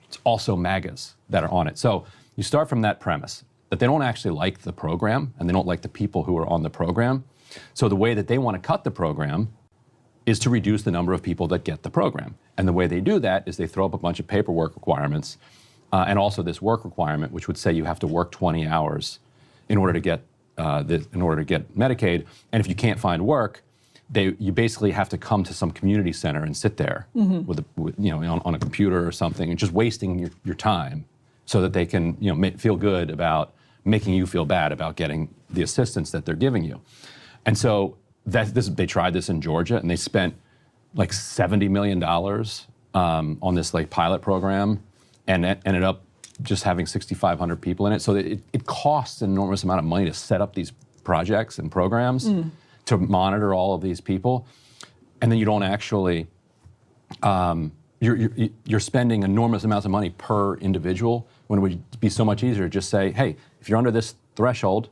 It's also MAGAs that are on it. So you start from that premise, that they don't actually like the program, and they don't like the people who are on the program. So the way that they want to cut the program is to reduce the number of people that get the program. And the way they do that is they throw up a bunch of paperwork requirements, and also this work requirement, which would say you have to work 20 hours in order to get Medicaid. And if you can't find work, you basically have to come to some community center and sit there with on a computer or something, and just wasting your time, so that they can feel good about making you feel bad about getting the assistance that they're giving you. And so they tried this in Georgia, and they spent like $70 million on this like pilot program, and it ended up just having 6,500 people in it. So it costs an enormous amount of money to set up these projects and programs to monitor all of these people, and then you don't actually you're spending enormous amounts of money per individual, when it would be so much easier to just say, hey, if you're under this threshold,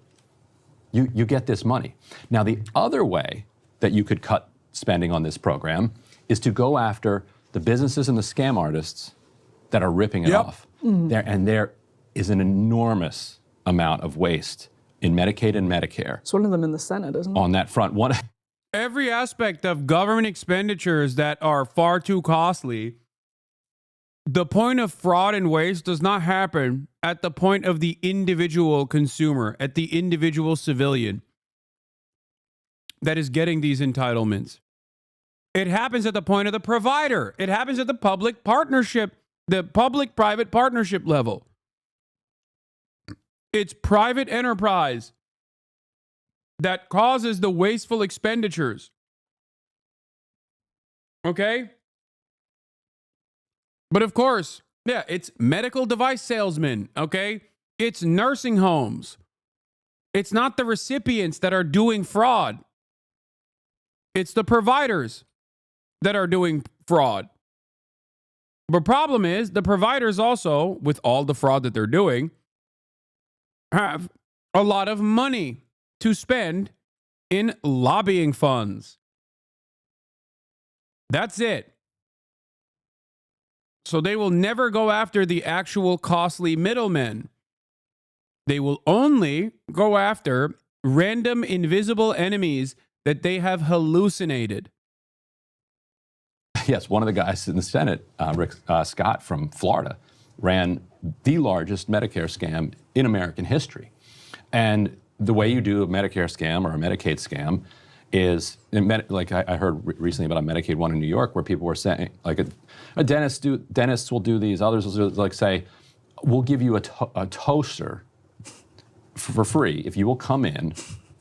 you get this money. Now, the other way that you could cut spending on this program is to go after the businesses and the scam artists that are ripping it off. There is an enormous amount of waste in Medicaid and Medicare. It's one of them in the Senate, isn't it? On that front, every aspect of government expenditures that are far too costly, the point of fraud and waste does not happen at the point of the individual consumer, at the individual civilian that is getting these entitlements. It happens at the point of the provider. It happens at the public partnership, the public-private partnership level. It's private enterprise that causes the wasteful expenditures. Okay? But of course, yeah, it's medical device salesmen, okay? It's nursing homes. It's not the recipients that are doing fraud. It's the providers that are doing fraud. The problem is the providers also, with all the fraud that they're doing, have a lot of money to spend in lobbying funds. That's it. So they will never go after the actual costly middlemen. They will only go after random invisible enemies that they have hallucinated. Yes, one of the guys in the Senate, Rick Scott from Florida, ran the largest Medicare scam in American history. And the way you do a Medicare scam or a Medicaid scam is, like I heard recently about a Medicaid one in New York where people were saying, like dentists will do these, others will like say, we'll give you a toaster for free if you will come in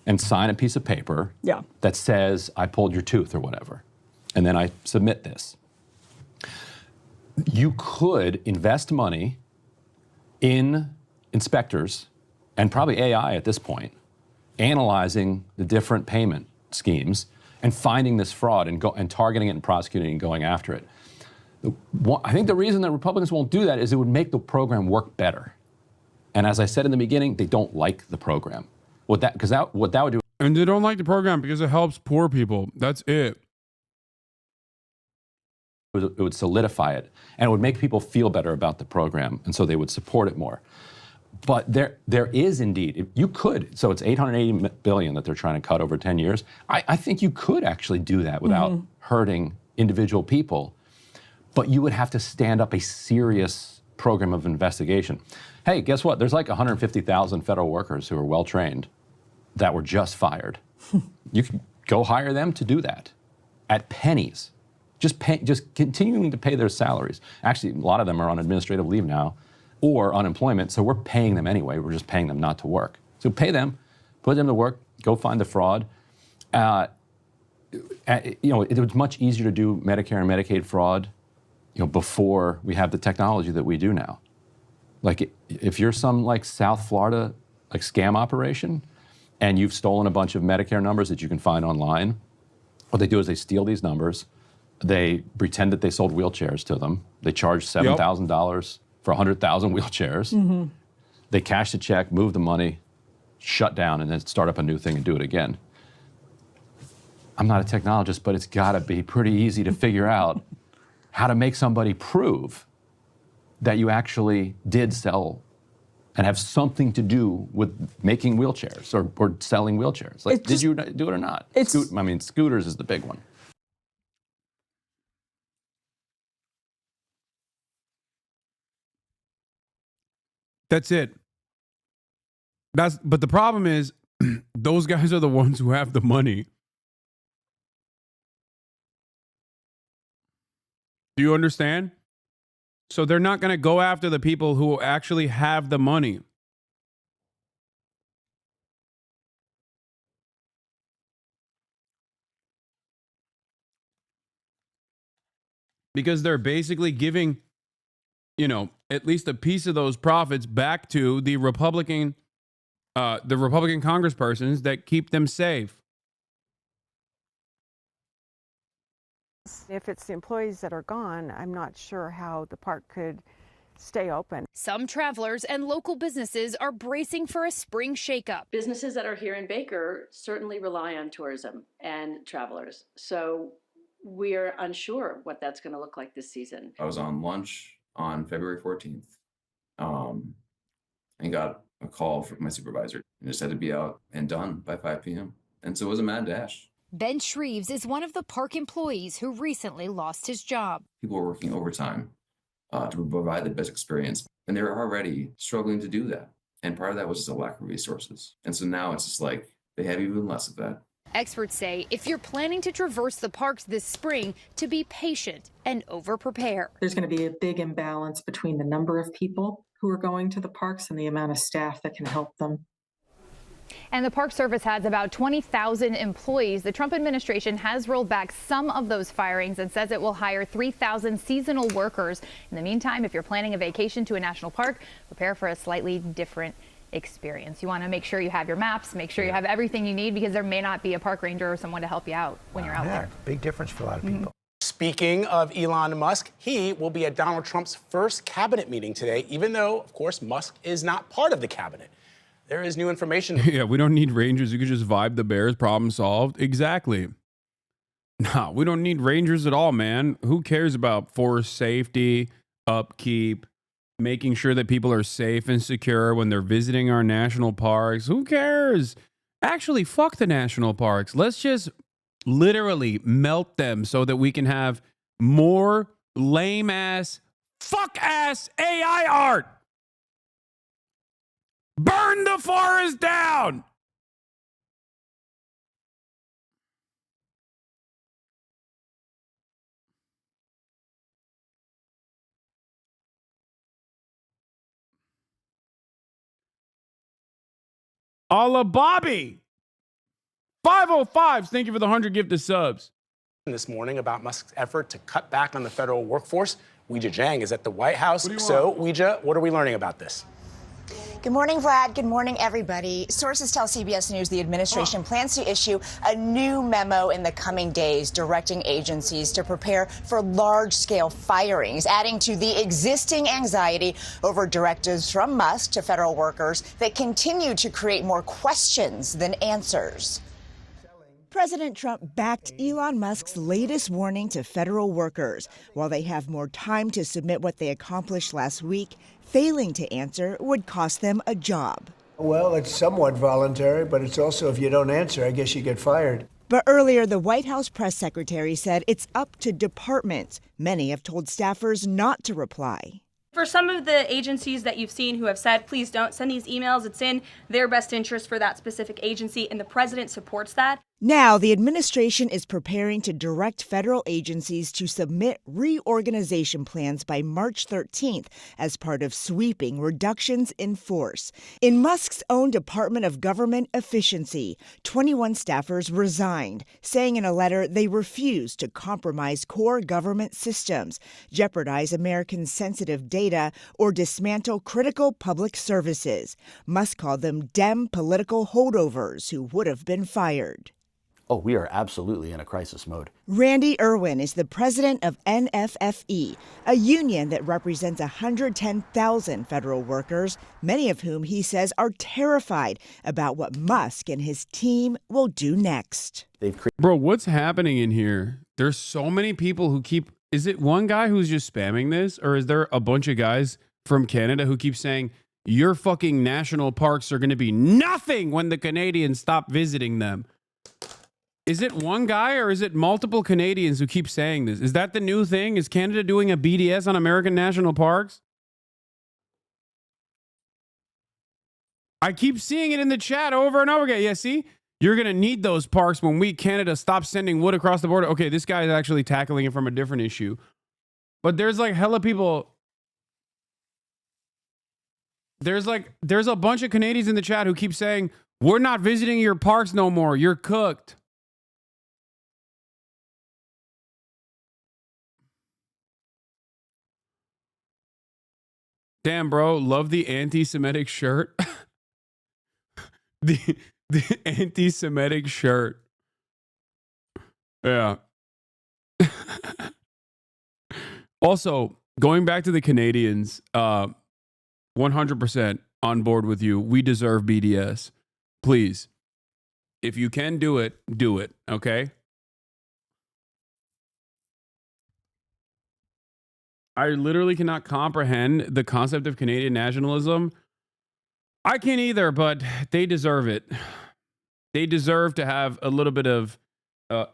and sign a piece of paper that says I pulled your tooth or whatever. And then I submit this. You could invest money in inspectors and probably AI at this point, analyzing the different payment schemes and finding this fraud and targeting it and prosecuting it and going after it. I think the reason that Republicans won't do that is it would make the program work better. And as I said in the beginning, they don't like the program. What that would do. And they don't like the program because it helps poor people. That's it. It would solidify it, and it would make people feel better about the program, and so they would support it more. But there is indeed, you could, so it's $880 billion that they're trying to cut over 10 years. I think you could actually do that without hurting individual people, but you would have to stand up a serious program of investigation. Hey, guess what? There's like 150,000 federal workers who are well-trained that were just fired. You can go hire them to do that at pennies. Just continuing to pay their salaries. Actually, a lot of them are on administrative leave now or unemployment, so we're paying them anyway. We're just paying them not to work. So pay them, put them to work, go find the fraud. It was much easier to do Medicare and Medicaid fraud, before we have the technology that we do now. Like if you're some like South Florida like scam operation and you've stolen a bunch of Medicare numbers that you can find online, what they do is they steal these numbers. They pretend that they sold wheelchairs to them. They charge $7,000 for 100,000 wheelchairs. They cash the check, move the money, shut down, and then start up a new thing and do it again. I'm not a technologist, but it's got to be pretty easy to figure out how to make somebody prove that you actually did sell and have something to do with making wheelchairs or selling wheelchairs. Like, did you do it or not? Scooters is the big one. That's it. But the problem is, those guys are the ones who have the money. Do you understand? So they're not going to go after the people who actually have the money. Because they're basically giving, at least a piece of those profits back to the Republican congresspersons that keep them safe. If it's the employees that are gone, I'm not sure how the park could stay open. Some travelers and local businesses are bracing for a spring shakeup. Businesses that are here in Baker certainly rely on tourism and travelers. So we're unsure what that's going to look like this season. I was on lunch on February 14th and got a call from my supervisor and just had to be out and done by 5 p.m. And so it was a mad dash. Ben Shreves is one of the park employees who recently lost his job. People were working overtime to provide the best experience, and they were already struggling to do that. And part of that was just a lack of resources. And so now it's just like they have even less of that. Experts say if you're planning to traverse the parks this spring, to be patient and over-prepare. There's going to be a big imbalance between the number of people who are going to the parks and the amount of staff that can help them. And the Park Service has about 20,000 employees. The Trump administration has rolled back some of those firings and says it will hire 3,000 seasonal workers. In the meantime, if you're planning a vacation to a national park, prepare for a slightly different experience. You want to make sure you have your maps, make sure you have everything you need, because there may not be a park ranger or someone to help you out when you're out there. Big difference for a lot of people. Speaking of Elon Musk, he will be at Donald Trump's first cabinet meeting today, even though, of course, Musk is not part of the cabinet. There is new information. Yeah, we don't need rangers. You could just vibe the bears. Problem solved. Exactly. No, we don't need rangers at all, man. Who cares about forest safety, upkeep, making sure that people are safe and secure when they're visiting our national parks? Who cares? Actually, fuck the national parks. Let's just literally melt them so that we can have more lame-ass, fuck-ass AI art. Burn the forest down! A la Bobby! 505s, thank you for the 100 gifted subs. This morning about Musk's effort to cut back on the federal workforce. Weijia Jiang is at the White House. So, Weijia, what are we learning about this? Good morning, Vlad. Good morning, everybody. Sources tell CBS News the administration plans to issue a new memo in the coming days directing agencies to prepare for large-scale firings, adding to the existing anxiety over directives from Musk to federal workers that continue to create more questions than answers. President Trump backed Elon Musk's latest warning to federal workers. While they have more time to submit what they accomplished last week, failing to answer would cost them a job. Well, it's somewhat voluntary, but it's also if you don't answer, I guess you get fired. But earlier, the White House press secretary said it's up to departments. Many have told staffers not to reply. For some of the agencies that you've seen who have said, please don't send these emails, it's in their best interest for that specific agency, and the president supports that. Now, the administration is preparing to direct federal agencies to submit reorganization plans by March 13th as part of sweeping reductions in force. In Musk's own Department of Government Efficiency, 21 staffers resigned, saying in a letter they refuse to compromise core government systems, jeopardize Americans' sensitive data, or dismantle critical public services. Musk called them Dem political holdovers who would have been fired. Oh, we are absolutely in a crisis mode. Randy Irwin is the president of NFFE, a union that represents 110,000 federal workers, many of whom he says are terrified about what Musk and his team will do next. Bro, what's happening in here? There's so many people who keep... Is it one guy who's just spamming this? Or is there a bunch of guys from Canada who keep saying, your fucking national parks are going to be nothing when the Canadians stop visiting them? Is it one guy or is it multiple Canadians who keep saying this? Is that the new thing? Is Canada doing a BDS on American national parks? I keep seeing it in the chat over and over again. Yeah, see? You're going to need those parks when we, Canada, stop sending wood across the border. Okay, this guy is actually tackling it from a different issue. But there's like hella people... There's a bunch of Canadians in the chat who keep saying, we're not visiting your parks no more. You're cooked. Damn, bro, love the anti-Semitic shirt. the anti-Semitic shirt. Yeah. Also, Going back to the Canadians, 100% on board with you. We deserve BDS. Please, if you can do it, okay? I literally cannot comprehend the concept of Canadian nationalism. I can't either, but they deserve it. They deserve to have a little bit of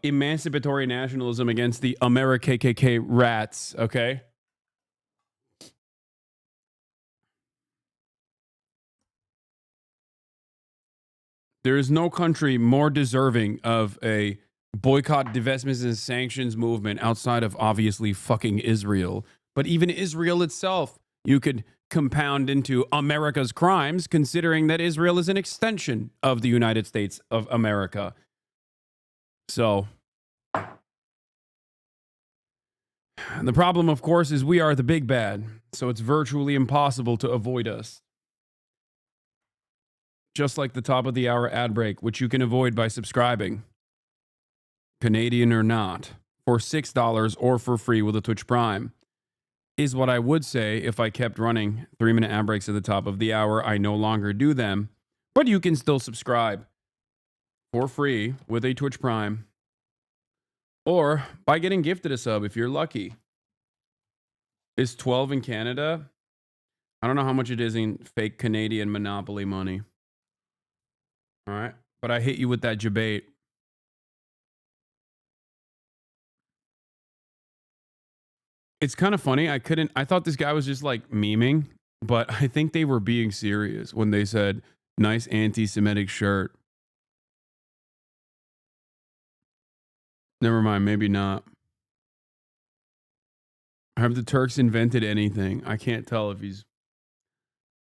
emancipatory nationalism against the KKK rats, okay? There is no country more deserving of a boycott, divestments, and sanctions movement outside of obviously fucking Israel. But even Israel itself, you could compound into America's crimes, considering that Israel is an extension of the United States of America. So, the problem, of course, is we are the big bad. So it's virtually impossible to avoid us. Just like the top of the hour ad break, which you can avoid by subscribing, Canadian or not, for $6 or for free with a Twitch Prime, is what I would say if I kept running 3-minute ad breaks at the top of the hour. I no longer do them, but you can still subscribe for free with a Twitch Prime or by getting gifted a sub if you're lucky. Is 12 in Canada? I don't know how much it is in fake Canadian Monopoly money. All right. But I hit you with that debate. It's kind of funny. I thought this guy was just like memeing, but I think they were being serious when they said, nice anti-Semitic shirt. Never mind. Maybe not. Have the Turks invented anything? I can't tell if he's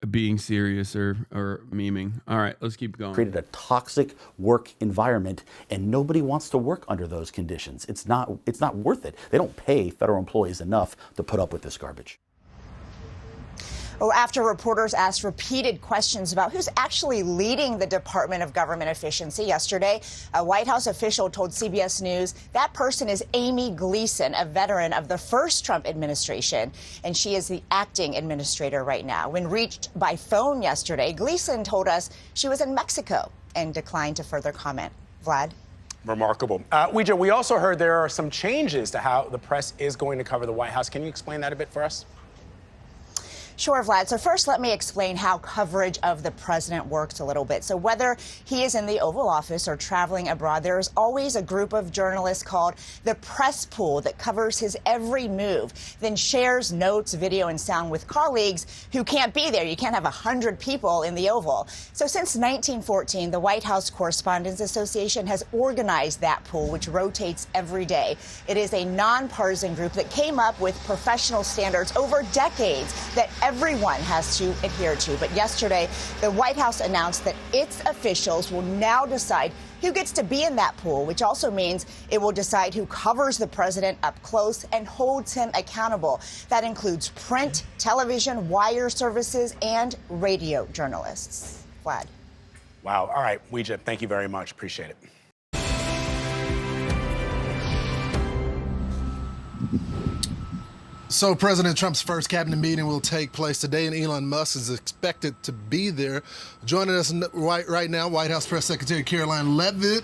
being serious or memeing. All right, let's keep going. Created a toxic work environment, and nobody wants to work under those conditions. It's not worth it. They don't pay federal employees enough to put up with this garbage. Well, after reporters asked repeated questions about who's actually leading the Department of Government Efficiency yesterday, a White House official told CBS News that person is Amy Gleason, a veteran of the first Trump administration, and she is the acting administrator right now. When reached by phone yesterday, Gleason told us she was in Mexico and declined to further comment. Vlad? Remarkable. Ouija, we also heard there are some changes to how the press is going to cover the White House. Can you explain that a bit for us? Sure, Vlad. So first, let me explain how coverage of the president works a little bit. So whether he is in the Oval Office or traveling abroad, there is always a group of journalists called the press pool that covers his every move, then shares notes, video, and sound with colleagues who can't be there. You can't have 100 people in the Oval. So since 1914, the White House Correspondents Association has organized that pool, which rotates every day. It is a nonpartisan group that came up with professional standards over decades that everyone has to adhere to. But yesterday, the White House announced that its officials will now decide who gets to be in that pool, which also means it will decide who covers the president up close and holds him accountable. That includes print, television, wire services, and radio journalists. Vlad. Wow. All right, Ouija, thank you very much. Appreciate it. So President Trump's first cabinet meeting will take place today, and Elon Musk is expected to be there. Joining us right now, White House Press Secretary Caroline Leavitt.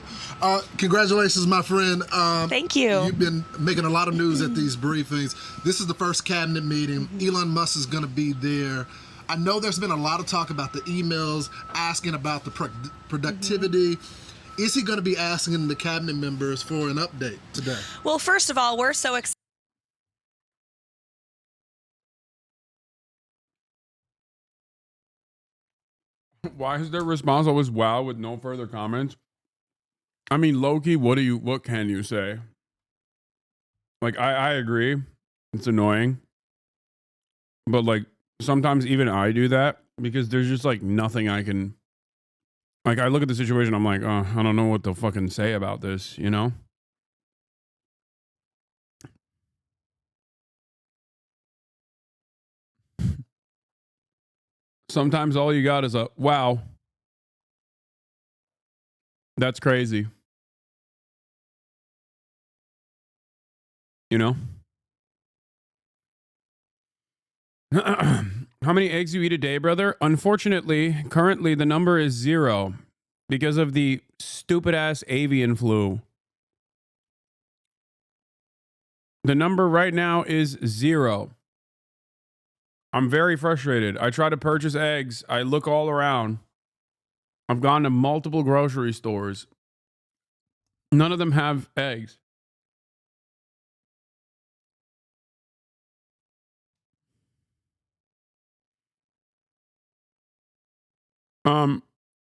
Congratulations, my friend. Thank you. You've been making a lot of news at these briefings. This is the first cabinet meeting. Elon Musk is going to be there. I know there's been a lot of talk about the emails asking about the productivity. Is he going to be asking the cabinet members for an update today? Well, first of all, we're so excited. Why is their response always wow with no further comments? I mean, Loki, what can you say? Like, I agree. It's annoying. But like, sometimes even I do that because there's just like nothing I can, like, I look at the situation, I'm like, oh, I don't know what to fucking say about this, you know? Sometimes all you got is a wow. That's crazy. You know? How many eggs you eat a day, brother? Unfortunately, currently the number is 0 because of the stupid ass avian flu. The number right now is 0. I'm very frustrated. I try to purchase eggs. I look all around. I've gone to multiple grocery stores. None of them have eggs.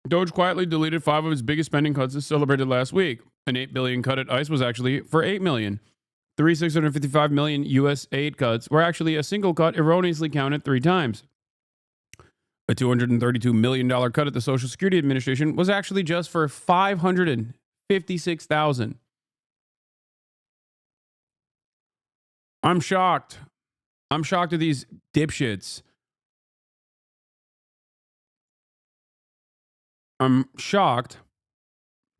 Doge quietly deleted 5 of his biggest spending cuts as celebrated last week. An $8 billion cut at ICE was actually for $8 million. 655 million U.S. aid cuts were actually a single cut erroneously counted 3 times. A $232 million cut at the Social Security Administration was actually just for $556,000. I'm shocked. I'm shocked at these dipshits. I'm shocked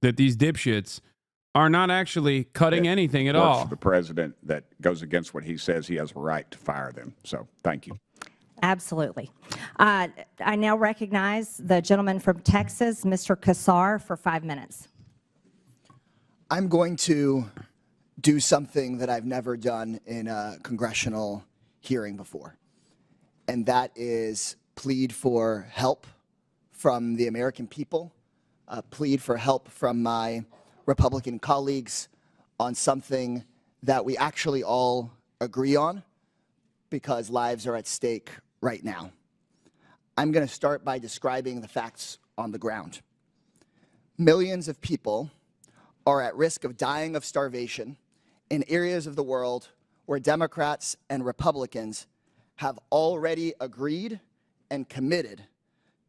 that these dipshits are not actually cutting anything at all. For the president that goes against what he says, he has a right to fire them. So thank you. Absolutely. I now recognize the gentleman from Texas, Mr. Kassar, for 5 minutes. I'm going to do something that I've never done in a congressional hearing before, and that is plead for help from the American people, plead for help from my Republican colleagues on something that we actually all agree on, because lives are at stake right now. I'm going to start by describing the facts on the ground. Millions of people are at risk of dying of starvation in areas of the world where Democrats and Republicans have already agreed and committed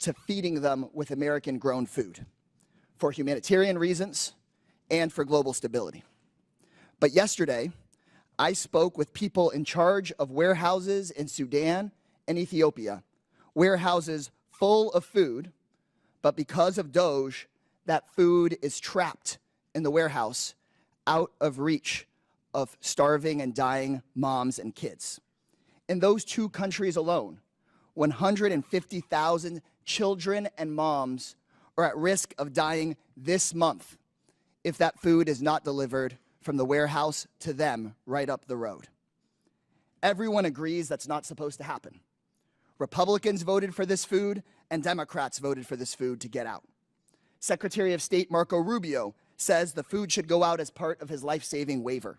to feeding them with American-grown food for humanitarian reasons and for global stability. But yesterday, I spoke with people in charge of warehouses in Sudan and Ethiopia, warehouses full of food, but because of Doge, that food is trapped in the warehouse out of reach of starving and dying moms and kids. In those 2 countries alone, 150,000 children and moms are at risk of dying this month if that food is not delivered from the warehouse to them right up the road. Everyone agrees that's not supposed to happen. Republicans voted for this food, and Democrats voted for this food to get out. Secretary of State Marco Rubio says the food should go out as part of his life-saving waiver.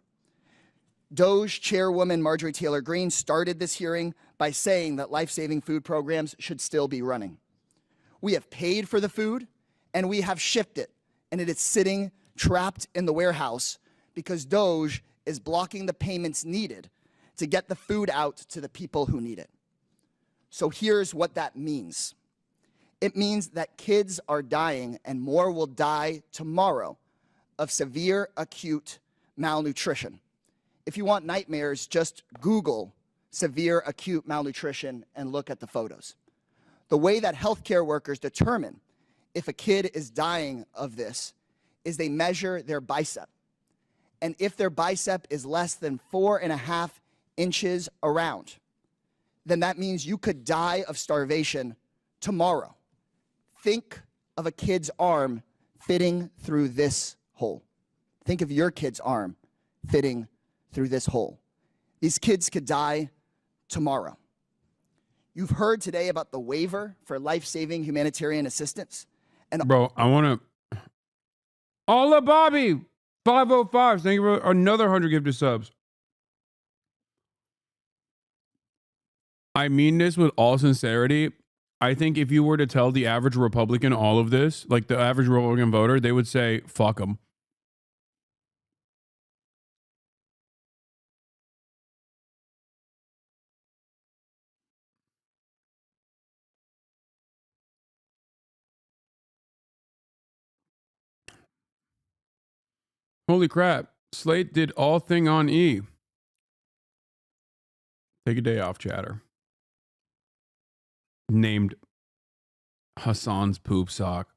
Doge Chairwoman Marjorie Taylor Greene started this hearing by saying that life-saving food programs should still be running. We have paid for the food, and we have shipped it, and it is sitting trapped in the warehouse because Doge is blocking the payments needed to get the food out to the people who need it. So here's what that means. It means that kids are dying, and more will die tomorrow, of severe acute malnutrition. If you want nightmares, just Google severe acute malnutrition and look at the photos. The way that healthcare workers determine if a kid is dying of this is they measure their bicep. And if their bicep is less than 4.5 inches around, then that means you could die of starvation tomorrow. Think of a kid's arm fitting through this hole. Think of your kid's arm fitting through this hole. These kids could die tomorrow. You've heard today about the waiver for life-saving humanitarian assistance. And bro, I want to... Hola, Bobby! 505. Thank you for another 100 gifted subs. I mean this with all sincerity. I think if you were to tell the average Republican all of this, like the average Republican voter, they would say, fuck them. Holy crap. Slate did all thing on E. Take a day off, chatter. Named Hasan's poop sock.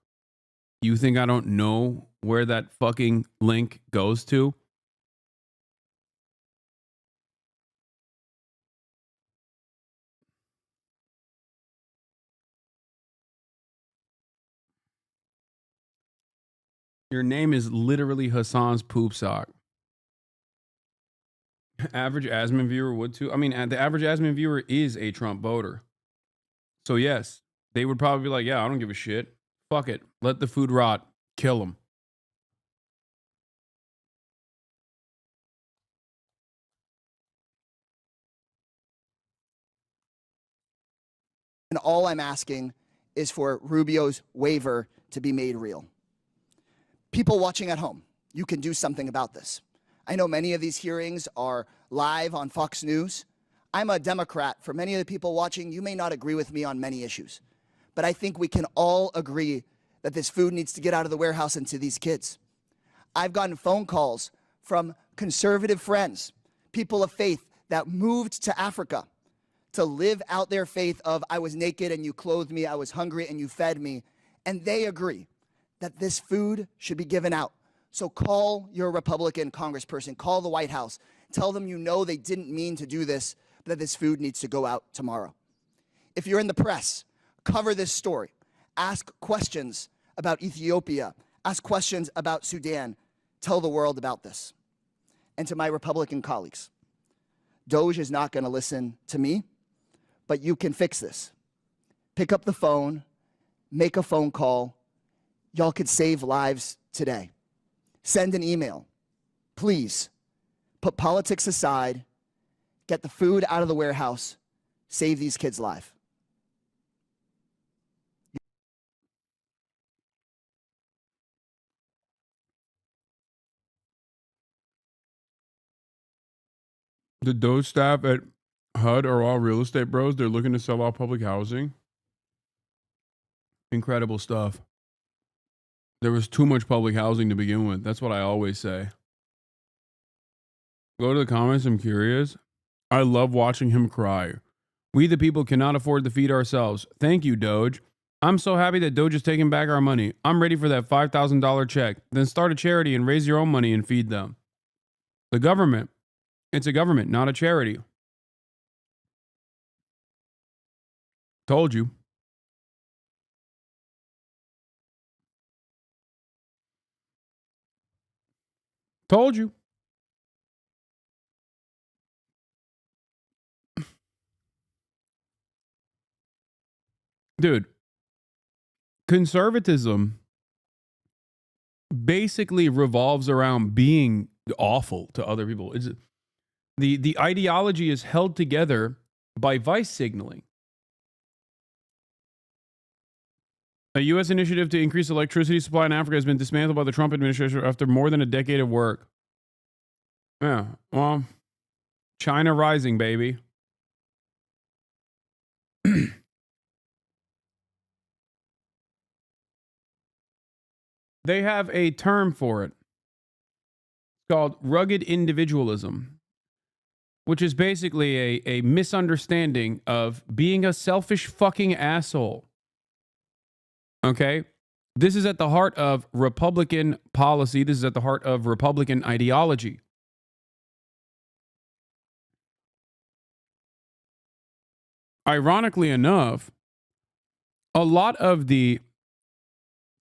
You think I don't know where that fucking link goes to? Your name is literally Hassan's poop sock. Average Asmin viewer would too. I mean, the average Asmin viewer is a Trump voter. So yes, they would probably be like, yeah, I don't give a shit. Fuck it. Let the food rot. Kill them. And all I'm asking is for Rubio's waiver to be made real. People watching at home, you can do something about this. I know many of these hearings are live on Fox News. I'm a Democrat. For many of the people watching, you may not agree with me on many issues. But I think we can all agree that this food needs to get out of the warehouse and to these kids. I've gotten phone calls from conservative friends, people of faith that moved to Africa to live out their faith of I was naked and you clothed me, I was hungry and you fed me. And they agree that this food should be given out. So call your Republican congressperson, call the White House, tell them you know they didn't mean to do this, but that this food needs to go out tomorrow. If you're in the press, cover this story. Ask questions about Ethiopia. Ask questions about Sudan. Tell the world about this. And to my Republican colleagues, Doge is not going to listen to me, but you can fix this. Pick up the phone, make a phone call. Y'all could save lives today. Send an email. Please, put politics aside, get the food out of the warehouse, save these kids' lives. The Doge staff at HUD are all real estate bros. They're looking to sell off public housing. Incredible stuff. There was too much public housing to begin with. That's what I always say. Go to the comments. I'm curious. I love watching him cry. We the people cannot afford to feed ourselves. Thank you, Doge. I'm so happy that Doge is taking back our money. I'm ready for that $5,000 check. Then start a charity and raise your own money and feed them. The government. It's a government, not a charity. Told you. Told you. Dude, conservatism basically revolves around being awful to other people. The ideology is held together by vice signaling. A U.S. initiative to increase electricity supply in Africa has been dismantled by the Trump administration after more than a decade of work. Yeah, well, China rising, baby. They have a term for it. It's called rugged individualism, which is basically a misunderstanding of being a selfish fucking asshole. Okay? This is at the heart of Republican policy. This is at the heart of Republican ideology. Ironically enough, a lot of the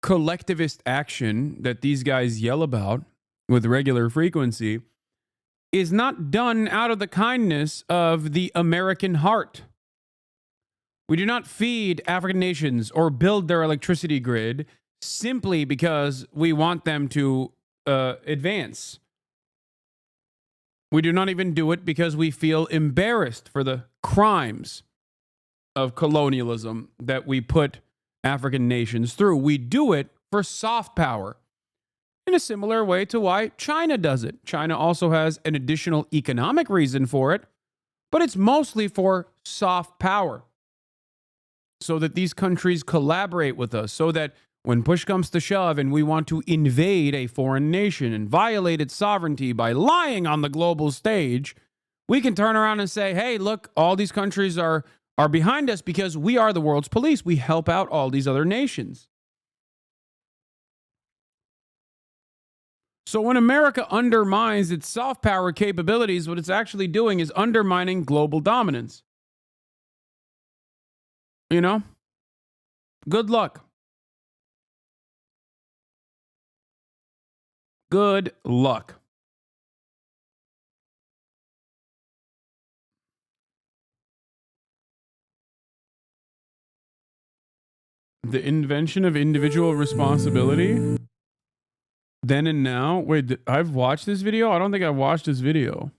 collectivist action that these guys yell about with regular frequency is not done out of the kindness of the American heart. We do not feed African nations or build their electricity grid simply because we want them to advance. We do not even do it because we feel embarrassed for the crimes of colonialism that we put African nations through. We do it for soft power in a similar way to why China does it. China also has an additional economic reason for it, but it's mostly for soft power. So that these countries collaborate with us, so that when push comes to shove and we want to invade a foreign nation and violate its sovereignty by lying on the global stage, we can turn around and say, hey, look, all these countries are behind us because we are the world's police. We help out all these other nations. So when America undermines its soft power capabilities, what it's actually doing is undermining global dominance. You know? Good luck. Good luck. The invention of individual responsibility. Then and now. Wait, I've watched this video? I don't think I've watched this video.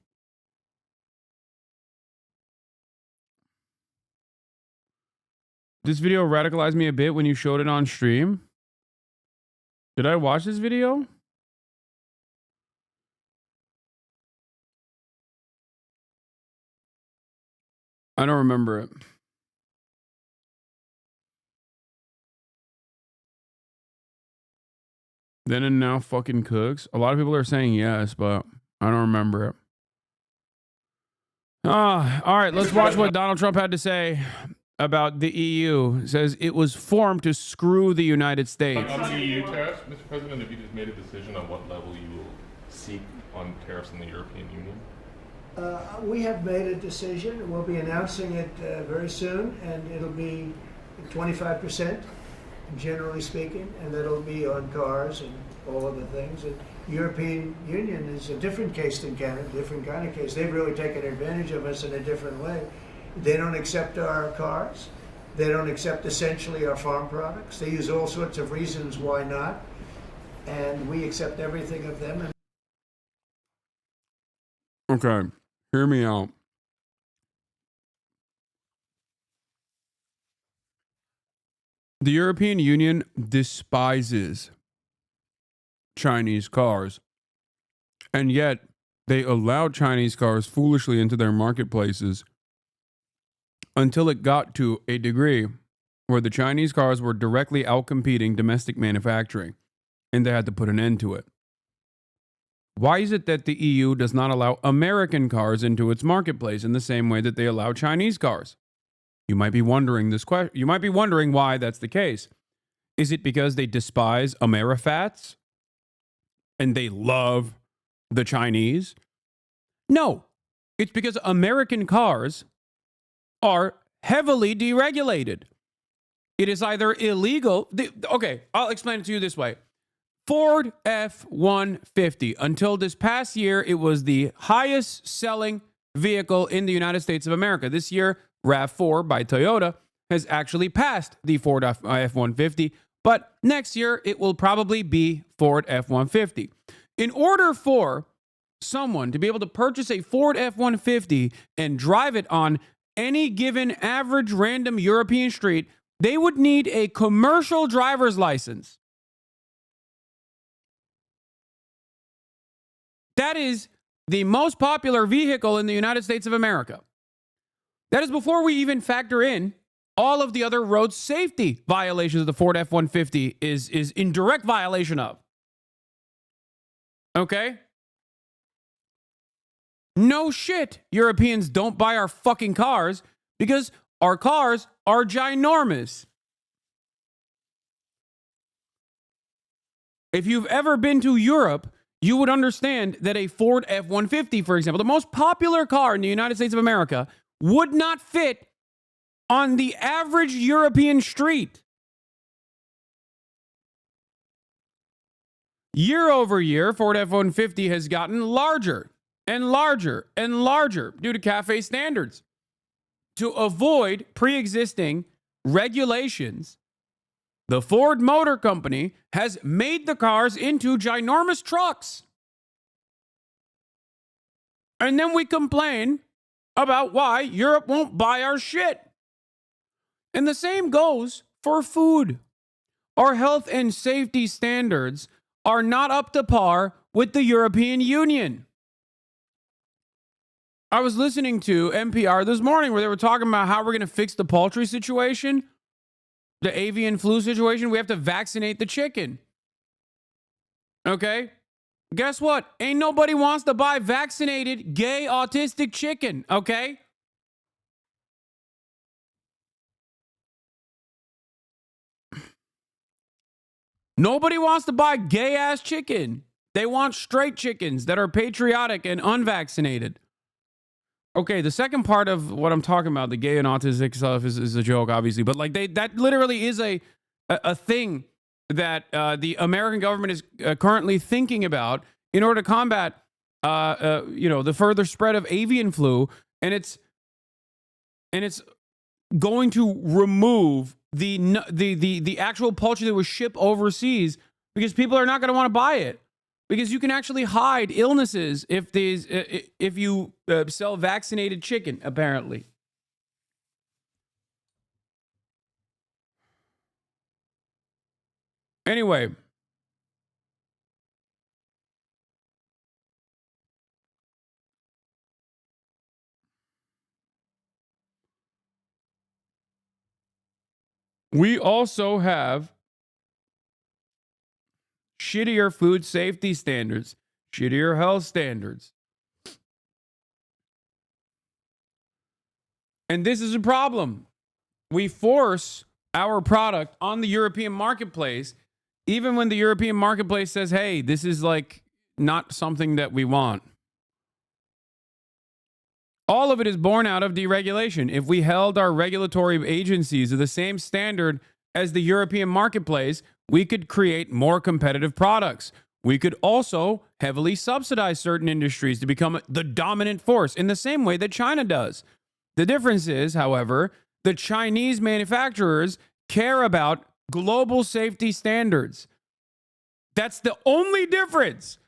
This video radicalized me a bit when you showed it on stream. Did I watch this video? I don't remember it. Then and now fucking cooks. A lot of people are saying yes, but I don't remember it. All right, let's watch what Donald Trump had to say about the EU. It says it was formed to screw the United States. On the EU tariffs, Mr. President, have you just made a decision on what level you will seek on tariffs in the European Union? We have made a decision. We'll be announcing it very soon, and it'll be 25%, generally speaking, and that'll be on cars and all other things. And European Union is a different case than Canada, different kind of case. They've really taken advantage of us in a different way. They don't accept our cars. They don't accept essentially our farm products. They use all sorts of reasons why not, and we accept everything of them. Okay, hear me out. The European Union despises Chinese cars, and yet they allowed Chinese cars foolishly into their marketplaces until it got to a degree where the Chinese cars were directly outcompeting domestic manufacturing, and they had to put an end to it. Why is it that the EU does not allow American cars into its marketplace in the same way that they allow Chinese cars? You might be wondering this question. You might be wondering why that's the case. Is it because they despise Amerifats and they love the Chinese? No, it's because American cars are heavily deregulated. It is either illegal. Okay, I'll explain it to you this way. Ford F-150. Until this past year, it was the highest selling vehicle in the United States of America. This year, RAV4 by Toyota has actually passed the Ford F-150, but next year it will probably be Ford F-150. In order for someone to be able to purchase a Ford F-150 and drive it on any given average random European street, they would need a commercial driver's license. That is the most popular vehicle in the United States of America. That is before we even factor in all of the other road safety violations the Ford F-150 is in direct violation of. Okay? No shit, Europeans don't buy our fucking cars because our cars are ginormous. If you've ever been to Europe, you would understand that a Ford F-150, for example, the most popular car in the United States of America, would not fit on the average European street. Year over year, Ford F-150 has gotten larger and larger and larger due to CAFE standards. To avoid pre-existing regulations, the Ford Motor Company has made the cars into ginormous trucks. And then we complain about why Europe won't buy our shit. And the same goes for food. Our health and safety standards are not up to par with the European Union. I was listening to NPR this morning where they were talking about how we're going to fix the poultry situation, the avian flu situation. We have to vaccinate the chicken. Okay? Guess what? Ain't nobody wants to buy vaccinated, gay, autistic chicken, okay? Nobody wants to buy gay-ass chicken. They want straight chickens that are patriotic and unvaccinated. Okay, the second part of what I'm talking about, the gay and autistic stuff, is a joke, obviously. But like that literally is a thing that the American government is currently thinking about in order to combat, the further spread of avian flu, and it's going to remove the actual poultry that was shipped overseas because people are not going to want to buy it, because you can actually hide illnesses if you sell vaccinated chicken, apparently. Anyway, we also have shittier food safety standards, shittier health standards. And this is a problem. We force our product on the European marketplace, even when the European marketplace says, hey, this is like not something that we want. All of it is born out of deregulation. If we held our regulatory agencies to the same standard as the European marketplace, we could create more competitive products. We could also heavily subsidize certain industries to become the dominant force in the same way that China does. The difference is, however, the Chinese manufacturers care about global safety standards. That's the only difference.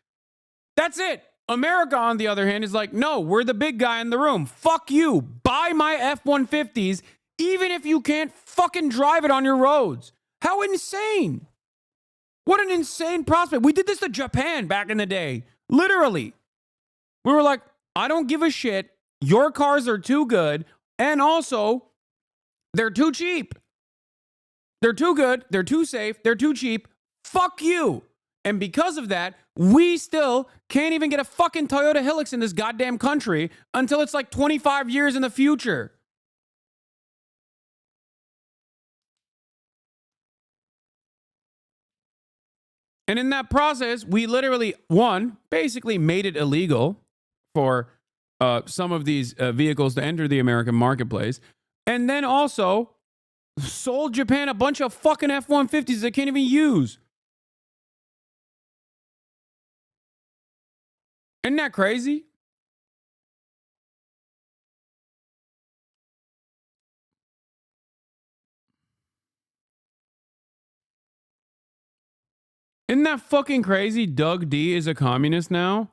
That's it. America, on the other hand, is like, no, we're the big guy in the room. Fuck you. Buy my F-150s, even if you can't fucking drive it on your roads. How insane. What an insane prospect. We did this to Japan back in the day. Literally. We were like, I don't give a shit. Your cars are too good. And also, they're too cheap. They're too good. They're too safe. They're too cheap. Fuck you. And because of that, we still can't even get a fucking Toyota Hilux in this goddamn country until it's like 25 years in the future. And in that process, we literally, basically made it illegal for some of these vehicles to enter the American marketplace. And then also sold Japan a bunch of fucking F-150s they can't even use. Isn't that crazy? Isn't that fucking crazy? Doug D is a communist now?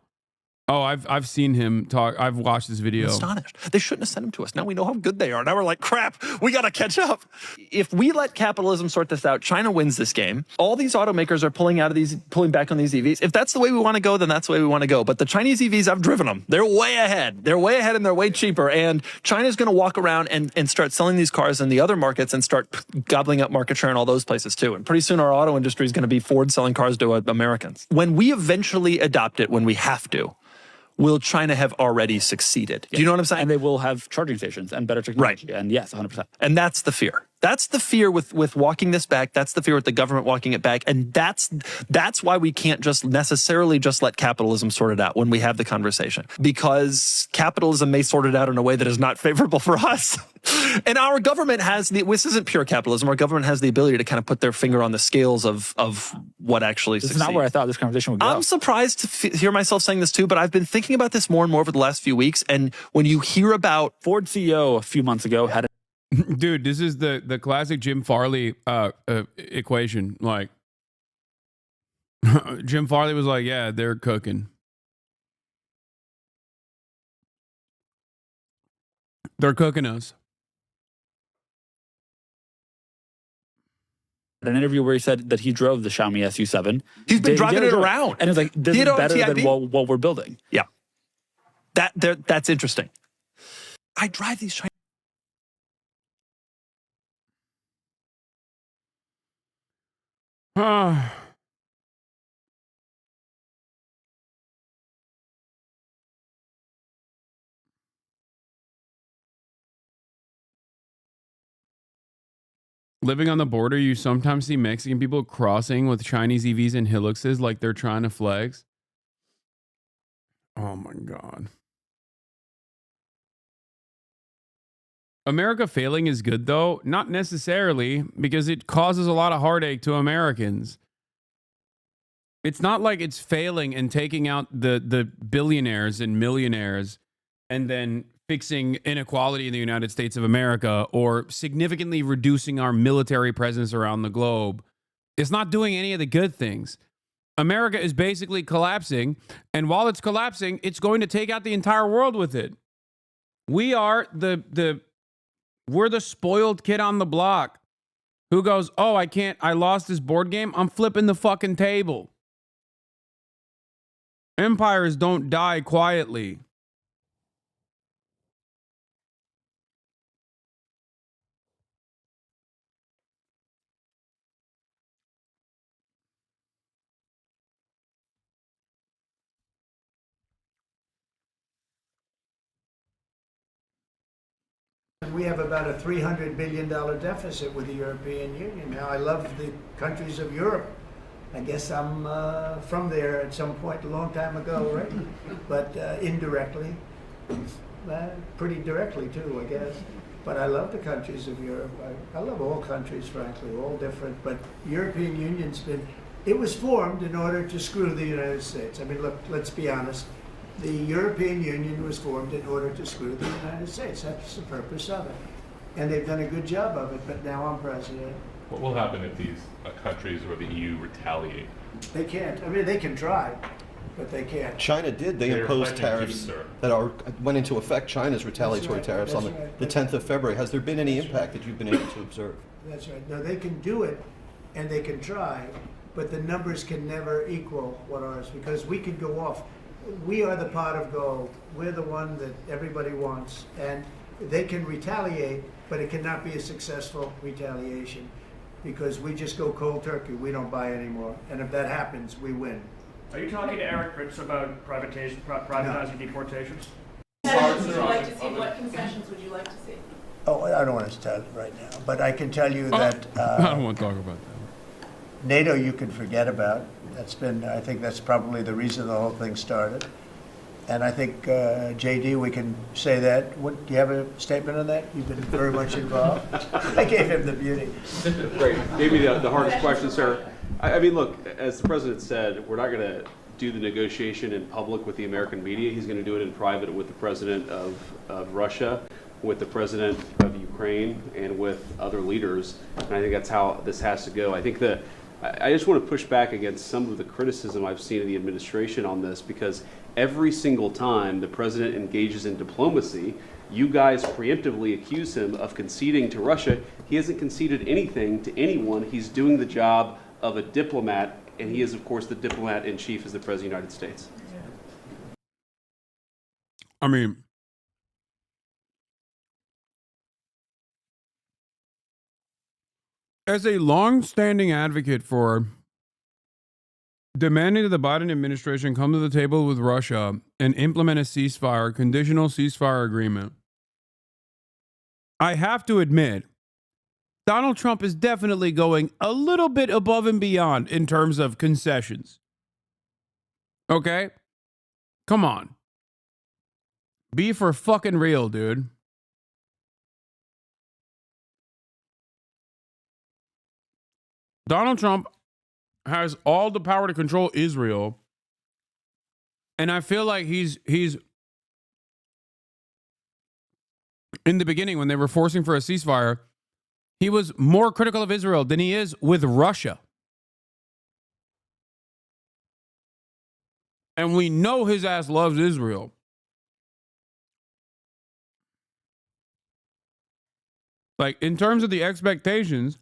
Oh, I've seen him talk. I've watched this video. I'm astonished. They shouldn't have sent them to us. Now we know how good they are. Now we're like, crap, we got to catch up. If we let capitalism sort this out, China wins this game. All these automakers are pulling back on these EVs. If that's the way we want to go, then that's the way we want to go. But the Chinese EVs, I've driven them. They're way ahead. They're way ahead and they're way cheaper. And China's going to walk around and start selling these cars in the other markets and start gobbling up market share in all those places too. And pretty soon our auto industry is going to be Ford selling cars to Americans. When we eventually adopt it, when we have to, will China have already succeeded? Do you know what I'm saying? And they will have charging stations and better technology. Right. And yes, 100%. And that's the fear. That's the fear with walking this back. That's the fear with the government walking it back. And that's why we can't just necessarily just let capitalism sort it out when we have the conversation. Because capitalism may sort it out in a way that is not favorable for us. And our government has this isn't pure capitalism. Our government has the ability to kind of put their finger on the scales of what actually succeeds. This is not where I thought this conversation would go. I'm surprised to hear myself saying this too, but I've been thinking about this more and more over the last few weeks. And when you hear about Ford CEO a few months ago had a dude, this is the classic Jim Farley equation. Like, Jim Farley was like, yeah, they're cooking. They're cooking us. an interview where he said that he drove the Xiaomi SU7. He's been driving it around. And it's like, this is better than what we're building. Yeah. That's interesting. I drive these Chinese. Living on the border, you sometimes see Mexican people crossing with Chinese EVs and Hiluxes like they're trying to flex. Oh my God. America failing is good, though? Not necessarily, because it causes a lot of heartache to Americans. It's not like it's failing and taking out the billionaires and millionaires and then fixing inequality in the United States of America or significantly reducing our military presence around the globe. It's not doing any of the good things. America is basically collapsing, and while it's collapsing, it's going to take out the entire world with it. We are we're the spoiled kid on the block who goes, oh, I lost this board game. I'm flipping the fucking table. Empires don't die quietly. We have about a $300 billion deficit with the European Union. Now, I love the countries of Europe. I guess I'm from there at some point a long time ago, right? But indirectly, pretty directly too, I guess. But I love the countries of Europe. I love all countries, frankly, all different. But European Union's it was formed in order to screw the United States. I mean, look, let's be honest. The European Union was formed in order to screw the United States. That's the purpose of it. And they've done a good job of it, but now I'm president. What will happen if these countries or the EU retaliate? They can't. I mean, they can try, but they can't. China did. They imposed tariffs that went into effect. China's retaliatory tariffs on the 10th of February. Has there been any impact that you've been able to observe? That's right. No, they can do it, and they can try, but the numbers can never equal what ours, because we could go off. We are the pot of gold. We're the one that everybody wants, and they can retaliate, but it cannot be a successful retaliation, because we just go cold turkey. We don't buy anymore, and if that happens, we win. Are you talking to Eric Ritz about privatizing deportations? Concessions would you like to see? What concessions would you like to see? Oh, I don't want to tell it right now, but I can tell you that I don't want to talk about that. NATO you can forget about. I think that's probably the reason the whole thing started. And I think, JD, we can say that. Do you have a statement on that? You've been very much involved. I gave him the beauty. Great. Gave me the hardest question, sir. I mean, look, as the president said, we're not going to do the negotiation in public with the American media. He's going to do it in private with the president of Russia, with the president of Ukraine, and with other leaders. And I think that's how this has to go. I think that I just want to push back against some of the criticism I've seen of the administration on this, because every single time the president engages in diplomacy, you guys preemptively accuse him of conceding to Russia. He hasn't conceded anything to anyone. He's doing the job of a diplomat, and he is, of course, the diplomat in chief as the President of the United States. I mean, as a long-standing advocate for demanding that the Biden administration come to the table with Russia and implement a ceasefire, conditional ceasefire agreement, I have to admit, Donald Trump is definitely going a little bit above and beyond in terms of concessions. Okay? Come on. Be for fucking real, dude. Donald Trump has all the power to control Israel, and I feel like he's in the beginning when they were forcing for a ceasefire, he was more critical of Israel than he is with Russia. And we know his ass loves Israel. Like, in terms of the expectations,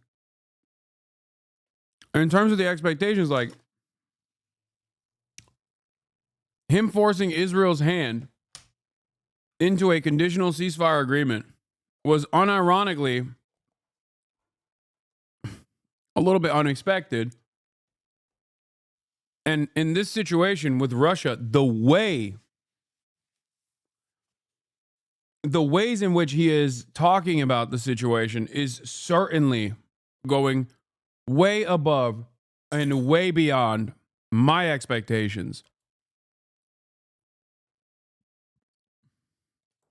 like, him forcing Israel's hand into a conditional ceasefire agreement was unironically a little bit unexpected. And in this situation with Russia, the ways in which he is talking about the situation is certainly going way above and way beyond my expectations.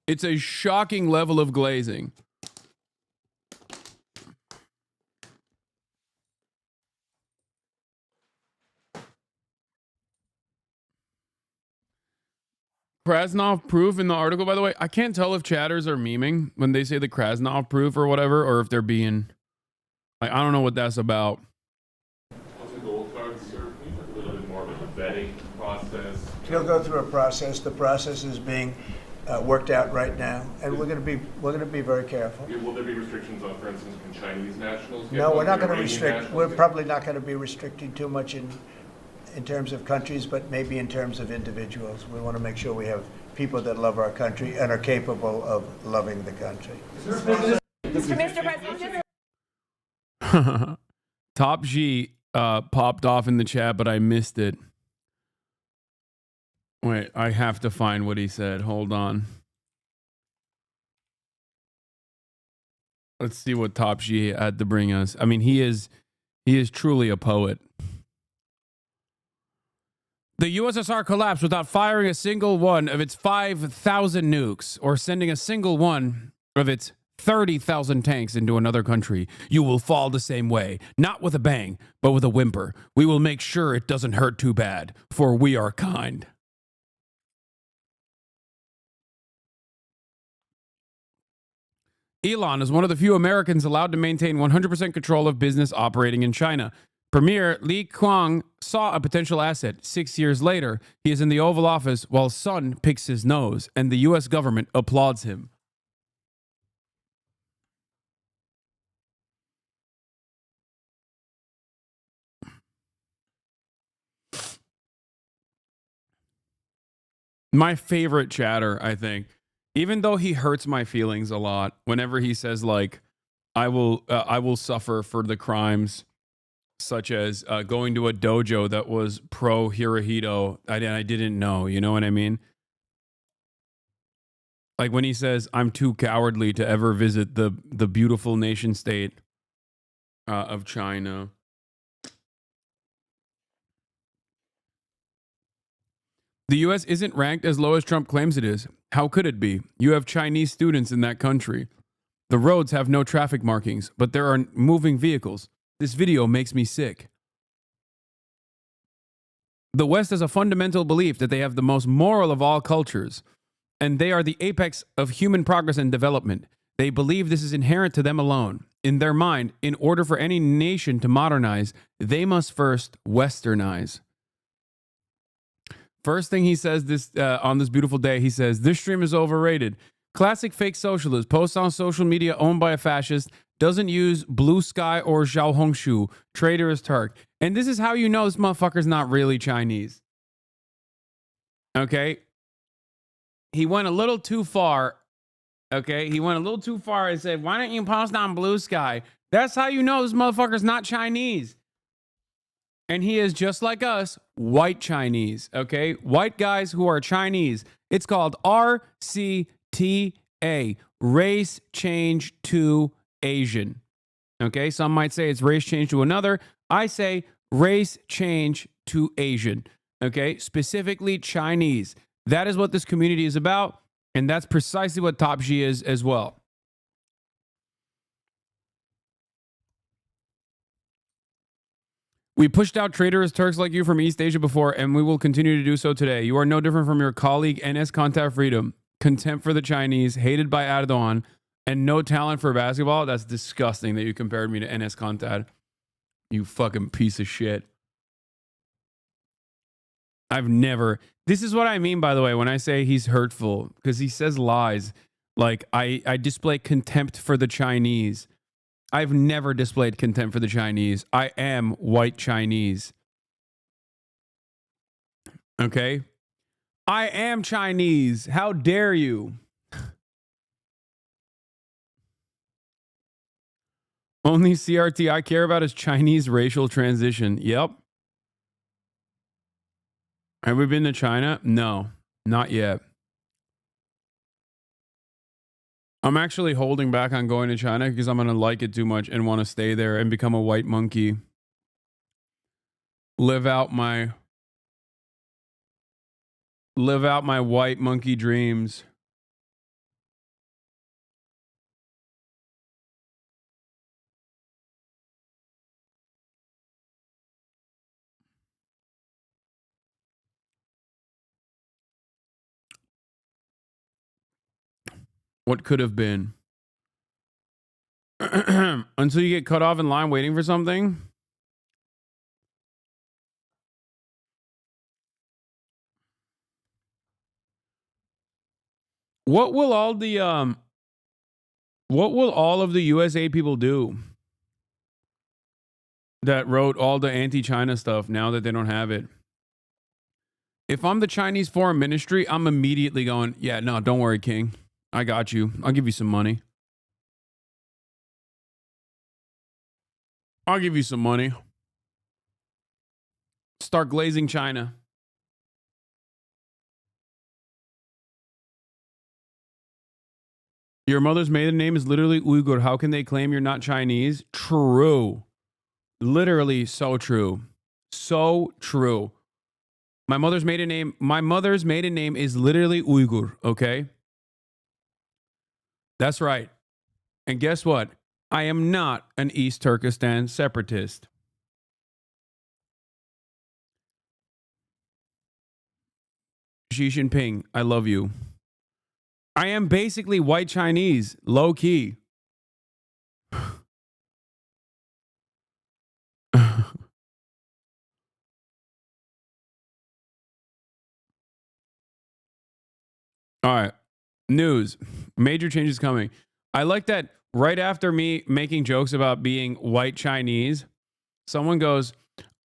It's a shocking level of glazing Krasnov proof in the article, by the way. I can't tell if chatters are memeing when they say the Krasnov proof or whatever, or if they're being like, I don't know what that's about. On the gold cards, sir, can you talk a little bit more about the vetting process? He'll go through a process. The process is being worked out right now, and we're going to be very careful. Will there be restrictions on, for instance, can Chinese nationals get No, we're votes, not going to Iranian restrict. nationals We're get- probably not going to be restricting too much in terms of countries, but maybe in terms of individuals. We want to make sure we have people that love our country and are capable of loving the country. Mr. President, Top G popped off in the chat, but I missed it. Wait, I have to find what he said. Hold on. Let's see what Top G had to bring us. I mean, he is truly a poet. The USSR collapsed without firing a single one of its 5,000 nukes or sending a single one of its 30,000 tanks into another country. You will fall the same way, not with a bang, but with a whimper. We will make sure it doesn't hurt too bad, for we are kind. Elon is one of the few Americans allowed to maintain 100% control of business operating in China. Premier Li Qiang saw a potential asset. 6 years later, he is in the Oval Office while Sun picks his nose, and the U.S. government applauds him. My favorite chatter, I think, even though he hurts my feelings a lot whenever he says, like, I will suffer for the crimes such as going to a dojo that was pro Hirohito. I didn't know, you know what I mean? Like when he says, I'm too cowardly to ever visit the beautiful nation state of China. The U.S. isn't ranked as low as Trump claims it is. How could it be? You have Chinese students in that country. The roads have no traffic markings, but there are moving vehicles. This video makes me sick. The West has a fundamental belief that they have the most moral of all cultures, and they are the apex of human progress and development. They believe this is inherent to them alone. In their mind, in order for any nation to modernize, they must first westernize. First thing he says this on this beautiful day, he says, this stream is overrated. Classic fake socialist, posts on social media owned by a fascist, doesn't use Blue Sky or Xiaohongshu, traitorous Turk. And this is how you know this motherfucker's not really Chinese. Okay? He went a little too far. Okay? He went a little too far and said, why don't you post on Blue Sky? That's how you know this motherfucker's not Chinese. And he is just like us, white Chinese, okay? White guys who are Chinese. It's called RCTA, race change to Asian. Okay, some might say it's race change to another. I say race change to Asian. Okay, specifically Chinese. That is what this community is about, and that's precisely what Top G is as well. We pushed out traitorous Turks like you from East Asia before, and we will continue to do so today. You are no different from your colleague NS Contact Freedom, contempt for the Chinese, hated by Erdogan, and no talent for basketball. That's disgusting that you compared me to NS Contact. You fucking piece of shit. I've never... This is what I mean, by the way, when I say he's hurtful, because he says lies. Like, I display contempt for the Chinese. I've never displayed contempt for the Chinese. I am white Chinese. Okay? I am Chinese. How dare you? Only CRT I care about is Chinese racial transition. Yep. Have we been to China? No, not yet. I'm actually holding back on going to China because I'm going to like it too much and want to stay there and become a white monkey. Live out my white monkey dreams. What could have been. Until you get cut off in line waiting for something. What will all of the USA people do that wrote all the anti-China stuff now that they don't have it? If I'm the Chinese foreign ministry, I'm immediately going, yeah, no, don't worry, King. I got you. I'll give you some money. I'll give you some money. Start glazing China. Your mother's maiden name is literally Uyghur. How can they claim you're not Chinese? True. Literally so true. So true. My mother's maiden name is literally Uyghur, okay? That's right. And guess what? I am not an East Turkestan separatist. Xi Jinping, I love you. I am basically white Chinese, low key. All right. News. Major changes coming. I like that right after me making jokes about being white Chinese, someone goes,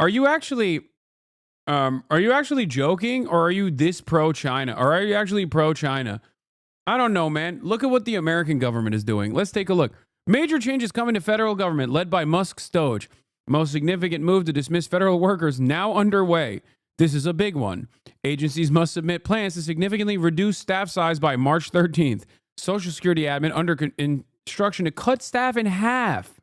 Are you actually joking, or are you this pro-China? Or are you actually pro-China? I don't know, man. Look at what the American government is doing. Let's take a look. Major changes coming to federal government led by Musk's Doge. Most significant move to dismiss federal workers now underway. This is a big one. Agencies must submit plans to significantly reduce staff size by March 13th. Social Security admin under instruction to cut staff in half.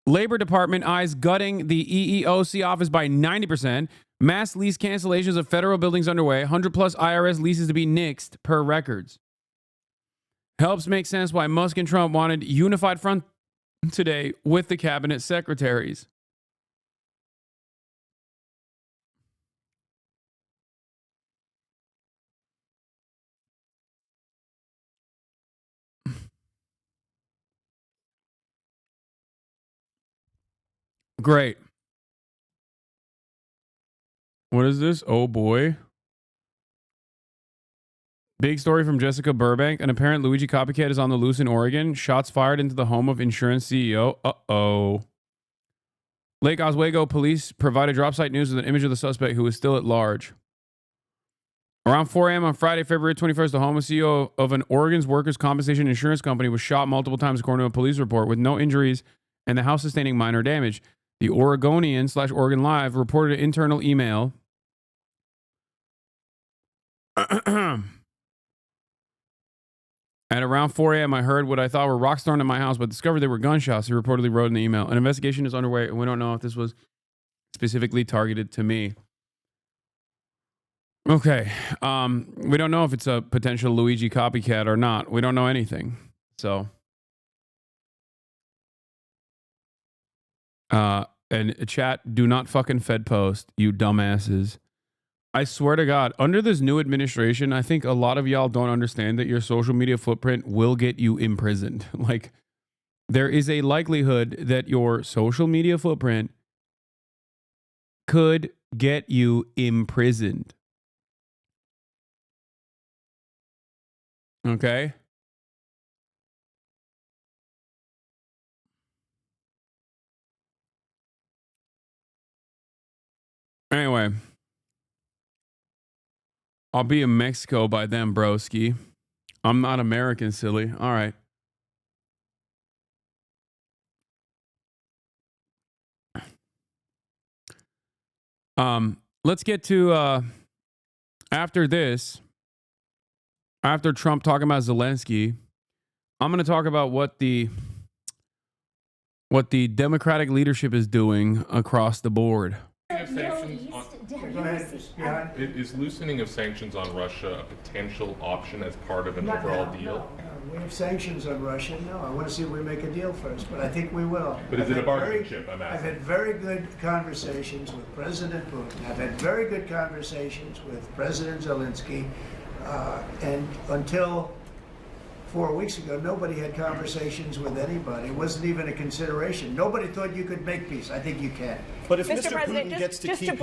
Labor Department eyes gutting the EEOC office by 90%. Mass lease cancellations of federal buildings underway. 100 plus IRS leases to be nixed per records. Helps make sense why Musk and Trump wanted unified front today with the cabinet secretaries. Great. What is this? Oh boy. Big story from Jessica Burbank. An apparent Luigi copycat is on the loose in Oregon. Shots fired into the home of insurance CEO. Uh-oh. Lake Oswego police provided drop site news with an image of the suspect who is still at large. Around 4 a.m. on Friday, February 21st, the home of CEO of an Oregon's workers' compensation insurance company was shot multiple times according to a police report with no injuries and the house sustaining minor damage. The Oregonian/Oregon Live reported an internal email. At around 4 a.m., I heard what I thought were rocks thrown at my house, but discovered they were gunshots, he reportedly wrote in the email. An investigation is underway, and we don't know if this was specifically targeted to me. Okay. We don't know if it's a potential Luigi copycat or not. We don't know anything. So. And chat, do not fucking Fed post, you dumbasses. I swear to God, under this new administration, I think a lot of y'all don't understand that your social media footprint will get you imprisoned. Like, there is a likelihood that your social media footprint could get you imprisoned. Okay? Anyway. I'll be in Mexico by then, broski. I'm not American, silly. All right. Let's get to after this. After Trump talking about Zelensky, I'm going to talk about what the Democratic leadership is doing across the board. Is loosening of sanctions on Russia a potential option as part of an overall deal? We have sanctions on Russia. No, I want to see if we make a deal first, but I think we will. But is it a bargaining chip, I'm asking? I've had very good conversations with President Putin. I've had very good conversations with President Zelensky. And until 4 weeks ago, nobody had conversations with anybody. It wasn't even a consideration. Nobody thought you could make peace. I think you can. But if Mr. Putin gets to keep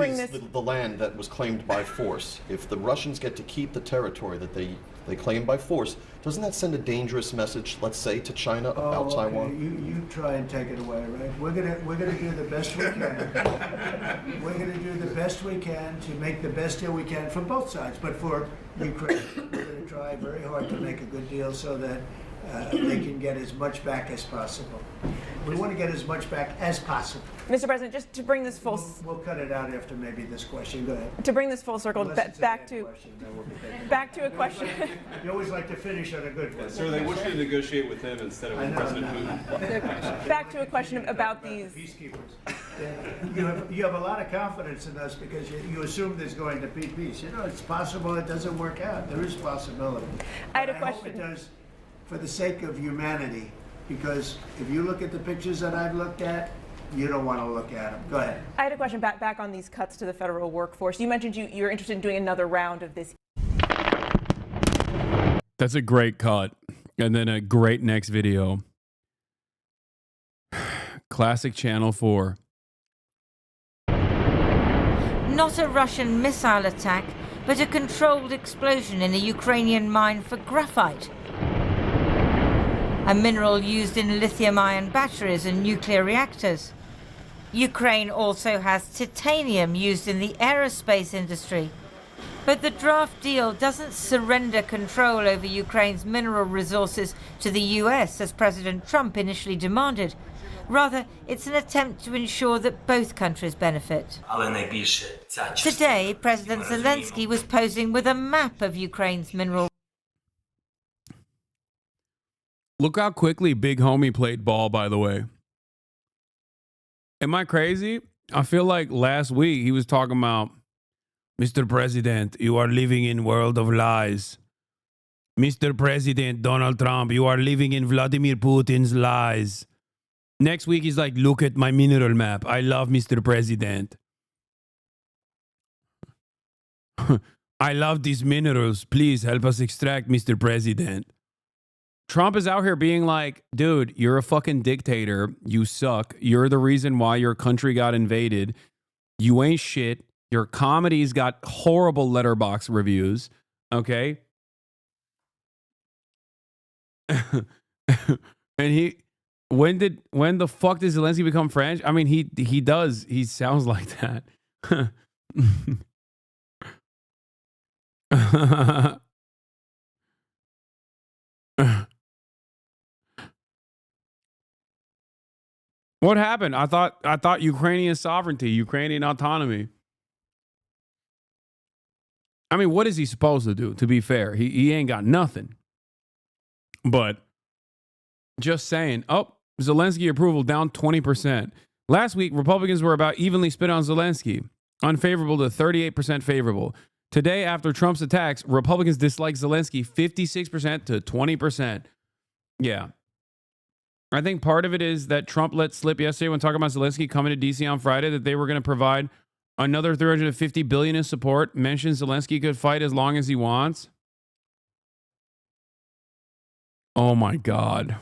the land that was claimed by force, if the Russians get to keep the territory that they claim by force, doesn't that send a dangerous message, let's say, to China about Taiwan? You try and take it away, right? We're gonna do the best we can. We're gonna do the best we can to make the best deal we can for both sides, but for Ukraine, we're gonna try very hard to make a good deal so that they can get as much back as possible. We want to get as much back as possible. Mr. President, just to bring this full... We'll cut it out after maybe this question. Go ahead. To bring this full circle back to a question. You always like to finish on a good one. Sir, they wish you to negotiate with him instead of with President Putin. Back to a question about these... Peacekeepers. You have a lot of confidence in us because you assume there's going to be peace. You know, it's possible it doesn't work out. There is possibility. I had a question. I hope it does for the sake of humanity, because if you look at the pictures that I've looked at, you don't want to look at them. Go ahead. I had a question back on these cuts to the federal workforce. You mentioned you're interested in doing another round of this. That's a great cut. And then a great next video. Classic Channel 4. Not a Russian missile attack, but a controlled explosion in a Ukrainian mine for graphite. A mineral used in lithium-ion batteries and nuclear reactors. Ukraine also has titanium used in the aerospace industry. But the draft deal doesn't surrender control over Ukraine's mineral resources to the US, as President Trump initially demanded. Rather, it's an attempt to ensure that both countries benefit. Today, President Zelensky was posing with a map of Ukraine's mineral. Look how quickly Big Homie played ball, by the way. Am I crazy? I feel like last week he was talking about, Mr. President, you are living in world of lies. Mr. President Donald Trump, you are living in Vladimir Putin's lies. Next week he's like, look at my mineral map. I love Mr. President. I love these minerals. Please help us extract, Mr. President. Trump is out here being like, dude, you're a fucking dictator. You suck. You're the reason why your country got invaded. You ain't shit. Your comedy's got horrible letterbox reviews. Okay? And when the fuck did Zelensky become French? I mean, he does. He sounds like that. What happened? I thought Ukrainian sovereignty, Ukrainian autonomy. I mean, what is he supposed to do? To be fair, he ain't got nothing. But just saying, oh, Zelensky approval down 20%. Last week, Republicans were about evenly split on Zelensky, unfavorable to 38% favorable. Today, after Trump's attacks, Republicans dislike Zelensky 56% to 20%. Yeah. I think part of it is that Trump let slip yesterday when talking about Zelensky coming to D.C. on Friday that they were going to provide another $350 billion in support. Mentioned Zelensky could fight as long as he wants. Oh my God.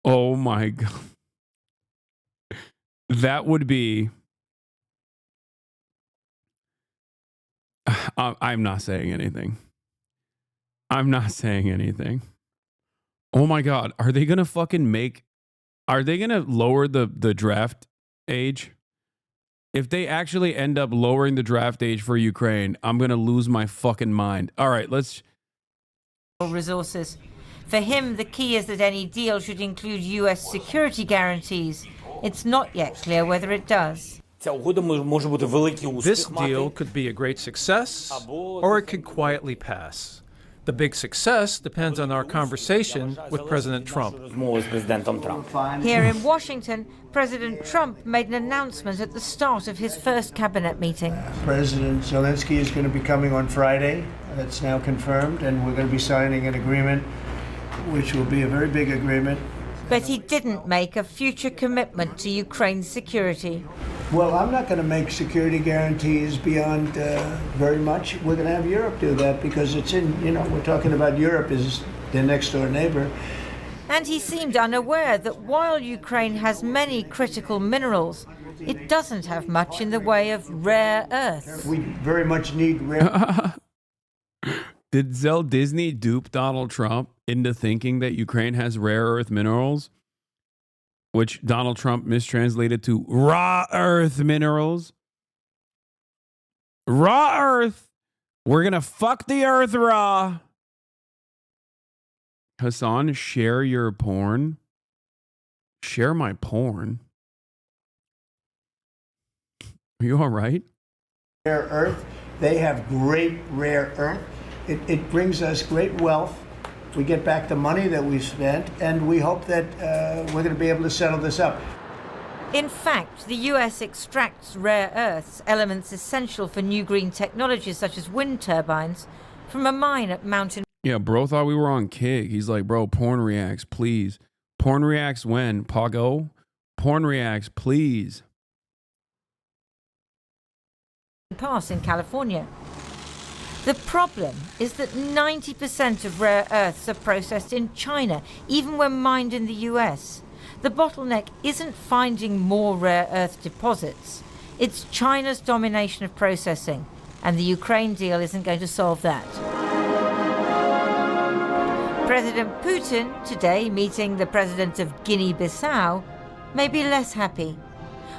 Oh my God. That would be... I'm not saying anything. I'm not saying anything. Oh my God. Are they going to fucking are they going to lower the draft age? If they actually end up lowering the draft age for Ukraine, I'm going to lose my fucking mind. All right, let's... resources. For him, the key is that any deal should include U.S. security guarantees. It's not yet clear whether it does. This deal could be a great success, or it could quietly pass. The big success depends on our conversation with President Trump. Here in Washington, President Trump made an announcement at the start of his first cabinet meeting. President Zelensky is going to be coming on Friday. That's now confirmed, and we're going to be signing an agreement, which will be a very big agreement. But he didn't make a future commitment to Ukraine's security. Well, I'm not going to make security guarantees beyond very much. We're going to have Europe do that because it's in, we're talking about Europe as their next door neighbor. And he seemed unaware that while Ukraine has many critical minerals, it doesn't have much in the way of rare earths. We very much need rare. Did Zell Disney dupe Donald Trump into thinking that Ukraine has rare earth minerals, which Donald Trump mistranslated to raw earth minerals? Raw earth. We're going to fuck the earth raw. Hasan, share your porn. Share my porn. Are you all right? Rare earth. They have great rare earth. It brings us great wealth. We get back the money that we spent, and we hope that we're going to be able to settle this up. In fact, the US extracts rare earths, elements essential for new green technologies such as wind turbines, from a mine at Mountain. Yeah, bro thought we were on Kig. He's like, bro, porn reacts, please. Porn reacts when? Pago? Porn reacts, please. Pass in California. The problem is that 90% of rare earths are processed in China, even when mined in the US. The bottleneck isn't finding more rare earth deposits. It's China's domination of processing, and the Ukraine deal isn't going to solve that. President Putin, today meeting the president of Guinea-Bissau, may be less happy.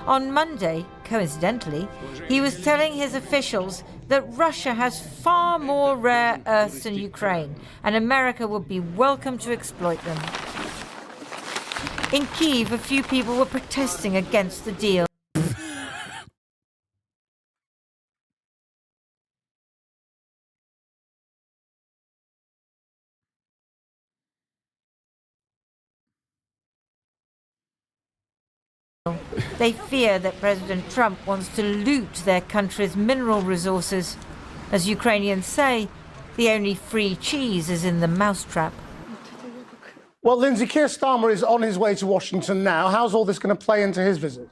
On Monday, coincidentally, he was telling his officials that Russia has far more rare earths than Ukraine, and America would be welcome to exploit them. In Kyiv, a few people were protesting against the deal. They fear that President Trump wants to loot their country's mineral resources. As Ukrainians say, the only free cheese is in the mousetrap. Well, Lindsay, Keir Starmer is on his way to Washington now. How's all this going to play into his visit?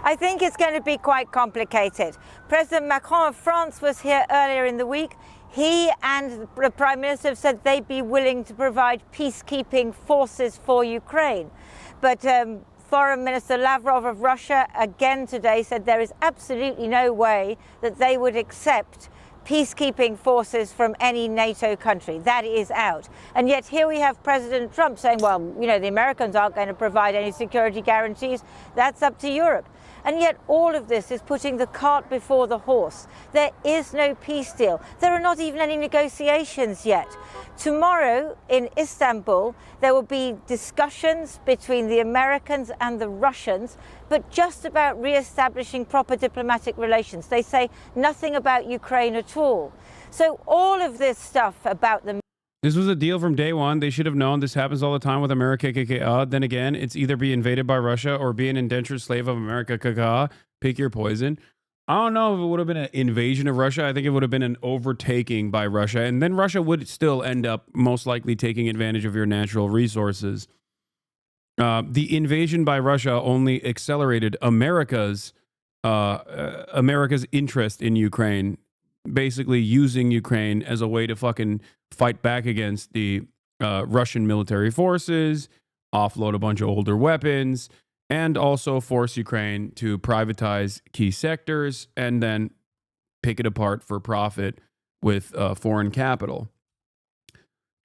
I think it's going to be quite complicated. President Macron of France was here earlier in the week. He and the Prime Minister have said they'd be willing to provide peacekeeping forces for Ukraine. But Foreign Minister Lavrov of Russia again today said there is absolutely no way that they would accept peacekeeping forces from any NATO country. That is out. And yet here we have President Trump saying, well, the Americans aren't going to provide any security guarantees. That's up to Europe. And yet all of this is putting the cart before the horse. There is no peace deal. There are not even any negotiations yet. Tomorrow in Istanbul, there will be discussions between the Americans and the Russians, but just about re-establishing proper diplomatic relations. They say nothing about Ukraine at all. So all of this stuff about the This was a deal from day one. They should have known this happens all the time with America. Then again, it's either be invaded by Russia or be an indentured slave of America. Pick your poison. I don't know if it would have been an invasion of Russia. I think it would have been an overtaking by Russia. And then Russia would still end up most likely taking advantage of your natural resources. The invasion by Russia only accelerated America's interest in Ukraine, basically using Ukraine as a way to fucking fight back against the Russian military forces, offload a bunch of older weapons, and also force Ukraine to privatize key sectors and then pick it apart for profit with foreign capital.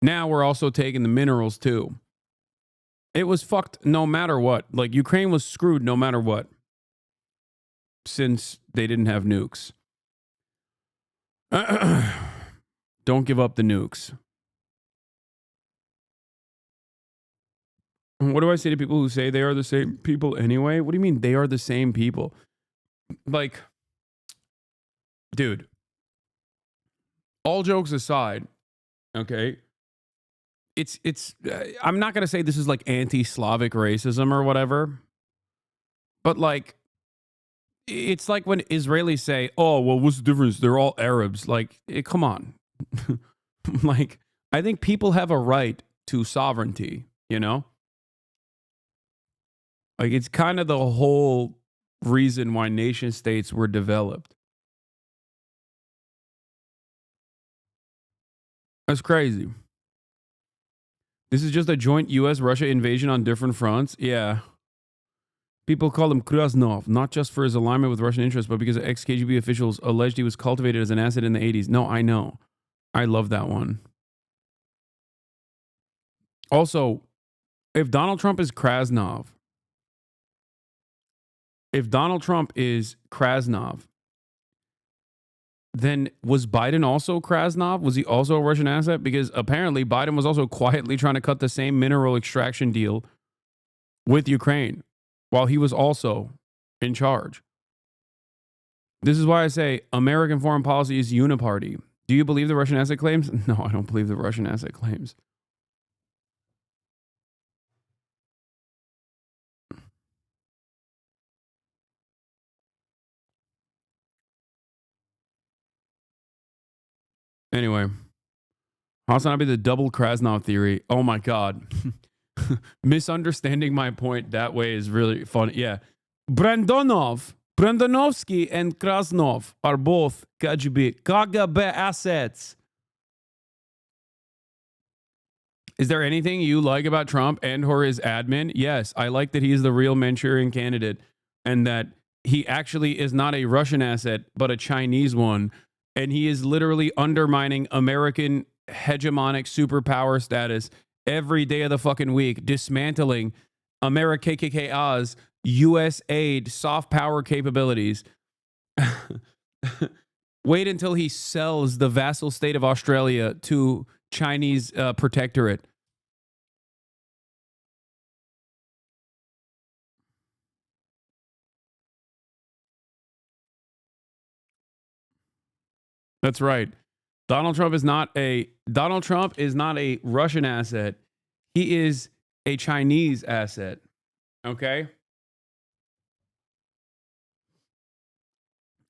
Now we're also taking the minerals too. It was fucked no matter what. Like, Ukraine was screwed no matter what, since they didn't have nukes. Don't give up the nukes. What do I say to people who say they are the same people anyway? What do you mean they are the same people? Like, dude, all jokes aside, okay, I'm not going to say this is like anti-Slavic racism or whatever, but like, it's like when Israelis say, oh, well, what's the difference? They're all Arabs. Like, come on. Like, I think people have a right to sovereignty, you know? Like, it's kind of the whole reason why nation states were developed. That's crazy. This is just a joint U.S.-Russia invasion on different fronts. Yeah. People call him Krasnov, not just for his alignment with Russian interests, but because ex-KGB officials alleged he was cultivated as an asset in the 80s. No, I know. I love that one. Also, if Donald Trump is Krasnov, then was Biden also Krasnov? Was he also a Russian asset? Because apparently Biden was also quietly trying to cut the same mineral extraction deal with Ukraine while he was also in charge. This is why I say American foreign policy is uniparty. Do you believe the Russian asset claims? No, I don't believe the Russian asset claims. Anyway, HasanAbi, the double Krasnov theory. Oh my God. Misunderstanding my point that way is really funny. Yeah. Brandonovsky and Krasnov are both KGB assets. Is there anything you like about Trump and or his admin? Yes, I like that he is the real Manchurian candidate and that he actually is not a Russian asset, but a Chinese one. And he is literally undermining American hegemonic superpower status every day of the fucking week, dismantling KKK's U.S. aid soft power capabilities. Wait until he sells the vassal state of Australia to Chinese protectorate. That's right. Donald Trump is not a Russian asset. He is a Chinese asset. Okay?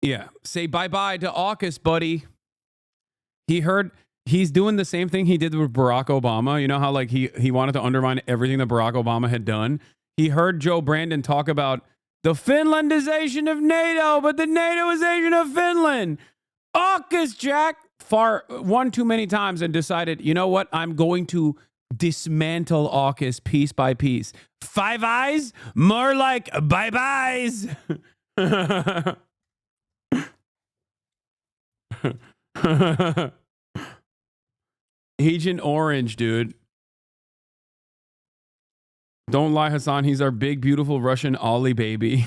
Yeah. Say bye-bye to AUKUS, buddy. He's doing the same thing he did with Barack Obama. You know how like he wanted to undermine everything that Barack Obama had done? He heard Joe Brandon talk about the Finlandization of NATO, but the NATOization of Finland. AUKUS, Jack, one too many times and decided, you know what? I'm going to dismantle AUKUS piece by piece. Five Eyes? More like bye-byes. Agent Orange, dude. Don't lie, Hasan. He's our big, beautiful Russian Ollie baby.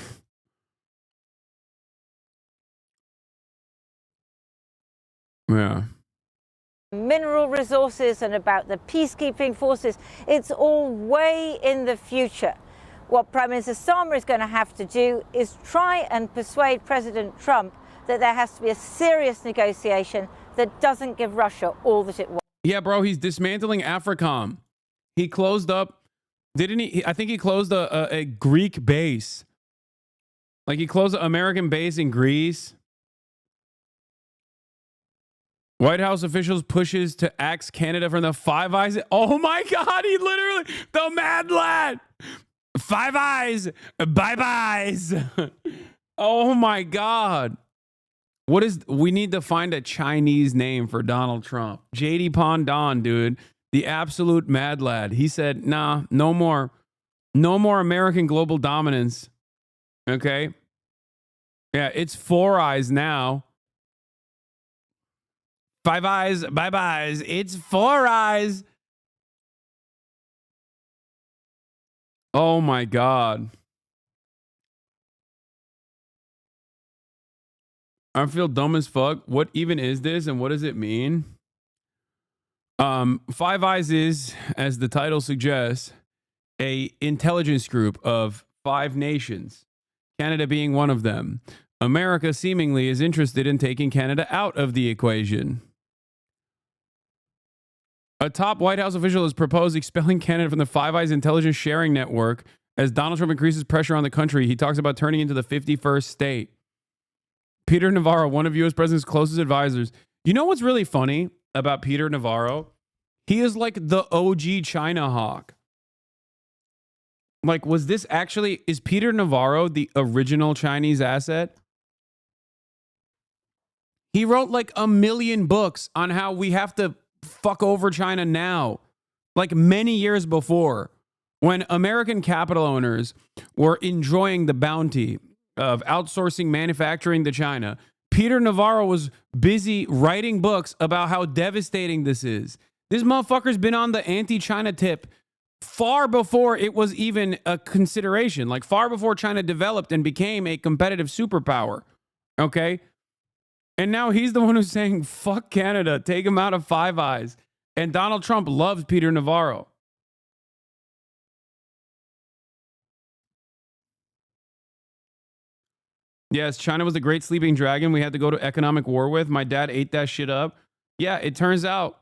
Yeah. Mineral resources and about the peacekeeping forces. It's all way in the future. What Prime Minister Starmer is going to have to do is try and persuade President Trump that there has to be a serious negotiation that doesn't give Russia all that it wants. Yeah, bro, he's dismantling AFRICOM. He closed up, didn't he? I think he closed a Greek base. Like he closed an American base in Greece. White House officials pushes to axe Canada from the Five Eyes. Oh my God, he literally, the mad lad. Five Eyes, bye-byes. Oh my God. We need to find a Chinese name for Donald Trump. JD Pondon, dude, the absolute mad lad. He said, nah, no more American global dominance. Okay. Yeah, it's Four Eyes now. Five Eyes, bye-byes. It's Four Eyes. Oh my God. I feel dumb as fuck. What even is this and what does it mean? Five Eyes is, as the title suggests, a intelligence group of 5 nations, Canada being one of them. America seemingly is interested in taking Canada out of the equation. A top White House official has proposed expelling Canada from the Five Eyes intelligence sharing network as Donald Trump increases pressure on the country. He talks about turning into the 51st state. Peter Navarro, one of U.S. president's closest advisors. You know what's really funny about Peter Navarro? He is like the OG China hawk. Like, is Peter Navarro the original Chinese asset? He wrote like 1 million books on how we have to fuck over China now, like many years before, when American capital owners were enjoying the bounty of outsourcing manufacturing to China. Peter Navarro was busy writing books about how devastating this is. This motherfucker's been on the anti-China tip far before it was even a consideration, like far before China developed and became a competitive superpower. Okay? And now he's the one who's saying, fuck Canada, take him out of Five Eyes. And Donald Trump loves Peter Navarro. Yes, China was the great sleeping dragon we had to go to economic war with. My dad ate that shit up. Yeah, it turns out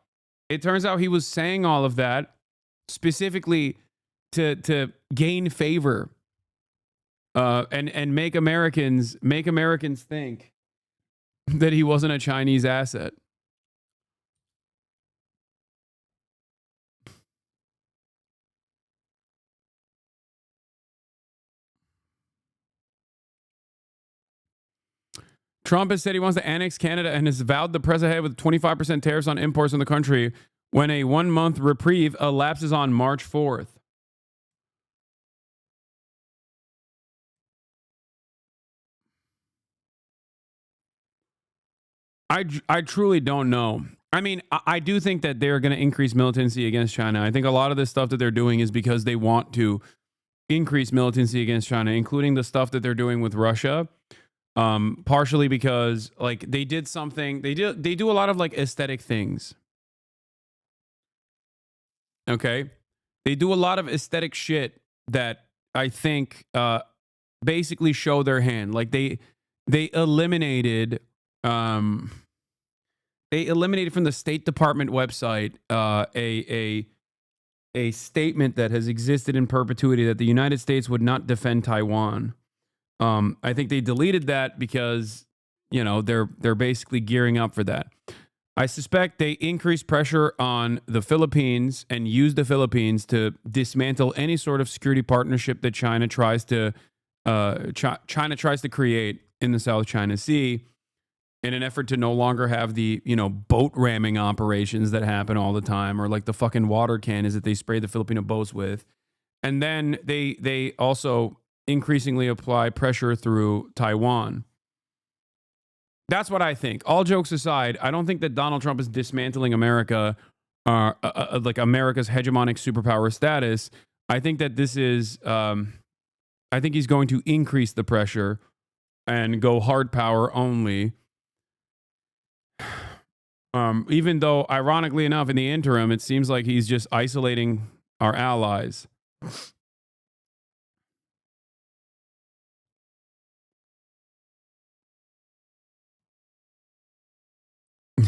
he was saying all of that specifically to gain favor and make Americans think that he wasn't a Chinese asset. Trump has said he wants to annex Canada and has vowed the press ahead with 25% tariffs on imports in the country when a 1-month reprieve elapses on March 4th. I truly don't know. I mean, I do think that they're going to increase militancy against China. I think a lot of this stuff that they're doing is because they want to increase militancy against China, including the stuff that they're doing with Russia. Partially because like they did something, they do a lot of like aesthetic things. Okay. They do a lot of aesthetic shit that I think basically show their hand. Like they eliminated from the State Department website a statement that has existed in perpetuity that the United States would not defend Taiwan. I think they deleted that because, you know, they're basically gearing up for that. I suspect they increase pressure on the Philippines and use the Philippines to dismantle any sort of security partnership that China tries to create in the South China Sea in an effort to no longer have the, you know, boat ramming operations that happen all the time, or like the fucking water cannons that they spray the Filipino boats with. And then they also increasingly apply pressure through Taiwan. That's what I think. All jokes aside, I don't think that Donald Trump is dismantling America, like America's hegemonic superpower status. I think that this is, I think he's going to increase the pressure and go hard power only. Even though, ironically enough, in the interim, it seems like he's just isolating our allies.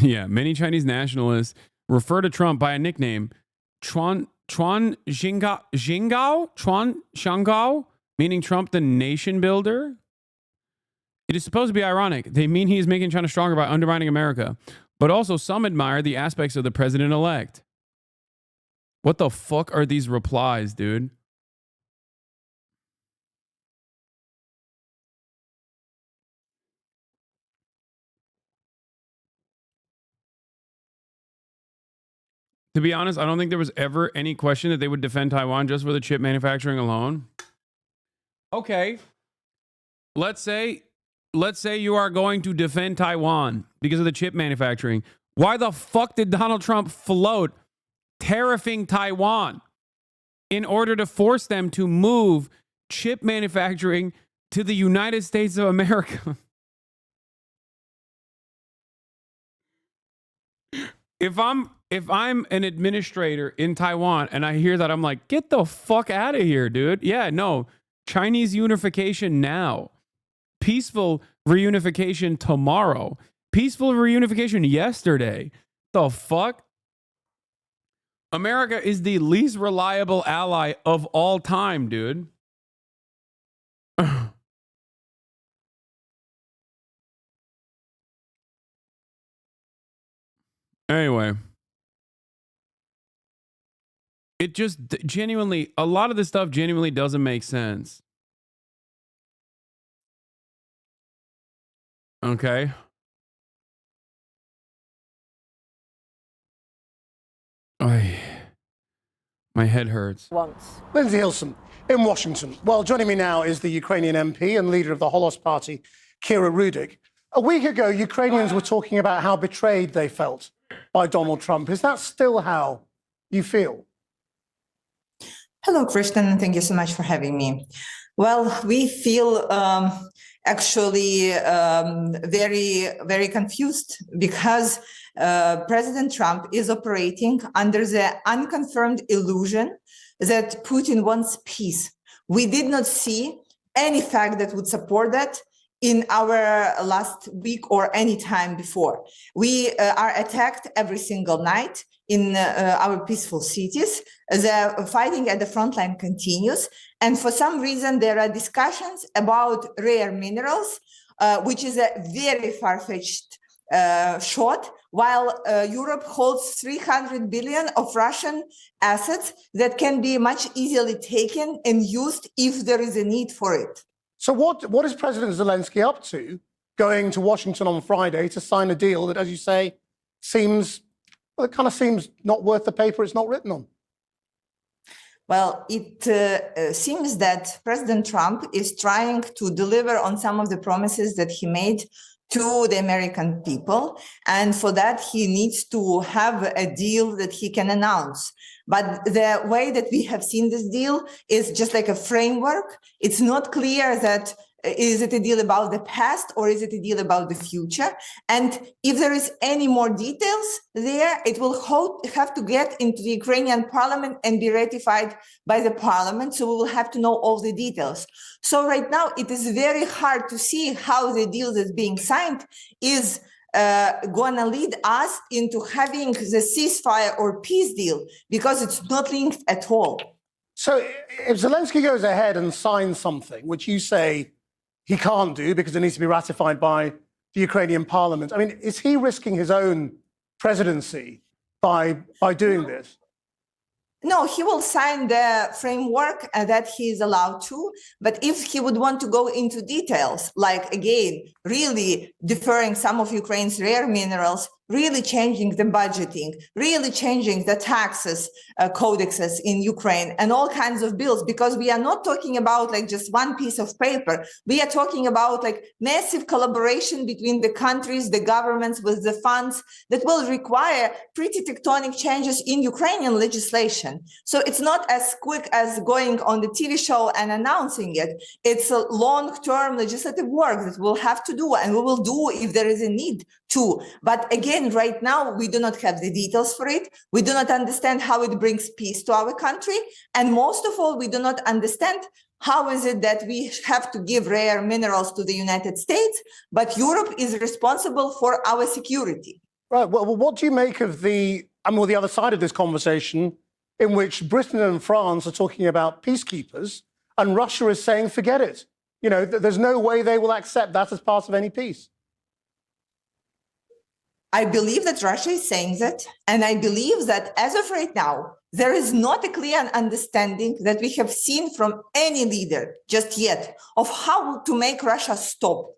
Yeah, many Chinese nationalists refer to Trump by a nickname, Chuan Shangao, meaning Trump the nation builder. It is supposed to be ironic. They mean he is making China stronger by undermining America. But also some admire the aspects of the president-elect. What the fuck are these replies, dude? To be honest, I don't think there was ever any question that they would defend Taiwan just for the chip manufacturing alone. Okay. Let's say you are going to defend Taiwan because of the chip manufacturing. Why the fuck did Donald Trump float tariffing Taiwan in order to force them to move chip manufacturing to the United States of America? If I'm an administrator in Taiwan and I hear that, I'm like, get the fuck out of here, dude. Yeah, no. Chinese unification now. Peaceful reunification tomorrow. Peaceful reunification yesterday. The fuck? America is the least reliable ally of all time, dude. Anyway. It just genuinely, a lot of this stuff genuinely doesn't make sense. Okay. My head hurts. Once. Lindsay Hilson in Washington. Well, joining me now is the Ukrainian MP and leader of the Holocaust Party, Kira Rudik. A week ago, Ukrainians were talking about how betrayed they felt by Donald Trump. Is that still how you feel? Hello, Christian, and thank you so much for having me. Well, we feel actually very, very confused because President Trump is operating under the unconfirmed illusion that Putin wants peace. We did not see any fact that would support that in our last week or any time before. We are attacked every single night in our peaceful cities. The fighting at the front line continues. And for some reason, there are discussions about rare minerals, which is a very far-fetched shot, while Europe holds 300 billion of Russian assets that can be much easily taken and used if there is a need for it. So what is President Zelensky up to, going to Washington on Friday to sign a deal that, as you say, seems, well, it kind of seems not worth the paper it's not written on? Well, it seems that President Trump is trying to deliver on some of the promises that he made to the American people. And for that, he needs to have a deal that he can announce. But the way that we have seen this deal is just like a framework. It's not clear that is it a deal about the past or is it a deal about the future? And if there is any more details there, it will have to get into the Ukrainian parliament and be ratified by the parliament. So we will have to know all the details. So right now, it is very hard to see how the deal that's being signed is going to lead us into having the ceasefire or peace deal, because it's not linked at all. So if Zelensky goes ahead and signs something, which you say he can't do because it needs to be ratified by the Ukrainian parliament, I mean, is he risking his own presidency by doing this? No, he will sign the framework that he is allowed to. But if he would want to go into details, like, again, really deferring some of Ukraine's rare minerals, really changing the budgeting, really changing the taxes codexes in Ukraine and all kinds of bills, because we are not talking about like just one piece of paper. We are talking about like massive collaboration between the countries, the governments with the funds that will require pretty tectonic changes in Ukrainian legislation. So it's not as quick as going on the TV show and announcing it. It's a long-term legislative work that we'll have to do, and we will do if there is a need to. But again, right now, we do not have the details for it. We do not understand how it brings peace to our country. And most of all, we do not understand how is it that we have to give rare minerals to the United States, but Europe is responsible for our security. Right. Well, what do you make of the other side of this conversation, in which Britain and France are talking about peacekeepers and Russia is saying, forget it. You know, there's no way they will accept that as part of any peace? I believe that Russia is saying that, and I believe that as of right now, there is not a clear understanding that we have seen from any leader just yet of how to make Russia stop.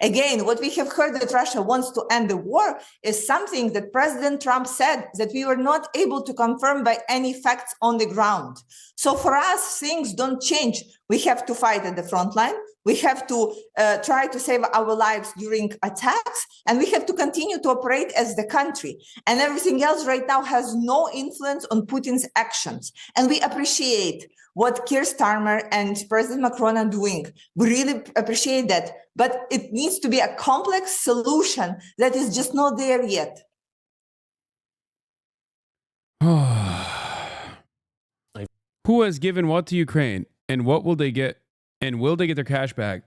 Again, what we have heard that Russia wants to end the war is something that President Trump said that we were not able to confirm by any facts on the ground. So for us, things don't change. We have to fight at the front line. We have to try to save our lives during attacks, and we have to continue to operate as the country. And everything else right now has no influence on Putin's actions. And we appreciate what Keir Starmer and President Macron are doing. We really appreciate that. But it needs to be a complex solution that is just not there yet. Who has given what to Ukraine, and what will they get? And will they get their cash back?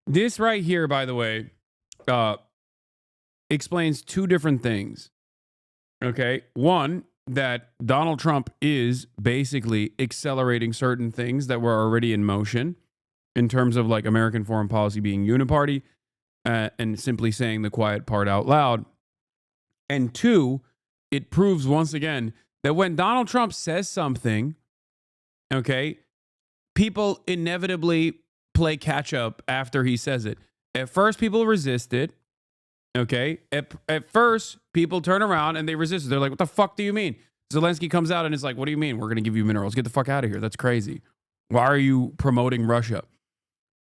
This right here, by the way, explains two different things. Okay. One, that Donald Trump is basically accelerating certain things that were already in motion in terms of like American foreign policy being uniparty and simply saying the quiet part out loud. And two, it proves once again that when Donald Trump says something, okay, people inevitably play catch up after he says it. At first, people resist it. Okay. At first, people turn around and they resist it. They're like, what the fuck do you mean? Zelensky comes out and is like, what do you mean? We're going to give you minerals. Get the fuck out of here. That's crazy. Why are you promoting Russia?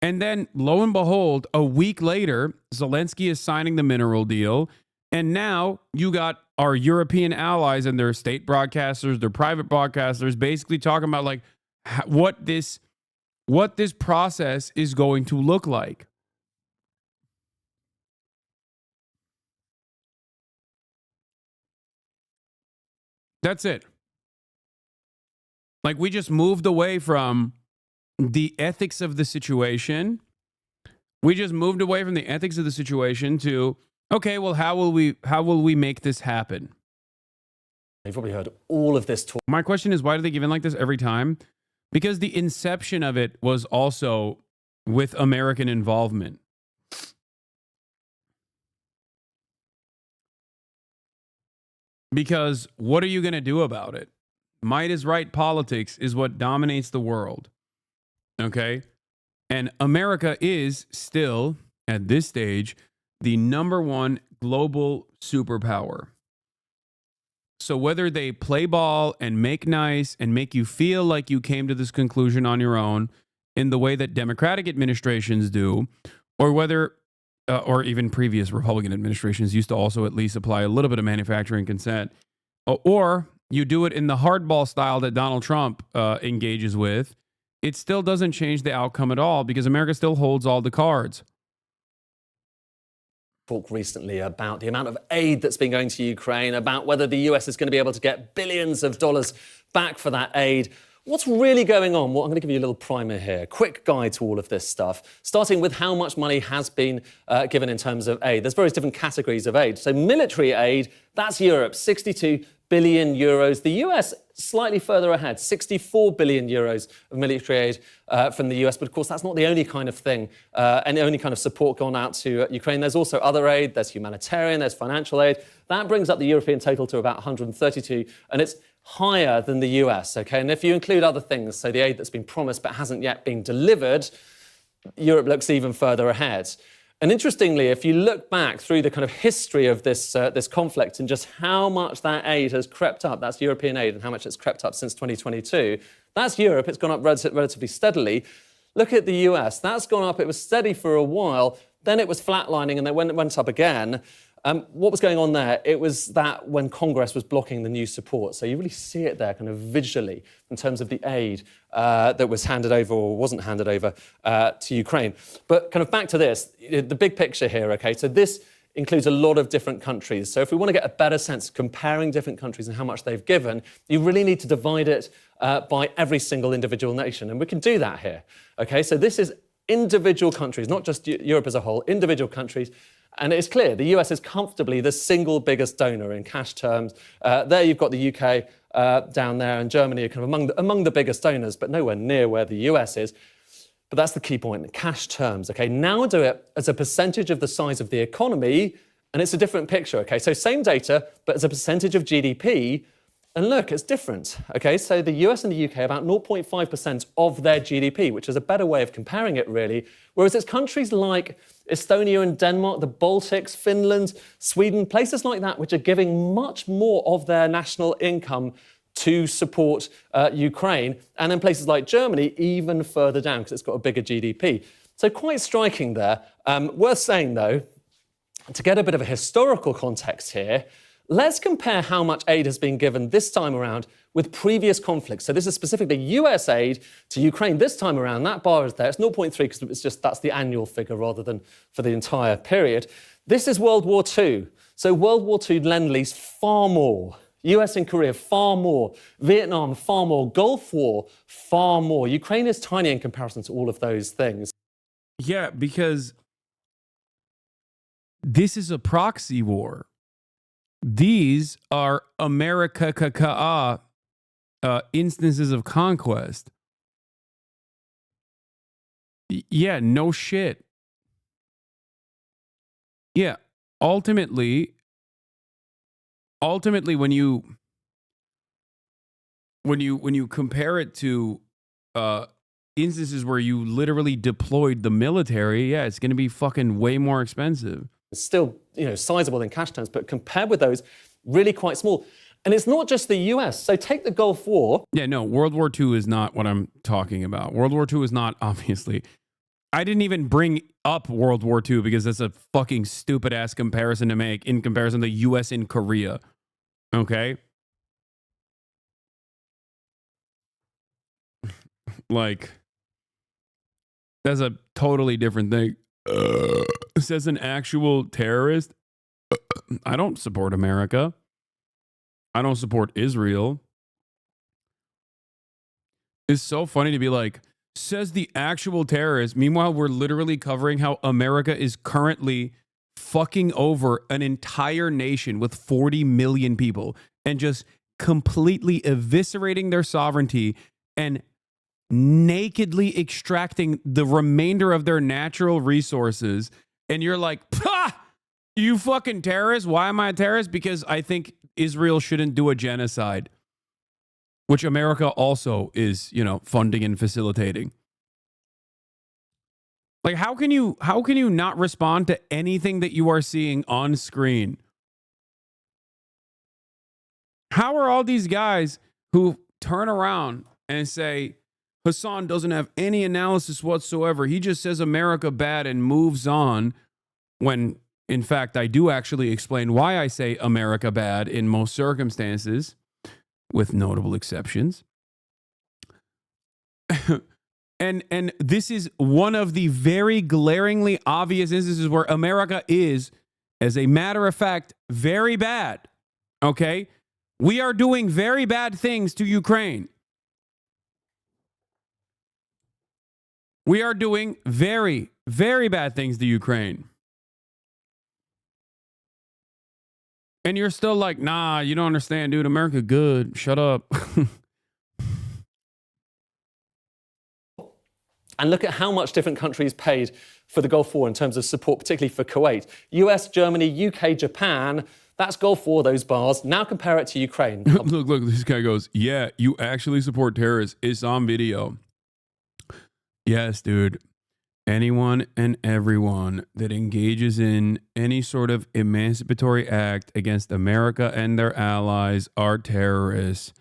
And then lo and behold, a week later, Zelensky is signing the mineral deal. And now you got our European allies and their state broadcasters, their private broadcasters, basically talking about like what this process is going to look like. That's it. Like we just moved away from the ethics of the situation. We just moved away from the ethics of the situation to, okay, well, how will we make this happen? You've probably heard all of this talk. My question is, why do they give in like this every time? Because the inception of it was also with American involvement. Because what are you going to do about it? Might is right politics is what dominates the world. Okay? And America is still, at this stage, the #1 global superpower. So whether they play ball and make nice and make you feel like you came to this conclusion on your own in the way that Democratic administrations do, or whether or even previous Republican administrations used to also at least apply a little bit of manufacturing consent, or you do it in the hardball style that Donald Trump engages with, it still doesn't change the outcome at all because America still holds all the cards. Talk recently about the amount of aid that's been going to Ukraine, about whether the US is going to be able to get billions of dollars back for that aid. What's really going on? Well, I'm going to give you a little primer here. Quick guide to all of this stuff, starting with how much money has been given in terms of aid. There's various different categories of aid. So military aid, that's Europe, 62 billion euros. The US slightly further ahead, 64 billion euros of military aid from the US. But of course, that's not the only kind of thing and the only kind of support gone out to Ukraine. There's also other aid. There's humanitarian, there's financial aid. That brings up the European total to about 132, and it's higher than the US, okay? And if you include other things, so the aid that's been promised but hasn't yet been delivered, Europe looks even further ahead. And interestingly, if you look back through the kind of history of this conflict and just how much that aid has crept up, that's European aid, and how much it's crept up since 2022, that's Europe. It's gone up relatively steadily. Look at the US. That's gone up. It was steady for a while. Then it was flatlining, and then when it went up again, what was going on there? It was that when Congress was blocking the new support. So you really see it there kind of visually in terms of the aid that was handed over or wasn't handed over to Ukraine. But kind of back to this, the big picture here, okay? So this includes a lot of different countries. So if we want to get a better sense of comparing different countries and how much they've given, you really need to divide it by every single individual nation. And we can do that here, okay? So this is individual countries, not just Europe as a whole, individual countries. And it's clear the US is comfortably the single biggest donor in cash terms. There you've got the UK down there, and Germany are kind of among the biggest donors, but nowhere near where the US is. But that's the key point, cash terms, okay? Now do it as a percentage of the size of the economy, and it's a different picture, okay? So same data, but as a percentage of GDP, and look, it's different, okay? So the US and the UK, about 0.5% of their GDP, which is a better way of comparing it, really, whereas it's countries like Estonia and Denmark, the Baltics, Finland, Sweden, places like that, which are giving much more of their national income to support Ukraine, and then places like Germany even further down because it's got a bigger GDP. So quite striking there. Worth saying, though, to get a bit of a historical context here, let's compare how much aid has been given this time around with previous conflicts. So this is specifically US aid to Ukraine this time around. That bar is there. It's 0.3 because it's just that's the annual figure rather than for the entire period. This is World War II. So World War II Lend-Lease, far more. US and Korea, far more. Vietnam, far more. Gulf War, far more. Ukraine is tiny in comparison to all of those things. Yeah, because this is a proxy war. These are America instances of conquest. Yeah, no shit. Yeah, ultimately when you compare it to instances where you literally deployed the military, yeah, it's going to be fucking way more expensive. It's still, sizable in cash terms, but compared with those, really quite small. And it's not just the US. So take the Gulf War. Yeah, no, World War II is not what I'm talking about. World War II is not, obviously. I didn't even bring up World War II because that's a fucking stupid ass comparison to make in comparison to US and Korea. Okay? Like, that's a totally different thing. Says an actual terrorist. I don't support America. I don't support Israel. It's so funny to be like, says the actual terrorist. Meanwhile, we're literally covering how America is currently fucking over an entire nation with 40 million people and just completely eviscerating their sovereignty and nakedly extracting the remainder of their natural resources. And you're like, "Pah! You fucking terrorist. Why am I a terrorist? Because I think Israel shouldn't do a genocide." Which America also is, funding and facilitating. Like, how can you not respond to anything that you are seeing on screen? How are all these guys who turn around and say, Hasan doesn't have any analysis whatsoever, he just says America bad and moves on, when, in fact, I do actually explain why I say America bad in most circumstances, with notable exceptions. And this is one of the very glaringly obvious instances where America is, as a matter of fact, very bad. Okay? We are doing very bad things to Ukraine. We are doing very, very bad things to Ukraine. And you're still like, nah, you don't understand, dude. America good. Shut up. And look at how much different countries paid for the Gulf War in terms of support, particularly for Kuwait. US, Germany, UK, Japan. That's Gulf War, those bars. Now compare it to Ukraine. Look, this guy goes, yeah, you actually support terrorists. It's on video. Yes, dude. Anyone and everyone that engages in any sort of emancipatory act against America and their allies are terrorists.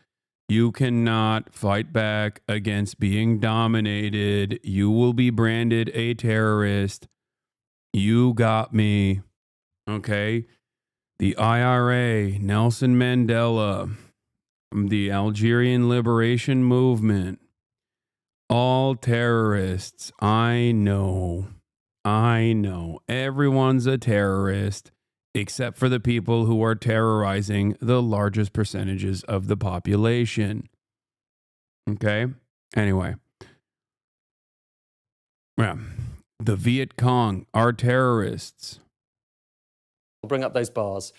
You cannot fight back against being dominated. You will be branded a terrorist. You got me. Okay? The IRA, Nelson Mandela, the Algerian Liberation Movement, all terrorists. I know. Everyone's a terrorist, except for the people who are terrorizing the largest percentages of the population. Okay? Anyway. Yeah. The Viet Cong are terrorists. I'll bring up those bars.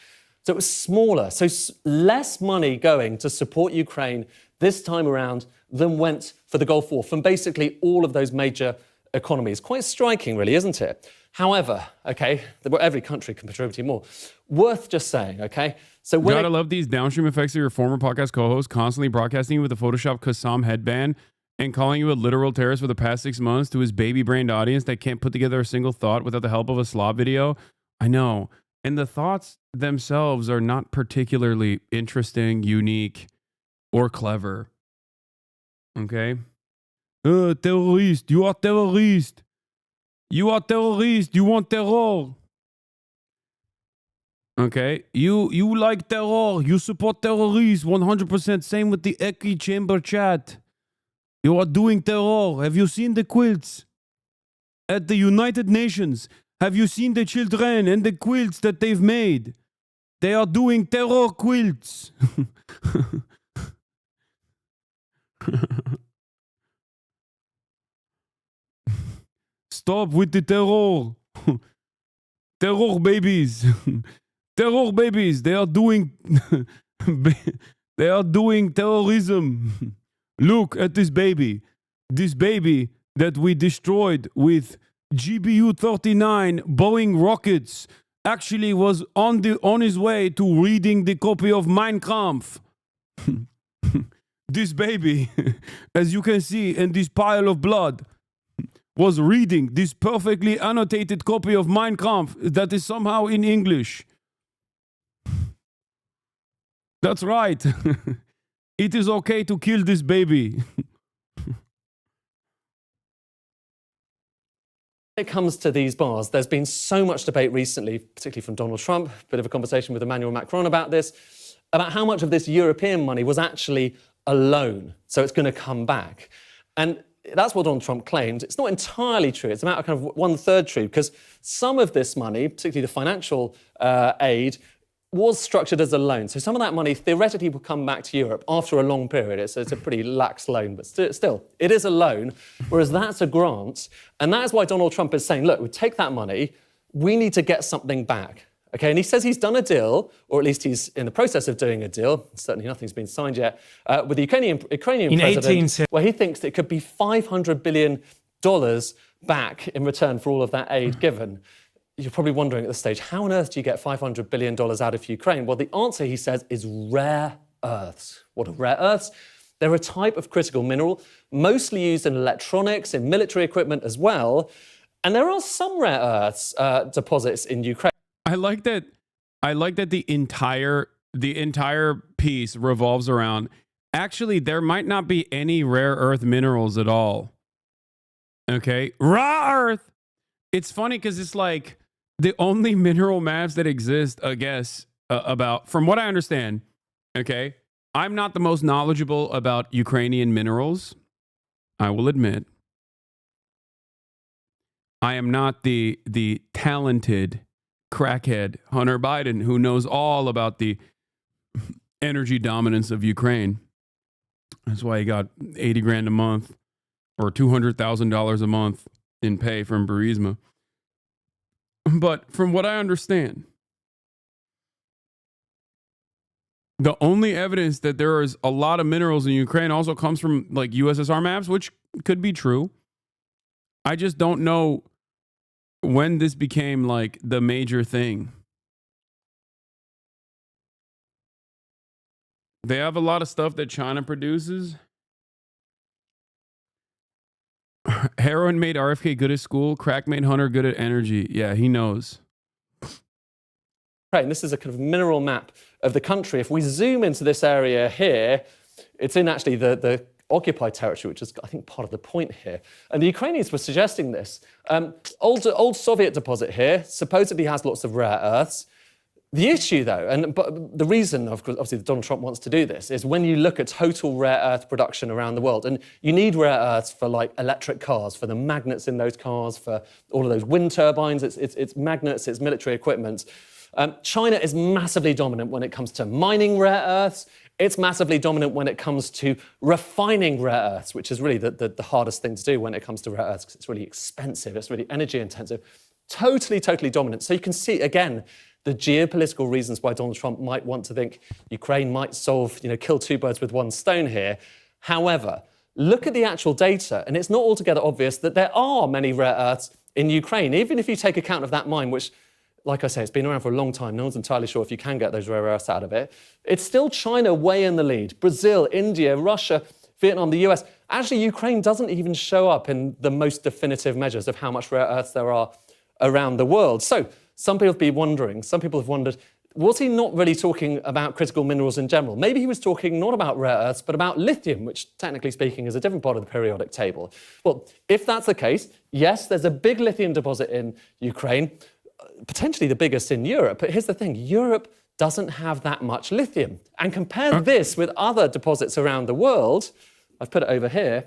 So it was smaller. So less money going to support Ukraine this time around than went for the Gulf War from basically all of those major economies. Quite striking, really, isn't it? However, okay, every country can contribute more. Worth just saying, okay? So when gotta love these downstream effects of your former podcast co-host constantly broadcasting you with a Photoshop Qassam headband and calling you a literal terrorist for the past 6 months to his baby-brained audience that can't put together a single thought without the help of a slob video. I know. And the thoughts themselves are not particularly interesting, unique, or clever. Okay? Terrorist. You are terrorist. You are terrorist. You want terror. Okay? You like terror. You support terrorists 100%. Same with the echo chamber chat. You are doing terror. Have you seen the quilts at the United Nations? Have you seen the children and the quilts that they've made? They are doing terror quilts. Stop with the terror. Terror babies. terror babies. They are doing they are doing terrorism. Look at this baby. This baby that we destroyed with GBU-39 Boeing rockets actually was on his way to reading the copy of Mein Kampf. This baby, as you can see in this pile of blood, was reading this perfectly annotated copy of Mein Kampf that is somehow in English. That's right. It is okay to kill this baby. When it comes to these bars, there's been so much debate recently, particularly from Donald Trump, a bit of a conversation with Emmanuel Macron about this, about how much of this European money was actually a loan, so it's going to come back. And that's what Donald Trump claimed. It's not entirely true. It's about kind of 1/3 true, because some of this money, particularly the financial aid, was structured as a loan. So some of that money theoretically will come back to Europe after a long period. It's a pretty lax loan, but still, it is a loan, whereas that's a grant. And that is why Donald Trump is saying, look, we take that money, we need to get something back. Okay, and he says he's done a deal, or at least he's in the process of doing a deal, certainly nothing's been signed yet, with the Ukrainian president, where he thinks that it could be $500 billion back in return for all of that aid given. You're probably wondering at this stage, how on earth do you get $500 billion out of Ukraine? Well, the answer, he says, is rare earths. What are rare earths? They're a type of critical mineral, mostly used in electronics, in military equipment as well. And there are some rare earths deposits in Ukraine. I like that the entire piece revolves around, actually, there might not be any rare earth minerals at all. Okay? Raw earth! It's funny because it's like the only mineral maps that exist, I guess, about, from what I understand, okay? I'm not the most knowledgeable about Ukrainian minerals, I will admit. I am not the talented crackhead Hunter Biden who knows all about the energy dominance of Ukraine. That's why he got 80 grand a month or $200,000 a month in pay from Burisma. But from what I understand, the only evidence that there is a lot of minerals in Ukraine also comes from like USSR maps, which could be true. I just don't know when this became like the major thing. They have a lot of stuff that China produces. Heroin made RFK good at school. Crack made Hunter good at energy. Yeah, he knows. Right, and this is a kind of mineral map of the country. If we zoom into this area here, it's in actually the occupied territory, which is, I think, part of the point here. And the Ukrainians were suggesting this. Old Soviet deposit here supposedly has lots of rare earths. The issue, though, but the reason, of course, obviously, that Donald Trump wants to do this is when you look at total rare earth production around the world, and you need rare earths for like electric cars, for the magnets in those cars, for all of those wind turbines, it's magnets, it's military equipment. China is massively dominant when it comes to mining rare earths. It's massively dominant when it comes to refining rare earths, which is really the hardest thing to do when it comes to rare earths, because it's really expensive, it's really energy intensive. Totally dominant. So you can see, again, the geopolitical reasons why Donald Trump might want to think Ukraine might kill two birds with one stone here. However, look at the actual data, and it's not altogether obvious that there are many rare earths in Ukraine, even if you take account of that mine, which, like I say, it's been around for a long time. No one's entirely sure if you can get those rare earths out of it. It's still China way in the lead. Brazil, India, Russia, Vietnam, the US. Actually, Ukraine doesn't even show up in the most definitive measures of how much rare earths there are around the world. So some people have wondered, was he not really talking about critical minerals in general? Maybe he was talking not about rare earths, but about lithium, which, technically speaking, is a different part of the periodic table. Well, if that's the case, yes, there's a big lithium deposit in Ukraine, potentially the biggest in Europe. But here's the thing, Europe doesn't have that much lithium. And compare this with other deposits around the world. I've put it over here.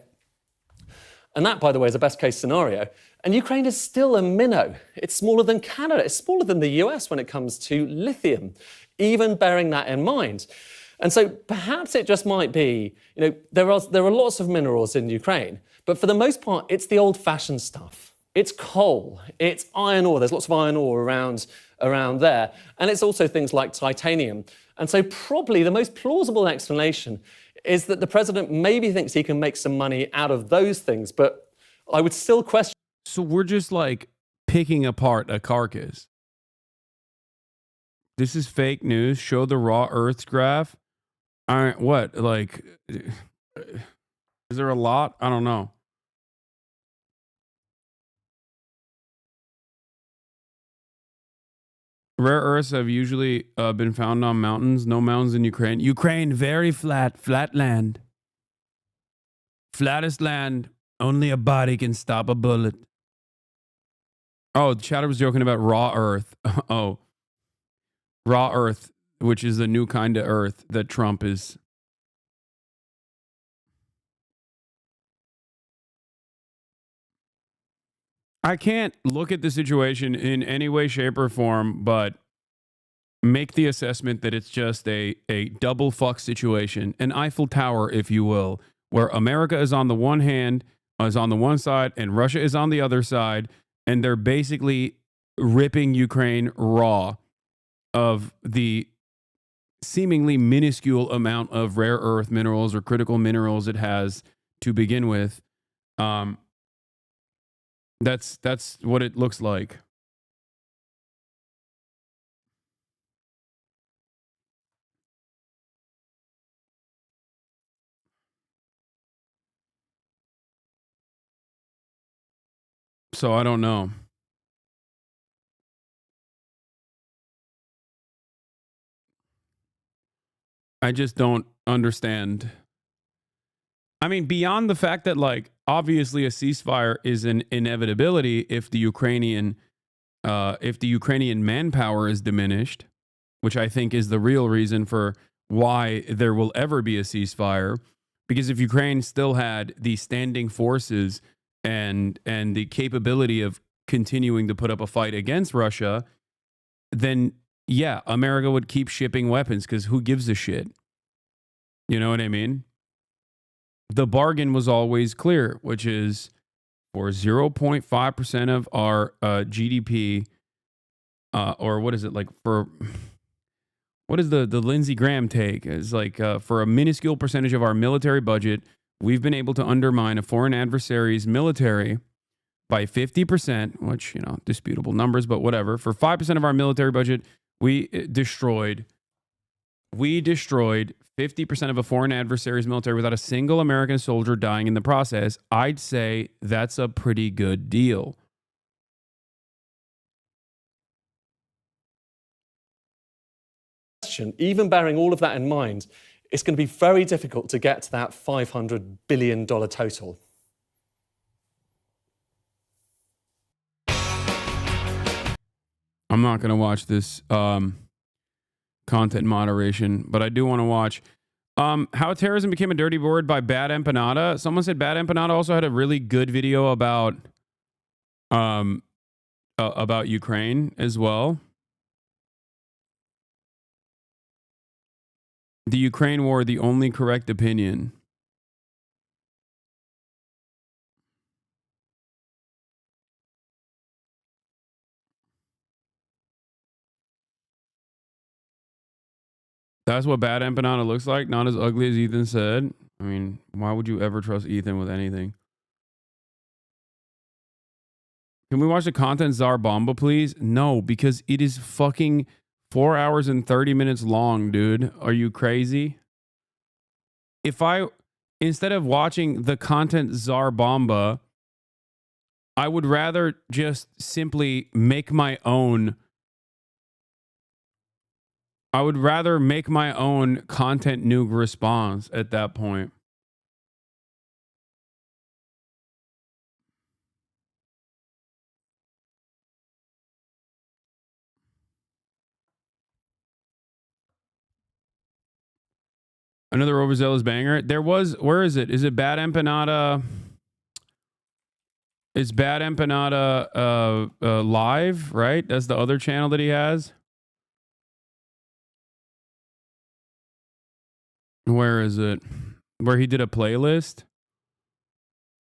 And that, by the way, is a best-case scenario. And Ukraine is still a minnow. It's smaller than Canada. It's smaller than the US when it comes to lithium, even bearing that in mind. And so perhaps it just might be, there are lots of minerals in Ukraine, but for the most part, it's the old-fashioned stuff. It's coal, it's iron ore. There's lots of iron ore around around there. And it's also things like titanium. And so probably the most plausible explanation is that the president maybe thinks he can make some money out of those things, but I would still question. So we're just like picking apart a carcass. This is fake news. Show the raw Earth's graph. All right, what? Like, is there a lot? I don't know. Rare earths have usually been found on mountains. No mountains in Ukraine. Ukraine, very flat land. Flattest land. Only a body can stop a bullet. Oh, the chatter was joking about raw earth. Oh. Raw earth, which is the new kind of earth that Trump is. I can't look at the situation in any way, shape, or form, but make the assessment that it's just a double fuck situation, an Eiffel Tower, if you will, where America is on the one hand, is on the one side, and Russia is on the other side, and they're basically ripping Ukraine raw of the seemingly minuscule amount of rare earth minerals or critical minerals it has to begin with. That's what it looks like. So I don't know. I just don't understand. I mean, beyond the fact that, like, obviously a ceasefire is an inevitability if the Ukrainian manpower is diminished, which I think is the real reason for why there will ever be a ceasefire. Because if Ukraine still had the standing forces and the capability of continuing to put up a fight against Russia, then yeah, America would keep shipping weapons because who gives a shit? You know what I mean? The bargain was always clear, which is for 0.5% of our GDP, or what is it, like, for what is the Lindsey Graham take? It's like for a minuscule percentage of our military budget, we've been able to undermine a foreign adversary's military by 50%, which, you know, disputable numbers, but whatever. For 5% of our military budget, we destroyed 50% of a foreign adversary's military without a single American soldier dying in the process. I'd say that's a pretty good deal. Even bearing all of that in mind, it's going to be very difficult to get to that $500 billion total. I'm not going to watch this content moderation, but I do want to watch how terrorism became a dirty word by Bad Empanada. Someone said Bad Empanada also had a really good video about Ukraine as well. The Ukraine war, the only correct opinion. That's what Bad Empanada looks like. Not as ugly as Ethan said. I mean, why would you ever trust Ethan with anything? Can we watch the content Tsar Bomba, please? No, because it is fucking 4 hours and 30 minutes long, dude. Are you crazy? Instead of watching the content Tsar Bomba, I would rather just simply make my own. I would rather make my own content nuke response at that point. Another overzealous banger. There was, where is it? Is it Bad Empanada? It's Bad Empanada live, right? That's the other channel that he has. Where is it? Where he did a playlist?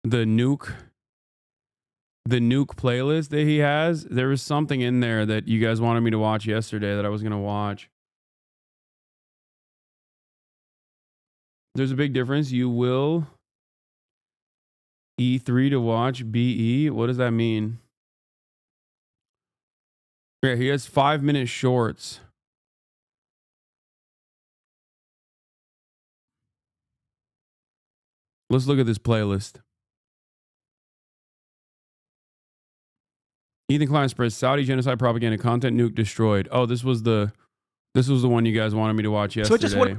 The nuke. the nuke playlist that he has, there was something in there that you guys wanted me to watch yesterday that I was going to watch. There's a big difference. You will E3 to watch BE. What does that mean? Yeah, he has 5-minute shorts. Let's look at this playlist. Ethan Klein spreads Saudi genocide propaganda content nuke destroyed. Oh, this was the one you guys wanted me to watch yesterday. So I just want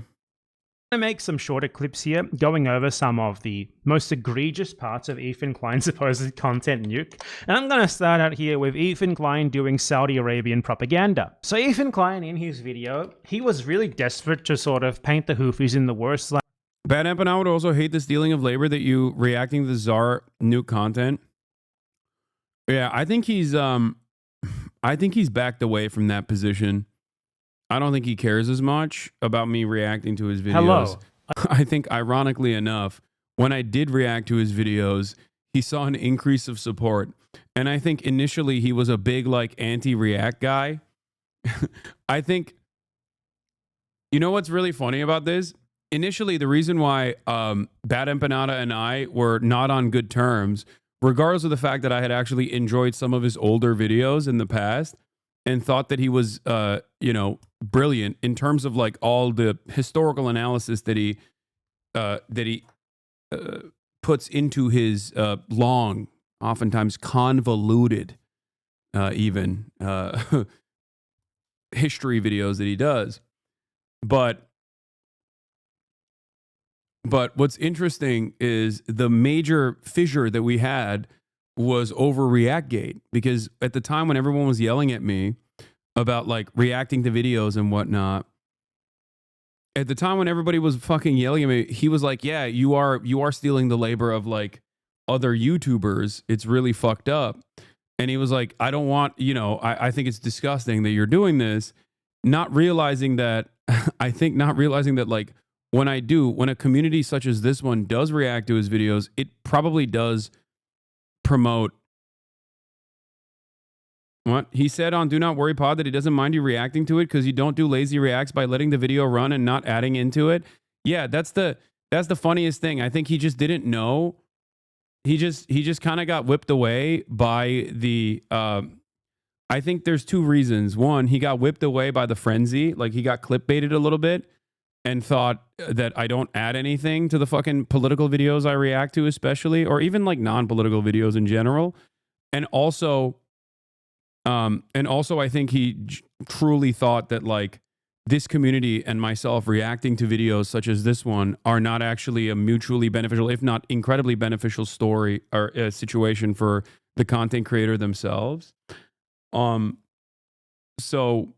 to make some shorter clips here, going over some of the most egregious parts of Ethan Klein's supposed content nuke. And I'm going to start out here with Ethan Klein doing Saudi Arabian propaganda. So Ethan Klein, in his video, he was really desperate to sort of paint the Houthis in the worst light. Bad Amp and I would also hate the stealing of labor that you reacting to the Czar nuke content. Yeah, I think he's backed away from that position. I don't think he cares as much about me reacting to his videos. Hello. I think, ironically enough, when I did react to his videos, he saw an increase of support. And I think initially he was a big, like, anti-react guy. I think, you know what's really funny about this? Initially, the reason why Bad Empanada and I were not on good terms, regardless of the fact that I had actually enjoyed some of his older videos in the past and thought that he was, brilliant in terms of like all the historical analysis that he puts into his long, oftentimes convoluted, history videos that he does. But what's interesting is the major fissure that we had was over Reactgate, because at the time when everyone was yelling at me about like reacting to videos and whatnot, at the time when everybody was fucking yelling at me, he was like, yeah, you are stealing the labor of like other YouTubers. It's really fucked up. And he was like, I don't want, I think it's disgusting that you're doing this. Not realizing that, like, when a community such as this one does react to his videos, it probably does promote what he said on Do Not Worry Pod, that he doesn't mind you reacting to it because you don't do lazy reacts by letting the video run and not adding into it. Yeah, that's the funniest thing. I think he just didn't know. He just kind of got whipped away by the I think there's two reasons. One, he got whipped away by the frenzy, like he got clickbaited a little bit and thought that I don't add anything to the fucking political videos I react to, especially, or even like non-political videos in general. And also I think he truly thought that like this community and myself reacting to videos such as this one are not actually a mutually beneficial, if not incredibly beneficial story or situation for the content creator themselves. So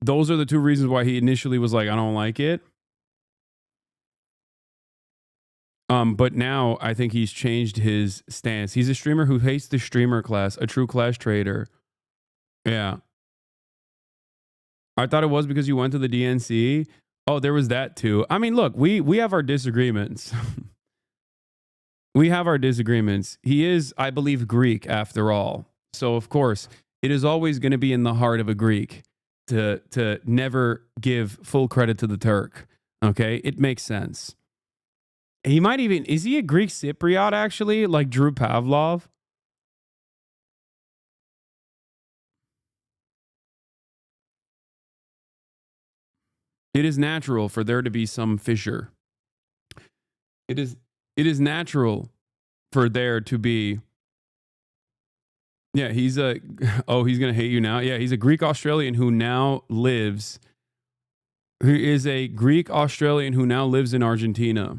those are the two reasons why he initially was like, I don't like it. But now I think he's changed his stance. He's a streamer who hates the streamer class, a true class trader. Yeah. I thought it was because you went to the DNC. Oh, there was that too. I mean, look, we have our disagreements. We have our disagreements. He is, I believe, Greek after all. So of course, it is always going to be in the heart of a Greek to never give full credit to the Turk. Okay? It makes sense. He might even, is he a Greek Cypriot actually, like Drew Pavlov? It is natural for there to be some fissure. It is natural for there to be. Yeah, he's a, oh, he's going to hate you now. Yeah, he's a Greek Australian who now lives, he is a Greek Australian who now lives in Argentina.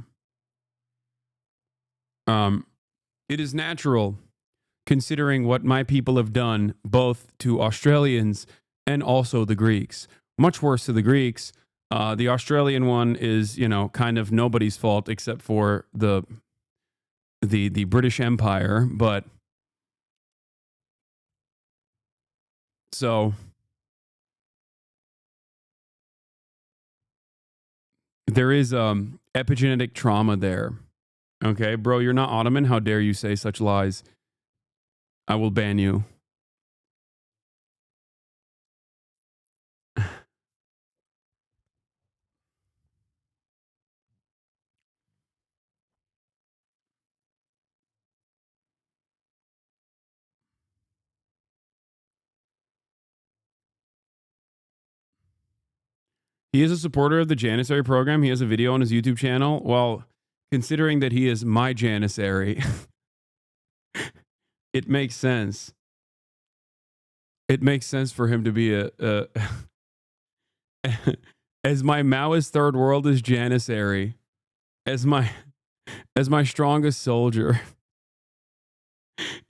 It is natural, considering what my people have done, both to Australians and also the Greeks. Much worse to the Greeks. The Australian one is, kind of nobody's fault except for the British Empire. But so there is epigenetic trauma there. Okay, bro, you're not Ottoman. How dare you say such lies? I will ban you. He is a supporter of the Janissary program. He has a video on his YouTube channel. Well, considering that he is my Janissary, it makes sense. It makes sense for him to be a as my Maoist third world is Janissary, as my strongest soldier.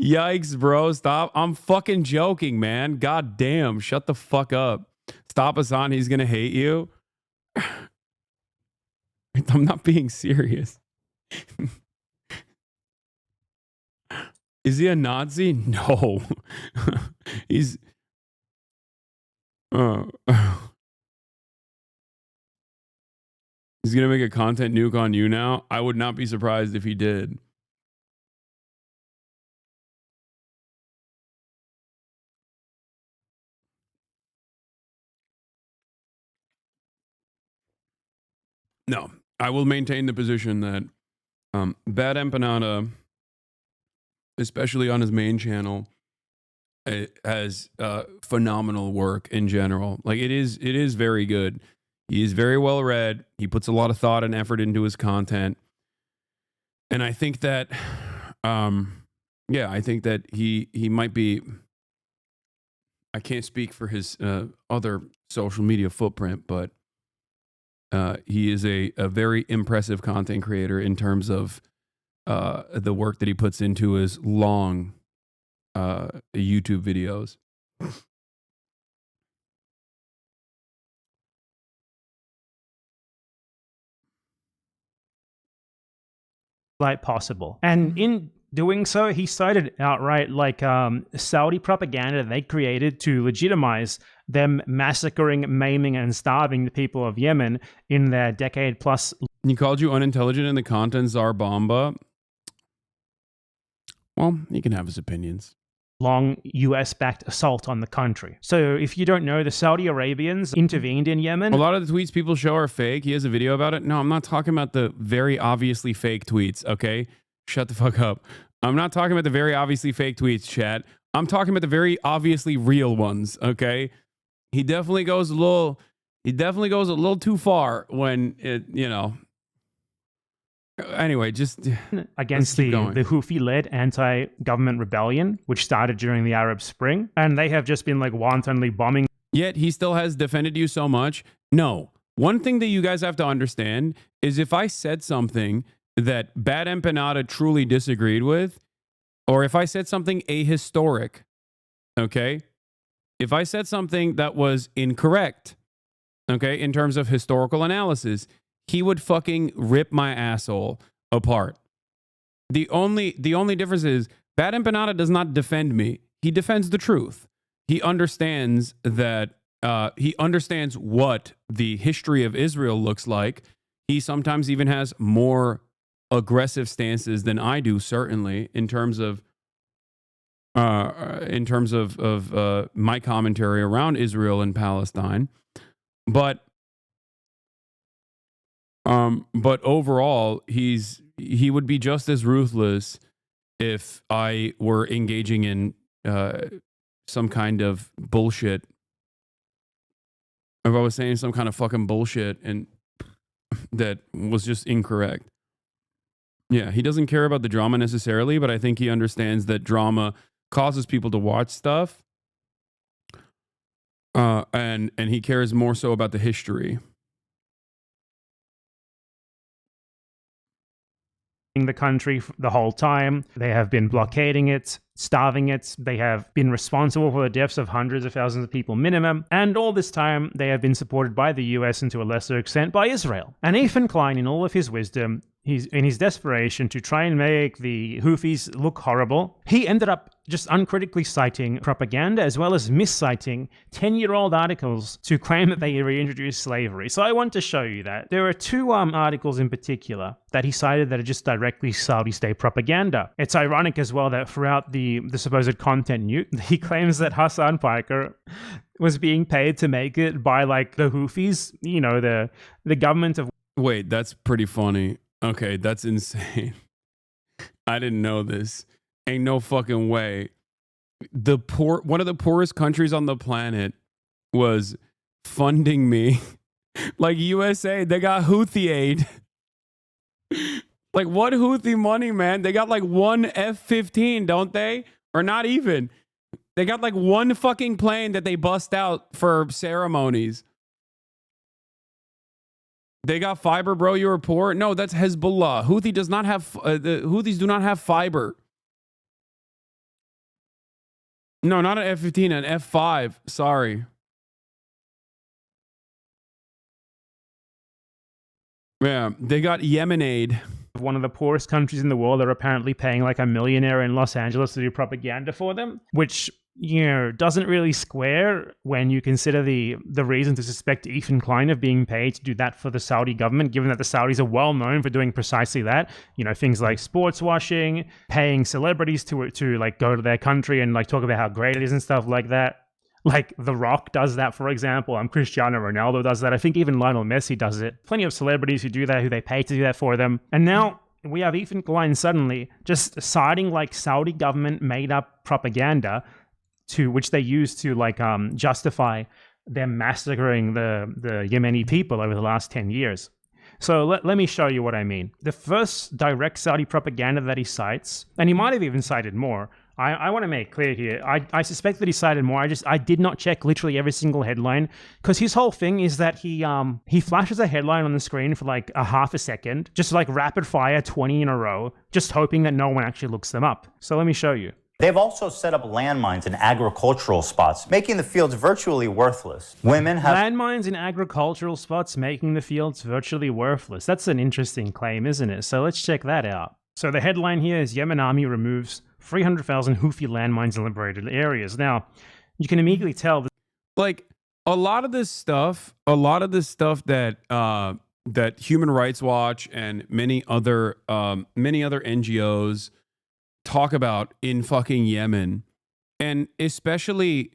Yikes, bro. Stop. I'm fucking joking, man. God damn. Shut the fuck up. Stop, Hasan. He's going to hate you. I'm not being serious. Is he a Nazi? No. He's... He's going to make a content nuke on you now? I would not be surprised if he did. No, I will maintain the position that Bad Empanada, especially on his main channel, has phenomenal work in general. Like it is very good. He is very well read. He puts a lot of thought and effort into his content, and I think that, I think that he might be. I can't speak for his other social media footprint, but he is a very impressive content creator in terms of the work that he puts into his long YouTube videos. Like possible. And in doing so, he cited outright like Saudi propaganda they created to legitimize them massacring, maiming, and starving the people of Yemen in their decade plus. He called you unintelligent in the content czar bomba. Well, he can have his opinions. Long US-backed assault on the country. So if you don't know, the Saudi Arabians intervened in Yemen. A lot of the tweets people show are fake. He has a video about it. No, I'm not talking about the very obviously fake tweets, okay? Shut the fuck up. I'm not talking about the very obviously fake tweets, chat. I'm talking about the very obviously real ones, okay? He definitely goes a little too far when it, you know. Anyway, just against the Houthi-led anti-government rebellion, which started during the Arab Spring, and they have just been like wantonly bombing. Yet he still has defended you so much. No, one thing that you guys have to understand is if I said something that Bad Empanada truly disagreed with, or if I said something ahistoric, okay, if I said something that was incorrect, okay, in terms of historical analysis, he would fucking rip my asshole apart. The only difference is Bad Empanada does not defend me. He defends the truth. He understands that he understands what the history of Israel looks like. He sometimes even has more aggressive stances than I do, certainly in terms of my commentary around Israel and Palestine. But overall, he would be just as ruthless if I were engaging in some kind of bullshit. If I was saying some kind of fucking bullshit and that was just incorrect. Yeah, he doesn't care about the drama necessarily, but I think he understands that drama causes people to watch stuff. And he cares more so about the history. The country the whole time. They have been blockading it, starving it. They have been responsible for the deaths of hundreds of thousands of people minimum. And all this time, they have been supported by the US and to a lesser extent by Israel. And Ethan Klein, in all of his wisdom, in his desperation to try and make the Houthis look horrible, he ended up just uncritically citing propaganda as well as misciting 10-year-old articles to claim that they reintroduced slavery. So I want to show you that. There are two articles in particular that he cited that are just directly Saudi state propaganda. It's ironic as well that throughout the supposed content nuke, he claims that Hasan Piker was being paid to make it by like the Houthis, you know, the government of... Wait, that's pretty funny. Okay, that's insane. I didn't know this. Ain't no fucking way. One of the poorest countries on the planet was funding me. Like USA, they got Houthi aid. Like what Houthi money, man? They got like one F-15, don't they? Or not even. They got like one fucking plane that they bust out for ceremonies. They got fiber, bro. You were poor. No, that's Hezbollah. Houthi does not have. The Houthis do not have fiber. No, not an F-15, an F-5. Sorry. Yeah, they got Yemen aid. One of the poorest countries in the world are apparently paying like a millionaire in Los Angeles to do propaganda for them, which, you know, doesn't really square when you consider the reason to suspect Ethan Klein of being paid to do that for the Saudi government, given that the Saudis are well known for doing precisely that. You know, things like sports washing, paying celebrities to like go to their country and like talk about how great it is and stuff like that. Like The Rock does that, for example. Cristiano Ronaldo does that. I think even Lionel Messi does it. Plenty of celebrities who do that, who they pay to do that for them. And now we have Ethan Klein suddenly just citing like Saudi government made up propaganda to which they use to like justify them massacring the Yemeni people over the last 10 years. So let me show you what I mean. The first direct Saudi propaganda that he cites, and he might have even cited more. I want to make clear here, I suspect that he cited more. I did not check literally every single headline, because his whole thing is that he flashes a headline on the screen for like a half a second, just like rapid fire 20 in a row, just hoping that no one actually looks them up. So let me show you. They've also set up landmines in agricultural spots, making the fields virtually worthless. Women have... Landmines in agricultural spots making the fields virtually worthless. That's an interesting claim, isn't it? So let's check that out. So the headline here is Yemen Army removes 300,000 Houthi landmines in liberated areas. Now, you can immediately tell that... Like, a lot of this stuff that that Human Rights Watch and many other NGOs talk about in fucking Yemen, and especially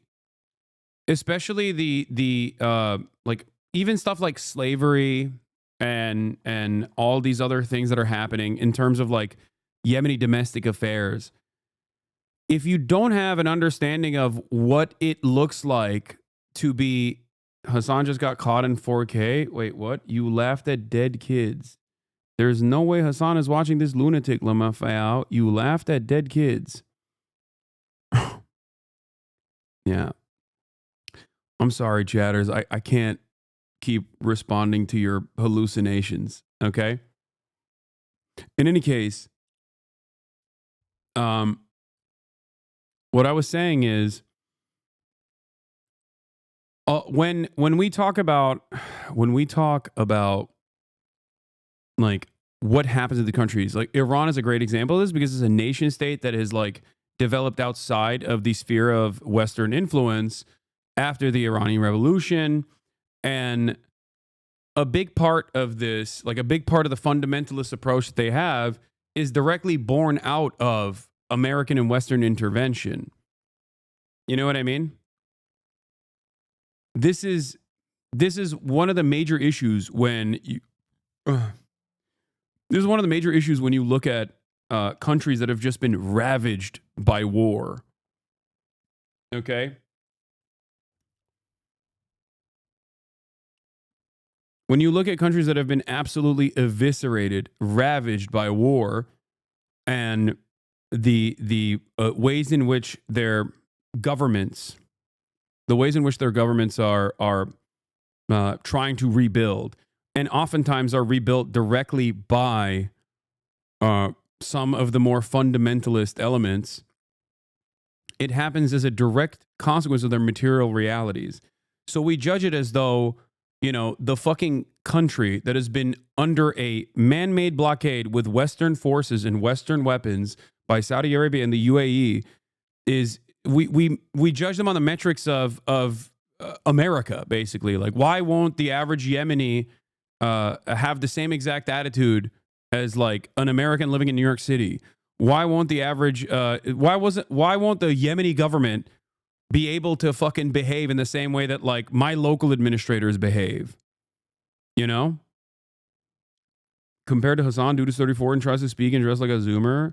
the like even stuff like slavery and all these other things that are happening in terms of like Yemeni domestic affairs. If you don't have an understanding of what it looks like to be... Hasan just got caught in 4K. Wait, what? You laughed at dead kids. There's no way Hasan is watching this lunatic, Lamafao. You laughed at dead kids. Yeah. I'm sorry, chatters. I can't keep responding to your hallucinations, okay? In any case, what I was saying is, when we talk about like what happens in the countries, like Iran is a great example of this, because it's a nation state that has like developed outside of the sphere of Western influence after the Iranian Revolution, and a big part of this, like a big part of the fundamentalist approach that they have, is directly born out of American and Western intervention. You know what I mean? This is one of the major issues when you... this is one of the major issues when you look at countries that have just been ravaged by war. Okay? When you look at countries that have been absolutely eviscerated, ravaged by war, and the ways in which their governments are trying to rebuild, and oftentimes are rebuilt directly by some of the more fundamentalist elements, it happens as a direct consequence of their material realities. So we judge it as though, you know, the fucking country that has been under a man-made blockade with Western forces and Western weapons by Saudi Arabia and the UAE is we judge them on the metrics of America, basically. Like, why won't the average Yemeni have the same exact attitude as like an American living in New York City? Why won't the average why won't the Yemeni government be able to fucking behave in the same way that like my local administrators behave? You know? Compared to Hasan, dude is 34 and tries to speak and dress like a Zoomer.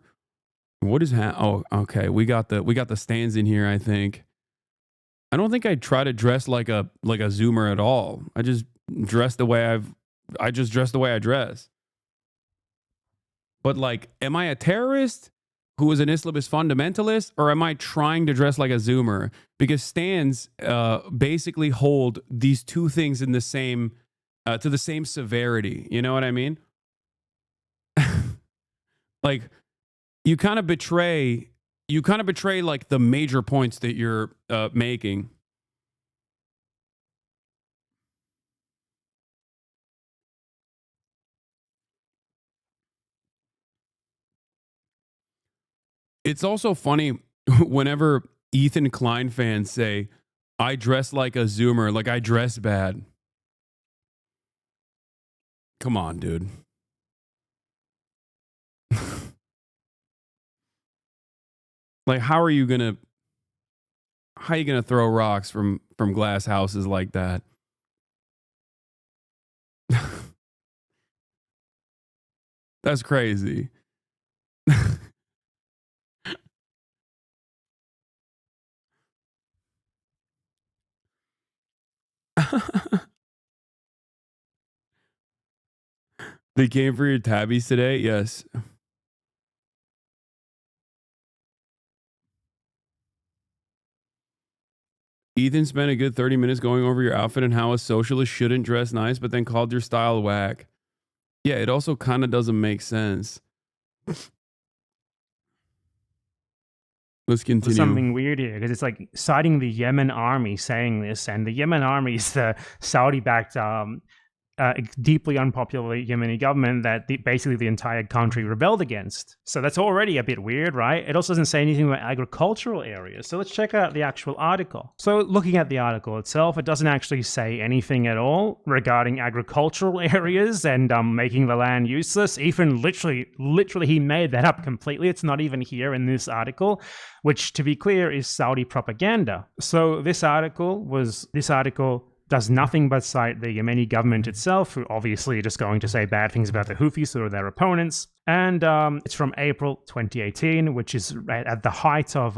What is oh, okay. We got the stands in here, I think. I don't think I try to dress like a Zoomer at all. I just dress the way I dress. But like, am I a terrorist who is an Islamist fundamentalist, or am I trying to dress like a Zoomer? Because stands basically hold these two things in the same to the same severity. You know what I mean? Like, you kind of betray like the major points that you're making. It's also funny whenever Ethan Klein fans say, I dress like a Zoomer, like I dress bad. Come on, dude. Like, how are you gonna throw rocks from glass houses like that? That's crazy. They came for your tabbies today? Yes. Ethan spent a good 30 minutes going over your outfit and how a socialist shouldn't dress nice, but then called your style whack. Yeah, it also kind of doesn't make sense. Let's continue. There's something weird here, because it's like citing the Yemen army saying this, and the Yemen army is the Saudi-backed, deeply unpopular Yemeni government that basically the entire country rebelled against. So that's already a bit weird, right? It also doesn't say anything about agricultural areas. So let's check out the actual article. So looking at the article itself, it doesn't actually say anything at all regarding agricultural areas and making the land useless. Ethan literally he made that up completely. It's not even here in this article, which, to be clear, is Saudi propaganda. So this article does nothing but cite the Yemeni government itself, who obviously are just going to say bad things about the Houthis or their opponents. And it's from April 2018, which is at the height of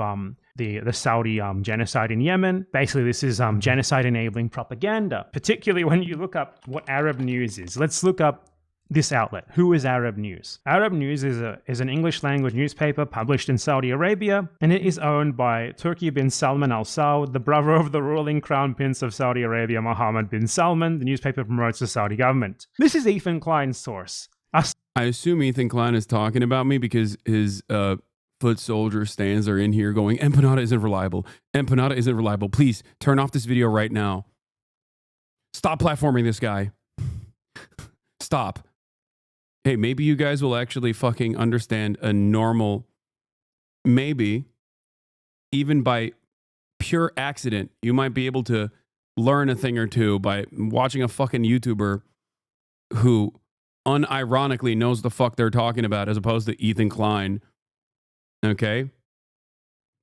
the Saudi genocide in Yemen. Basically, this is genocide-enabling propaganda, particularly when you look up what Arab News is. Let's look up this outlet. Who is Arab News? Arab News is an English-language newspaper published in Saudi Arabia, and it is owned by Turki bin Salman Al Saud, the brother of the ruling crown prince of Saudi Arabia, Mohammed bin Salman. The newspaper promotes the Saudi government. This is Ethan Klein's source. I assume Ethan Klein is talking about me because his foot soldier stands are in here going, Empanada isn't reliable. Empanada isn't reliable. Please turn off this video right now. Stop platforming this guy. Stop. Hey, maybe you guys will actually fucking understand a normal, maybe even by pure accident, you might be able to learn a thing or two by watching a fucking YouTuber who unironically knows the fuck they're talking about, as opposed to Ethan Klein. Okay?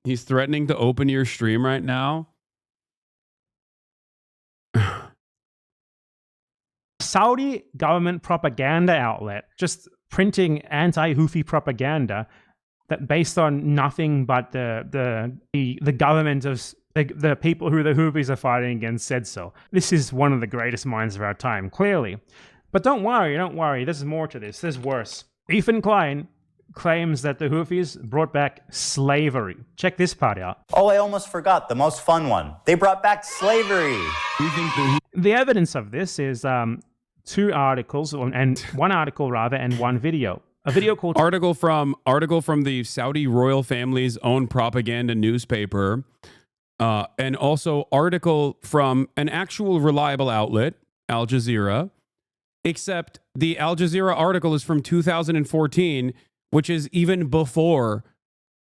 He's threatening to open your stream right now. Saudi government propaganda outlet just printing anti-Houthi propaganda that based on nothing but the government of the people who the Houthis are fighting against said so. This is one of the greatest minds of our time, clearly. But don't worry, there's more to this, there's worse. Ethan Klein claims that the Houthis brought back slavery. Check this part out. Oh, I almost forgot the most fun one. They brought back slavery. The evidence of this is two articles, and one article rather, and one video. A video called article from the Saudi royal family's own propaganda newspaper, and also article from an actual reliable outlet, Al Jazeera, except the Al Jazeera article is from 2014, which is even before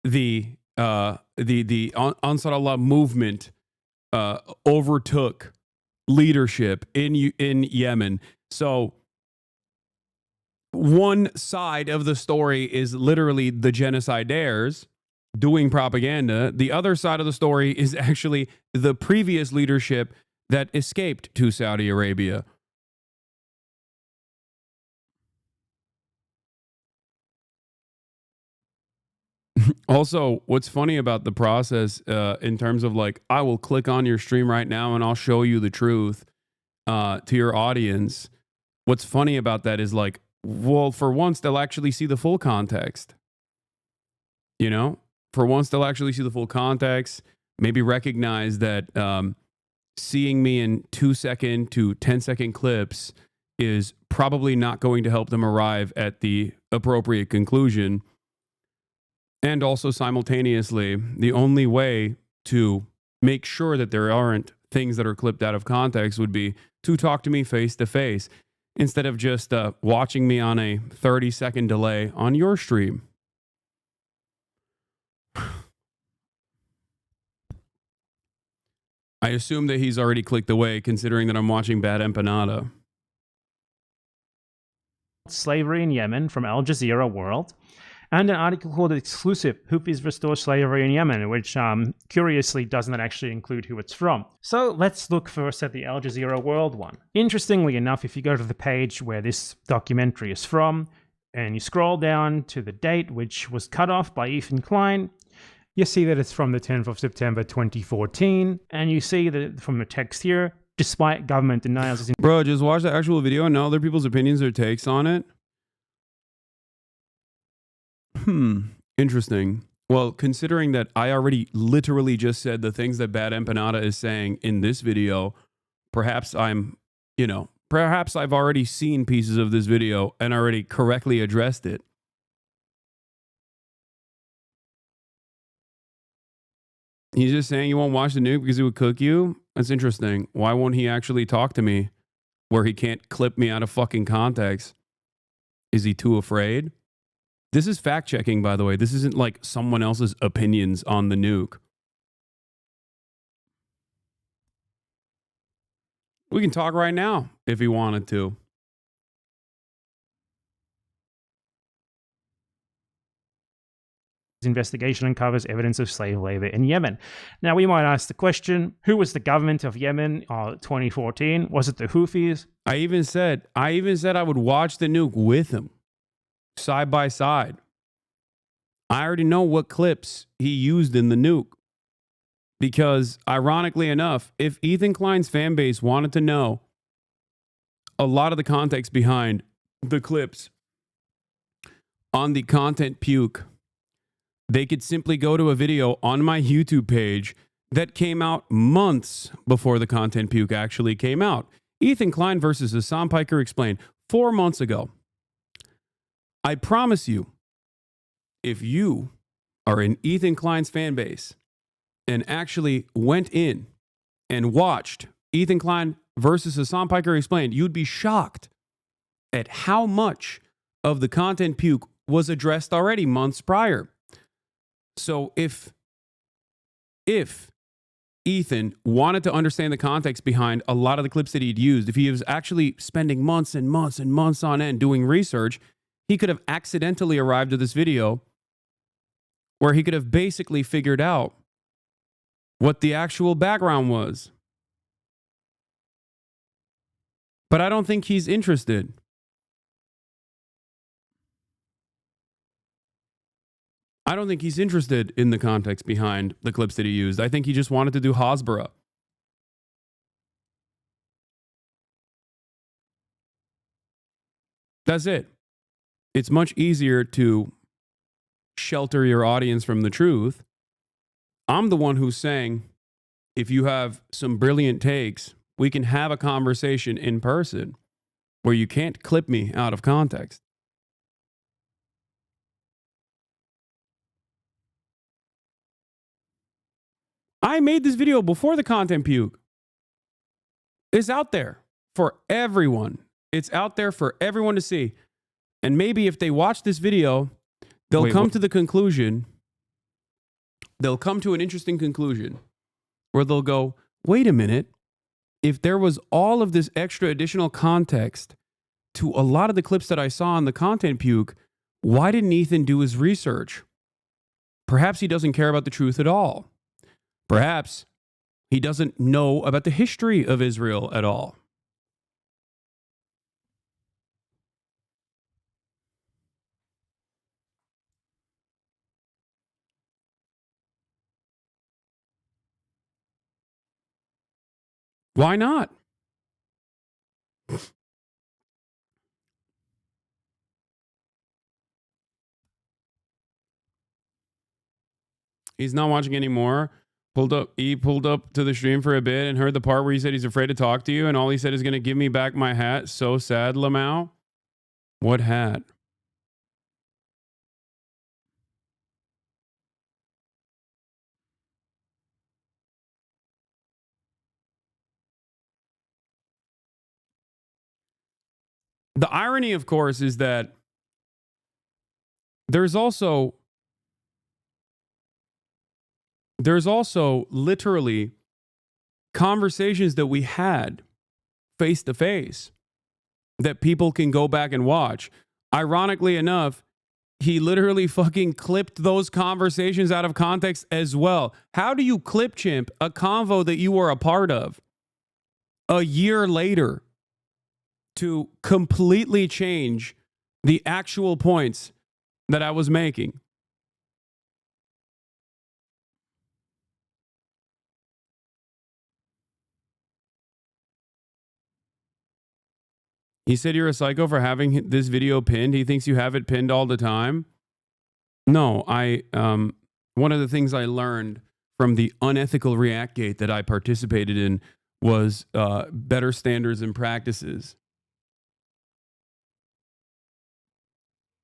the Ansar Allah movement overtook leadership in Yemen. So one side of the story is literally the genocidaires doing propaganda. The other side of the story is actually the previous leadership that escaped to Saudi Arabia. Also, what's funny about the process in terms of like, I will click on your stream right now and I'll show you the truth to your audience. What's funny about that is like, well, for once, they'll actually see the full context. You know, for once, they'll actually see the full context, maybe recognize that seeing me in 2-second to 10-second clips is probably not going to help them arrive at the appropriate conclusion. And also simultaneously, the only way to make sure that there aren't things that are clipped out of context would be to talk to me face to face instead of just watching me on a 30-second delay on your stream. I assume that he's already clicked away considering that I'm watching Bad Empanada. Slavery in Yemen from Al Jazeera World, and an article called Exclusive, Houthis Restore Slavery in Yemen, which curiously doesn't actually include who it's from. So let's look first at the Al Jazeera World one. Interestingly enough, if you go to the page where this documentary is from, and you scroll down to the date, which was cut off by Ethan Klein, you see that it's from the 10th of September 2014, and you see that from the text here, despite government denials... Bro, just watch the actual video and know other people's opinions or takes on it. Interesting. Well, considering that I already literally just said the things that Bad Empanada is saying in this video, perhaps I'm, perhaps I've already seen pieces of this video and already correctly addressed it. He's just saying you won't watch the nuke because he would cook you? That's interesting. Why won't he actually talk to me where he can't clip me out of fucking context? Is he too afraid? This is fact checking, by the way. This isn't like someone else's opinions on the nuke. We can talk right now if he wanted to. Investigation uncovers evidence of slave labor in Yemen. Now, we might ask the question, who was the government of Yemen in 2014? Was it the Houthis? I even said I would watch the nuke with him, side by side. I already know what clips he used in the nuke. Because, ironically enough, if Ethan Klein's fan base wanted to know a lot of the context behind the clips on the content puke, they could simply go to a video on my YouTube page that came out months before the content puke actually came out. Ethan Klein versus Hasan Piker Explained 4 months ago. I promise you, if you are in Ethan Klein's fan base and actually went in and watched Ethan Klein versus Hasan Piker Explained, you'd be shocked at how much of the content puke was addressed already months prior. So if Ethan wanted to understand the context behind a lot of the clips that he'd used, if he was actually spending months and months and months on end doing research, he could have accidentally arrived at this video where he could have basically figured out what the actual background was. But I don't think he's interested. I don't think he's interested in the context behind the clips that he used. I think he just wanted to do Hasbara. That's it. It's much easier to shelter your audience from the truth. I'm the one who's saying, if you have some brilliant takes, we can have a conversation in person where you can't clip me out of context. I made this video before the content puke. It's out there for everyone. It's out there for everyone to see. And maybe if they watch this video, they'll come to the conclusion, they'll come to an interesting conclusion where they'll go, wait a minute, if there was all of this extra additional context to a lot of the clips that I saw on the content puke, why didn't Ethan do his research? Perhaps he doesn't care about the truth at all. Perhaps he doesn't know about the history of Israel at all. Why not? He's not watching anymore. He pulled up to the stream for a bit and heard the part where he said he's afraid to talk to you, and all he said is going to give me back my hat. So sad, Lamau. What hat? The irony, of course, is that there's also literally conversations that we had face to face that people can go back and watch. Ironically enough, he literally fucking clipped those conversations out of context as well. How do you clip chimp a convo that you were a part of a year later to completely change the actual points that I was making? He said you're a psycho for having this video pinned. He thinks you have it pinned all the time. No, one of the things I learned from the unethical Reactgate that I participated in was better standards and practices.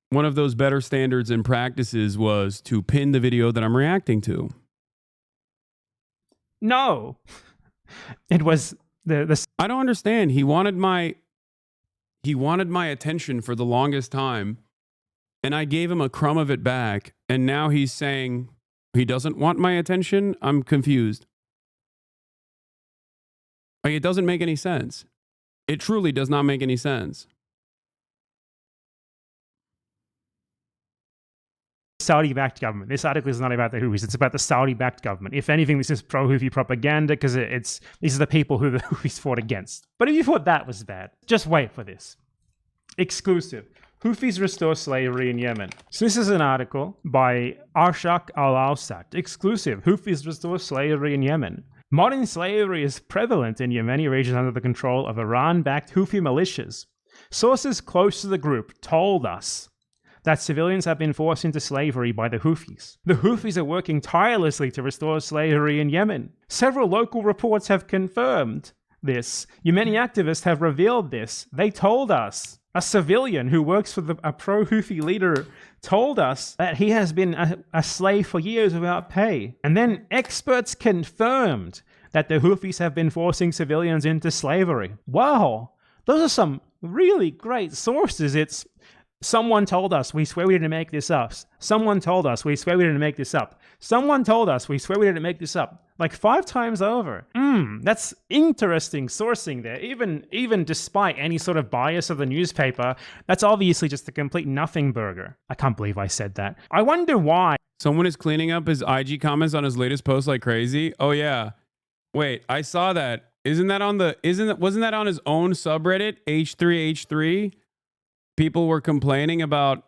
One of those better standards and practices was to pin the video that I'm reacting to. No. It was the I don't understand. He wanted my attention for the longest time, and I gave him a crumb of it back, and now he's saying he doesn't want my attention? I'm confused. Like, it doesn't make any sense. It truly does not make any sense. Saudi-backed government. This article is not about the Houthis. It's about the Saudi-backed government. If anything, this is pro-Houthi propaganda because these are the people who the Houthis fought against. But if you thought that was bad, just wait for this. Exclusive. Houthis restore slavery in Yemen. So this is an article by Arshak Al-Awsat. Exclusive. Houthis restore slavery in Yemen. Modern slavery is prevalent in Yemeni regions under the control of Iran-backed Houthi militias. Sources close to the group told us that civilians have been forced into slavery by the Houthis. The Houthis are working tirelessly to restore slavery in Yemen. Several local reports have confirmed this. Yemeni activists have revealed this. They told us. A civilian who works for a pro-Houthi leader told us that he has been a slave for years without pay. And then experts confirmed that the Houthis have been forcing civilians into slavery. Wow, those are some really great sources. It's someone told us, we swear we didn't make this up. Someone told us, we swear we didn't make this up. Someone told us, we swear we didn't make this up. Like 5 times over. That's interesting sourcing there. Even despite any sort of bias of the newspaper, that's obviously just a complete nothing burger. I can't believe I said that. I wonder why. Someone is cleaning up his IG comments on his latest post like crazy. Oh yeah. Wait, I saw that. Wasn't that on his own subreddit, H3H3? People were complaining about,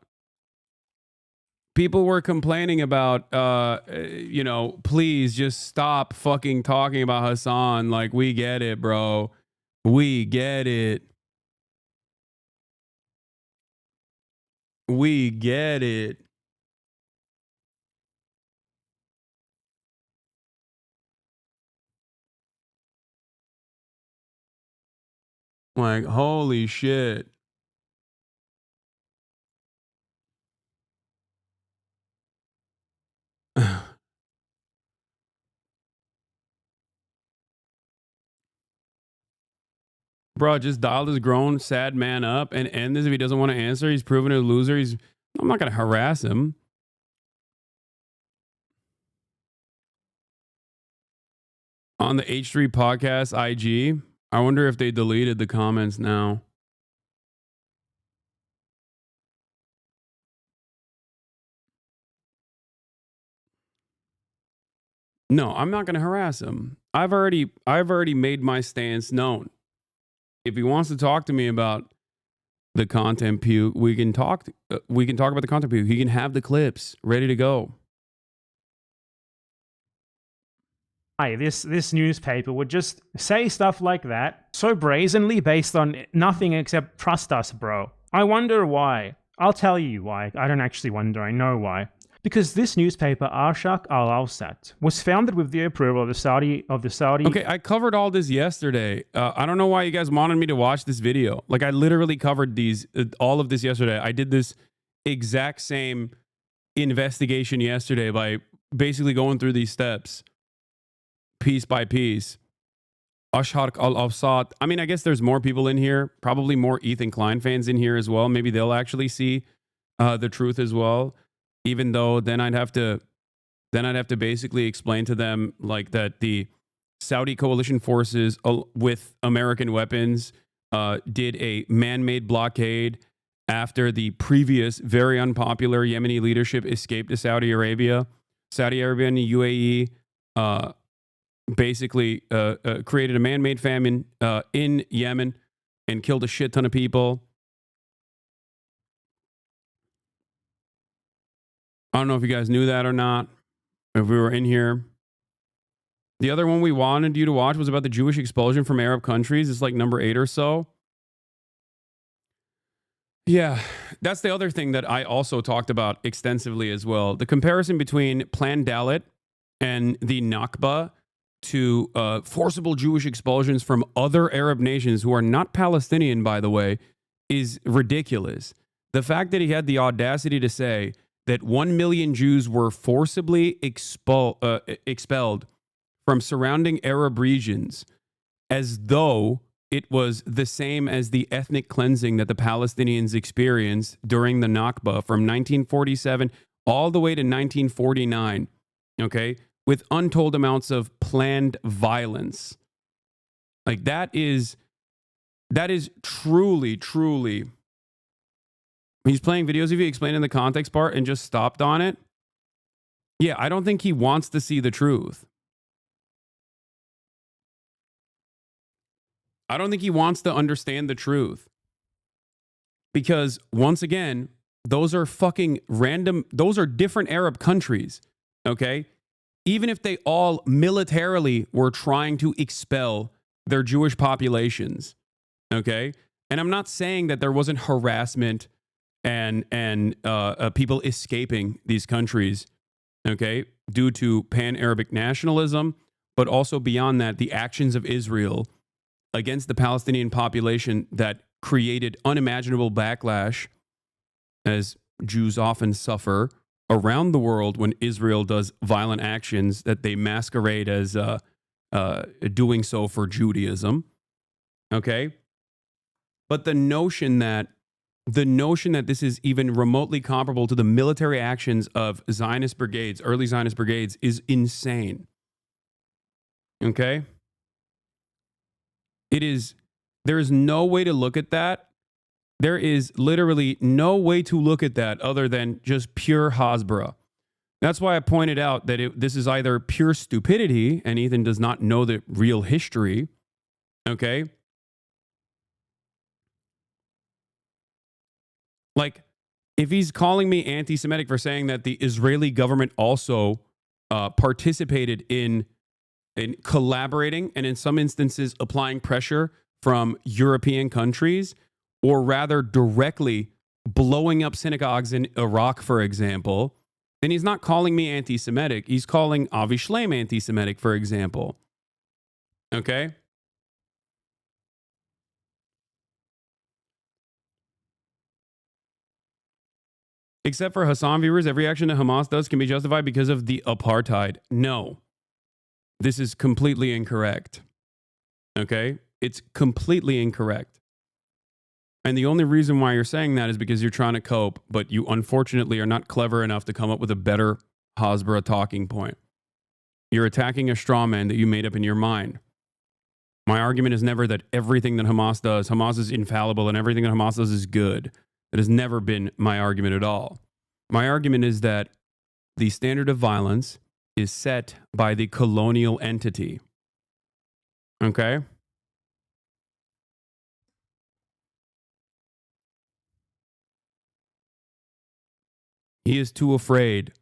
please just stop fucking talking about Hasan. Like, we get it, bro. We get it. We get it. Like, holy shit. Bro, just dial this grown, sad man up and end this. If he doesn't want to answer, he's proven a loser. I'm not going to harass him. On the H3 podcast IG, I wonder if they deleted the comments now. No, I'm not going to harass him. I've already made my stance known. If he wants to talk to me about the content puke, we can talk about the content puke. He can have the clips ready to go. This newspaper would just say stuff like that so brazenly based on nothing except trust us, bro. I wonder why. I'll tell you why. I don't actually wonder. I know why. Because this newspaper, Arshak al-Awsat, was founded with the approval of the Saudi. Okay, I covered all this yesterday. I don't know why you guys wanted me to watch this video. Like, I literally covered all of this yesterday. I did this exact same investigation yesterday by basically going through these steps, piece by piece. Arshak al-Awsat. I mean, I guess there's more people in here. Probably more Ethan Klein fans in here as well. Maybe they'll actually see the truth as well. Even though then I'd have to basically explain to them like that the Saudi coalition forces with American weapons did a man-made blockade after the previous very unpopular Yemeni leadership escaped to Saudi Arabia. Saudi Arabia and the UAE basically created a man-made famine in Yemen and killed a shit ton of people. I don't know if you guys knew that or not, if we were in here. The other one we wanted you to watch was about the Jewish expulsion from Arab countries. It's like number 8 or so. Yeah, that's the other thing that I also talked about extensively as well. The comparison between Plan Dalit and the Nakba to forcible Jewish expulsions from other Arab nations who are not Palestinian, by the way, is ridiculous. The fact that he had the audacity to say that 1 million Jews were forcibly expelled from surrounding Arab regions as though it was the same as the ethnic cleansing that the Palestinians experienced during the Nakba from 1947 all the way to 1949, okay, with untold amounts of planned violence. Like that is truly, truly... He's playing videos of you explaining the context part and just stopped on it. Yeah, I don't think he wants to see the truth. I don't think he wants to understand the truth. Because, once again, those are fucking random, those are different Arab countries, okay? Even if they all militarily were trying to expel their Jewish populations, okay? And I'm not saying that there wasn't harassment and people escaping these countries, okay, due to pan-Arabic nationalism, but also beyond that, the actions of Israel against the Palestinian population that created unimaginable backlash, as Jews often suffer around the world when Israel does violent actions that they masquerade as doing so for Judaism, okay? But the notion that this is even remotely comparable to the military actions of Zionist brigades, early Zionist brigades, is insane. Okay? There is no way to look at that. There is literally no way to look at that other than just pure Hasbara. That's why I pointed out that this is either pure stupidity, and Ethan does not know the real history, okay? Like, if he's calling me anti-Semitic for saying that the Israeli government also participated in collaborating and in some instances applying pressure from European countries, or rather directly blowing up synagogues in Iraq, for example, then he's not calling me anti-Semitic. He's calling Avi Shlaim anti-Semitic, for example. Okay? Except for Hasan viewers, every action that Hamas does can be justified because of the apartheid. No. This is completely incorrect. Okay? It's completely incorrect. And the only reason why you're saying that is because you're trying to cope, but you unfortunately are not clever enough to come up with a better Hasbara talking point. You're attacking a straw man that you made up in your mind. My argument is never that everything that Hamas is infallible and everything that Hamas does is good. That has never been my argument at all. My argument is that the standard of violence is set by the colonial entity. Okay? He is too afraid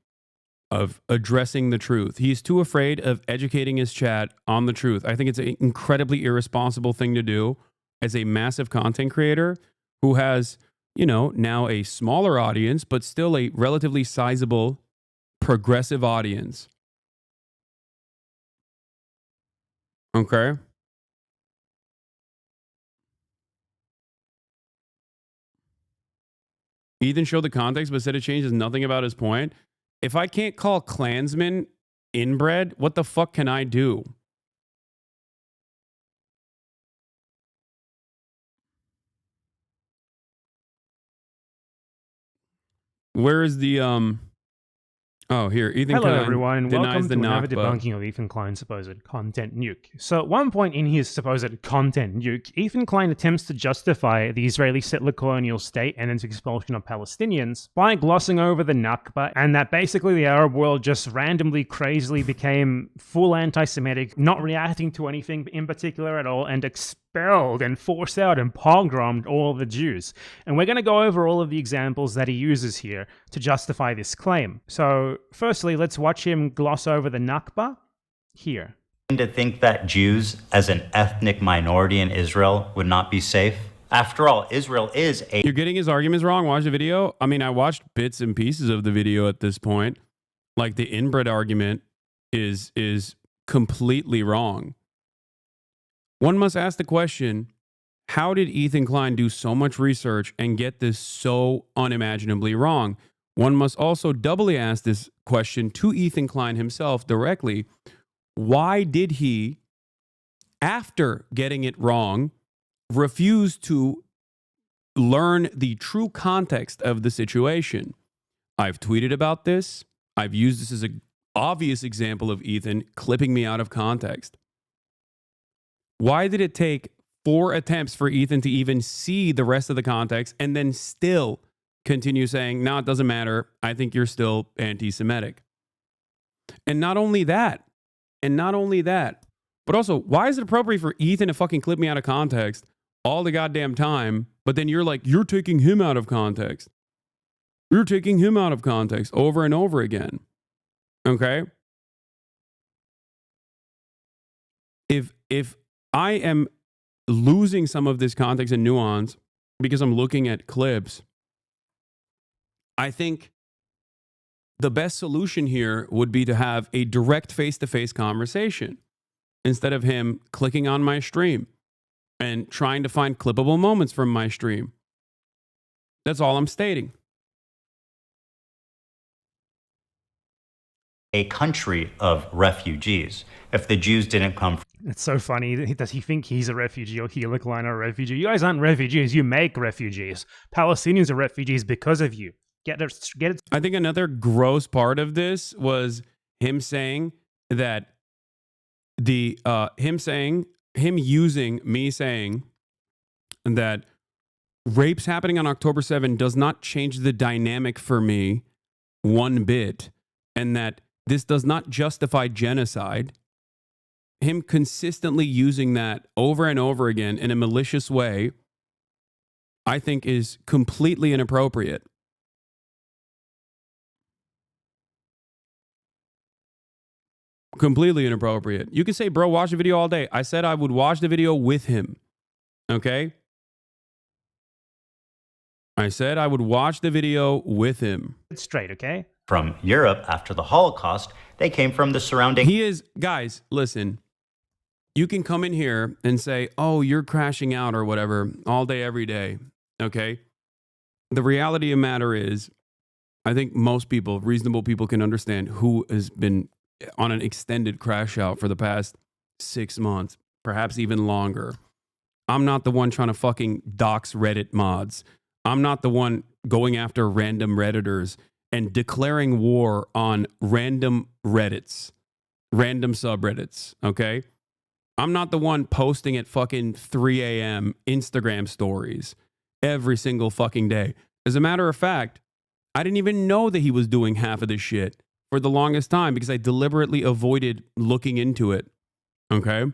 of addressing the truth. He's too afraid of educating his chat on the truth. I think it's an incredibly irresponsible thing to do as a massive content creator who has, you know, now a smaller audience, but still a relatively sizable progressive audience. Okay? Ethan showed the context, but said it changes nothing about his point. If I can't call Klansmen inbred, what the fuck can I do? Where is the Oh, here. Ethan Hello, Klein everyone. denies Welcome the to another Nakba. debunking of Ethan Klein's supposed content nuke. So at one point in his supposed content nuke, Ethan Klein attempts to justify the Israeli settler colonial state and its expulsion of Palestinians by glossing over the Nakba and that basically the Arab world just randomly, crazily became full anti-Semitic, not reacting to anything in particular at all, and expelled and forced out and pogromed all of the Jews. And we're going to go over all of the examples that he uses here to justify this claim. So firstly, let's watch him gloss over the Nakba here. To think that Jews as an ethnic minority in Israel would not be safe? After all, Israel is a... You're getting his arguments wrong. Watch the video. I mean, I watched bits and pieces of the video at this point. Like the inbred argument is completely wrong. One must ask the question, how did Ethan Klein do so much research and get this so unimaginably wrong? One must also doubly ask this question to Ethan Klein himself directly. Why did he, after getting it wrong, refuse to learn the true context of the situation? I've tweeted about this. I've used this as an obvious example of Ethan clipping me out of context. Why did it take 4 attempts for Ethan to even see the rest of the context and then still continue saying, no, it doesn't matter. I think you're still anti-Semitic. And not only that, but also, why is it appropriate for Ethan to fucking clip me out of context all the goddamn time, but then you're like, you're taking him out of context. You're taking him out of context over and over again. Okay? If I am losing some of this context and nuance because I'm looking at clips, I think the best solution here would be to have a direct face-to-face conversation instead of him clicking on my stream and trying to find clippable moments from my stream. That's all I'm stating. A country of refugees. If the Jews didn't come from... It's so funny. Does he think he's a refugee or Helix Line are a refugee? You guys aren't refugees. You make refugees. Palestinians are refugees because of you. Get it. I think another gross part of this was him saying that him using me saying that rapes happening on October 7 does not change the dynamic for me one bit, and that this does not justify genocide. Him consistently using that over and over again in a malicious way, I think is completely inappropriate. Completely inappropriate. You can say, bro, watch the video all day. I said I would watch the video with him. Okay? I said I would watch the video with him. It's straight, okay? From Europe after the Holocaust, they came from the surrounding... He is... Guys, listen. You can come in here and say, oh, you're crashing out or whatever all day, every day. Okay? The reality of the matter is, I think most people, reasonable people, can understand who has been on an extended crash out for the past 6 months, perhaps even longer. I'm not the one trying to fucking dox Reddit mods. I'm not the one going after random Redditors and declaring war on random Reddits, random subreddits, okay? I'm not the one posting at fucking 3 a.m. Instagram stories every single fucking day. As a matter of fact, I didn't even know that he was doing half of this shit for the longest time because I deliberately avoided looking into it, okay?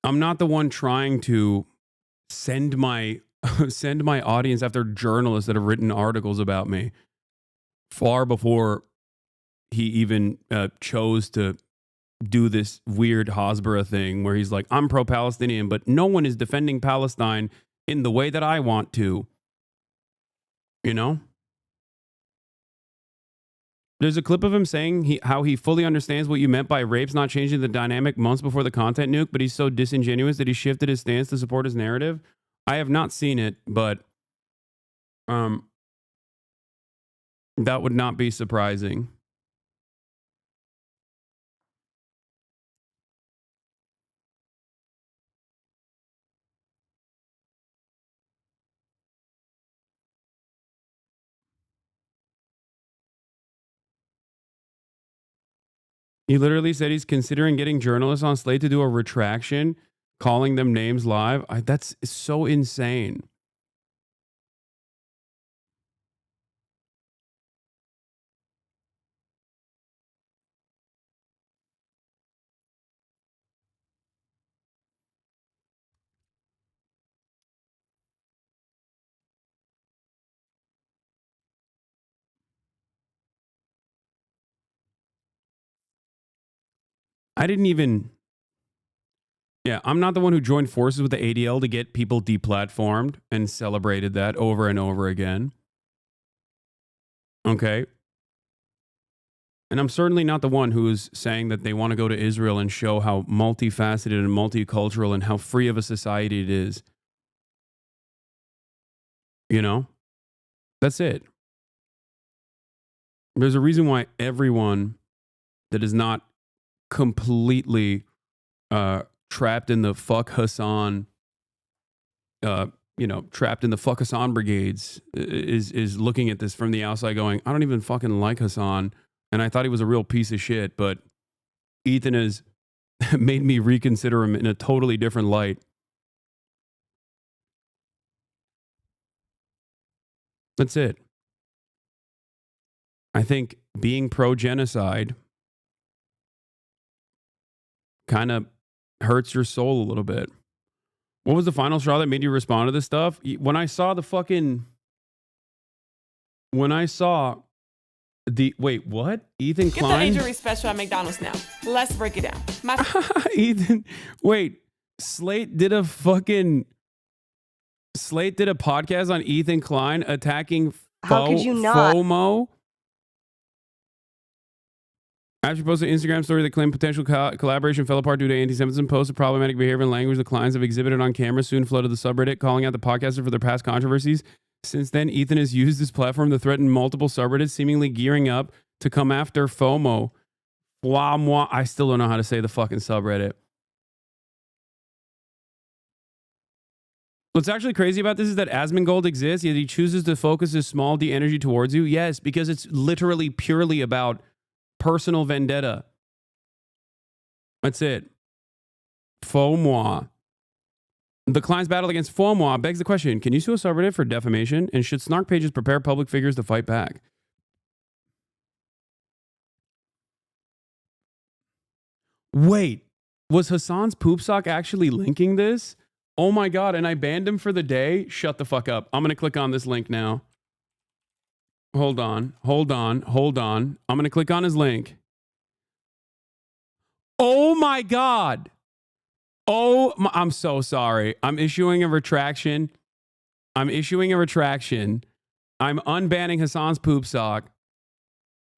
I'm not the one trying to send my send my audience after journalists that have written articles about me far before he even chose to do this weird Hasbara thing where he's like, I'm pro-Palestinian, but no one is defending Palestine in the way that I want to. You know? There's a clip of him saying how he fully understands what you meant by rapes not changing the dynamic months before the content nuke, but he's so disingenuous that he shifted his stance to support his narrative. I have not seen it, but that would not be surprising. He literally said he's considering getting journalists on Slate to do a retraction, calling them names live. That's so insane. I didn't even... Yeah, I'm not the one who joined forces with the ADL to get people deplatformed and celebrated that over and over again. Okay. And I'm certainly not the one who is saying that they want to go to Israel and show how multifaceted and multicultural and how free of a society it is. You know? That's it. There's a reason why everyone that is not completely trapped in the fuck Hasan, trapped in the fuck Hasan brigades is looking at this from the outside going, I don't even fucking like Hasan. And I thought he was a real piece of shit, but Ethan has made me reconsider him in a totally different light. That's it. I think being pro-genocide kind of hurts your soul a little bit. What was the final straw that made you respond to this stuff? When I saw wait, what? Ethan Klein? Get the injury special at McDonald's now. Let's break it down. Ethan, wait. Slate did a podcast on Ethan Klein attacking How could you not? FOMO. After posting an Instagram story that claimed potential collaboration fell apart due to anti-Semitism, posts of problematic behavior and language the clients have exhibited on camera soon flooded the subreddit, calling out the podcaster for their past controversies. Since then, Ethan has used this platform to threaten multiple subreddits, seemingly gearing up to come after FOMO. I still don't know how to say the fucking subreddit. What's actually crazy about this is that Asmongold exists, yet he chooses to focus his small d energy towards you. Yes, because it's literally purely about personal vendetta. That's it. FOMO. The client's battle against FOMO begs the question, can you sue a subreddit for defamation? And should snark pages prepare public figures to fight back? Wait, was Hasan's poop sock actually linking this? Oh my God, and I banned him for the day? Shut the fuck up. I'm going to click on this link now. Hold on. I'm going to click on his link. Oh my God. I'm so sorry. I'm issuing a retraction. I'm unbanning Hasan's poop sock.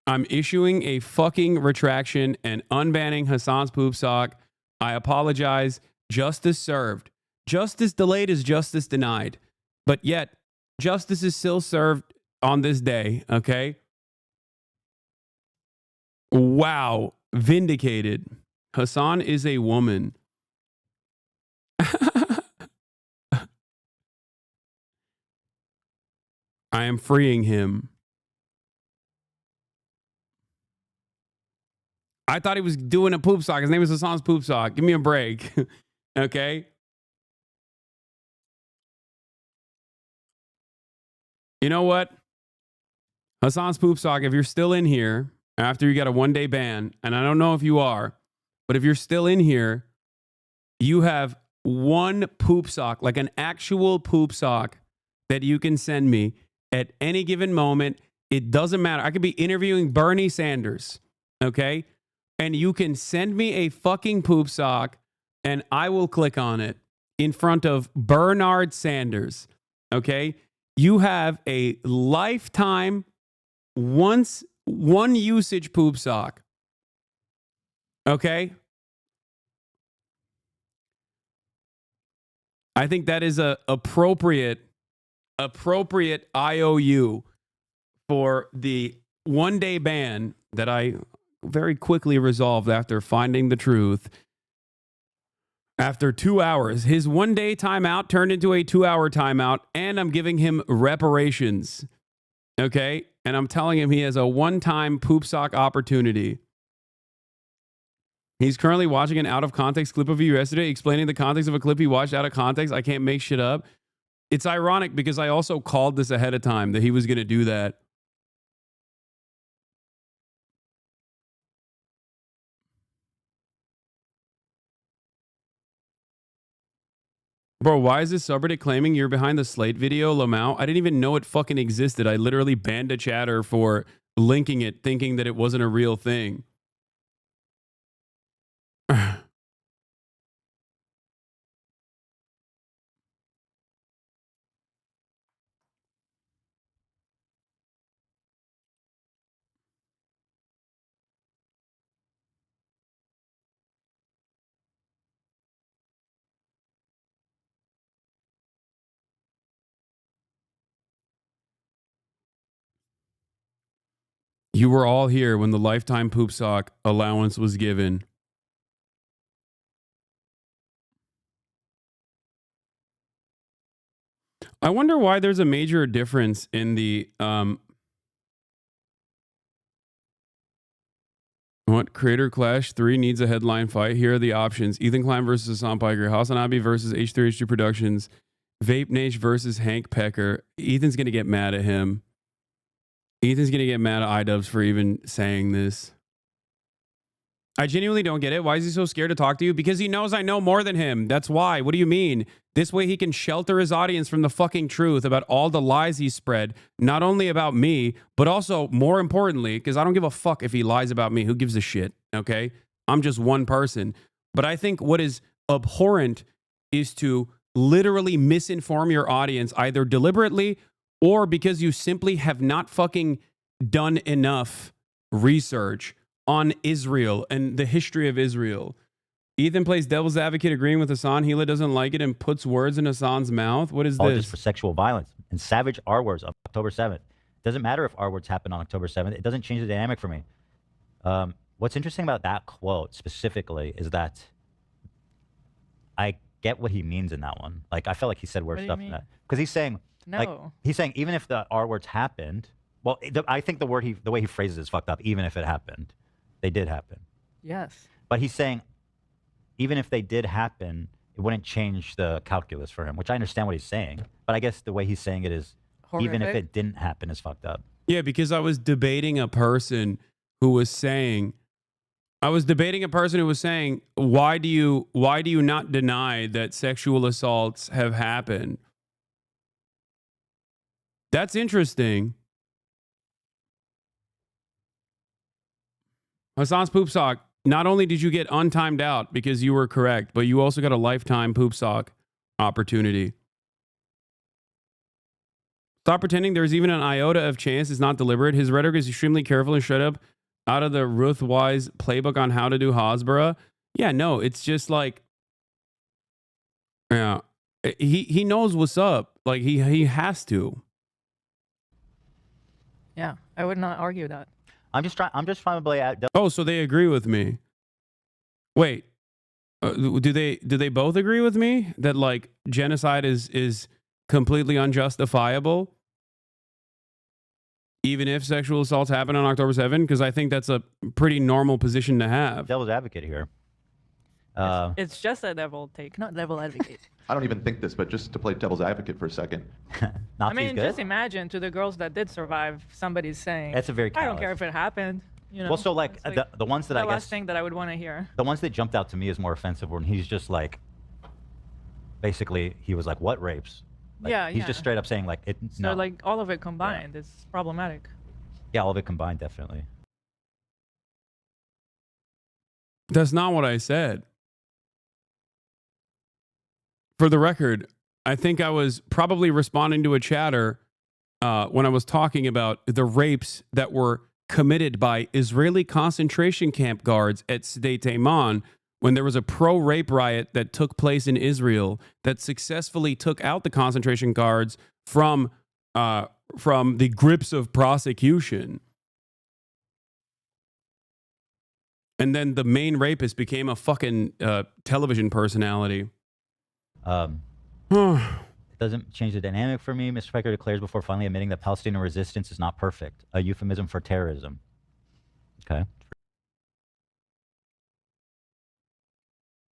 I'm issuing a fucking retraction and unbanning Hasan's poop sock. I apologize. Justice served. Justice delayed is justice denied. But yet, justice is still served on this day, okay? Wow. Vindicated. Hasan is a woman. I am freeing him. I thought he was doing a poop sock. His name is Hasan's poop sock. Give me a break. Okay? You know what? Hasan's poop sock, if you're still in here after you got a 1-day ban, and I don't know if you are, but if you're still in here, you have one poop sock, like an actual poop sock that you can send me at any given moment. It doesn't matter. I could be interviewing Bernie Sanders, okay? And you can send me a fucking poop sock and I will click on it in front of Bernard Sanders, okay? You have a lifetime, one usage poop sock, okay? I think that is a appropriate IOU for the 1-day ban that I very quickly resolved after finding the truth. After 2 hours, his 1-day timeout turned into a 2-hour timeout, and I'm giving him reparations. Okay? And I'm telling him he has a one-time poop sock opportunity. He's currently watching an out-of-context clip of you yesterday, explaining the context of a clip he watched out of context. I can't make shit up. It's ironic because I also called this ahead of time that he was going to do that. Bro, why is this subreddit claiming you're behind the Slate video, Lamau? I didn't even know it fucking existed. I literally banned a chatter for linking it, thinking that it wasn't a real thing. You were all here when the lifetime poop sock allowance was given. I wonder why there's a major difference in the what? Creator Clash 3 needs a headline fight. Here are the options. Ethan Klein versus Hasan Piker. HasanAbi versus H3H2 Productions. Vape Nation versus Hank Pecker. Ethan's going to get mad at him. Ethan's going to get mad at iDubbbz for even saying this. I genuinely don't get it. Why is he so scared to talk to you? Because he knows I know more than him. That's why. What do you mean? This way he can shelter his audience from the fucking truth about all the lies he spread, not only about me, but also, more importantly, because I don't give a fuck if he lies about me. Who gives a shit? Okay? I'm just one person. But I think what is abhorrent is to literally misinform your audience, either deliberately or because you simply have not fucking done enough research on Israel and the history of Israel. Ethan plays devil's advocate agreeing with Hasan. Hila doesn't like it and puts words in Hasan's mouth. What is this? For sexual violence and savage R words on October 7th. Doesn't matter if R words happen on October 7th. It doesn't change the dynamic for me. What's interesting about that quote specifically is that I get what he means in that one. Like, I felt like he said worse stuff than that. Because he's saying, like, he's saying even if the R words happened, well, I think the way he phrases it is fucked up. Even if it happened, they did happen. Yes. But he's saying, even if they did happen, it wouldn't change the calculus for him, which I understand what he's saying. But I guess the way he's saying it is, even if it didn't happen, is fucked up. Yeah, because I was debating a person who was saying, why do you not deny that sexual assaults have happened? That's interesting. Hasan's poop sock. Not only did you get untimed out because you were correct, but you also got a lifetime poop sock opportunity. Stop pretending there's even an iota of chance it's not deliberate. His rhetoric is extremely careful and shut up out of the Ruth Wise playbook on how to do Hasbara. Yeah, no, it's just like, yeah, He knows what's up. Like he has to. Yeah, I would not argue that. I'm just trying to play out. Oh, so they agree with me. Wait, do they both agree with me that like genocide is completely unjustifiable, even if sexual assaults happen on October 7? Because I think that's a pretty normal position to have. Devil's advocate here. It's just a devil take, not devil advocate. I don't even think this, but just to play devil's advocate for a second. I mean, just imagine to the girls that did survive, somebody's saying, That's a very I don't callous. care if it happened. You know? Well, so like the ones that I the last guess thing that I would want to hear. the ones that jumped out to me as more offensive when he's just like, basically he was like, what rapes? Like, Yeah, he's yeah. just straight up saying like it. So No. like all of it combined is problematic. Yeah, all of it combined, definitely. That's not what I said. For the record, I think I was probably responding to a chatter when I was talking about the rapes that were committed by Israeli concentration camp guards at Sde Taiman when there was a pro-rape riot that took place in Israel that successfully took out the concentration guards from the grips of prosecution. And then the main rapist became a fucking television personality. It doesn't change the dynamic for me. Mr. Spiker declares before finally admitting that Palestinian resistance is not perfect, a euphemism for terrorism. Okay.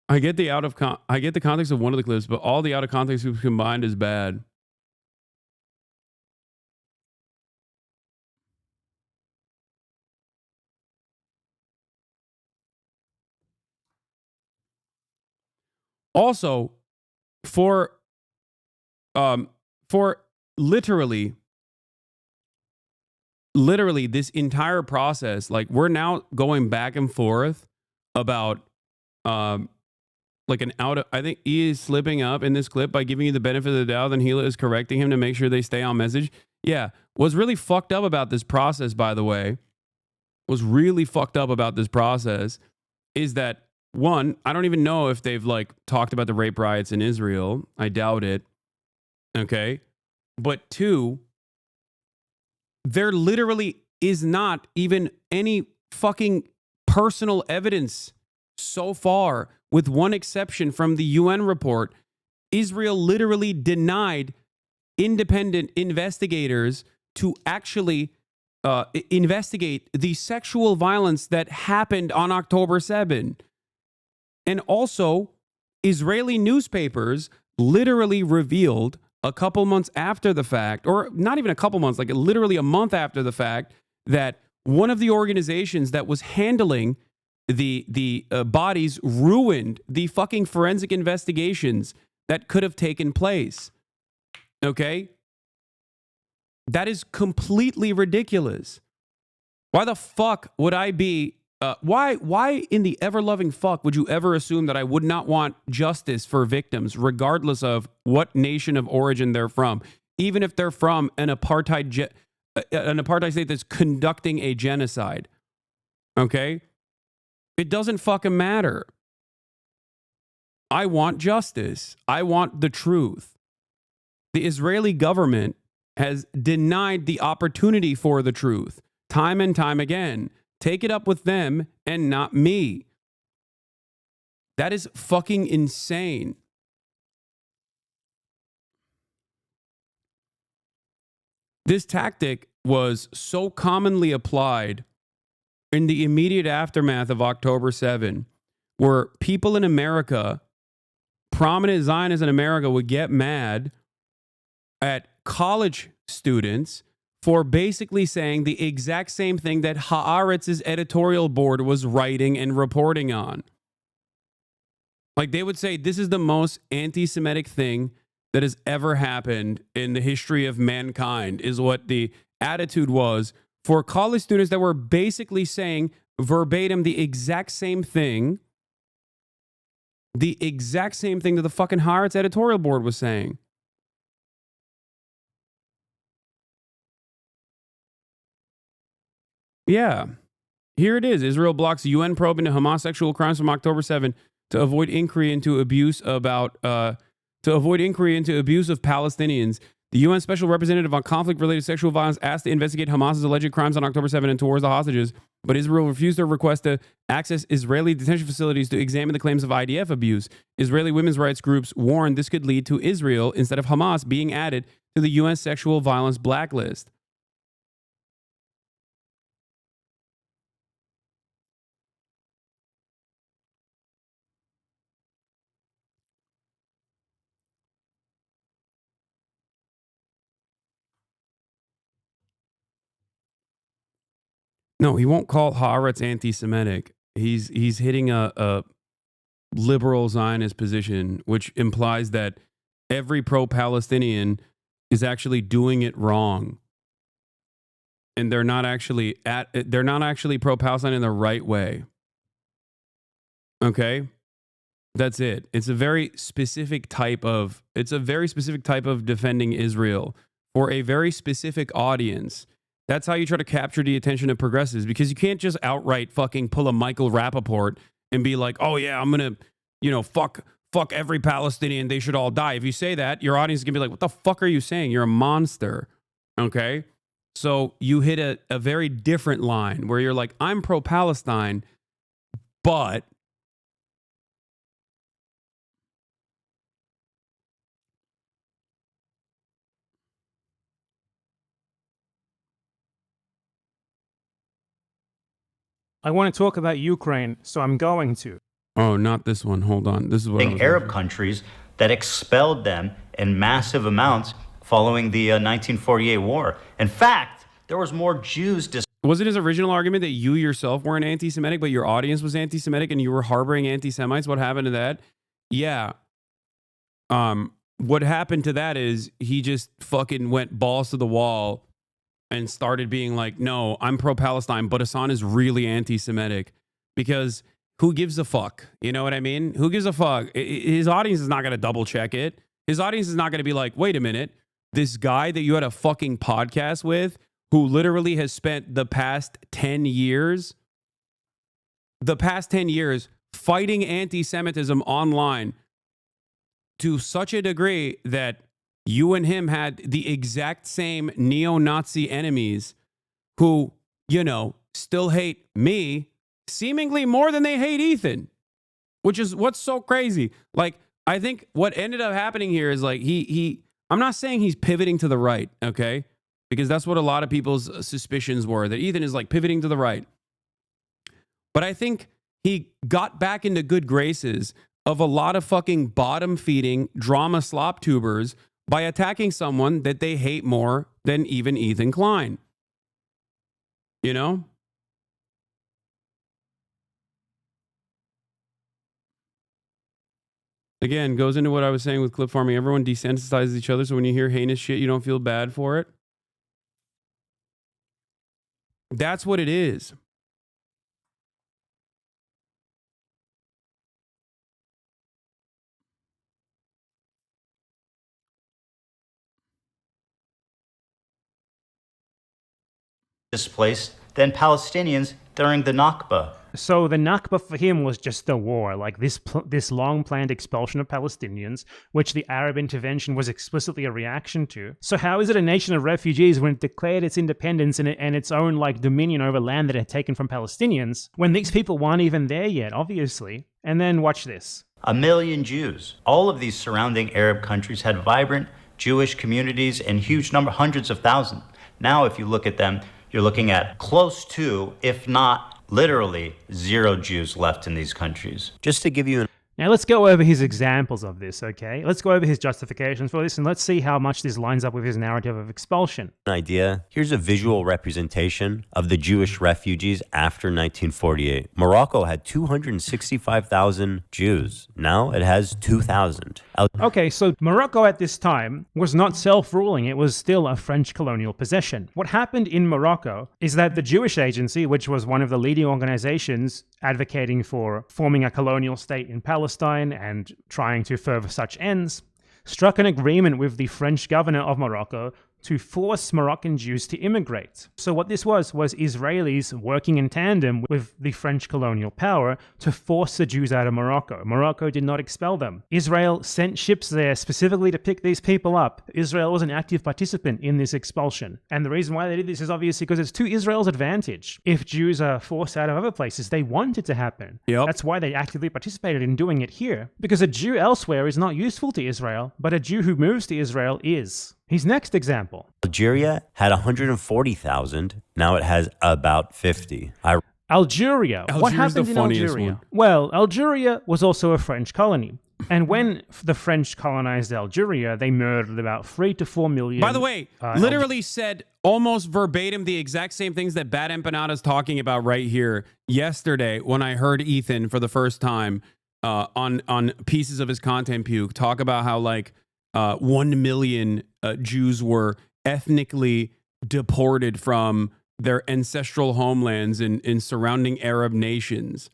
I get the context of one of the clips, but all the out of context combined is bad. Also, for literally this entire process, like we're now going back and forth about like an out of, I think he is slipping up in this clip by giving you the benefit of the doubt, and Gila is correcting him to make sure they stay on message. Yeah. What's really fucked up about this process, by the way, is that one, I don't even know if they've like talked about the rape riots in Israel. I doubt it. Okay. But two, there literally is not even any fucking personal evidence so far, with one exception from the UN report. Israel literally denied independent investigators to actually investigate the sexual violence that happened on October 7. And also, Israeli newspapers literally revealed a couple months after the fact, or not even a couple months, like literally a month after the fact, that one of the organizations that was handling the bodies ruined the fucking forensic investigations that could have taken place. Okay? That is completely ridiculous. Why the fuck would I be why in the ever-loving fuck would you ever assume that I would not want justice for victims, regardless of what nation of origin they're from, even if they're from an apartheid state that's conducting a genocide? Okay? It doesn't fucking matter. I want justice. I want the truth. The Israeli government has denied the opportunity for the truth time and time again. Take it up with them and not me. That is fucking insane. This tactic was so commonly applied in the immediate aftermath of October 7, where people in America, prominent Zionists in America, would get mad at college students for basically saying the exact same thing that Haaretz's editorial board was writing and reporting on. Like they would say, this is the most anti-Semitic thing that has ever happened in the history of mankind, is what the attitude was for college students that were basically saying verbatim the exact same thing that the fucking Haaretz editorial board was saying. Yeah. Here it is. Israel blocks UN probe into Hamas sexual crimes from October 7 to avoid inquiry into abuse about to avoid inquiry into abuse of Palestinians. The UN Special Representative on Conflict-Related Sexual Violence asked to investigate Hamas's alleged crimes on October 7 and towards the hostages, but Israel refused their request to access Israeli detention facilities to examine the claims of IDF abuse. Israeli women's rights groups warned this could lead to Israel, instead of Hamas, being added to the UN sexual violence blacklist. No, he won't call Haaretz anti-Semitic. He's hitting a liberal Zionist position, which implies that every pro-Palestinian is actually doing it wrong, and they're not actually pro-Palestine in the right way. Okay, that's it. It's a very specific type of defending Israel for a very specific audience. That's how you try to capture the attention of progressives, because you can't just outright fucking pull a Michael Rappaport and be like, oh yeah, I'm going to, fuck every Palestinian. They should all die. If you say that, your audience is going to be like, what the fuck are you saying? You're a monster. Okay. So you hit a very different line where you're like, I'm pro-Palestine, but I want to talk about Ukraine, so I'm going to. Oh, not this one. Hold on. This is what I was Arab countries that expelled them in massive amounts following the 1948 war. In fact, there was more Jews. Was it his original argument that you yourself weren't anti-Semitic, but your audience was anti-Semitic and you were harboring anti-Semites? What happened to that? Yeah. What happened to that is he just fucking went balls to the wall and started being like, no, I'm pro-Palestine, but Hasan is really anti-Semitic, because who gives a fuck? You know what I mean? Who gives a fuck? His audience is not going to double check it. His audience is not going to be like, wait a minute, this guy that you had a fucking podcast with, who literally has spent the past 10 years fighting anti-Semitism online to such a degree that you and him had the exact same neo-Nazi enemies who, still hate me seemingly more than they hate Ethan, which is what's so crazy. Like, I think what ended up happening here is like I'm not saying he's pivoting to the right, okay? Because that's what a lot of people's suspicions were, that Ethan is like pivoting to the right. But I think he got back into good graces of a lot of fucking bottom-feeding drama slop tubers by attacking someone that they hate more than even Ethan Klein. You know? Again, goes into what I was saying with clip farming. Everyone desensitizes each other, so when you hear heinous shit, you don't feel bad for it. That's what it is. Displaced than Palestinians during the Nakba. So the Nakba for him was just a war, like this long-planned expulsion of Palestinians, which the Arab intervention was explicitly a reaction to. So how is it a nation of refugees when it declared its independence and its own like dominion over land that it had taken from Palestinians, when these people weren't even there yet, obviously? And then watch this. 1 million Jews. All of these surrounding Arab countries had vibrant Jewish communities and huge number, hundreds of thousands. Now, if you look at them, you're looking at close to, if not literally, 0 Jews left in these countries. Just to give you an Now let's go over his examples of this, okay? Let's go over his justifications for this, and let's see how much this lines up with his narrative of expulsion. Idea. Here's a visual representation of the Jewish refugees after 1948. Morocco had 265,000 Jews. Now it has 2,000. Okay, so Morocco at this time was not self-ruling. It was still a French colonial possession. What happened in Morocco is that the Jewish Agency, which was one of the leading organizations advocating for forming a colonial state in Palestine and trying to further such ends, struck an agreement with the French governor of Morocco to force Moroccan Jews to immigrate. So what this was Israelis working in tandem with the French colonial power to force the Jews out of Morocco. Morocco did not expel them. Israel sent ships there specifically to pick these people up. Israel was an active participant in this expulsion. And the reason why they did this is obviously because it's to Israel's advantage. If Jews are forced out of other places, they want it to happen. That's why they actively participated in doing it here. Because a Jew elsewhere is not useful to Israel, but a Jew who moves to Israel is. His next example. Algeria had 140,000. Now it has about 50. Algeria. What happened in Algeria? One. Well, Algeria was also a French colony. And when the French colonized Algeria, they murdered about 3 to 4 million. By the way, literally said almost verbatim the exact same things that Bad Empanada's talking about right here yesterday when I heard Ethan for the first time on pieces of his content puke talk about how like 1 million Jews were ethnically deported from their ancestral homelands in surrounding Arab nations.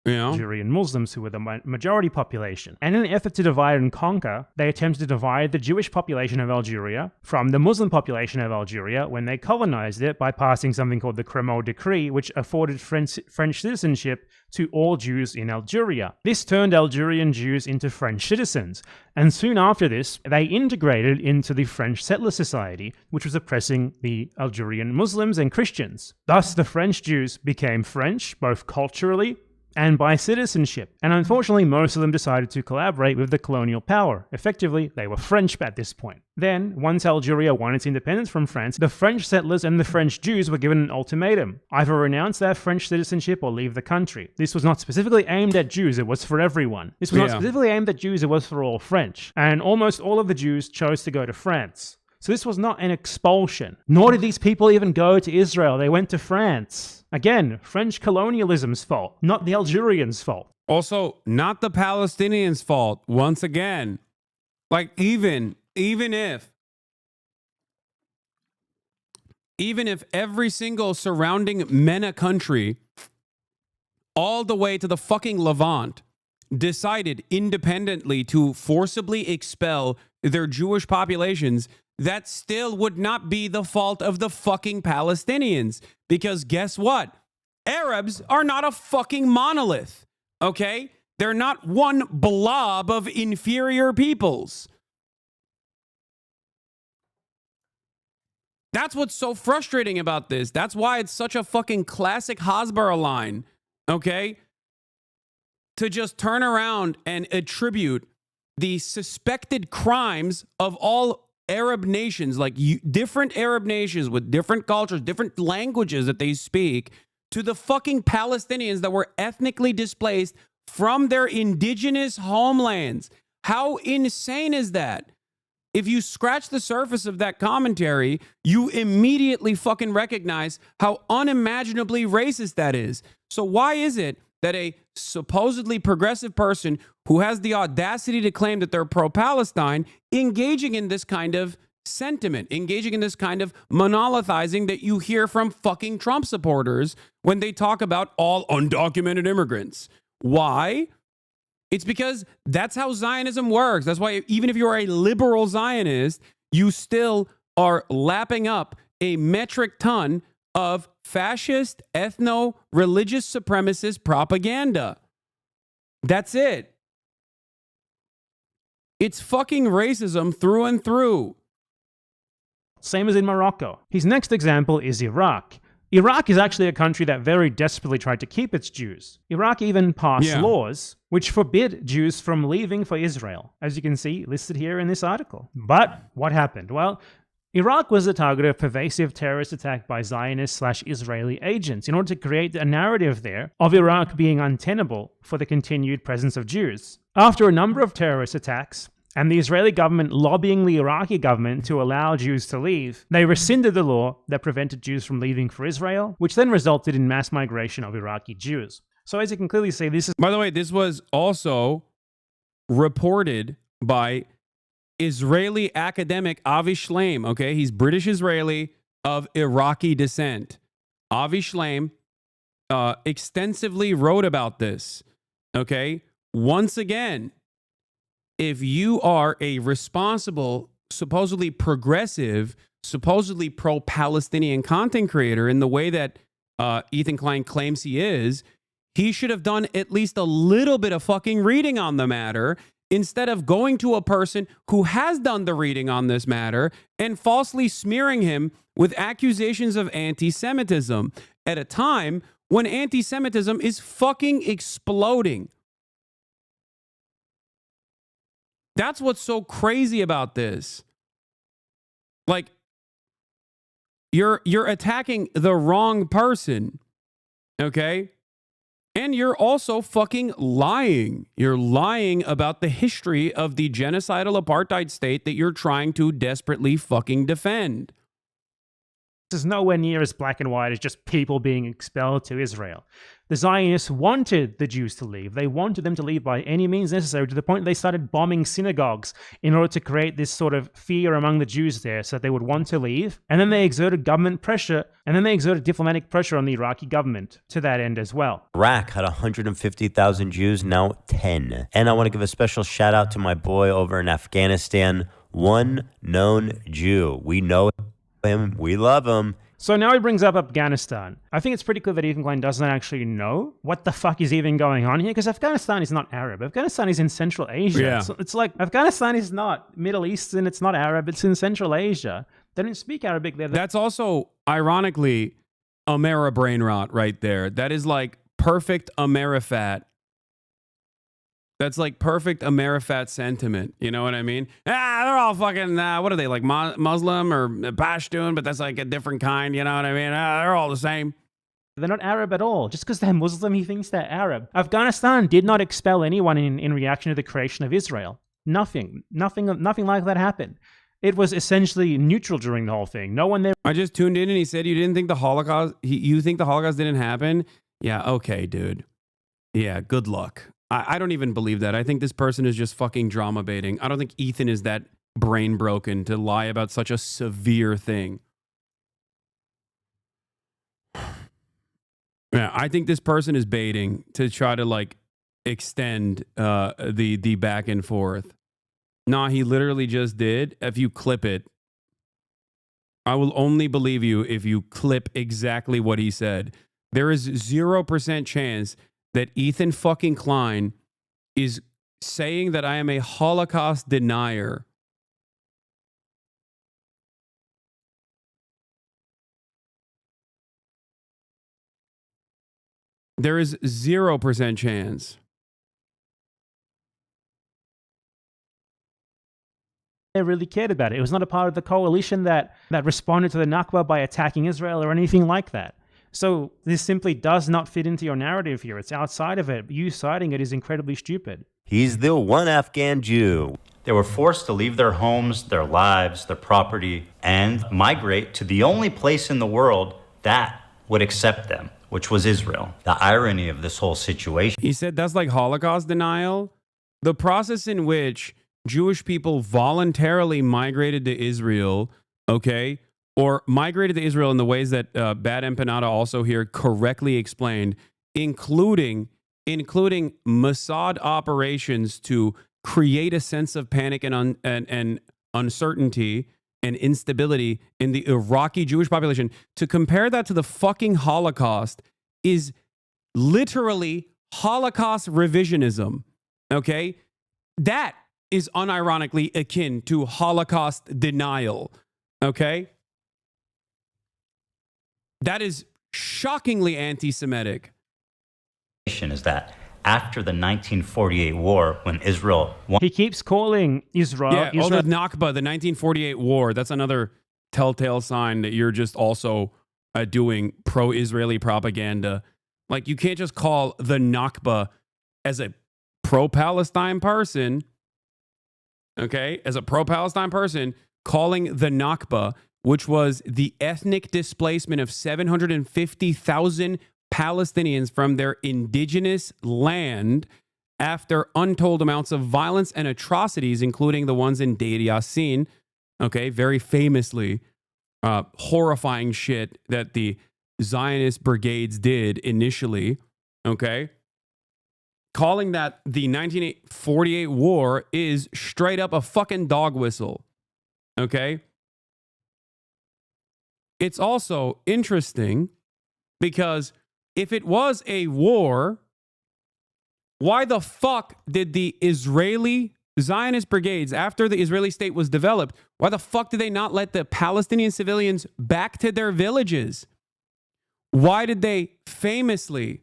You know? Algerian Muslims who were the majority population. And in an effort to divide and conquer, they attempted to divide the Jewish population of Algeria from the Muslim population of Algeria when they colonized it by passing something called the Crémeau Decree, which afforded French citizenship to all Jews in Algeria. This turned Algerian Jews into French citizens, and soon after this, they integrated into the French settler society, which was oppressing the Algerian Muslims and Christians. Thus, the French Jews became French, both culturally and by citizenship. And unfortunately, most of them decided to collaborate with the colonial power. Effectively, they were French at this point. Then, once Algeria won its independence from France, the French settlers and the French Jews were given an ultimatum. Either renounce their French citizenship or leave the country. This was not specifically aimed at Jews, it was for everyone. This was not specifically aimed at Jews, it was for all French. And almost all of the Jews chose to go to France. So this was not an expulsion. Nor did these people even go to Israel. They went to France. Again, French colonialism's fault, not the Algerians' fault. Also, not the Palestinians' fault, once again. Like, even if every single surrounding MENA country, all the way to the fucking Levant, decided independently to forcibly expel their Jewish populations, that still would not be the fault of the fucking Palestinians. Because guess what? Arabs are not a fucking monolith, okay? They're not one blob of inferior peoples. That's what's so frustrating about this. That's why it's such a fucking classic Hasbara line, okay? To just turn around and attribute the suspected crimes of all Arab nations, like different Arab nations with different cultures, different languages that they speak, to the fucking Palestinians that were ethnically displaced from their indigenous homelands. How insane is that? If you scratch the surface of that commentary, you immediately fucking recognize how unimaginably racist that is. So why is it that a supposedly progressive person who has the audacity to claim that they're pro-Palestine engaging in this kind of sentiment, engaging in this kind of monolithizing that you hear from fucking Trump supporters when they talk about all undocumented immigrants? Why? It's because that's how Zionism works. That's why even if you're a liberal Zionist, you still are lapping up a metric ton of fascist, ethno-religious supremacist propaganda. That's it. It's fucking racism through and through. Same as in Morocco. His next example is Iraq. Iraq is actually a country that very desperately tried to keep its Jews. Iraq even passed laws which forbid Jews from leaving for Israel, as you can see listed here in this article. But what happened? Well, Iraq was the target of pervasive terrorist attack by Zionist/Israeli agents in order to create a narrative there of Iraq being untenable for the continued presence of Jews. After a number of terrorist attacks, and the Israeli government lobbying the Iraqi government to allow Jews to leave, they rescinded the law that prevented Jews from leaving for Israel, which then resulted in mass migration of Iraqi Jews. So as you can clearly see, this is... By the way, this was also reported by Israeli academic Avi Shlaim, okay? He's British-Israeli of Iraqi descent. Avi Shlaim extensively wrote about this, okay? Once again, if you are a responsible supposedly progressive, supposedly pro-Palestinian content creator in the way that Ethan Klein claims he is, he should have done at least a little bit of fucking reading on the matter instead of going to a person who has done the reading on this matter and falsely smearing him with accusations of anti-Semitism at a time when anti-Semitism is fucking exploding. That's what's so crazy about this. Like, you're attacking the wrong person, okay? And you're also fucking lying. You're lying about the history of the genocidal apartheid state that you're trying to desperately fucking defend. This is nowhere near as black and white as just people being expelled to Israel. The Zionists wanted the Jews to leave. They wanted them to leave by any means necessary, to the point they started bombing synagogues in order to create this sort of fear among the Jews there so that they would want to leave. And then they exerted government pressure, and then they exerted diplomatic pressure on the Iraqi government to that end as well. Iraq had 150,000 Jews, now 10. And I want to give a special shout out to my boy over in Afghanistan, one known Jew. We know him, we love him. So now he brings up Afghanistan. I think it's pretty clear that Ethan Klein doesn't actually know what the fuck is even going on here, because Afghanistan is not Arab. Afghanistan is in Central Asia. Yeah. So it's like Afghanistan is not Middle Eastern, it's not Arab, it's in Central Asia. They don't speak Arabic there. That's also, ironically, Amera brain rot right there. That is like perfect Amerifat. That's like perfect Amerifat sentiment. You know what I mean? They're all fucking, what are they, like Muslim or Pashtun, but that's like a different kind, you know what I mean? They're all the same. They're not Arab at all. Just because they're Muslim, he thinks they're Arab. Afghanistan did not expel anyone in reaction to the creation of Israel. Nothing like that happened. It was essentially neutral during the whole thing. No one there. I just tuned in and he said, you didn't think the Holocaust, you think the Holocaust didn't happen? Yeah, okay, dude. Yeah, good luck. I don't even believe that. I think this person is just fucking drama baiting. I don't think Ethan is that brain broken to lie about such a severe thing. Yeah, I think this person is baiting to try to like extend the back and forth. Nah, he literally just did. If you clip it, I will only believe you if you clip exactly what he said. There is 0% chance that Ethan fucking Klein is saying that I am a Holocaust denier. There is 0% chance. They really cared about it. It was not a part of the coalition that responded to the Nakba by attacking Israel or anything like that. So this simply does not fit into your narrative here. It's outside of it. You citing it is incredibly stupid. He's the one Afghan Jew. They were forced to leave their homes, their lives, their property, and migrate to the only place in the world that would accept them, which was Israel. The irony of this whole situation. He said that's like Holocaust denial. The process in which Jewish people voluntarily migrated to Israel, okay, or migrated to Israel in the ways that Bad Empanada also here correctly explained, including Mossad operations to create a sense of panic and uncertainty and instability in the Iraqi Jewish population. To compare that to the fucking Holocaust is literally Holocaust revisionism, okay? That is unironically akin to Holocaust denial, okay? That is shockingly anti-Semitic. Is that after the 1948 war, when Israel won. He keeps calling Israel. Yeah, the Nakba, the 1948 war. That's another telltale sign that you're just also doing pro-Israeli propaganda. Like, you can't just call the Nakba as a pro-Palestine person, okay? As a pro-Palestine person, calling the Nakba, which was the ethnic displacement of 750,000 Palestinians from their indigenous land after untold amounts of violence and atrocities, including the ones in Deir Yassin, okay, very famously, horrifying shit that the Zionist brigades did initially, okay? Calling that the 1948 war is straight up a fucking dog whistle. Okay? It's also interesting because if it was a war, why the fuck did the Israeli Zionist brigades, after the Israeli state was developed, why the fuck did they not let the Palestinian civilians back to their villages? Why did they famously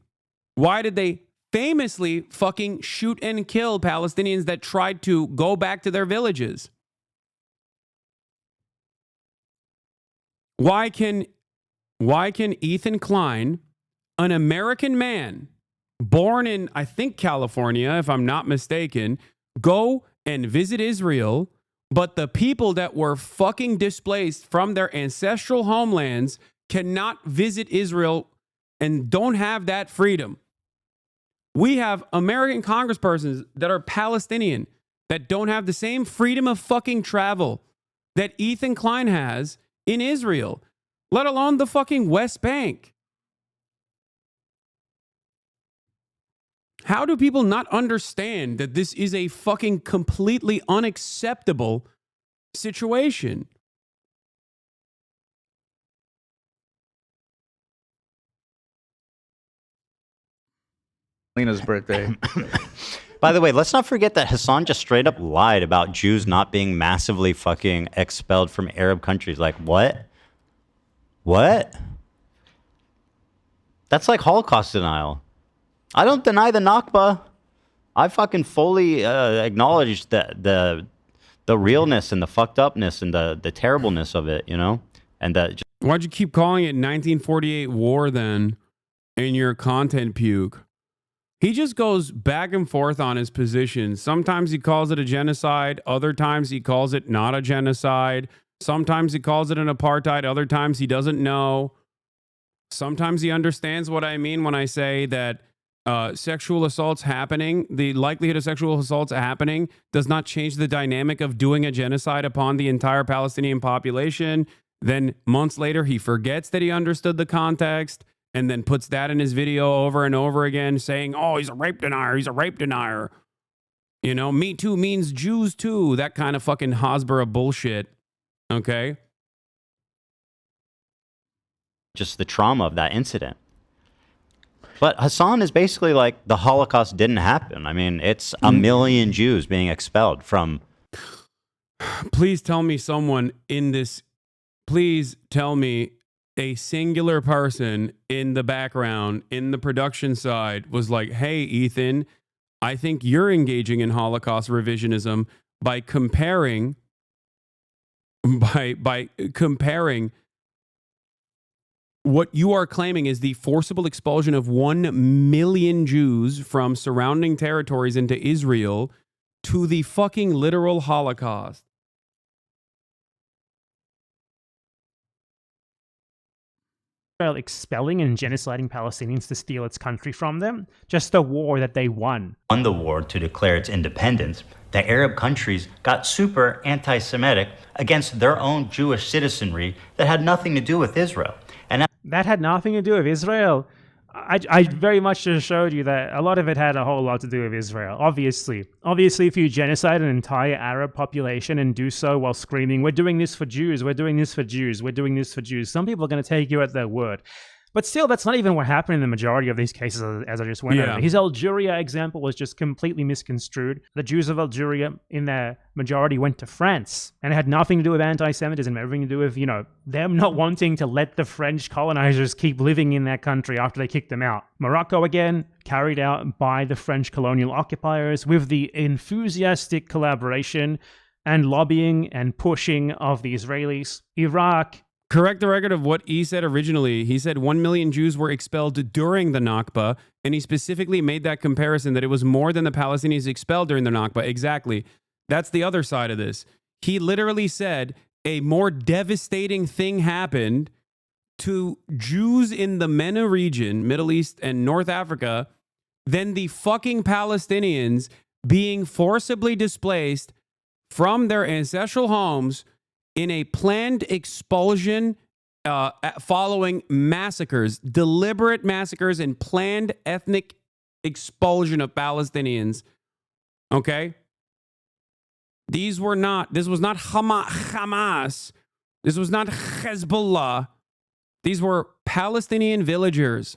fucking shoot and kill Palestinians that tried to go back to their villages? Why can Ethan Klein, an American man born in, I think, California, if I'm not mistaken, go and visit Israel, but the people that were fucking displaced from their ancestral homelands cannot visit Israel and don't have that freedom? We have American congresspersons that are Palestinian that don't have the same freedom of fucking travel that Ethan Klein has in Israel, let alone the fucking West Bank. How do people not understand that this is a fucking completely unacceptable situation? Lena's birthday. By the way, let's not forget that Hasan just straight up lied about Jews not being massively fucking expelled from Arab countries. Like, what? What? That's like Holocaust denial. I don't deny the Nakba. I fucking fully acknowledge the realness and the fucked upness and the terribleness of it, you know? And that. Why'd you keep calling it 1948 war then in your content puke? He just goes back and forth on his position. Sometimes he calls it a genocide. Other times he calls it not a genocide. Sometimes he calls it an apartheid. Other times he doesn't know. Sometimes he understands what I mean when I say that sexual assaults happening, the likelihood of sexual assaults happening does not change the dynamic of doing a genocide upon the entire Palestinian population. Then months later, he forgets that he understood the context and then puts that in his video over and over again, saying, oh, he's a rape denier. He's a rape denier. You know, Me Too means Jews too. That kind of fucking Hasbara bullshit. Okay? Just the trauma of that incident. But Hasan is basically like the Holocaust didn't happen. I mean, it's a million Jews being expelled from. Please tell me someone in this. Please tell me a singular person in the background, in the production side, was like, hey, Ethan, I think you're engaging in Holocaust revisionism by comparing. By comparing what you are claiming is the forcible expulsion of 1 million Jews from surrounding territories into Israel to the fucking literal Holocaust. Expelling and genociding Palestinians to steal its country from them, just a war that they won. Won the war to declare its independence, the Arab countries got super anti-Semitic against their own Jewish citizenry that had nothing to do with Israel. And that had nothing to do with Israel. I very much just showed you that a lot of it had a whole lot to do with Israel. Obviously, if you genocide an entire Arab population and do so while screaming, we're doing this for Jews, we're doing this for Jews, we're doing this for Jews, some people are going to take you at their word. But still, that's not even what happened in the majority of these cases, as I just went over. His Algeria example was just completely misconstrued. The Jews of Algeria, in their majority, went to France. And it had nothing to do with anti-Semitism, everything to do with, them not wanting to let the French colonizers keep living in their country after they kicked them out. Morocco, again, carried out by the French colonial occupiers with the enthusiastic collaboration and lobbying and pushing of the Israelis. Iraq. Correct the record of what he said originally. He said 1 million Jews were expelled during the Nakba, and he specifically made that comparison that it was more than the Palestinians expelled during the Nakba. Exactly. That's the other side of this. He literally said a more devastating thing happened to Jews in the MENA region, Middle East and North Africa, than the fucking Palestinians being forcibly displaced from their ancestral homes in a planned expulsion following massacres, deliberate massacres and planned ethnic expulsion of Palestinians. Okay? This was not Hamas. This was not Hezbollah. These were Palestinian villagers.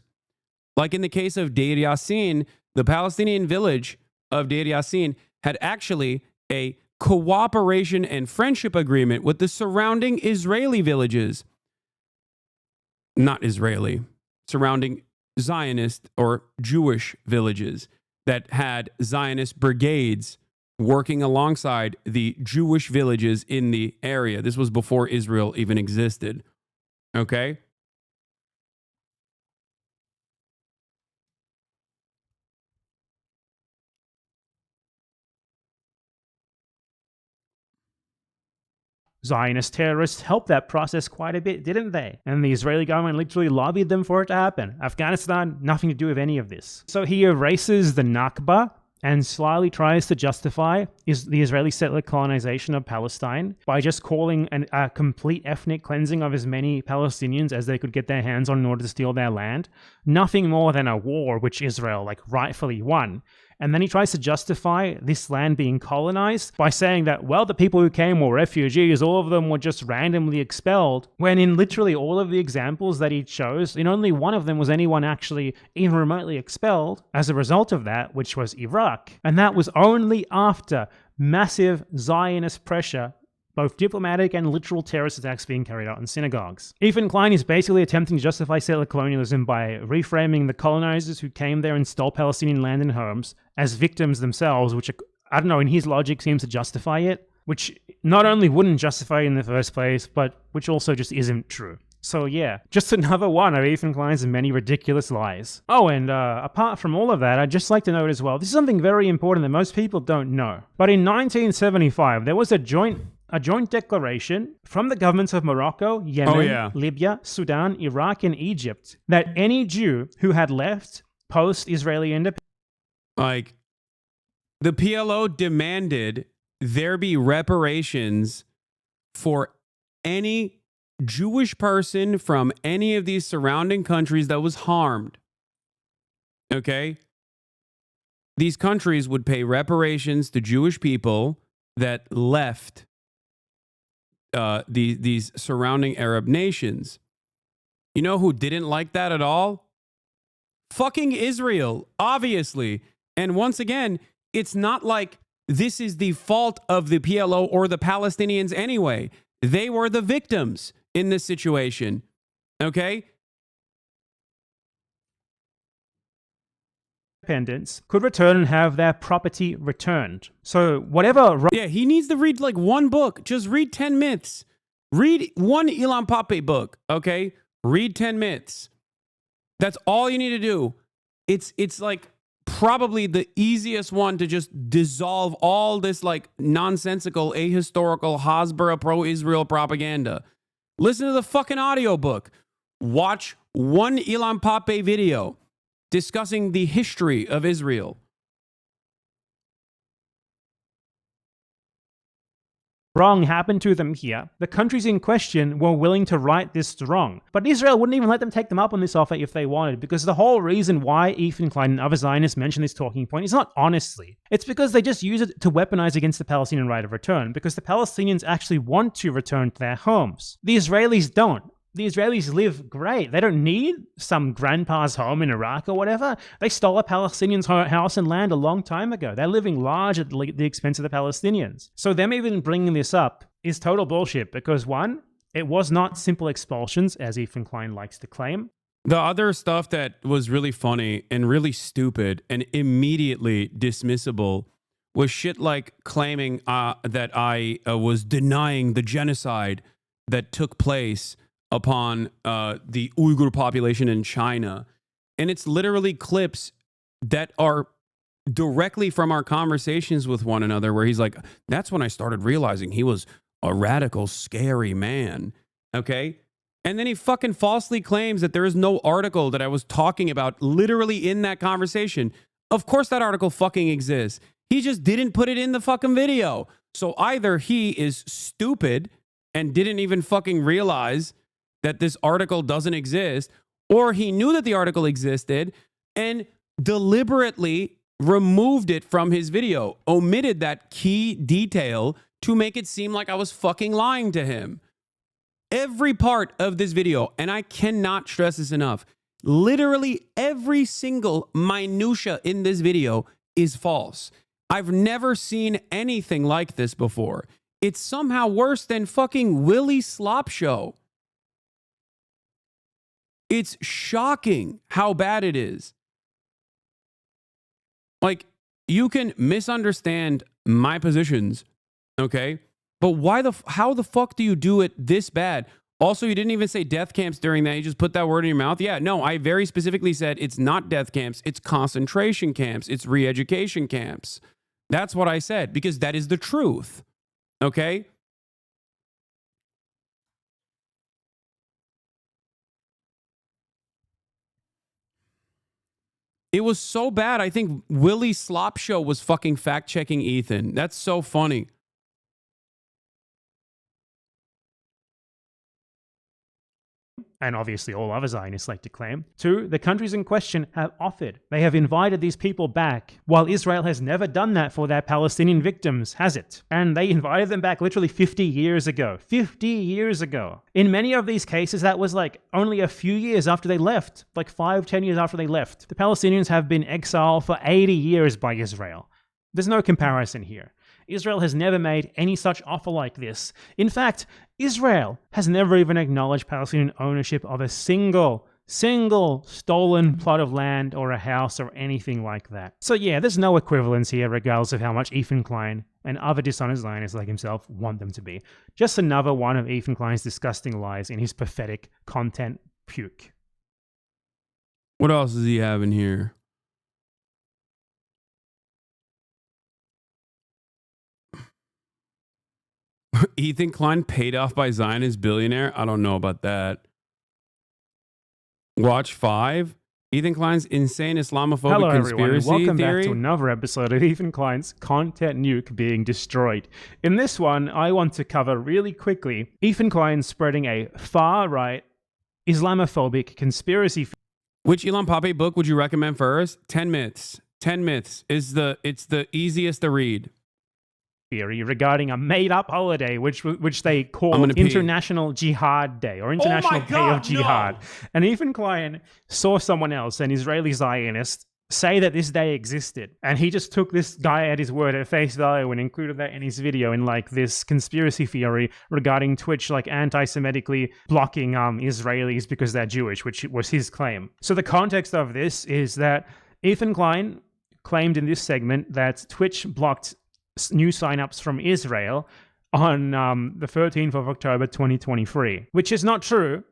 Like in the case of Deir Yassin, the Palestinian village of Deir Yassin had actually a cooperation and friendship agreement with the surrounding Israeli villages. Not Israeli, surrounding Zionist or Jewish villages that had Zionist brigades working alongside the Jewish villages in the area. This was before Israel even existed. Okay? Zionist terrorists helped that process quite a bit, didn't they? And the Israeli government literally lobbied them for it to happen. Afghanistan, nothing to do with any of this. So he erases the Nakba and slyly tries to justify the Israeli settler colonization of Palestine by just calling a complete ethnic cleansing of as many Palestinians as they could get their hands on in order to steal their land. Nothing more than a war which Israel rightfully won. And then he tries to justify this land being colonized by saying that, well, the people who came were refugees, all of them were just randomly expelled, when in literally all of the examples that he chose, in only one of them was anyone actually even remotely expelled as a result of that, which was Iraq. And that was only after massive Zionist pressure, both diplomatic and literal terrorist attacks being carried out in synagogues. Ethan Klein is basically attempting to justify settler colonialism by reframing the colonizers who came there and stole Palestinian land and homes as victims themselves, which, I don't know, in his logic seems to justify it, which not only wouldn't justify it in the first place, but which also just isn't true. So yeah, just another one of Ethan Klein's many ridiculous lies. Oh, and apart from all of that, I'd just like to note as well, this is something very important that most people don't know. But in 1975, there was a joint declaration from the governments of Morocco, Yemen, Libya, Sudan, Iraq, and Egypt that any Jew who had left post-Israeli independence... the PLO demanded there be reparations for any Jewish person from any of these surrounding countries that was harmed. Okay? These countries would pay reparations to Jewish people that left these surrounding Arab nations. You know who didn't like that at all? Fucking Israel, obviously. And once again, it's not like this is the fault of the PLO or the Palestinians anyway. They were the victims in this situation. Okay? Independence could return and have their property returned. So whatever... Yeah, he needs to read one book. Just read 10 myths. Read one Elon Pape book, okay? Read 10 myths. That's all you need to do. It's probably the easiest one to just dissolve all this nonsensical, ahistorical, Hasbara pro-Israel propaganda. Listen to the fucking audiobook. Watch one Elon Pape video discussing the history of Israel. Wrong happened to them here. The countries in question were willing to right this wrong. But Israel wouldn't even let them take them up on this offer if they wanted, because the whole reason why Ethan Klein and other Zionists mention this talking point is not honestly. It's because they just use it to weaponize against the Palestinian right of return, because the Palestinians actually want to return to their homes. The Israelis don't. The Israelis live great. They don't need some grandpa's home in Iraq or whatever. They stole a Palestinian's house and land a long time ago. They're living large at the expense of the Palestinians. So them even bringing this up is total bullshit because, one, it was not simple expulsions, as Ethan Klein likes to claim. The other stuff that was really funny and really stupid and immediately dismissible was shit like claiming that I was denying the genocide that took place upon the Uyghur population in China. And it's literally clips that are directly from our conversations with one another where he's like, that's when I started realizing he was a radical, scary man. Okay? And then he fucking falsely claims that there is no article that I was talking about literally in that conversation. Of course that article fucking exists. He just didn't put it in the fucking video. So either he is stupid and didn't even fucking realize that this article doesn't exist, or he knew that the article existed and deliberately removed it from his video, omitted that key detail to make it seem like I was fucking lying to him. Every part of this video, and I cannot stress this enough, literally every single minutia in this video is false. I've never seen anything like this before. It's somehow worse than fucking Willie Slop Show. It's shocking how bad it is. Like, you can misunderstand my positions, okay? But how the fuck do you do it this bad? Also, you didn't even say death camps during that. You just put that word in your mouth. Yeah, no, I very specifically said it's not death camps. It's concentration camps. It's re-education camps. That's what I said, because that is the truth, okay? It was so bad, I think Willie Slop Show was fucking fact-checking Ethan. That's so funny. And obviously all other Zionists like to claim. 2, the countries in question have offered. They have invited these people back, while Israel has never done that for their Palestinian victims, has it? And they invited them back literally 50 years ago. 50 years ago. In many of these cases, that was like only a few years after they left, like 5-10 years after they left. The Palestinians have been exiled for 80 years by Israel. There's no comparison here. Israel has never made any such offer like this. In fact, Israel has never even acknowledged Palestinian ownership of a single stolen plot of land or a house or anything like that. So yeah, there's no equivalence here regardless of how much Ethan Klein and other dishonest Zionists like himself want them to be. Just another one of Ethan Klein's disgusting lies in his pathetic content puke. What else does he have in here? Ethan Klein paid off by Zionist billionaire? I don't know about that. Watch 5. Ethan Klein's insane Islamophobic conspiracy everyone. Welcome theory. back to another episode of Ethan Klein's content nuke being destroyed. In this one, I want to cover really quickly Ethan Klein spreading a far-right Islamophobic conspiracy. Which Elon Pape book would you recommend first? 10 Myths. 10 Myths is it's the easiest to read. Theory regarding a made-up holiday, which they call International Jihad Day or International Day of Jihad. No. And Ethan Klein saw someone else, an Israeli Zionist, say that this day existed, and he just took this guy at his word at face value and included that in his video in like this conspiracy theory regarding Twitch like anti-Semitically blocking Israelis because they're Jewish, which was his claim. So the context of this is that Ethan Klein claimed in this segment that Twitch blocked new signups from Israel on the 13th of October 2023, which is not true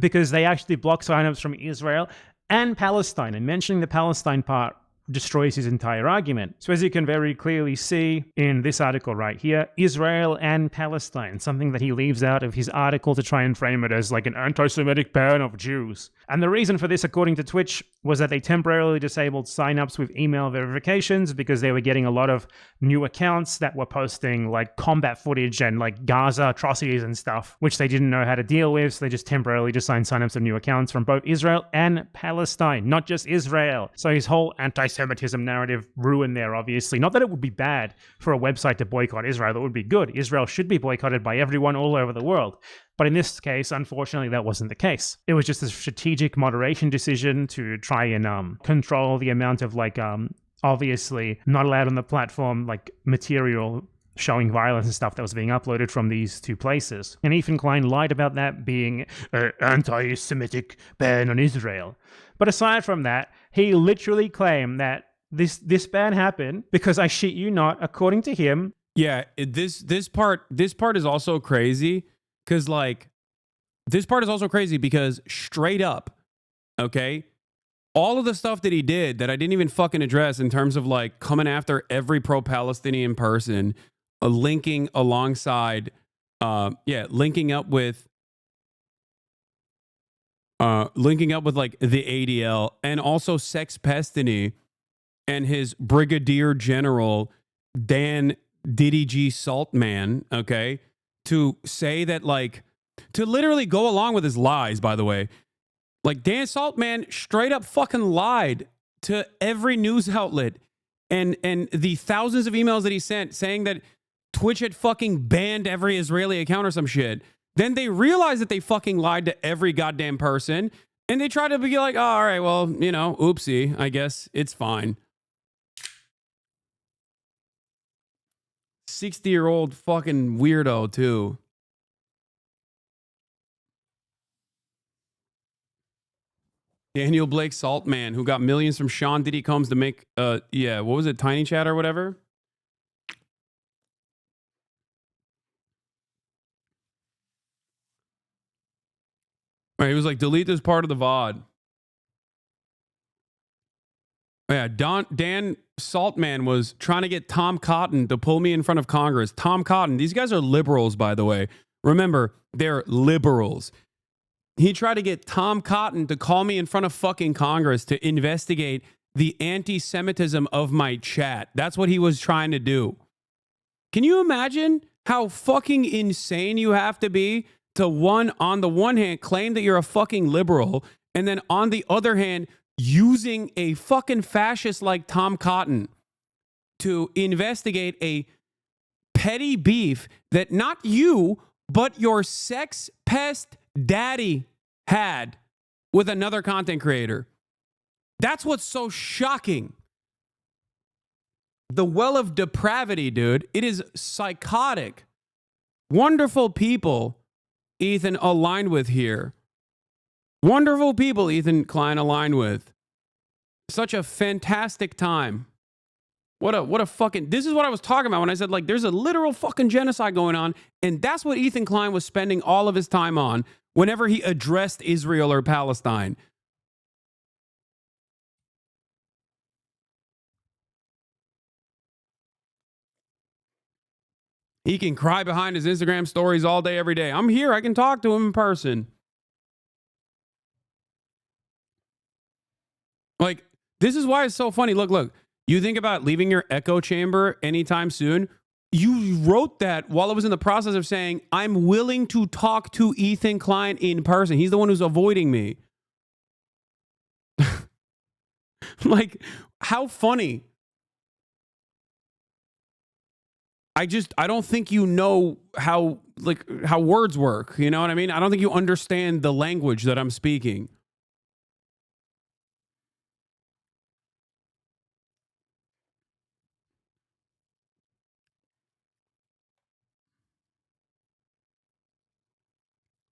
because they actually blocked signups from Israel and Palestine, and mentioning the Palestine part destroys his entire argument. So as you can very clearly see in this article right here, Israel and Palestine, something that he leaves out of his article to try and frame it as like an anti-Semitic ban of Jews. And the reason for this, according to Twitch, was that they temporarily disabled signups with email verifications because they were getting a lot of new accounts that were posting like combat footage and like Gaza atrocities and stuff, which they didn't know how to deal with. So they just temporarily assigned signups of new accounts from both Israel and Palestine, not just Israel. So his whole anti-Semitism narrative ruined there, obviously. Not that it would be bad for a website to boycott Israel. That would be good. Israel should be boycotted by everyone all over the world. But in this case, unfortunately, that wasn't the case. It was just a strategic moderation decision to try and control the amount of like, obviously not allowed on the platform, like material showing violence and stuff that was being uploaded from these two places. And Ethan Klein lied about that being an anti-Semitic ban on Israel. But aside from that, he literally claimed that this ban happened because, I shit you not, according to him. Yeah, this part is also crazy because like this part is also crazy because straight up, okay, all of the stuff that he did that I didn't even fucking address in terms of like coming after every pro-Palestinian person, linking alongside, linking up with like the ADL and also Sex Pestany and his Brigadier General Dan Diddy G Saltman, okay, to say that like, to literally go along with his lies, by the way. Like Dan Saltman straight up fucking lied to every news outlet and the thousands of emails that he sent saying that Twitch had fucking banned every Israeli account or some shit. Then they realized that they fucking lied to every goddamn person. And they try to be like, oh, all right, well, you know, oopsie, I guess it's fine. 60-year-old fucking weirdo, too. Daniel Blake Saltman, who got millions from Sean Diddy Combs to make, yeah, what was it, Tiny Chat or whatever? Right, he was like, delete this part of the VOD. Yeah, Dan Saltman was trying to get Tom Cotton to pull me in front of Congress. Tom Cotton, these guys are liberals, by the way. Remember, they're liberals. He tried to get Tom Cotton to call me in front of fucking Congress to investigate the anti-Semitism of my chat. That's what he was trying to do. Can you imagine how fucking insane you have to be to on the one hand, claim that you're a fucking liberal, and then on the other hand, using a fucking fascist like Tom Cotton to investigate a petty beef that not you, but your sex pest daddy had with another content creator. That's what's so shocking. The well of depravity, dude. It is psychotic. Wonderful people Ethan aligned with here. Wonderful people Ethan Klein aligned with. Such a fantastic time. What a fucking, this is what I was talking about when I said, like, there's a literal fucking genocide going on, and that's what Ethan Klein was spending all of his time on whenever he addressed Israel or Palestine. He can cry behind his Instagram stories all day, every day. I'm here. I can talk to him in person. Like, this is why it's so funny. Look. You think about leaving your echo chamber anytime soon. You wrote that while I was in the process of saying, I'm willing to talk to Ethan Klein in person. He's the one who's avoiding me. Like, how funny. I don't think you know how words work. You know what I mean? I don't think you understand the language that I'm speaking.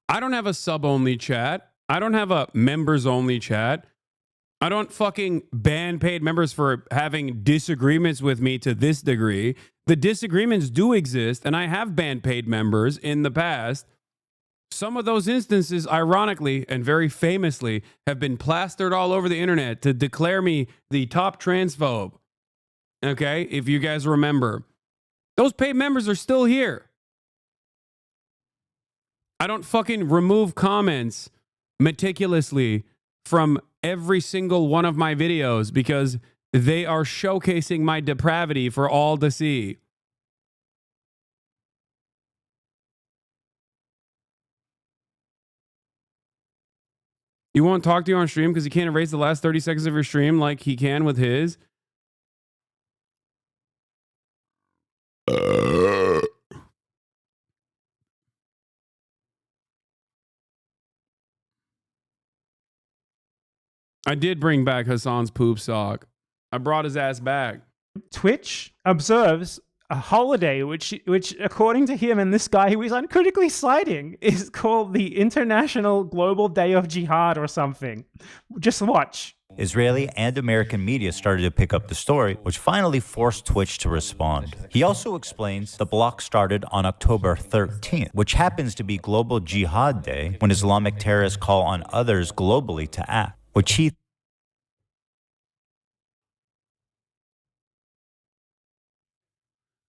I don't have a sub-only chat. I don't have a members-only chat. I don't fucking ban paid members for having disagreements with me to this degree. The disagreements do exist, and I have banned paid members in the past. Some of those instances, ironically and very famously, have been plastered all over the internet to declare me the top transphobe. Okay, if you guys remember. Those paid members are still here. I don't fucking remove comments meticulously from every single one of my videos because they are showcasing my depravity for all to see. You won't talk to you on stream because he can't erase the last 30 seconds of your stream like he can with his? I did bring back Hasan's poop sock. I brought his ass back. Twitch observes a holiday which according to him and this guy who is uncritically citing is called the International Global Day of Jihad or something. Just watch. Israeli and American media started to pick up the story, which finally forced Twitch to respond. He also explains the block started on October 13th, which happens to be Global Jihad Day, when Islamic terrorists call on others globally to act, which he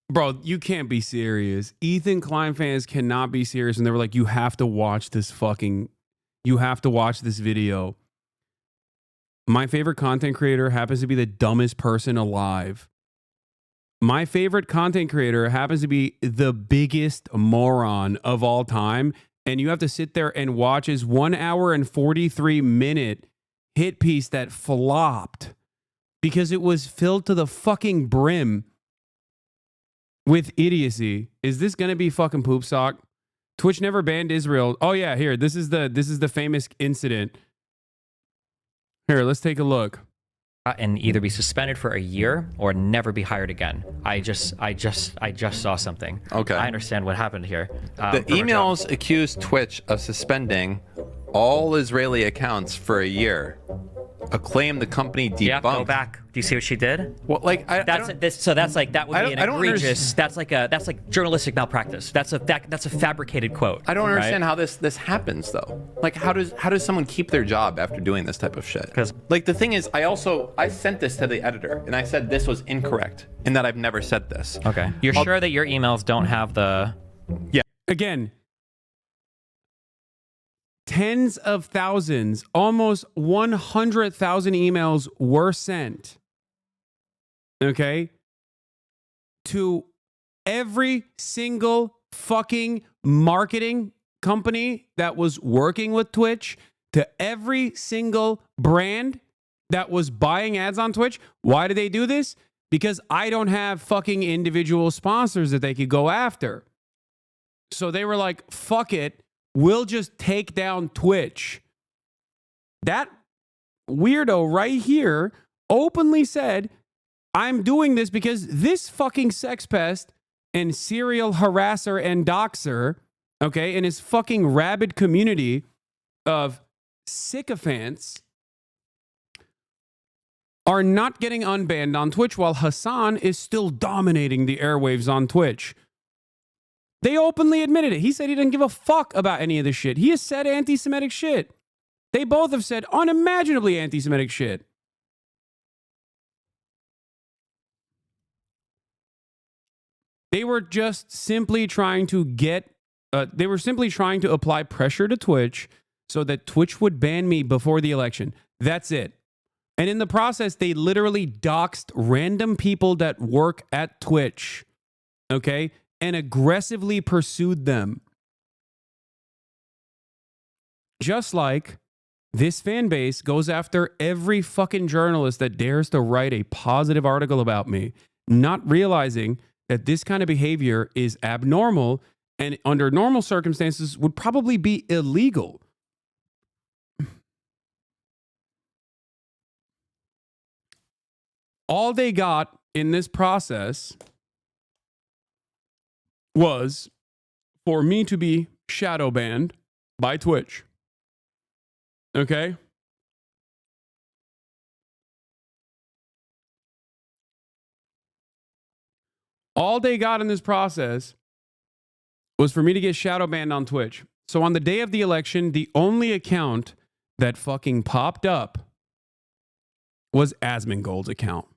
Bro, you can't be serious. Ethan Klein fans cannot be serious. And they were like, you have to watch this video. My favorite content creator happens to be the dumbest person alive. My favorite content creator happens to be the biggest moron of all time. And you have to sit there and watch his 1 hour and 43 minute hit piece that flopped because it was filled to the fucking brim with idiocy. Is this gonna be fucking poop sock? Twitch never banned Israel. Oh yeah, here. This is the famous incident. Here, let's take a look. And either be suspended for a year or never be hired again. I just saw something. Okay. I understand what happened here. The emails accused Twitch of suspending all Israeli accounts for a year. A claim the company debunked. Yeah, go back. Do you see what she did? Well, like that would be an egregious. That's like journalistic malpractice. That's a fabricated quote. I don't understand how this happens though. Like how does someone keep their job after doing this type of shit? Because like the thing is, I sent this to the editor and I said this was incorrect and that I've never said this. Okay. You're sure that your emails don't have the? Yeah. Again, tens of thousands, almost 100,000 emails were sent, okay, to every single fucking marketing company that was working with Twitch, to every single brand that was buying ads on Twitch. Why do they do this? Because I don't have fucking individual sponsors that they could go after. So they were like, fuck it. We'll just take down Twitch. That weirdo right here openly said, I'm doing this because this fucking sex pest and serial harasser and doxer, okay, and his fucking rabid community of sycophants are not getting unbanned on Twitch while Hasan is still dominating the airwaves on Twitch. They openly admitted it. He said he didn't give a fuck about any of this shit. He has said anti-Semitic shit. They both have said unimaginably anti-Semitic shit. They were just simply trying to apply pressure to Twitch so that Twitch would ban me before the election. That's it. And in the process, they literally doxed random people that work at Twitch. Okay? And aggressively pursued them. Just like this fan base goes after every fucking journalist that dares to write a positive article about me, not realizing that this kind of behavior is abnormal and under normal circumstances would probably be illegal. All they got in this process was for me to be shadow banned by Twitch. Okay? All they got in this process was for me to get shadow banned on Twitch. So on the day of the election, the only account that fucking popped up was Asmongold's account.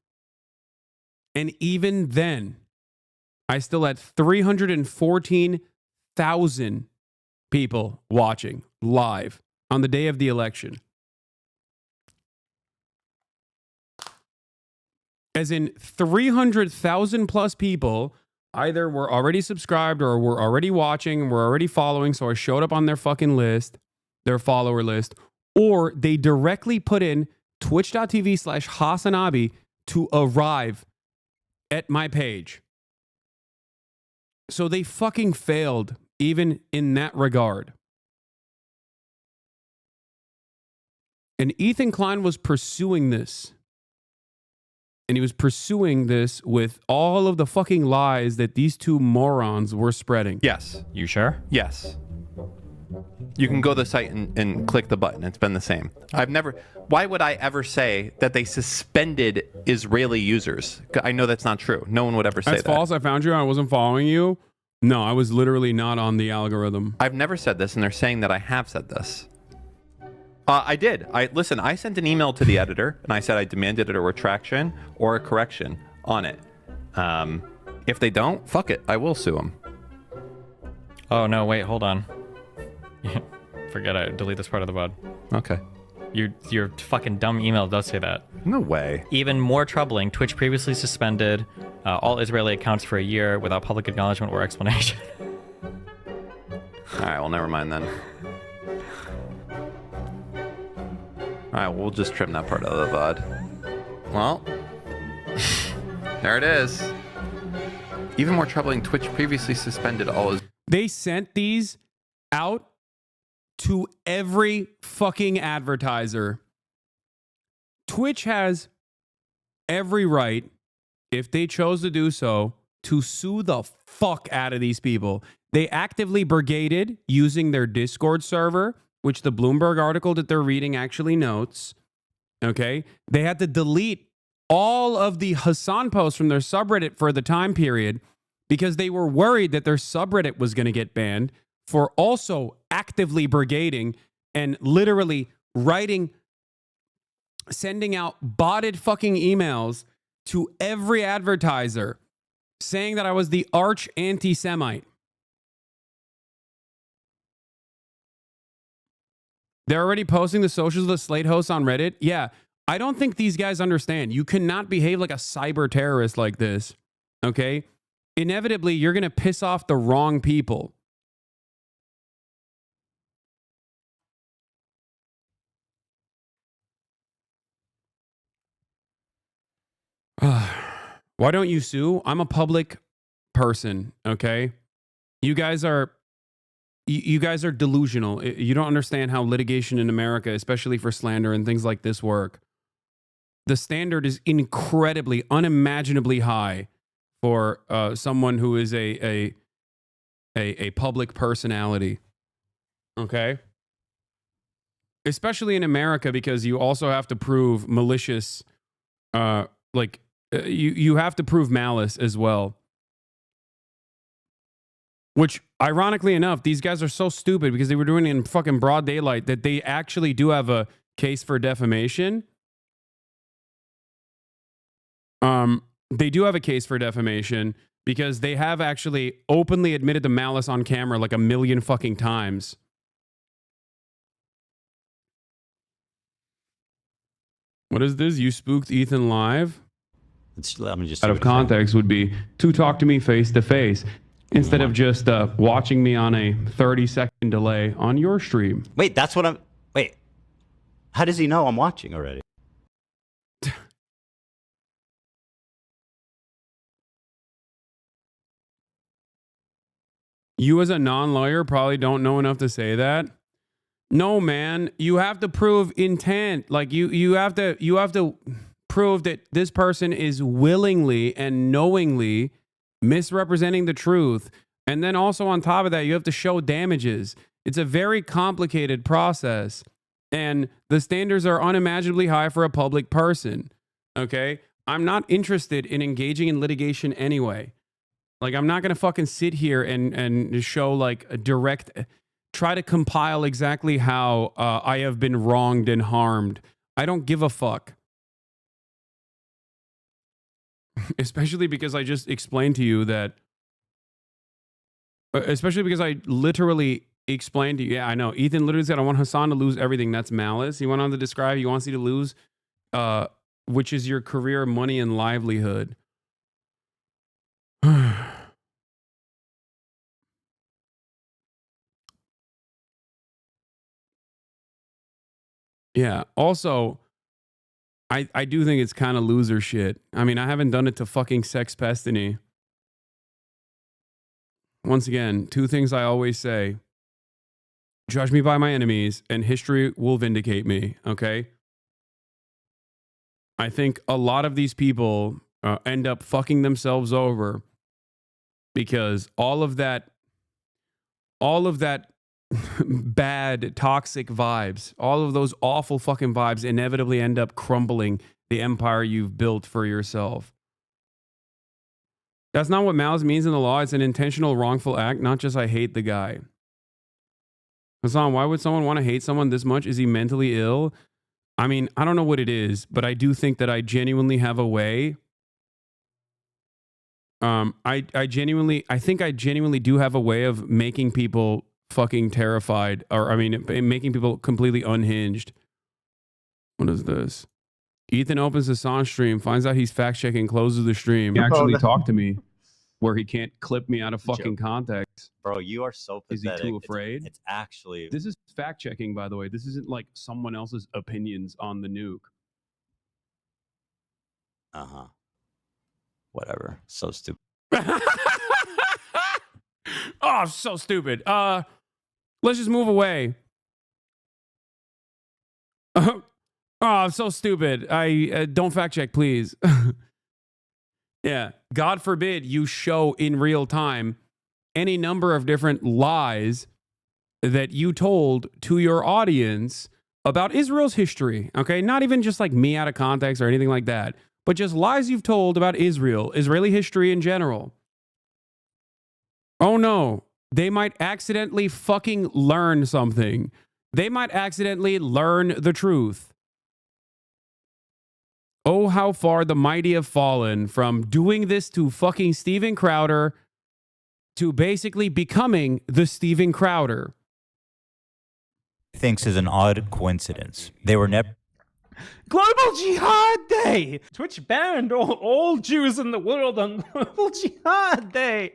And even then, I still had 314,000 people watching live on the day of the election. As in 300,000 plus people either were already subscribed or were already watching, were already following, so I showed up on their fucking list, their follower list, or they directly put in twitch.tv/HasanAbi to arrive at my page. So they fucking failed even in that regard. And Ethan Klein was pursuing this. And he was pursuing this with all of the fucking lies that these two morons were spreading. Yes. You sure? Yes. You can go to the site and click the button. It's been the same. Why would I ever say that they suspended Israeli users? I know that's not true. No one would ever say that. That's false. I found you. I wasn't following you. No, I was literally not on the algorithm. I've never said this, and they're saying that I have said this. I did. I sent an email to the editor, and I said I demanded a retraction or a correction on it. If they don't, fuck it. I will sue them. Oh, no, wait, hold on. Forget it. Delete this part of the VOD. Okay. Your fucking dumb email does say that. No way. Even more troubling, Twitch previously suspended all Israeli accounts for a year without public acknowledgement or explanation. All right, well, never mind then. All right, we'll just trim that part out of the VOD. Well, there it is. Even more troubling, Twitch previously suspended all his... They sent these out to every fucking advertiser. Twitch has every right, if they chose to do so, to sue the fuck out of these people. They actively brigaded using their Discord server, which the Bloomberg article that they're reading actually notes. Okay? They had to delete all of the Hasan posts from their subreddit for the time period because they were worried that their subreddit was going to get banned for also actively brigading and literally sending out botted fucking emails to every advertiser saying that I was the arch anti-Semite. They're already posting the socials of the Slate hosts on Reddit. Yeah, I don't think these guys understand. You cannot behave like a cyber terrorist like this, okay? Inevitably, you're going to piss off the wrong people. Why don't you sue? I'm a public person, okay? You guys are delusional. You don't understand how litigation in America, especially for slander and things like this, work. The standard is incredibly, unimaginably high for someone who is a public personality. Okay? Especially in America, because you also have to prove malicious, you have to prove malice as well. Which, ironically enough, these guys are so stupid because they were doing it in fucking broad daylight that they actually do have a case for defamation. They do have a case for defamation because they have actually openly admitted to malice on camera like 1 million fucking times. What is this? You spooked Ethan live? Let me just out of context would be to talk to me face to face instead of just watching me on a 30-second delay on your stream. Wait, that's what I'm... Wait. How does he know I'm watching already? You as a non-lawyer probably don't know enough to say that. No, man, you have to prove intent. Like you have to prove that this person is willingly and knowingly misrepresenting the truth. And then also on top of that, you have to show damages. It's a very complicated process. And the standards are unimaginably high for a public person. Okay? I'm not interested in engaging in litigation anyway. Like, I'm not going to fucking sit here and show like a direct, try to compile exactly how I have been wronged and harmed. I don't give a fuck. Especially because I just explained to you that, especially because I literally explained to you, yeah, I know. Ethan literally said, I want Hasan to lose everything. That's malice. He went on to describe, he wants you to lose, which is your career, money, and livelihood. Yeah. Also, I do think it's kind of loser shit. I mean, I haven't done it to fucking Sex Pestiny. Once again, 2 things I always say. Judge me by my enemies, and history will vindicate me, okay? I think a lot of these people end up fucking themselves over because all of that bad, toxic vibes, all of those awful fucking vibes inevitably end up crumbling the empire you've built for yourself. That's not what malice means in the law. It's an intentional wrongful act, not just I hate the guy. Hasan, why would someone want to hate someone this much? Is he mentally ill? I mean, I don't know what it is, but I do think that I genuinely have a way. I think I genuinely do have a way of making people fucking terrified, or I mean, making people completely unhinged. What is this? Ethan opens the Hasan stream, finds out he's fact checking, closes the stream. He actually talked to me, where he can't clip me out of fucking context. Bro, you are so pathetic. Is he too afraid? It's actually... This is fact checking, by the way. This isn't like someone else's opinions on the nuke. Whatever. So stupid. Oh, so stupid. Let's just move away. Oh, so stupid. I don't fact check, please. Yeah. God forbid you show in real time any number of different lies that you told to your audience about Israel's history. Okay. Not even just like me out of context or anything like that, but just lies you've told about Israel, Israeli history in general. Oh no. They might accidentally fucking learn something. They might accidentally learn the truth. Oh, how far the mighty have fallen from doing this to fucking Steven Crowder to basically becoming the Steven Crowder. Thinks is an odd coincidence. They were never. Global Jihad Day! Twitch banned all Jews in the world on Global Jihad Day.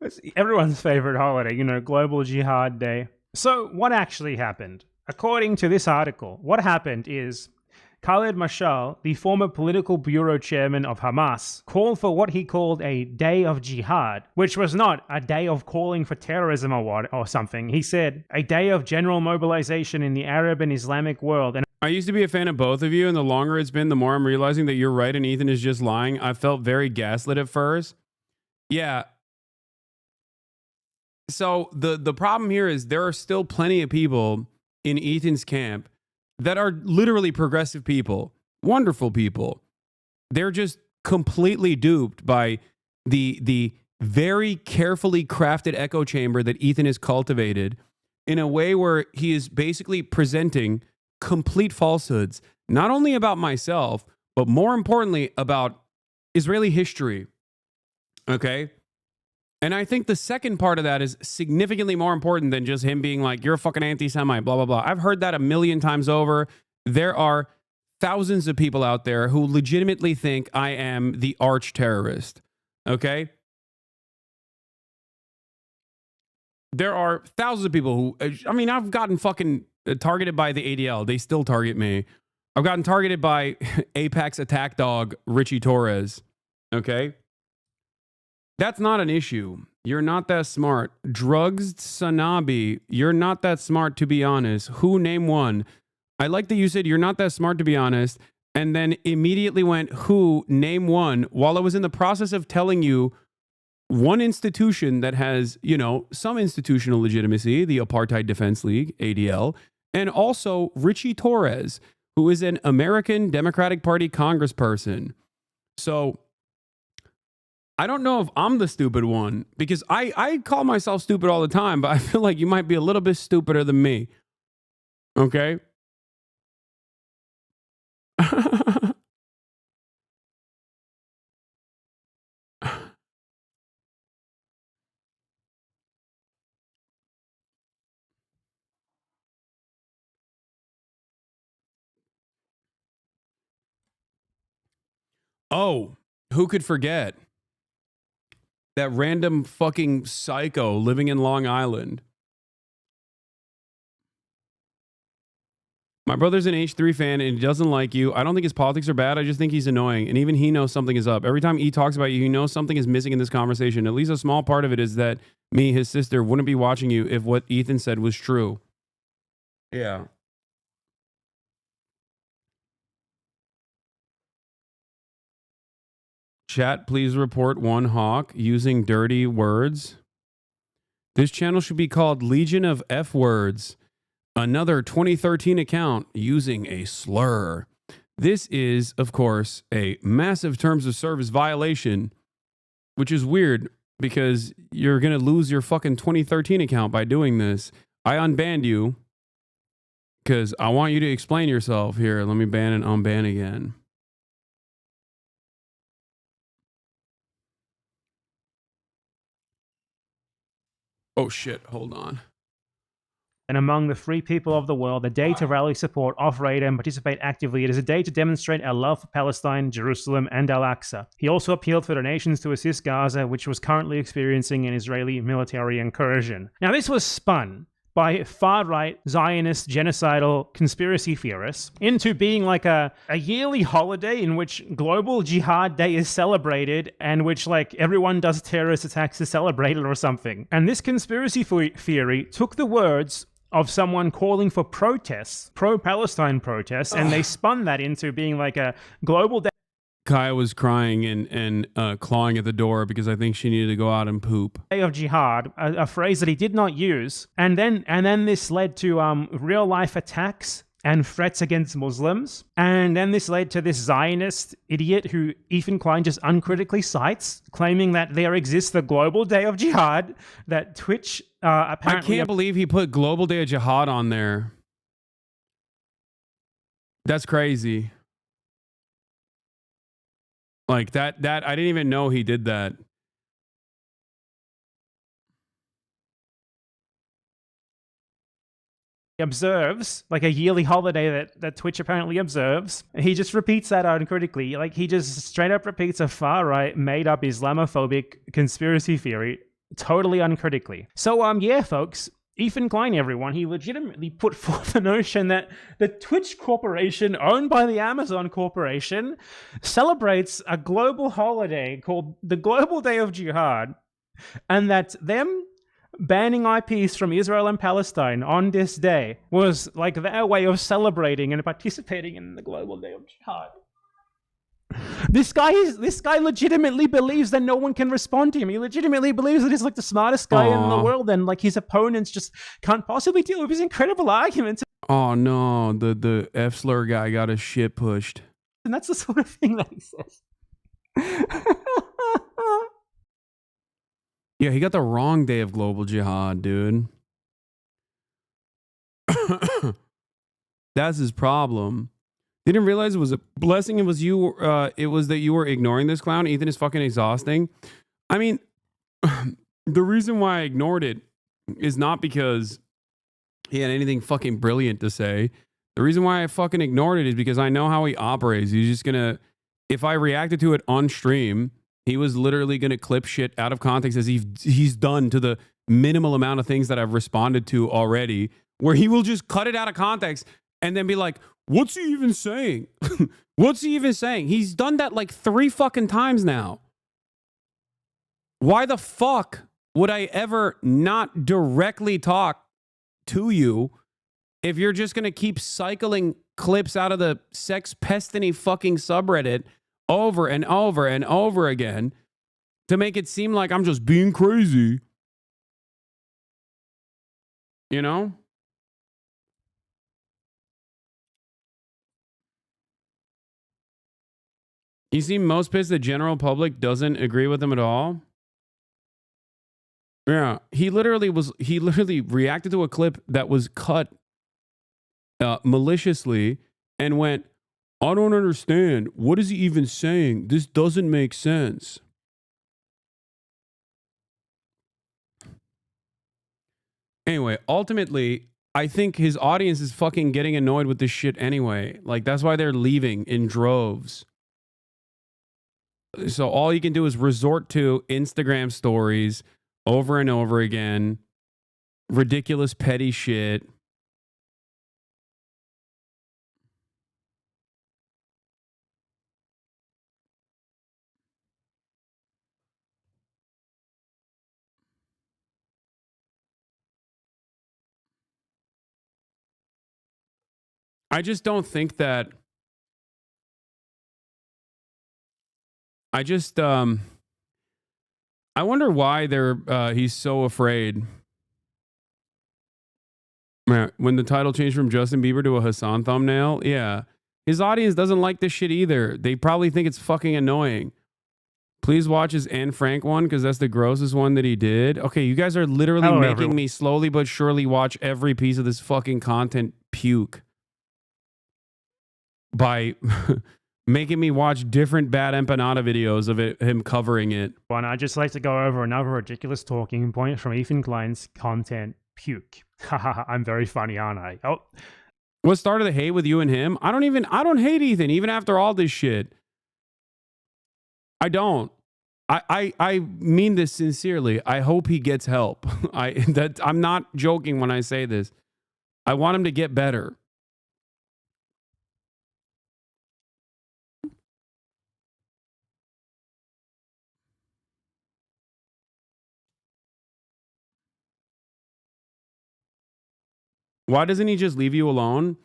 It's everyone's favorite holiday, you know, Global Jihad Day. So what actually happened? According to this article, what happened is Khaled Mashal, the former political bureau chairman of Hamas, called for what he called a day of jihad, which was not a day of calling for terrorism or something. He said a day of general mobilization in the Arab and Islamic world. And I used to be a fan of both of you, and the longer it's been, the more I'm realizing that you're right and Ethan is just lying. I felt very gaslit at first. Yeah. So the problem here is there are still plenty of people in Ethan's camp that are literally progressive people, wonderful people. They're just completely duped by the very carefully crafted echo chamber that Ethan has cultivated in a way where he is basically presenting complete falsehoods, not only about myself, but more importantly about Israeli history. Okay? And I think the second part of that is significantly more important than just him being like, you're a fucking anti-Semite, blah, blah, blah. I've heard that a million times over. There are thousands of people out there who legitimately think I am the arch terrorist. Okay? There are thousands of people who, I mean, I've gotten fucking targeted by the ADL. They still target me. I've gotten targeted by Apex attack dog, Richie Torres. Okay? That's not an issue. You're not that smart. Drugs, HasanAbi, you're not that smart, to be honest. Who? Name one. I like that you said you're not that smart, to be honest, and then immediately went, who? Name one, while I was in the process of telling you one institution that has, you know, some institutional legitimacy, the Apartheid Defense League, ADL, and also Richie Torres, who is an American Democratic Party congressperson. So I don't know if I'm the stupid one, because I call myself stupid all the time, but I feel like you might be a little bit stupider than me. Okay? Oh, who could forget that random fucking psycho living in Long Island? My brother's an H3 fan and he doesn't like you. I don't think his politics are bad. I just think he's annoying. And even he knows something is up. Every time he talks about you, he knows something is missing in this conversation. At least a small part of it is that me, his sister, wouldn't be watching you if what Ethan said was true. Yeah. Chat, please report one hawk using dirty words. This channel should be called Legion of F Words. Another 2013 account using a slur. This is, of course, a massive terms of service violation, which is weird because you're going to lose your fucking 2013 account by doing this. I unbanned you because I want you to explain yourself. Here, let me ban and unban again. Oh shit, hold on. And among the free people of the world, a day to rally support, off-raid, and participate actively. It is a day to demonstrate our love for Palestine, Jerusalem, and Al-Aqsa. He also appealed for donations to assist Gaza, which was currently experiencing an Israeli military incursion. Now, this was spun by far-right Zionist genocidal conspiracy theorists into being like a yearly holiday in which Global Jihad Day is celebrated and which like everyone does terrorist attacks to celebrate it or something. And this conspiracy theory took the words of someone calling for protests, pro-Palestine protests, and they spun that into being like a global day. Kaya was crying and clawing at the door because I think she needed to go out and poop. Day of jihad, a phrase that he did not use, and then this led to real life attacks and threats against Muslims, and then this led to this Zionist idiot who Ethan Klein just uncritically cites, claiming that there exists a global day of jihad that Twitch apparently. I can't believe he put Global Day of Jihad on there. That's crazy. Like that I didn't even know he did that. Observes, like a yearly holiday that Twitch apparently observes. He just repeats that uncritically. Like he just straight up repeats a far-right, made-up Islamophobic conspiracy theory totally uncritically. So yeah, folks, Ethan Klein, everyone, he legitimately put forth the notion that the Twitch corporation, owned by the Amazon corporation, celebrates a global holiday called the Global Day of Jihad, and that them banning IPs from Israel and Palestine on this day was like their way of celebrating and participating in the Global Day of Jihad. This guy legitimately believes that no one can respond to him. He legitimately believes that he's like the smartest guy in the world, and like his opponents just can't possibly deal with his incredible arguments. Oh no, the F slur guy got his shit pushed. And that's the sort of thing that he says. Yeah, he got the wrong day of global jihad, dude. That's his problem. Didn't realize it was a blessing. It was you. It was that you were ignoring this clown. Ethan is fucking exhausting. I mean, the reason why I ignored it is not because he had anything fucking brilliant to say. The reason why I fucking ignored it is because I know how he operates. He's just gonna, if I reacted to it on stream, he was literally gonna clip shit out of context as he's done to the minimal amount of things that I've responded to already, where he will just cut it out of context and then be like, what's he even saying? What's he even saying? He's done that like 3 fucking times now. Why the fuck would I ever not directly talk to you if you're just going to keep cycling clips out of the sex pestiny fucking subreddit over and over and over again to make it seem like I'm just being crazy? You know? You seem most pissed the general public doesn't agree with him at all. Yeah, he literally reacted to a clip that was cut maliciously and went, I don't understand. What is he even saying? This doesn't make sense. Anyway, ultimately, I think his audience is fucking getting annoyed with this shit anyway. Like, that's why they're leaving in droves. So all you can do is resort to Instagram stories over and over again. Ridiculous, petty shit. I just don't think that... I wonder why he's so afraid. When the title changed from Justin Bieber to a Hasan thumbnail, yeah. His audience doesn't like this shit either. They probably think it's fucking annoying. Please watch his Anne Frank one, because that's the grossest one that he did. Okay, you guys are literally making me slowly but surely watch every piece of this fucking content puke. By... making me watch different bad empanada videos of him covering it. And I'd just like to go over another ridiculous talking point from Ethan Klein's content puke. Haha, I'm very funny, aren't I? Oh. What started the hate with you and him? I don't hate Ethan, even after all this shit. I don't. I mean this sincerely. I hope he gets help. I'm not joking when I say this. I want him to get better. Why doesn't he just leave you alone?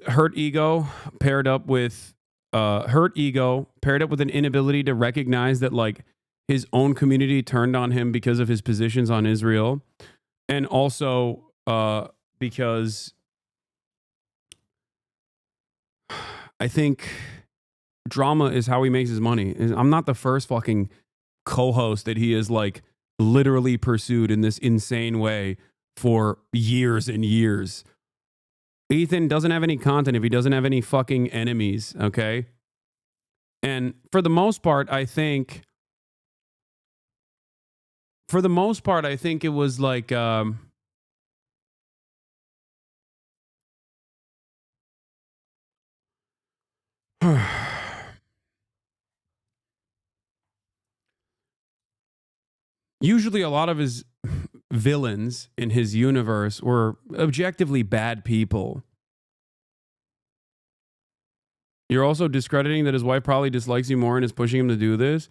Hurt ego paired up with an inability to recognize that like his own community turned on him because of his positions on Israel, and also because I think drama is how he makes his money. I'm not the first fucking co-host that he is like literally pursued in this insane way for years and years. Ethan doesn't have any content if he doesn't have any fucking enemies, okay? And for the most part, I think it was like usually a lot of his villains in his universe were objectively bad people. You're also discrediting that his wife probably dislikes you more and is pushing him to do this.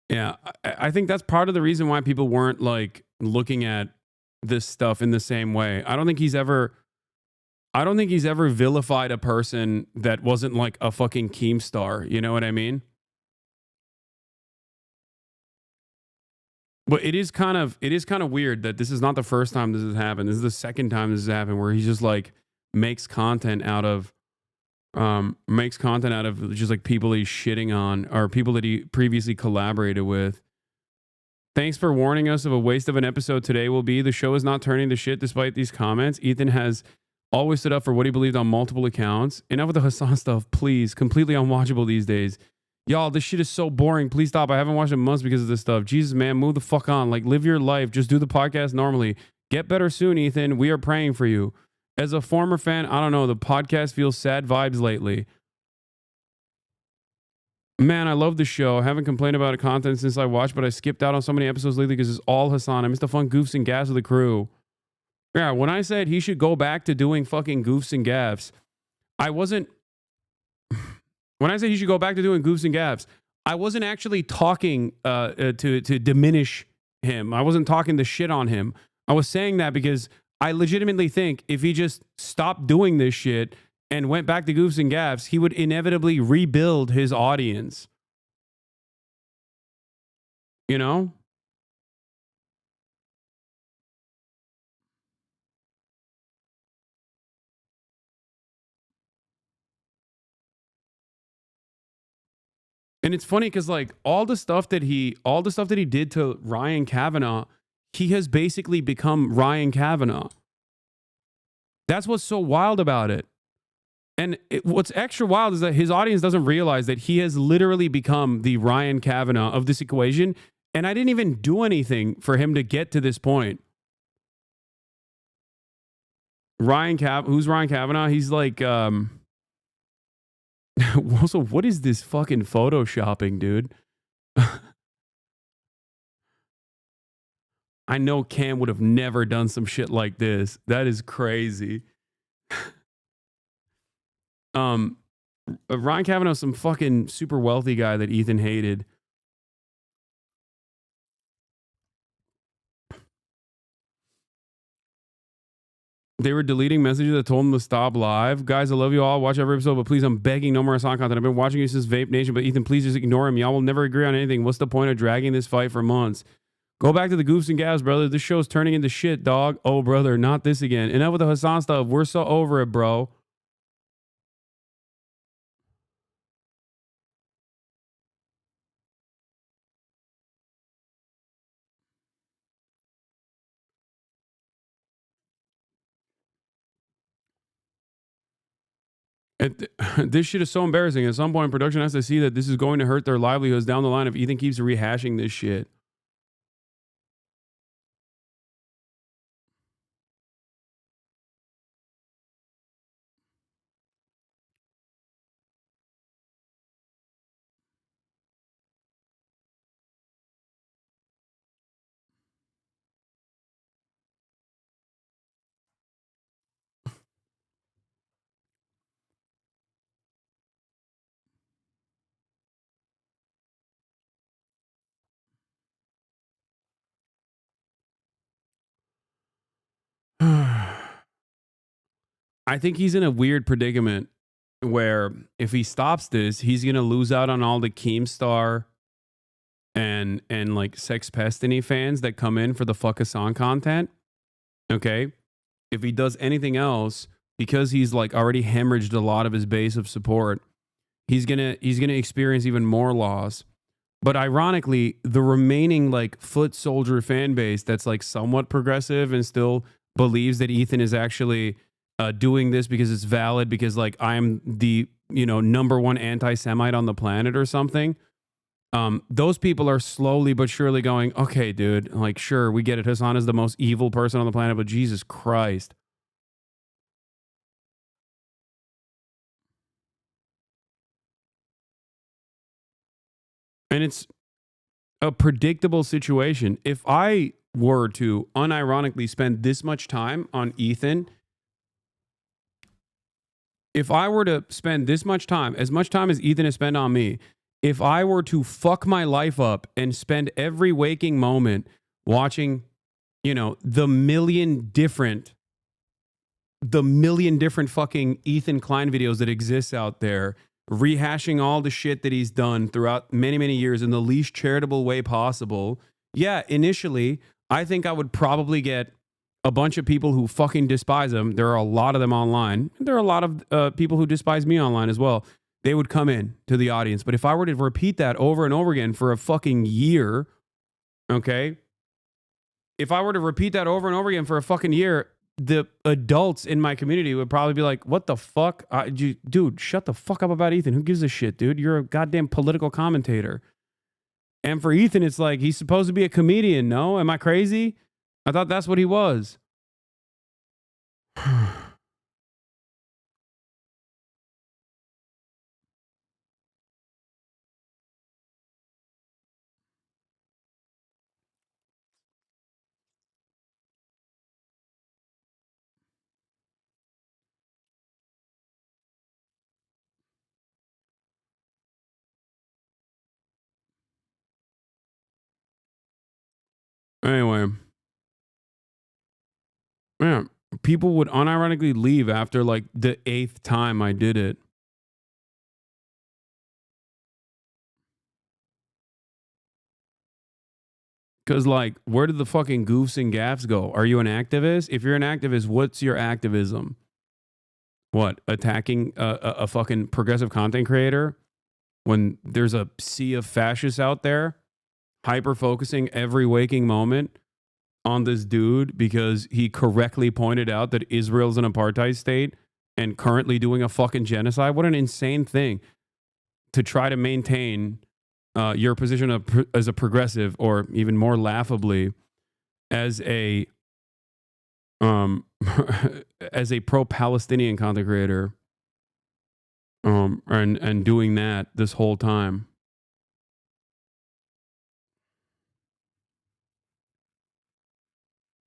Yeah, I think that's part of the reason why people weren't like looking at this stuff in the same way. I don't think he's ever vilified a person that wasn't like a fucking Keemstar. You know what I mean? But it is kind of weird that this is not the first time this has happened. This is the second time this has happened where he just like makes content out of just like people he's shitting on or people that he previously collaborated with. Thanks for warning us of a waste of an episode today will be. The show is not turning to shit despite these comments. Ethan has always stood up for what he believed on multiple accounts. Enough with the Hasan stuff, please. Completely unwatchable these days. Y'all, this shit is so boring. Please stop. I haven't watched it in months because of this stuff. Jesus, man, move the fuck on. Like, live your life. Just do the podcast normally. Get better soon, Ethan. We are praying for you. As a former fan, I don't know. The podcast feels sad vibes lately. Man, I love the show. I haven't complained about the content since I watched, but I skipped out on so many episodes lately because it's all Hasan. I missed the fun goofs and gaffs of the crew. Yeah, when I said he should go back to doing fucking goofs and gaffs, I wasn't... When I said he should go back to doing goofs and gaffs, I wasn't actually talking to diminish him. I wasn't talking to shit on him. I was saying that because I legitimately think if he just stopped doing this shit and went back to goofs and gaffs, he would inevitably rebuild his audience. You know? And it's funny because like all the stuff that he did to Ryan Kavanaugh, he has basically become Ryan Kavanaugh. That's what's so wild about it. And what's extra wild is that his audience doesn't realize that he has literally become the Ryan Kavanaugh of this equation. And I didn't even do anything for him to get to this point. Who's Ryan Kavanaugh? He's like, also, what is this fucking photoshopping, dude? I know Cam would have never done some shit like this. That is crazy. Ryan Kavanaugh's some fucking super wealthy guy that Ethan hated. They were deleting messages that told him to stop live. Guys, I love you all. Watch every episode, but please, I'm begging no more Hasan content. I've been watching you since Vape Nation, but Ethan, please just ignore him. Y'all will never agree on anything. What's the point of dragging this fight for months? Go back to the goofs and gaffs, brother. This show's turning into shit, dog. Oh, brother, not this again. Enough with the Hasan stuff. We're so over it, bro. This shit is so embarrassing. At some point, production has to see that this is going to hurt their livelihoods down the line if Ethan keeps rehashing this shit. I think he's in a weird predicament where if he stops this, he's gonna lose out on all the Keemstar and like Sex Pestiny fans that come in for the fuck Hasan content. Okay, if he does anything else, because he's like already hemorrhaged a lot of his base of support, he's gonna experience even more loss. But ironically, the remaining like foot soldier fan base that's like somewhat progressive and still believes that Ethan is actually doing this because it's valid, because like I'm the number one anti-Semite on the planet or something. Those people are slowly but surely going, okay, dude, like, sure, we get it. Hasan is the most evil person on the planet, but Jesus Christ. And it's a predictable situation. If I were to unironically spend this much time on Ethan, if I were to spend this much time, as much time as Ethan has spent on me, if I were to fuck my life up and spend every waking moment watching, the million different fucking Ethan Klein videos that exist out there, rehashing all the shit that he's done throughout many, many years in the least charitable way possible. Yeah, initially, I think I would probably get a bunch of people who fucking despise him. There are a lot of them online. There are a lot of people who despise me online as well. They would come in to the audience. But if I were to repeat that over and over again for a fucking year, okay? If I were to repeat that over and over again for a fucking year, the adults in my community would probably be like, what the fuck? Dude, shut the fuck up about Ethan. Who gives a shit, dude? You're a goddamn political commentator. And for Ethan, it's like, he's supposed to be a comedian, no? Am I crazy? I thought that's what he was. Anyway. Yeah, people would unironically leave after like the 8th time I did it. Because, like, where did the fucking goofs and gaffs go? Are you an activist? If you're an activist, what's your activism? What? Attacking a fucking progressive content creator when there's a sea of fascists out there hyper-focusing every waking moment on this dude because he correctly pointed out that Israel's an apartheid state and currently doing a fucking genocide? What an insane thing to try to maintain your position as a progressive, or even more laughably, as a as a pro-Palestinian content creator, and doing that this whole time.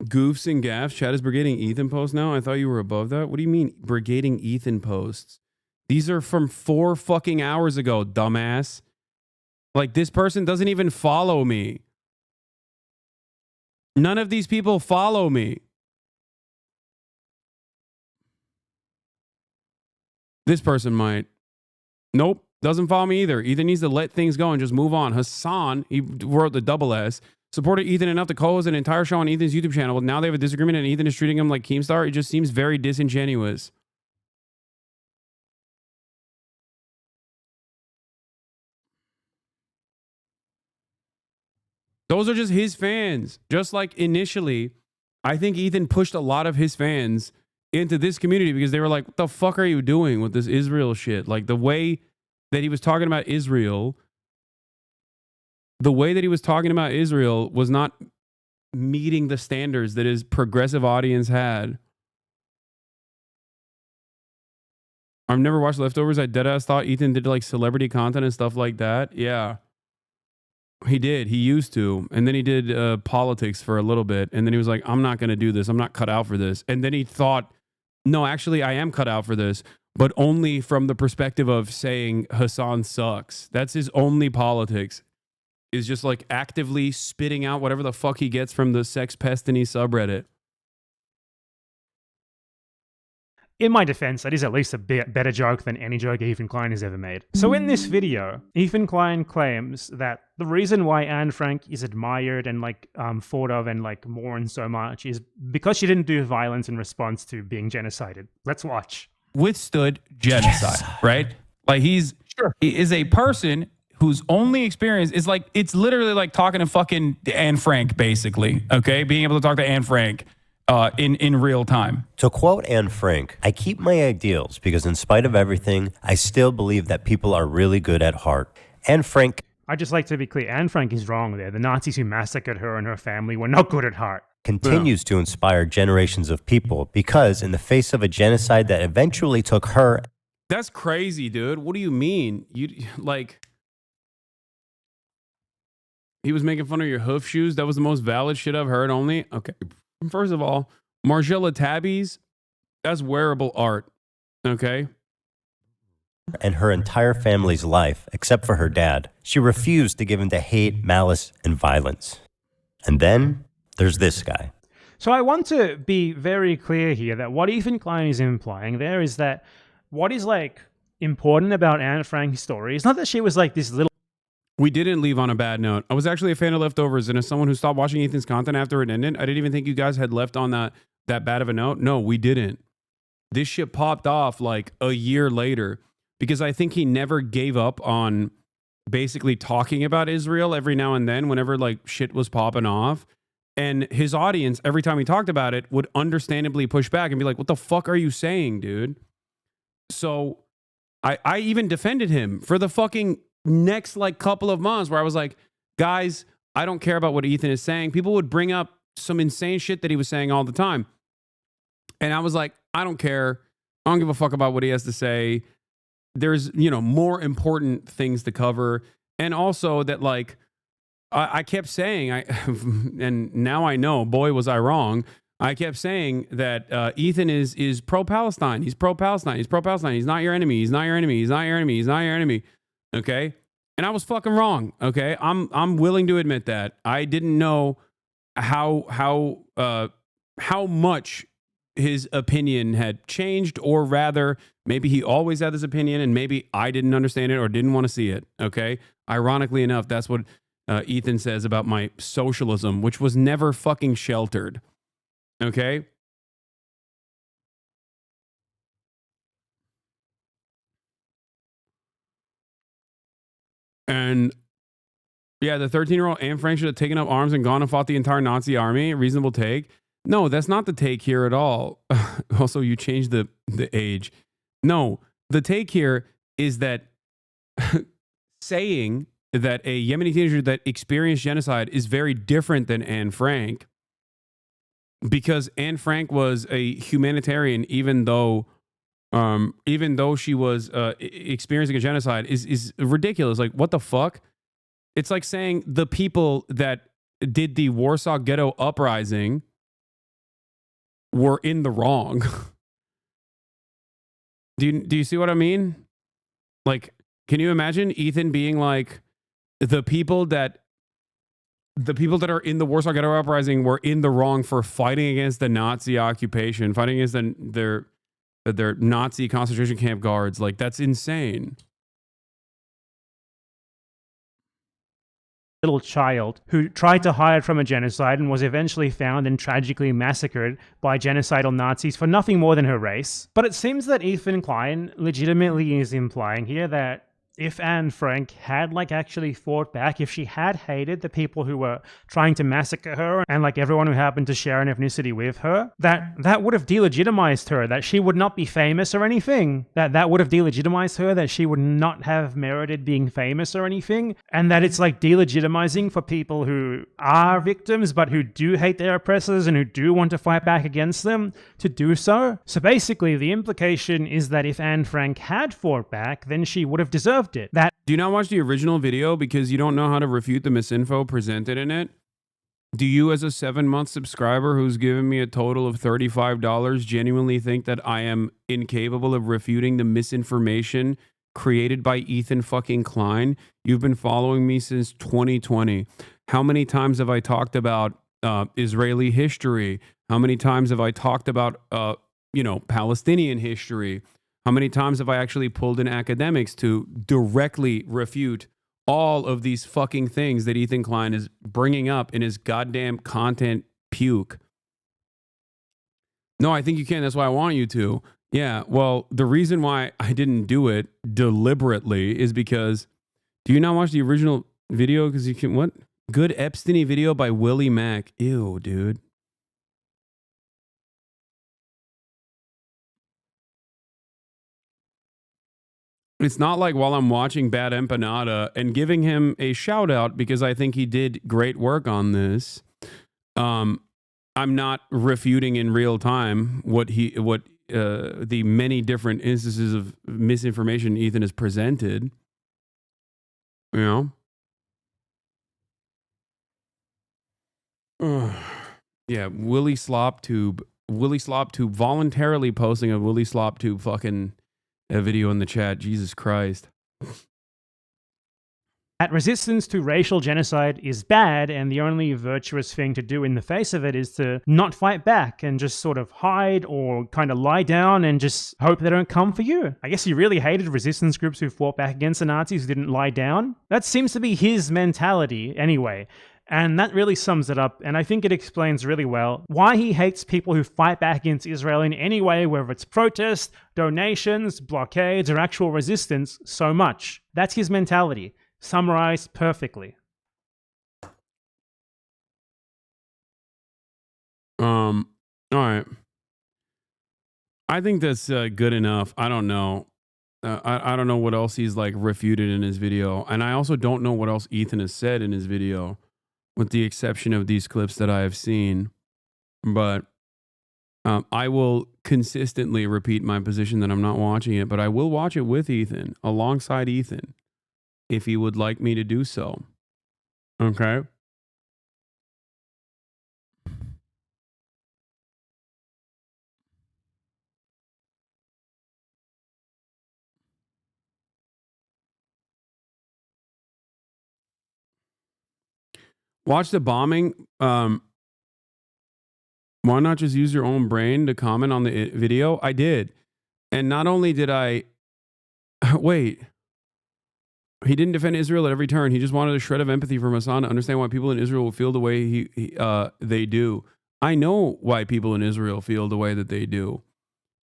Goofs and gaffs. Chat is brigading Ethan posts now. I thought you were above that. What do you mean brigading Ethan posts? These are from 4 fucking hours ago, dumbass. Like, this person doesn't even follow me. None of these people follow me. This person might. Nope. Doesn't follow me either. Ethan needs to let things go and just move on. Hasan, he wrote the double S, supported Ethan enough to co-host an entire show on Ethan's YouTube channel. But now they have a disagreement and Ethan is treating him like Keemstar. It just seems very disingenuous. Those are just his fans. Just like initially, I think Ethan pushed a lot of his fans into this community because they were like, what the fuck are you doing with this Israel shit? Like, the way that he was talking about Israel, was not meeting the standards that his progressive audience had. I've never watched Leftovers. I deadass thought Ethan did like celebrity content and stuff like that. Yeah. He did. He used to. And then he did politics for a little bit. And then he was like, I'm not going to do this. I'm not cut out for this. And then he thought, no, actually, I am cut out for this. But only from the perspective of saying Hasan sucks. That's his only politics. Is just like actively spitting out whatever the fuck he gets from the Sex Pestiny subreddit. in my defense, that is at least a better joke than any joke Ethan Klein has ever made. So in this video, Ethan Klein claims that the reason why Anne Frank is admired and like thought of and like mourned so much is because she didn't do violence in response to being genocided. Let's watch. Withstood genocide, right? Like he is a person whose only experience is like, it's literally like talking to fucking Anne Frank, basically. Okay, being able to talk to Anne Frank in real time. To quote Anne Frank, I keep my ideals because in spite of everything, I still believe that people are really good at heart. Anne Frank... I'd just like to be clear, Anne Frank is wrong there. The Nazis who massacred her and her family were not good at heart. continues to inspire generations of people because in the face of a genocide that eventually took her... That's crazy, dude. What do you mean? He was making fun of your hoof shoes? That was the most valid shit I've heard only? Okay. First of all, Margiela Tabby's, that's wearable art. Okay? And her entire family's life, except for her dad. She refused to give in to hate, malice, and violence. And then there's this guy. So I want to be very clear here that what Ethan Klein is implying there is that what is like important about Anne Frank's story is not that she was like this little... We didn't leave on a bad note. I was actually a fan of Leftovers, and as someone who stopped watching Ethan's content after it ended, I didn't even think you guys had left on that bad of a note. No, we didn't. This shit popped off like a year later because I think he never gave up on basically talking about Israel every now and then whenever like shit was popping off. And his audience, every time he talked about it, would understandably push back and be like, what the fuck are you saying, dude? So I even defended him for the fucking next like couple of months where I was like, guys, I don't care about what Ethan is saying. People would bring up some insane shit that he was saying all the time. And I was like, I don't care. I don't give a fuck about what he has to say. There's, more important things to cover. And also that like, I kept saying, and now I know, boy, was I wrong. I kept saying that Ethan is pro-Palestine. He's pro-Palestine. He's pro-Palestine. He's not your enemy. He's not your enemy. He's not your enemy. He's not your enemy. Okay? And I was fucking wrong. Okay? I'm willing to admit that. I didn't know how much his opinion had changed, or rather, maybe he always had this opinion and maybe I didn't understand it or didn't want to see it. Okay? Ironically enough, that's what Ethan says about my socialism, which was never fucking sheltered. Okay? And yeah, the 13-year-old Anne Frank should have taken up arms and gone and fought the entire Nazi army. Reasonable take. No, that's not the take here at all. Also, you changed the age. No, the take here is that saying that a Yemeni teenager that experienced genocide is very different than Anne Frank, because Anne Frank was a humanitarian, even though she was experiencing a genocide, is ridiculous. Like, what the fuck? It's like saying the people that did the Warsaw Ghetto Uprising were in the wrong. Do you see what I mean? Like, can you imagine Ethan being like, the people that are in the Warsaw Ghetto Uprising were in the wrong for fighting against the Nazi occupation, fighting against their Nazi concentration camp guards? Like, that's insane. Little child who tried to hide from a genocide and was eventually found and tragically massacred by genocidal Nazis for nothing more than her race. But it seems that Ethan Klein legitimately is implying here that if Anne Frank had actually fought back, if she had hated the people who were trying to massacre her and everyone who happened to share an ethnicity with her, that would have delegitimized her, that she would not be famous or anything, that would have delegitimized her, that she would not have merited being famous or anything, and that it's delegitimizing for people who are victims but who do hate their oppressors and who do want to fight back against them to do so. So basically the implication is that if Anne Frank had fought back, then she would have deserved it. Do you not watch the original video because you don't know how to refute the misinfo presented in it? Do you, as a 7-month subscriber who's given me a total of $35, genuinely think that I am incapable of refuting the misinformation created by Ethan fucking Klein? You've been following me since 2020. How many times have I talked about Israeli history? How many times have I talked about Palestinian history? How many times have I actually pulled in academics to directly refute all of these fucking things that Ethan Klein is bringing up in his goddamn content puke? No, I think you can. That's why I want you to. Yeah, well, the reason why I didn't do it deliberately is because, do you not watch the original video? Because you can, what? Good Epstein video by Willie Mack. Ew, dude. It's not like while I'm watching Bad Empanada and giving him a shout out because I think he did great work on this. I'm not refuting in real time what the many different instances of misinformation Ethan has presented. Yeah, Willie Sloptube voluntarily posting a Willie Sloptube fucking video in the chat. Jesus Christ. That resistance to racial genocide is bad, and the only virtuous thing to do in the face of it is to not fight back and just sort of hide or kind of lie down and just hope they don't come for you. I guess he really hated resistance groups who fought back against the Nazis who didn't lie down. That seems to be his mentality anyway. And that really sums it up, and I think it explains really well why he hates people who fight back against Israel in any way, whether it's protest, donations, blockades, or actual resistance, so much. That's his mentality. Summarized perfectly. All right. I think that's good enough. I don't know. I don't know what else he's like refuted in his video, and I also don't know what else Ethan has said in his video, with the exception of these clips that I have seen. But I will consistently repeat my position that I'm not watching it, but I will watch it with Ethan, alongside Ethan, if he would like me to do so. Okay? Watch the bombing. Why not just use your own brain to comment on the video? I did. And not only did I... Wait. He didn't defend Israel at every turn. He just wanted a shred of empathy from Hasan to understand why people in Israel will feel the way they do. I know why people in Israel feel the way that they do.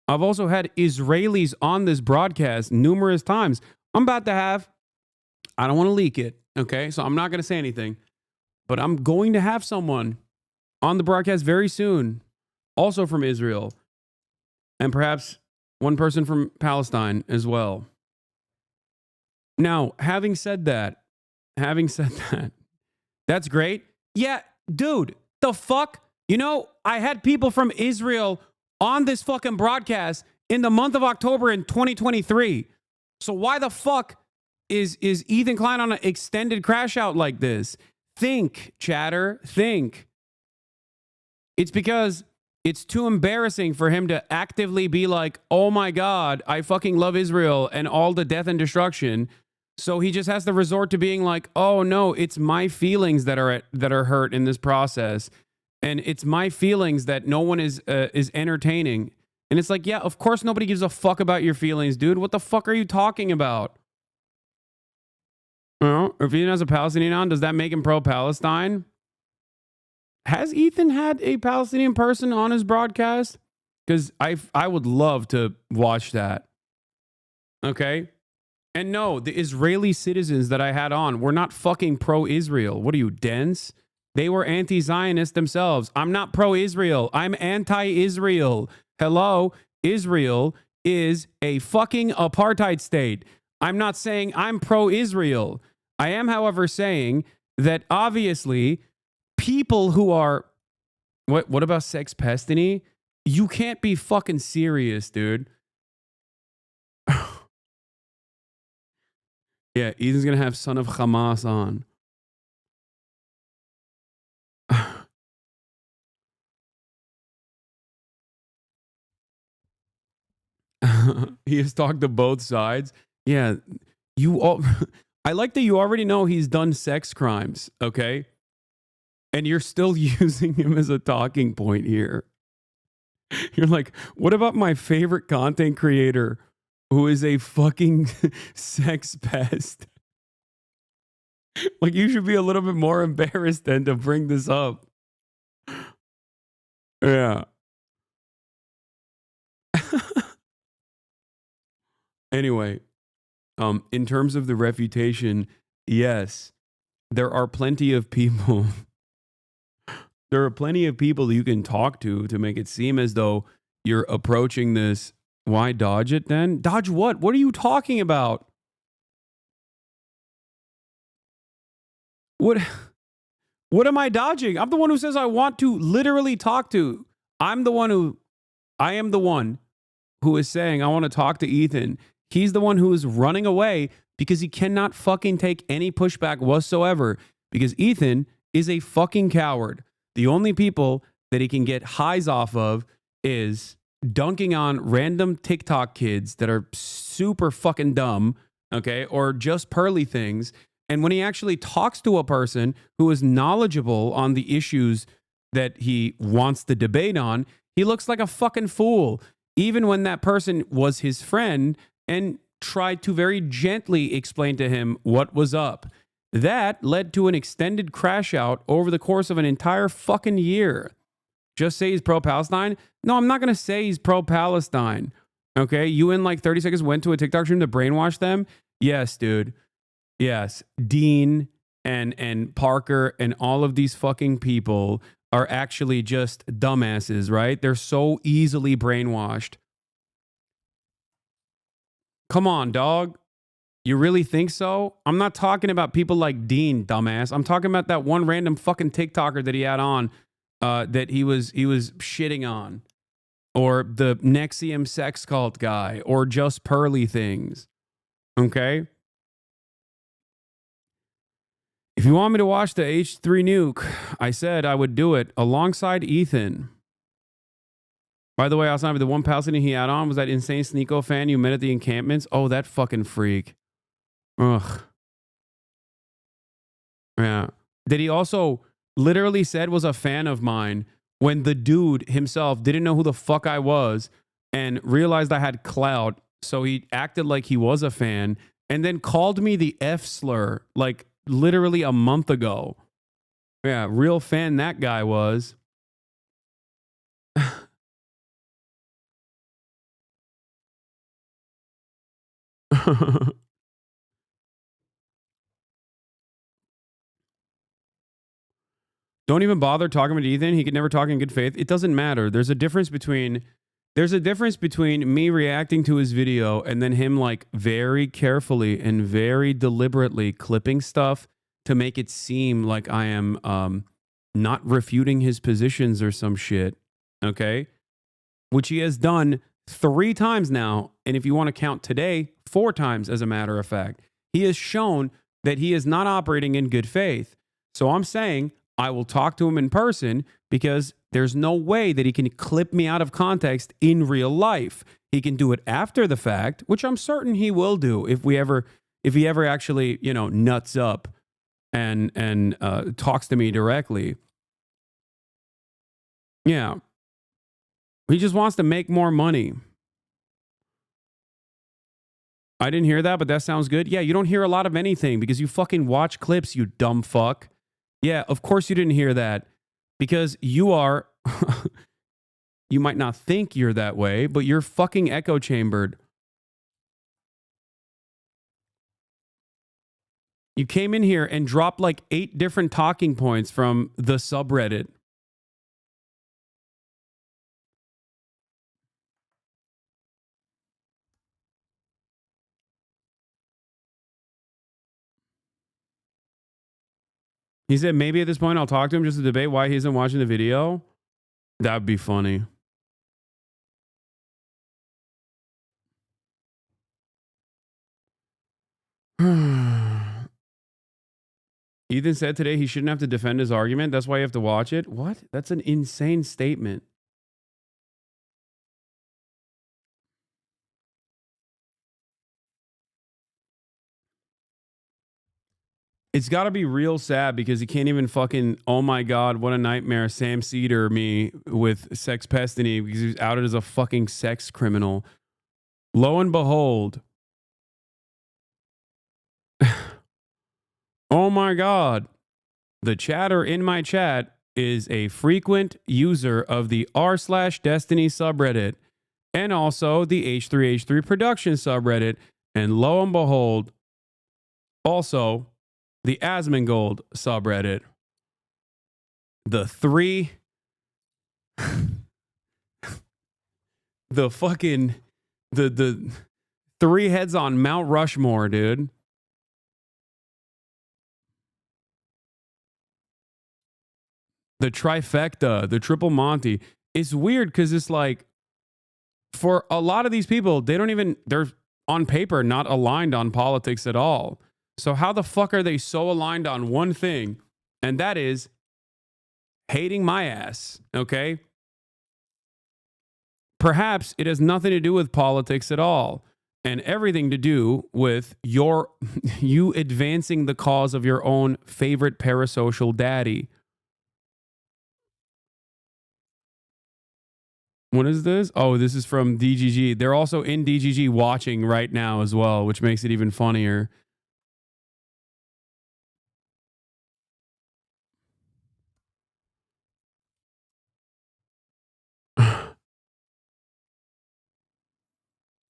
I've also had Israelis on this broadcast numerous times. I'm about to have... I don't want to leak it, okay? So I'm not going to say anything. But I'm going to have someone on the broadcast very soon, also from Israel, and perhaps one person from Palestine as well. Now, having said that, that's great. Yeah, dude, the fuck? You know, I had people from Israel on this fucking broadcast in the month of October in 2023. So why the fuck is Ethan Klein on an extended crash out like this? Think, chatter, think. It's because it's too embarrassing for him to actively be like, oh my God, I fucking love Israel and all the death and destruction. So he just has to resort to being like, oh no, it's my feelings that are hurt in this process. And it's my feelings that no one is entertaining. And it's like, yeah, of course nobody gives a fuck about your feelings, dude. What the fuck are you talking about? If Ethan has a Palestinian on, does that make him pro-Palestine? Has Ethan had a Palestinian person on his broadcast? Because I would love to watch that. Okay? And no, the Israeli citizens that I had on were not fucking pro-Israel. What are you, dense? They were anti-Zionist themselves. I'm not pro-Israel. I'm anti-Israel. Hello? Israel is a fucking apartheid state. I'm not saying I'm pro-Israel. I am, however, saying that obviously people who are... What about sex pestiny? You can't be fucking serious, dude. Yeah, Ethan's going to have son of Hamas on. He has talked to both sides. Yeah, you all... I like that you already know he's done sex crimes, okay? And you're still using him as a talking point here. You're like, what about my favorite content creator who is a fucking sex pest? Like, you should be a little bit more embarrassed than to bring this up. Yeah. Anyway, in terms of the refutation, yes, there are plenty of people. There are plenty of people you can talk to make it seem as though you're approaching this. Why dodge it then? Dodge what? What are you talking about? What am I dodging? I'm the one who says I want to literally talk to. I am the one who is saying I want to talk to Ethan. He's the one who is running away because he cannot fucking take any pushback whatsoever because Ethan is a fucking coward. The only people that he can get highs off of is dunking on random TikTok kids that are super fucking dumb, okay, or just pearly things. And when he actually talks to a person who is knowledgeable on the issues that he wants to debate on, he looks like a fucking fool. Even when that person was his friend and tried to very gently explain to him what was up. That led to an extended crash out over the course of an entire fucking year. Just say he's pro-Palestine? No, I'm not going to say he's pro-Palestine. Okay? You in like 30 seconds went to a TikTok stream to brainwash them? Yes, dude. Yes. Dean and Parker and all of these fucking people are actually just dumbasses, right? They're so easily brainwashed. Come on, dog. You really think so? I'm not talking about people like Dean, dumbass. I'm talking about that one random fucking TikToker that he had on that he was shitting on. Or the Nexium sex cult guy. Or just pearly things. Okay? If you want me to watch the H3 nuke, I said I would do it alongside Ethan. By the way, Hasan, the one Palestinian he had on was that insane Sneeko fan you met at the encampments. Oh, that fucking freak. Ugh. Yeah. That he also literally said was a fan of mine when the dude himself didn't know who the fuck I was and realized I had clout. So he acted like he was a fan and then called me the F slur like literally a month ago. Yeah, real fan that guy was. Don't even bother talking with Ethan. He could never talk in good faith. It doesn't matter. There's a difference between me reacting to his video and then him like very carefully and very deliberately clipping stuff to make it seem like I am not refuting his positions or some shit. Okay? Which he has done 3 times now. And if you want to count today, 4 times as a matter of fact. He has shown that he is not operating in good faith. So I'm saying I will talk to him in person because there's no way that he can clip me out of context in real life. He can do it after the fact, which I'm certain he will do if he ever actually, nuts up and talks to me directly. Yeah. He just wants to make more money. I didn't hear that, but that sounds good. Yeah, you don't hear a lot of anything because you fucking watch clips, you dumb fuck. Yeah, of course you didn't hear that because you are, you might not think you're that way, but you're fucking echo chambered. You came in here and dropped like 8 different talking points from the subreddit. He said maybe at this point I'll talk to him just to debate why he isn't watching the video. That would be funny. Ethan said today he shouldn't have to defend his argument. That's why you have to watch it. What? That's an insane statement. It's got to be real sad because he can't even fucking, oh my God, what a nightmare, Sam Cedar me with Sex Pestiny because he was outed as a fucking sex criminal. Lo and behold, oh my God, the chatter in my chat is a frequent user of the r/Destiny subreddit and also the H3H3 production subreddit. And lo and behold, also the Asmongold subreddit. The three heads on Mount Rushmore, dude. The trifecta, the triple Monty. It's weird because it's like, for a lot of these people, they're on paper not aligned on politics at all. So how the fuck are they so aligned on one thing? And that is hating my ass, okay? Perhaps it has nothing to do with politics at all and everything to do with you advancing the cause of your own favorite parasocial daddy. What is this? Oh, this is from DGG. They're also in DGG watching right now as well, which makes it even funnier.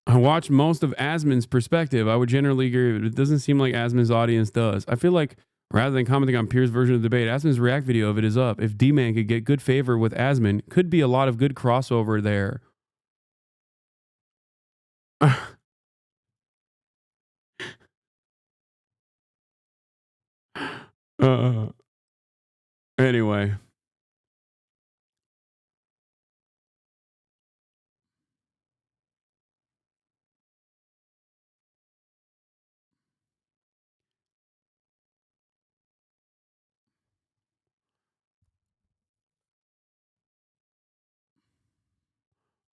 I watch most of Asmon's perspective. I would generally agree, but it doesn't seem like Asmon's audience does. I feel like rather than commenting on Pierre's version of the debate, Asmon's react video of it is up. If D-Man could get good favor with Asmon, could be a lot of good crossover there. Anyway.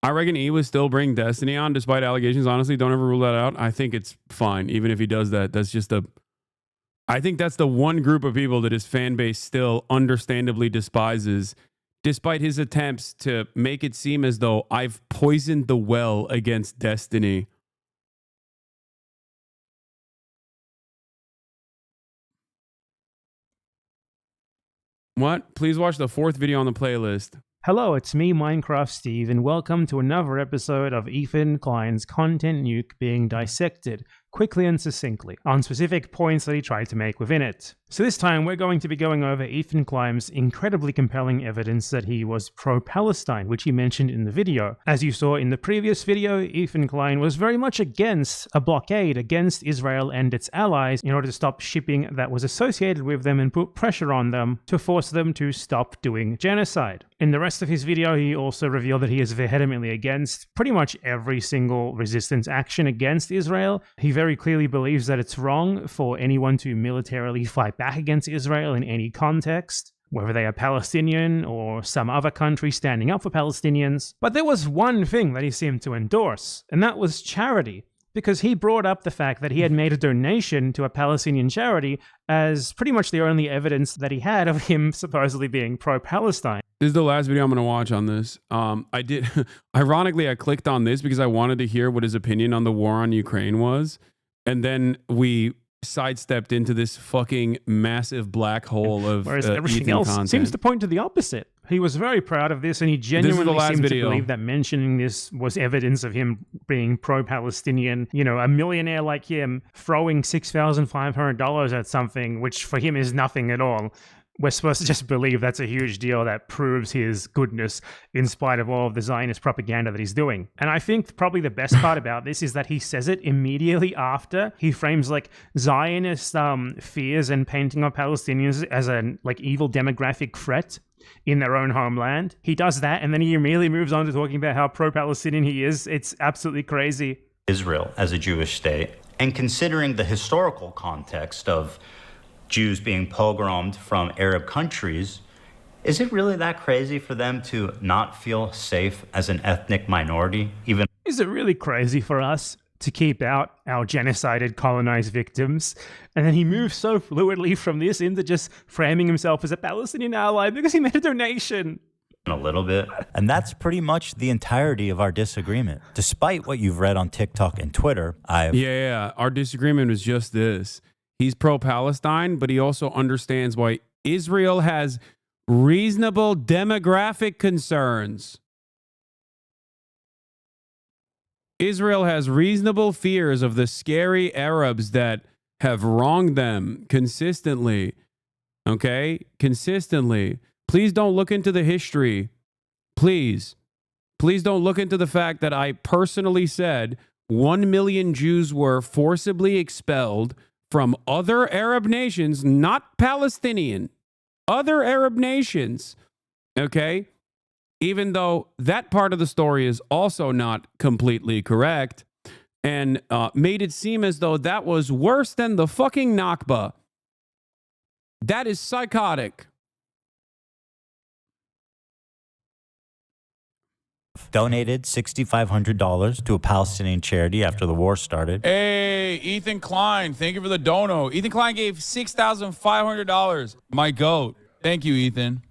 I reckon he would still bring Destiny on despite allegations. Honestly, don't ever rule that out. I think it's fine. Even if he does that, that's just I think that's the one group of people that his fan base still understandably despises, despite his attempts to make it seem as though I've poisoned the well against Destiny. What? Please watch the 4th video on the playlist. Hello, it's me, Minecraft Steve, and welcome to another episode of Ethan Klein's Content Nuke being dissected, quickly and succinctly, on specific points that he tried to make within it. So this time we're going to be going over Ethan Klein's incredibly compelling evidence that he was pro-Palestine, which he mentioned in the video. As you saw in the previous video, Ethan Klein was very much against a blockade against Israel and its allies in order to stop shipping that was associated with them and put pressure on them to force them to stop doing genocide. In the rest of his video, he also revealed that he is vehemently against pretty much every single resistance action against Israel. He very clearly believes that it's wrong for anyone to militarily fight back against Israel in any context, whether they are Palestinian or some other country standing up for Palestinians. But there was one thing that he seemed to endorse, and that was charity, because he brought up the fact that he had made a donation to a Palestinian charity as pretty much the only evidence that he had of him supposedly being pro-Palestine. This is the last video I'm going to watch on this. Ironically, I clicked on this because I wanted to hear what his opinion on the war on Ukraine was. And then we sidestepped into this fucking massive black hole of whereas everything Ethan else content. Seems to point to the opposite. He was very proud of this, and he genuinely seemed to believe that mentioning this was evidence of him being pro-Palestinian. You know, a millionaire like him throwing $6,500 at something, which for him is nothing at all. We're supposed to just believe that's a huge deal that proves his goodness in spite of all of the Zionist propaganda that he's doing. And I think probably the best part about this is that he says it immediately after he frames like Zionist fears and painting of Palestinians as a like evil demographic threat in their own homeland. He does that, and then he immediately moves on to talking about how pro-Palestinian he is. It's absolutely crazy. Israel as a Jewish state, and considering the historical context of Jews being pogromed from Arab countries, is it really that crazy for them to not feel safe as an ethnic minority? Is it really crazy for us to keep out our genocided, colonized victims. And then he moves so fluidly from this into just framing himself as a Palestinian ally because he made a donation. A little bit. And that's pretty much the entirety of our disagreement. Despite what you've read on TikTok and Twitter, Yeah, our disagreement was just this. He's pro-Palestine, but he also understands why Israel has reasonable demographic concerns. Israel has reasonable fears of the scary Arabs that have wronged them consistently. Okay? Consistently. Please don't look into the history. Please. Please don't look into the fact that I personally said 1 million Jews were forcibly expelled from other Arab nations, not Palestinian, other Arab nations. Okay? Even though that part of the story is also not completely correct, and made it seem as though that was worse than the fucking Nakba. That is psychotic. donated $6,500 to a Palestinian charity after the war started. Hey, Ethan Klein, thank you for the dono. Ethan Klein gave $6,500. My goat. Thank you, Ethan.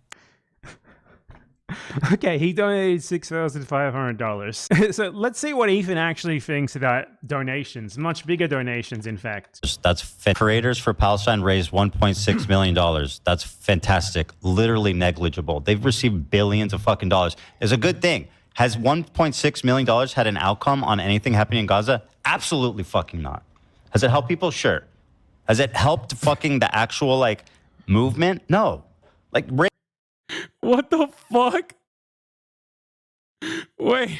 Okay, he donated $6,500. So let's see what Ethan actually thinks about donations. Much bigger donations, in fact. That's Creators for Palestine raised $1.6 million. That's fantastic. Literally negligible. They've received billions of fucking dollars. It's a good thing. Has $1.6 million had an outcome on anything happening in Gaza? Absolutely fucking not. Has it helped people? Sure. Has it helped fucking the actual, like, movement? No. Like, what the fuck? Wait.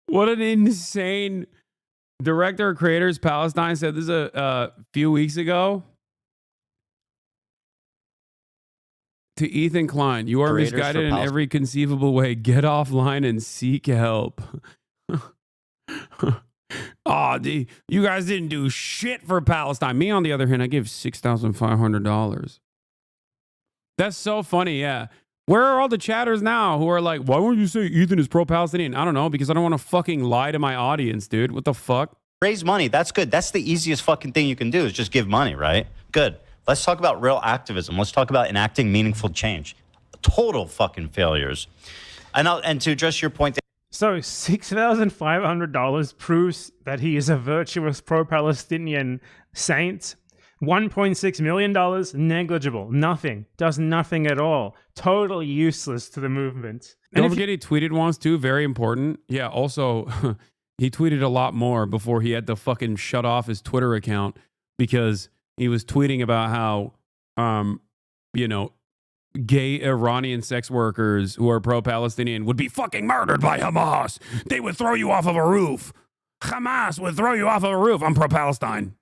What an insane director of Creators Palestine said this a few weeks ago. To Ethan Klein, you are Creators misguided in every conceivable way. Get offline and seek help. Oh, you guys didn't do shit for Palestine. Me, on the other hand, I give $6,500. That's so funny, yeah. Where are all the chatters now who are like, why won't you say Ethan is pro-Palestinian? I don't know, because I don't want to fucking lie to my audience, dude. What the fuck? Raise money. That's good. That's the easiest fucking thing you can do is just give money, right? Good. Let's talk about real activism. Let's talk about enacting meaningful change. Total fucking failures. And to address your point... So $6,500 proves that he is a virtuous pro-Palestinian saint. $1.6 million, negligible, nothing, does nothing at all, totally useless to the movement. Don't forget he tweeted once too, very important. Yeah, also, he tweeted a lot more before he had to fucking shut off his Twitter account because he was tweeting about how, you know, gay Iranian sex workers who are pro-Palestinian would be fucking murdered by Hamas. They would throw you off of a roof. Hamas would throw you off of a roof. I'm pro-Palestine.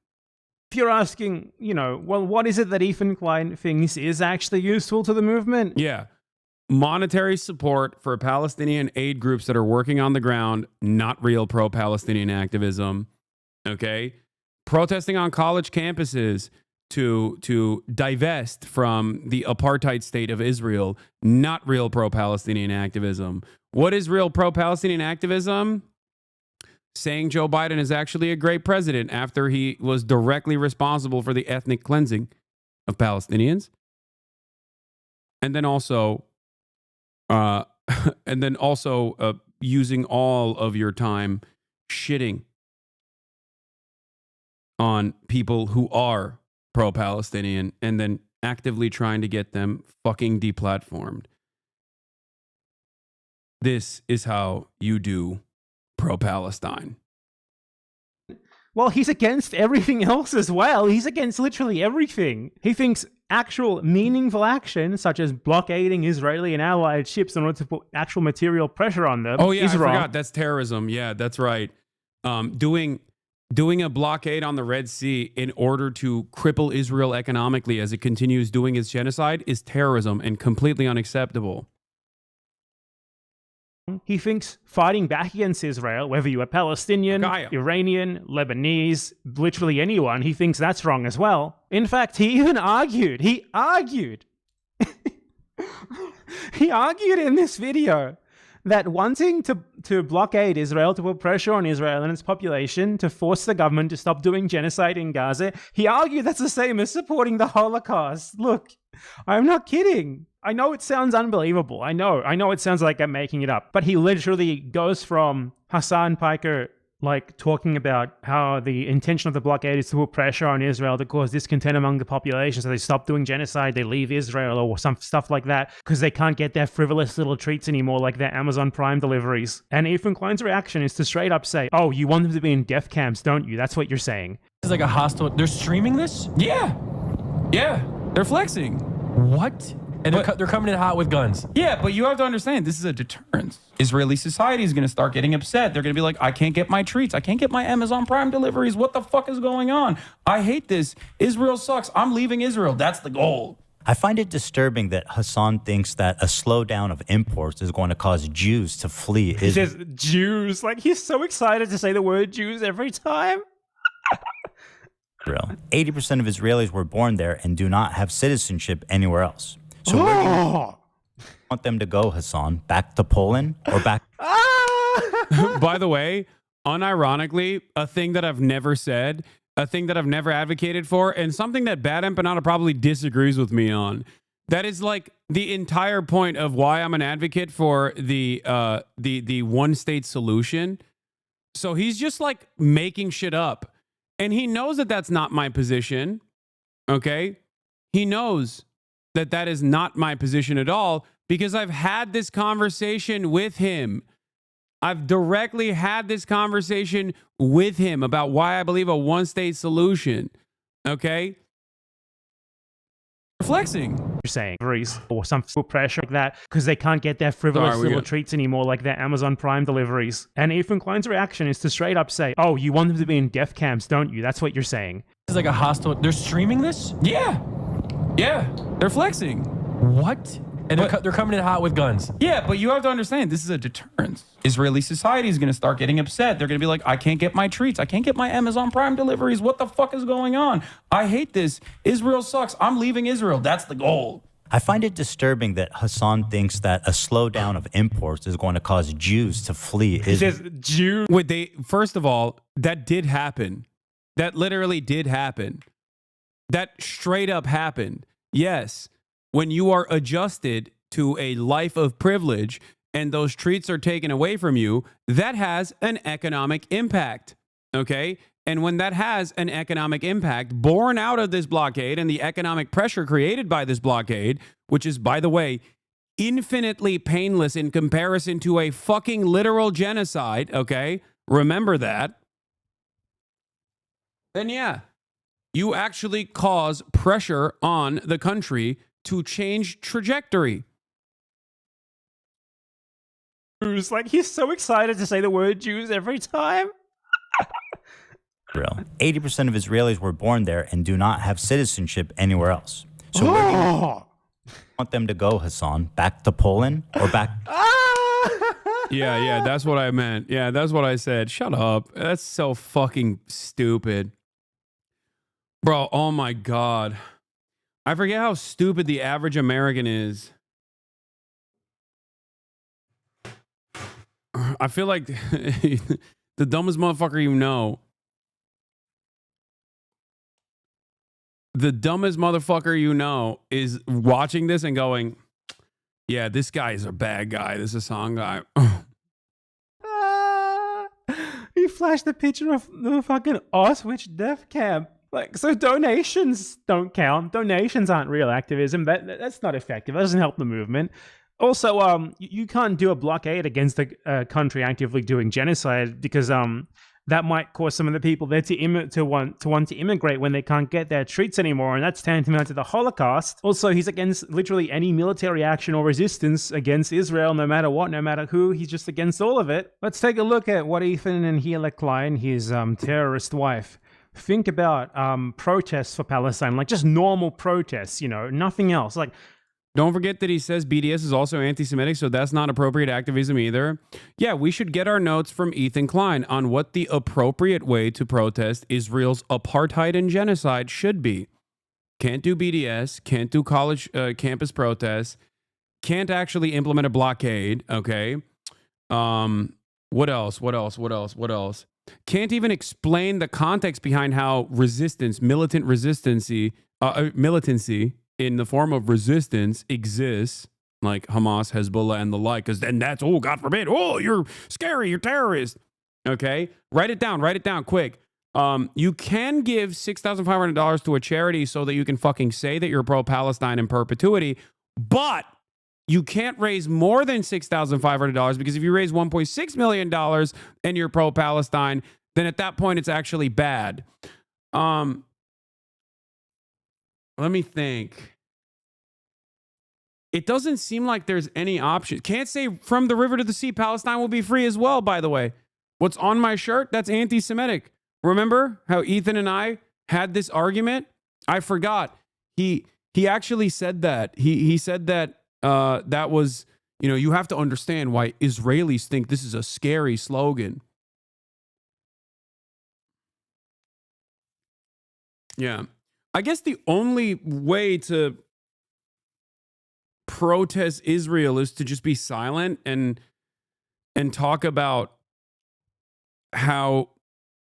If you're asking, you know, well, what is it that Ethan Klein thinks is actually useful to the movement? Yeah. Monetary support for Palestinian aid groups that are working on the ground, not real pro-Palestinian activism. Okay? Protesting on college campuses to divest from the apartheid state of Israel, not real pro-Palestinian activism. What is real pro-Palestinian activism? Saying Joe Biden is actually a great president after he was directly responsible for the ethnic cleansing of Palestinians. And then also, using all of your time shitting on people who are pro-Palestinian and then actively trying to get them fucking deplatformed. This is how you do pro-Palestine. Well, he's against everything else as well. He's against literally everything. He thinks actual meaningful action, such as blockading Israeli and allied ships in order to put actual material pressure on them, oh yeah, is I wrong. forgot. That's terrorism. Yeah, that's right. Doing a blockade on the Red Sea in order to cripple Israel economically as it continues doing its genocide is terrorism and completely unacceptable. He thinks fighting back against Israel, whether you are Palestinian, Iranian, Lebanese, literally anyone, he thinks that's wrong as well. In fact, he even argued. He argued in this video that wanting to blockade Israel, to put pressure on Israel and its population, to force the government to stop doing genocide in Gaza, he argued that's the same as supporting the Holocaust. Look, I'm not kidding. I know it sounds unbelievable. I know it sounds like I'm making it up. But he literally goes from Hasan Piker like talking about how the intention of the blockade is to put pressure on Israel to cause discontent among the population, so they stop doing genocide, they leave Israel or some stuff like that because they can't get their frivolous little treats anymore like their Amazon Prime deliveries. And Ethan Klein's reaction is to straight up say, oh, you want them to be in death camps, don't you? That's what you're saying. This is like a hostile... They're streaming this? Yeah. Yeah. They're flexing. What? And they're coming in hot with guns. Yeah, but you have to understand, this is a deterrence. Israeli society is going to start getting upset. They're going to be like, I can't get my treats. I can't get my Amazon Prime deliveries. What the fuck is going on? I hate this. Israel sucks. I'm leaving Israel. That's the goal. I find it disturbing that Hasan thinks that a slowdown of imports is going to cause Jews to flee Israel. He says Jews. Like, he's so excited to say the word Jews every time. 80% of Israelis were born there and do not have citizenship anywhere else. So where do you want them to go, Hasan? Back to Poland or back? By the way, unironically, a thing that I've never said, a thing that I've never advocated for, and something that Bad Empanada probably disagrees with me on. That is like the entire point of why I'm an advocate for the one-state solution. So he's just like making shit up. And he knows that that's not my position. Okay? He knows that that is not my position at all because I've had this conversation with him. I've directly had this conversation with him about why I believe a one-state solution. Okay? Flexing. You're saying or some pressure like that because they can't get their frivolous little treats anymore like their Amazon Prime deliveries. And Ethan Klein's reaction is to straight up say, oh, you want them to be in death camps, don't you? That's what you're saying. This is like a hostile... They're streaming this? Yeah. Yeah. They're flexing. What? And they're coming in hot with guns. Yeah, but you have to understand, this is a deterrence. Israeli society is going to start getting upset. They're going to be like, I can't get my treats. I can't get my Amazon Prime deliveries. What the fuck is going on? I hate this. Israel sucks. I'm leaving Israel. That's the goal. I find it disturbing that Hasan thinks that a slowdown of imports is going to cause Jews to flee Israel. He says Jews. Wait, first of all, that did happen. That literally did happen. That straight up happened. Yes. When you are adjusted to a life of privilege and those treats are taken away from you, that has an economic impact. Okay? And when that has an economic impact born out of this blockade and the economic pressure created by this blockade, which is, by the way, infinitely painless in comparison to a fucking literal genocide, okay? Remember that. Then yeah, you actually cause pressure on the country to change trajectory. Jews, like he's so excited to say the word Jews every time. 80% of Israelis were born there and do not have citizenship anywhere else. So where do you want them to go, Hasan? Back to Poland or back? Yeah, that's what I meant. Yeah, that's what I said. Shut up. That's so fucking stupid. Bro, oh my God. I forget how stupid the average American is. I feel like the dumbest motherfucker you know. The dumbest motherfucker you know is watching this and going, yeah, this guy is a bad guy. This is a song guy. He flashed the picture of the fucking Auschwitz death camp. Like, so donations don't count. Donations aren't real activism. That's not effective. That doesn't help the movement. Also, you can't do a blockade against a country actively doing genocide because that might cause some of the people there to want to immigrate when they can't get their treats anymore, and that's tantamount to the Holocaust. Also, he's against literally any military action or resistance against Israel, no matter what, no matter who. He's just against all of it. Let's take a look at what Ethan and Hila Klein, his terrorist wife, think about protests for Palestine, like just normal protests, you know, nothing else. Like, don't forget that he says BDS is also anti-Semitic, so that's not appropriate activism either. Yeah, we should get our notes from Ethan Klein on what the appropriate way to protest Israel's apartheid and genocide should be. Can't do BDS, can't do college campus protests, can't actually implement a blockade, okay? What else? What else? What else? What else? Can't even explain the context behind how militancy in the form of resistance exists, like Hamas, Hezbollah, and the like, because then that's, oh, God forbid, oh, you're scary, you're terrorist. Okay? Write it down quick. You can give $6,500 to a charity so that you can fucking say that you're pro-Palestine in perpetuity, but you can't raise more than $6,500 because if you raise $1.6 million and you're pro-Palestine, then at that point it's actually bad. Let me think. It doesn't seem like there's any option. Can't say from the river to the sea, Palestine will be free as well, by the way. What's on my shirt? That's anti-Semitic. Remember how Ethan and I had this argument? I forgot. He actually said that. He said that that was, you have to understand why Israelis think this is a scary slogan. Yeah. I guess the only way to protest Israel is to just be silent and talk about how,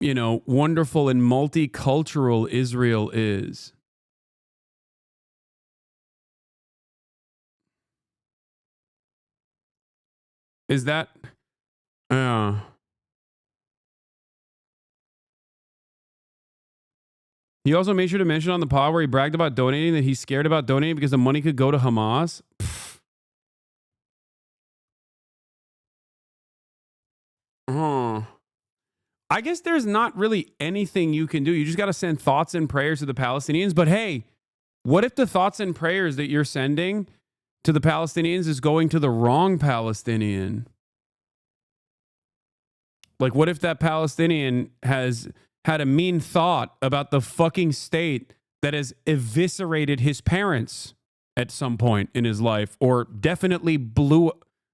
wonderful and multicultural Israel is. Is that... He also made sure to mention on the pod where he bragged about donating that he's scared about donating because the money could go to Hamas. I guess there's not really anything you can do. You just got to send thoughts and prayers to the Palestinians. But hey, what if the thoughts and prayers that you're sending to the Palestinians is going to the wrong Palestinian? Like, what if that Palestinian has had a mean thought about the fucking state that has eviscerated his parents at some point in his life, or definitely blew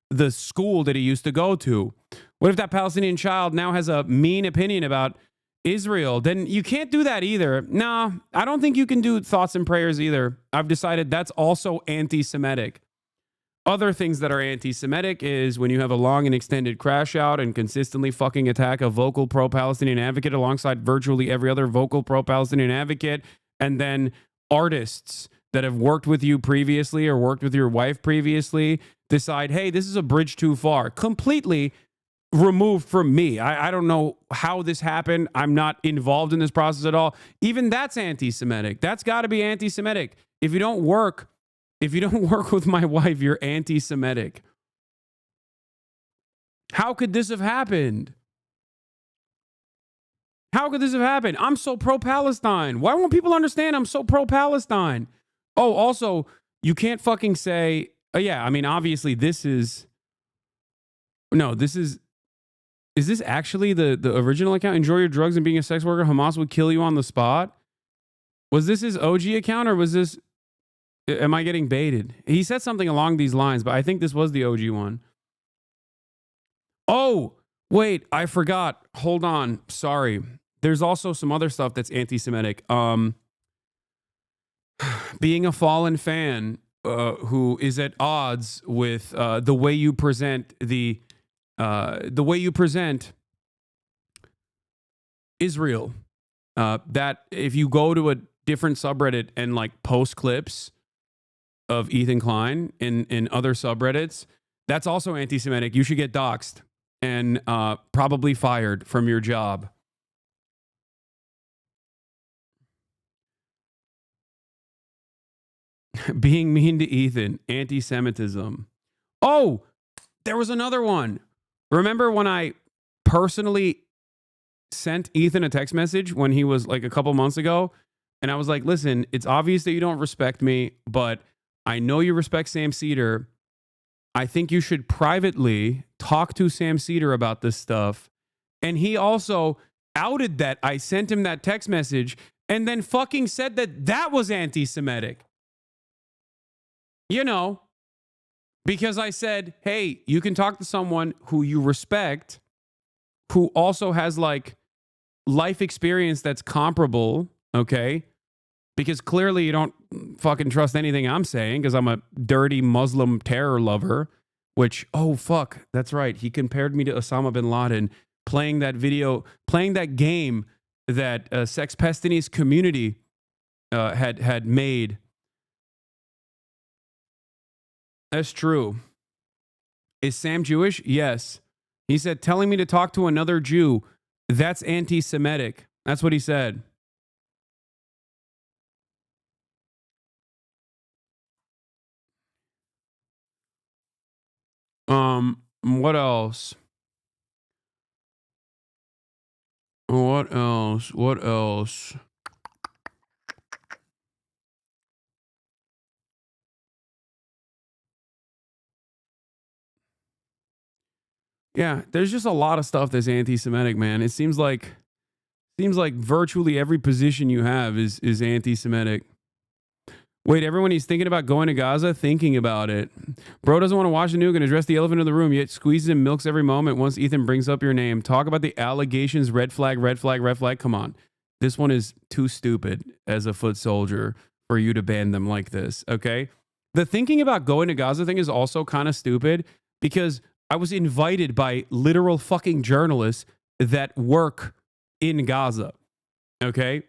the school that he used to go to? What if that Palestinian child now has a mean opinion about Israel? Then you can't do that either. No, I don't think you can do thoughts and prayers either. I've decided that's also anti-Semitic. Other things that are anti-Semitic is when you have a long and extended crash out and consistently fucking attack a vocal pro-Palestinian advocate alongside virtually every other vocal pro-Palestinian advocate, and then artists that have worked with you previously or worked with your wife previously decide, hey, this is a bridge too far. Completely removed from me. I don't know how this happened. I'm not involved in this process at all. Even that's anti-Semitic. That's got to be anti-Semitic. If you don't work with my wife, you're anti-Semitic. How could this have happened? How could this have happened? I'm so pro-Palestine. Why won't people understand I'm so pro-Palestine? Oh, also, you can't fucking say, oh, yeah, I mean, obviously this is this actually the original account? Enjoy your drugs and being a sex worker. Hamas would kill you on the spot. Was this his OG account or was this... Am I getting baited? He said something along these lines, but I think this was the OG one. Oh, wait, I forgot. Hold on. Sorry. There's also some other stuff that's anti-Semitic. Being a fallen fan who is at odds with the way you present Israel. That if you go to a different subreddit and like post clips of Ethan Klein in other subreddits, that's also anti-Semitic. You should get doxxed and probably fired from your job. Being mean to Ethan, anti-Semitism. Oh, there was another one. Remember when I personally sent Ethan a text message when he was like a couple months ago? And I was like, listen, it's obvious that you don't respect me, but I know you respect Sam Cedar. I think you should privately talk to Sam Cedar about this stuff. And he also outed that I sent him that text message and then fucking said that that was anti-Semitic. Because I said, hey, you can talk to someone who you respect, who also has like life experience that's comparable, okay? Because clearly you don't fucking trust anything I'm saying because I'm a dirty Muslim terror lover which, oh, fuck, that's right. He compared me to Osama bin Laden playing that game that Sex Pestini's community had made. That's true. Is Sam Jewish? Yes. He said, telling me to talk to another Jew, that's anti-Semitic. That's what he said. What else? What else? Yeah, there's just a lot of stuff that's anti-Semitic, man. It seems like virtually every position you have is anti-Semitic. Wait, everyone he's thinking about going to Gaza, thinking about it. Bro doesn't want to watch the nuke and address the elephant in the room, yet squeezes and milks every moment once Ethan brings up your name. Talk about the allegations, red flag, red flag, red flag. Come on. This one is too stupid as a foot soldier for you to ban them like this, okay? The thinking about going to Gaza thing is also kind of stupid because I was invited by literal fucking journalists that work in Gaza, okay?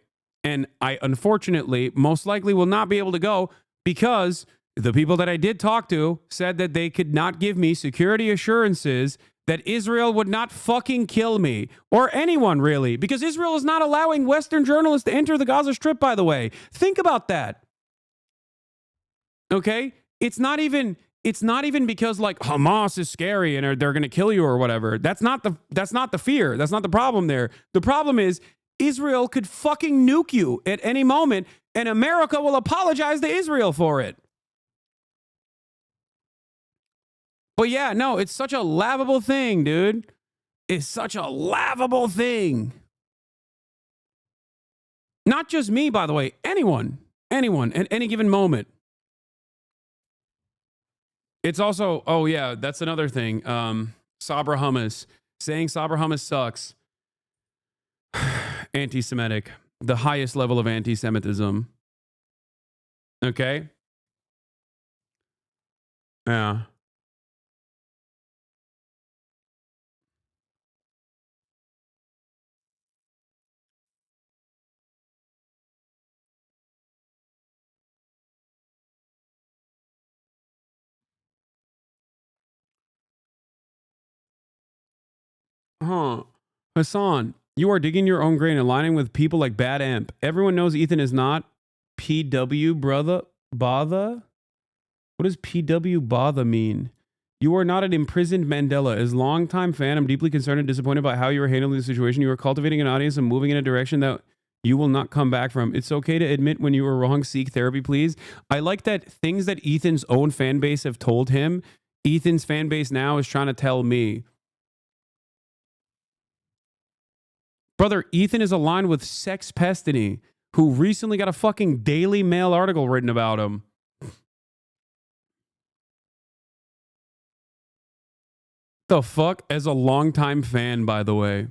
And I, unfortunately, most likely will not be able to go because the people that I did talk to said that they could not give me security assurances that Israel would not fucking kill me or anyone really, because Israel is not allowing Western journalists to enter the Gaza Strip, by the way. Think about that. Okay? It's not even because like Hamas is scary and they're going to kill you or whatever. That's not the fear. That's not the problem there. The problem is Israel could fucking nuke you at any moment, and America will apologize to Israel for it. But yeah, no, it's such a laughable thing, dude. It's such a laughable thing. Not just me, by the way. Anyone at any given moment. It's also, oh yeah, that's another thing. Sabra hummus. Saying Sabra hummus sucks. Anti-Semitic. The highest level of anti-Semitism. Okay? Yeah. Huh. Hasan, you are digging your own grave and aligning with people like Bad Amp. Everyone knows Ethan is not PW brother bother. What does PW bother mean? You are not an imprisoned Mandela. As longtime fan, I'm deeply concerned and disappointed by how you are handling the situation. You are cultivating an audience and moving in a direction that you will not come back from. It's okay to admit when you were wrong. Seek therapy, please. I like that things that Ethan's own fan base have told him, Ethan's fan base now is trying to tell me. Brother, Ethan is aligned with Sex Pestiny, who recently got a fucking Daily Mail article written about him. The fuck? As a longtime fan, by the way.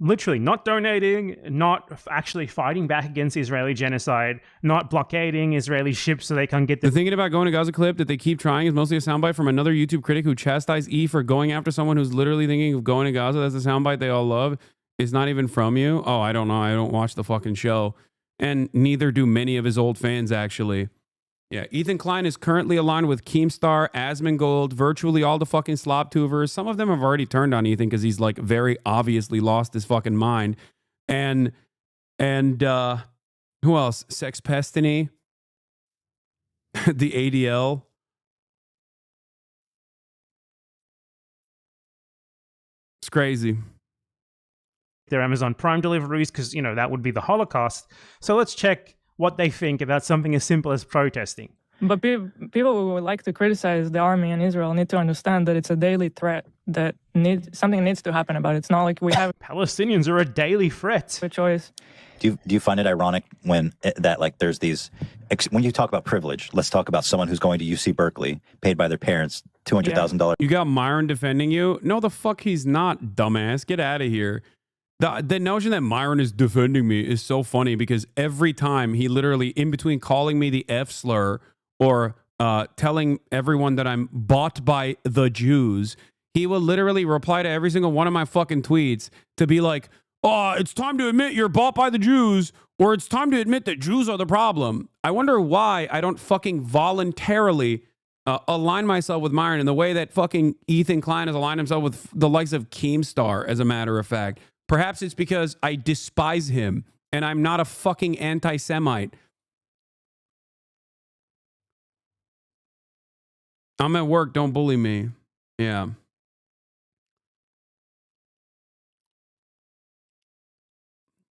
Literally not donating, not actually fighting back against Israeli genocide, not blockading Israeli ships so they can't get the thinking about going to Gaza clip that they keep trying is mostly a soundbite from another YouTube critic who chastised E for going after someone who's literally thinking of going to Gaza. That's the soundbite they all love. It's not even from you. Oh, I don't know. I don't watch the fucking show. And neither do many of his old fans, actually. Yeah, Ethan Klein is currently aligned with Keemstar, Asmongold, virtually all the fucking Slobtubers. Some of them have already turned on Ethan because he's like very obviously lost his fucking mind. And who else? Sex Pestiny, the ADL. It's crazy. Their Amazon Prime deliveries because, you know, that would be the Holocaust. So let's check what they think about something as simple as protesting. But people who would like to criticize the army and Israel need to understand that it's a daily threat that something needs to happen about it. It's not like we have Palestinians are a daily threat. A choice. Do you find it ironic when there's these when you talk about privilege? Let's talk about someone who's going to UC Berkeley, paid by their parents $200,000. You got Myron defending you? No, the fuck he's not, dumbass. Get out of here. The notion that Myron is defending me is so funny because every time he literally, in between calling me the F slur or telling everyone that I'm bought by the Jews, he will literally reply to every single one of my fucking tweets to be like, oh, it's time to admit you're bought by the Jews, or it's time to admit that Jews are the problem. I wonder why I don't fucking voluntarily align myself with Myron in the way that fucking Ethan Klein has aligned himself with the likes of Keemstar, as a matter of fact. Perhaps it's because I despise him and I'm not a fucking anti-Semite. I'm at work, don't bully me. Yeah.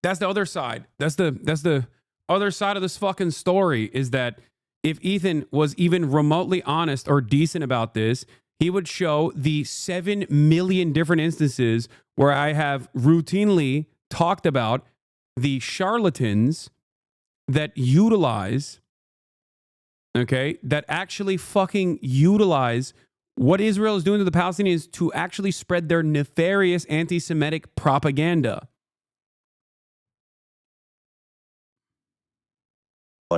That's the other side. That's the other side of this fucking story, is that if Ethan was even remotely honest or decent about this, he would show the 7 million different instances where I have routinely talked about the charlatans that utilize, okay, that actually fucking utilize what Israel is doing to the Palestinians to actually spread their nefarious anti-Semitic propaganda.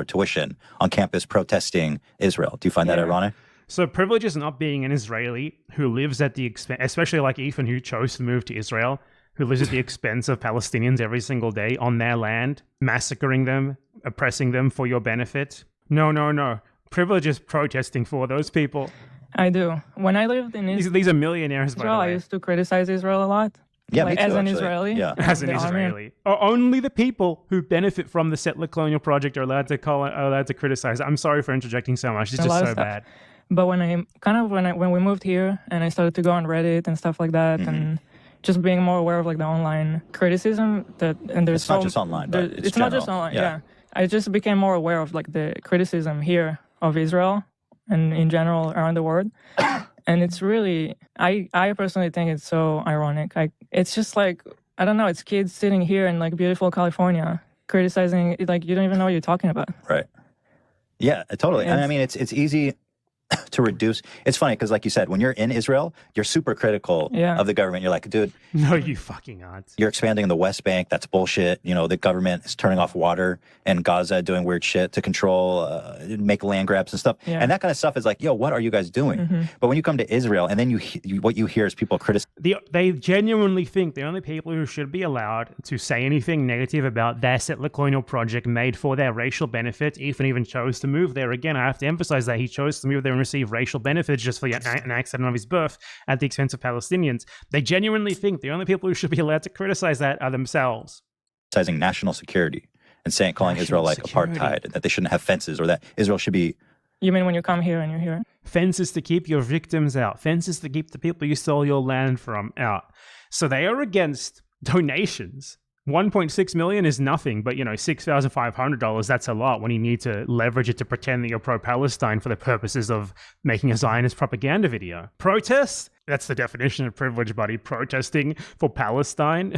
Tuition on campus protesting Israel. Do you find that ironic? So privilege is not being an Israeli who lives at the expense, especially like Ethan, who chose to move to Israel, who lives at the expense of Palestinians every single day on their land, massacring them, oppressing them for your benefit. No. Privilege is protesting for those people. I do. When I lived in Israel, these are millionaires, by the way. I used to criticize Israel a lot. Yeah, like, me too, as an actually. Israeli. Yeah. As an Israeli. Only the people who benefit from the settler colonial project are allowed to criticize. I'm sorry for interjecting so much. It's just so bad. But when we moved here and I started to go on Reddit and stuff like that, and just being more aware of like the online criticism it's not just online, but it's not just online. Yeah. I just became more aware of like the criticism here of Israel and in general around the world. And it's really, I personally think it's so ironic. It's just like, I don't know, it's kids sitting here in like beautiful California criticizing, like you don't even know what you're talking about. Right. Yeah, totally. And I mean, it's easy to reduce. It's funny because, like you said, when you're in Israel, you're super critical of the government. You're like, dude, no, you fucking aren't. You're expanding the West Bank. That's bullshit. You know, the government is turning off water and Gaza doing weird shit to control, make land grabs and stuff. Yeah. And that kind of stuff is like, yo, what are you guys doing? But when you come to Israel and then what you hear is people criticize. They genuinely think the only people who should be allowed to say anything negative about their settler colonial project made for their racial benefit, Ethan even chose to move there. Again, I have to emphasize that he chose to move there and receive racial benefits just for an accident of his birth at the expense of Palestinians. They genuinely think the only people who should be allowed to criticize that are themselves. Criticizing national security and calling Israel like apartheid, and that they shouldn't have fences, or that Israel should be. You mean when you come here and you're here? Fences to keep your victims out. Fences to keep the people you stole your land from out. So they are against donations. 1.6 million is nothing, but $6,500, that's a lot when you need to leverage it to pretend that you're pro-Palestine for the purposes of making a Zionist propaganda video. Protests? That's the definition of privilege, buddy. Protesting for Palestine.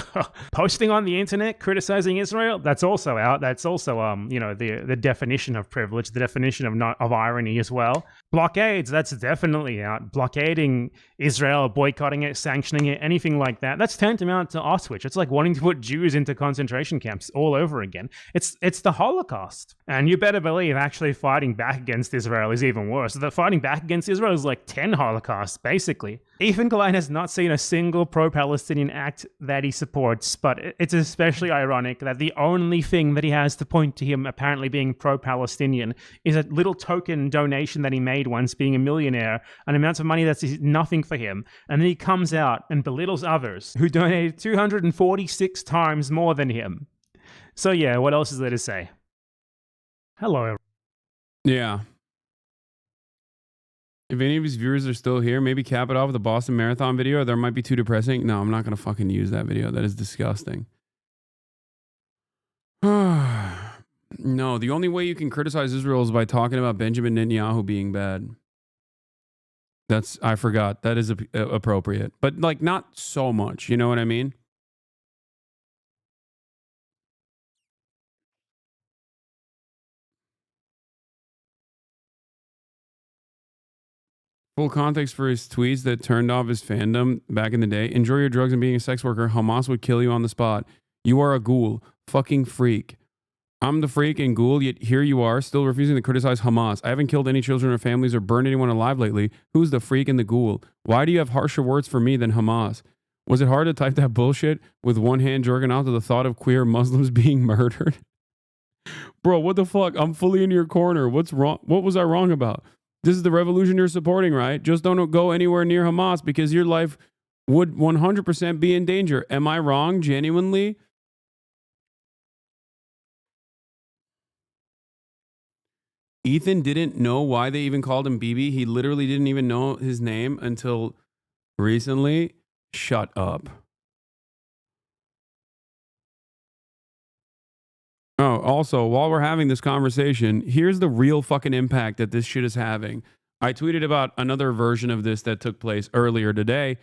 Posting on the internet, criticizing Israel, that's also out. That's also, the definition of privilege, the definition of irony as well. Blockades, that's definitely out. Blockading Israel, boycotting it, sanctioning it, anything like that. That's tantamount to Auschwitz. It's like wanting to put Jews into concentration camps all over again. It's the Holocaust. And you better believe actually fighting back against Israel is even worse. The fighting back against Israel is like 10 Holocausts, basically. Ethan Klein has not seen a single pro-Palestinian act that he supports, but it's especially ironic that the only thing that he has to point to him apparently being pro-Palestinian is a little token donation that he made once being a millionaire, an amount of money that's nothing for him, and then he comes out and belittles others who donated 246 times more than him. So yeah, what else is there to say? Hello. Yeah. If any of his viewers are still here, maybe cap it off with the Boston Marathon video. There might be too depressing. No, I'm not going to fucking use that video. That is disgusting. No, the only way you can criticize Israel is by talking about Benjamin Netanyahu being bad. I forgot. That is appropriate. But like not so much. You know what I mean? Full context for his tweets that turned off his fandom back in the day. Enjoy your drugs and being a sex worker. Hamas would kill you on the spot. You are a ghoul. Fucking freak. I'm the freak and ghoul, yet here you are, still refusing to criticize Hamas. I haven't killed any children or families or burned anyone alive lately. Who's the freak and the ghoul? Why do you have harsher words for me than Hamas? Was it hard to type that bullshit with one hand jerking out to the thought of queer Muslims being murdered? Bro, what the fuck? I'm fully in your corner. What's wrong? What was I wrong about? This is the revolution you're supporting, right? Just don't go anywhere near Hamas because your life would 100% be in danger. Am I wrong, genuinely? Ethan didn't know why they even called him BB. He literally didn't even know his name until recently. Shut up. Oh, also, while we're having this conversation, here's the real fucking impact that this shit is having. I tweeted about another version of this that took place earlier today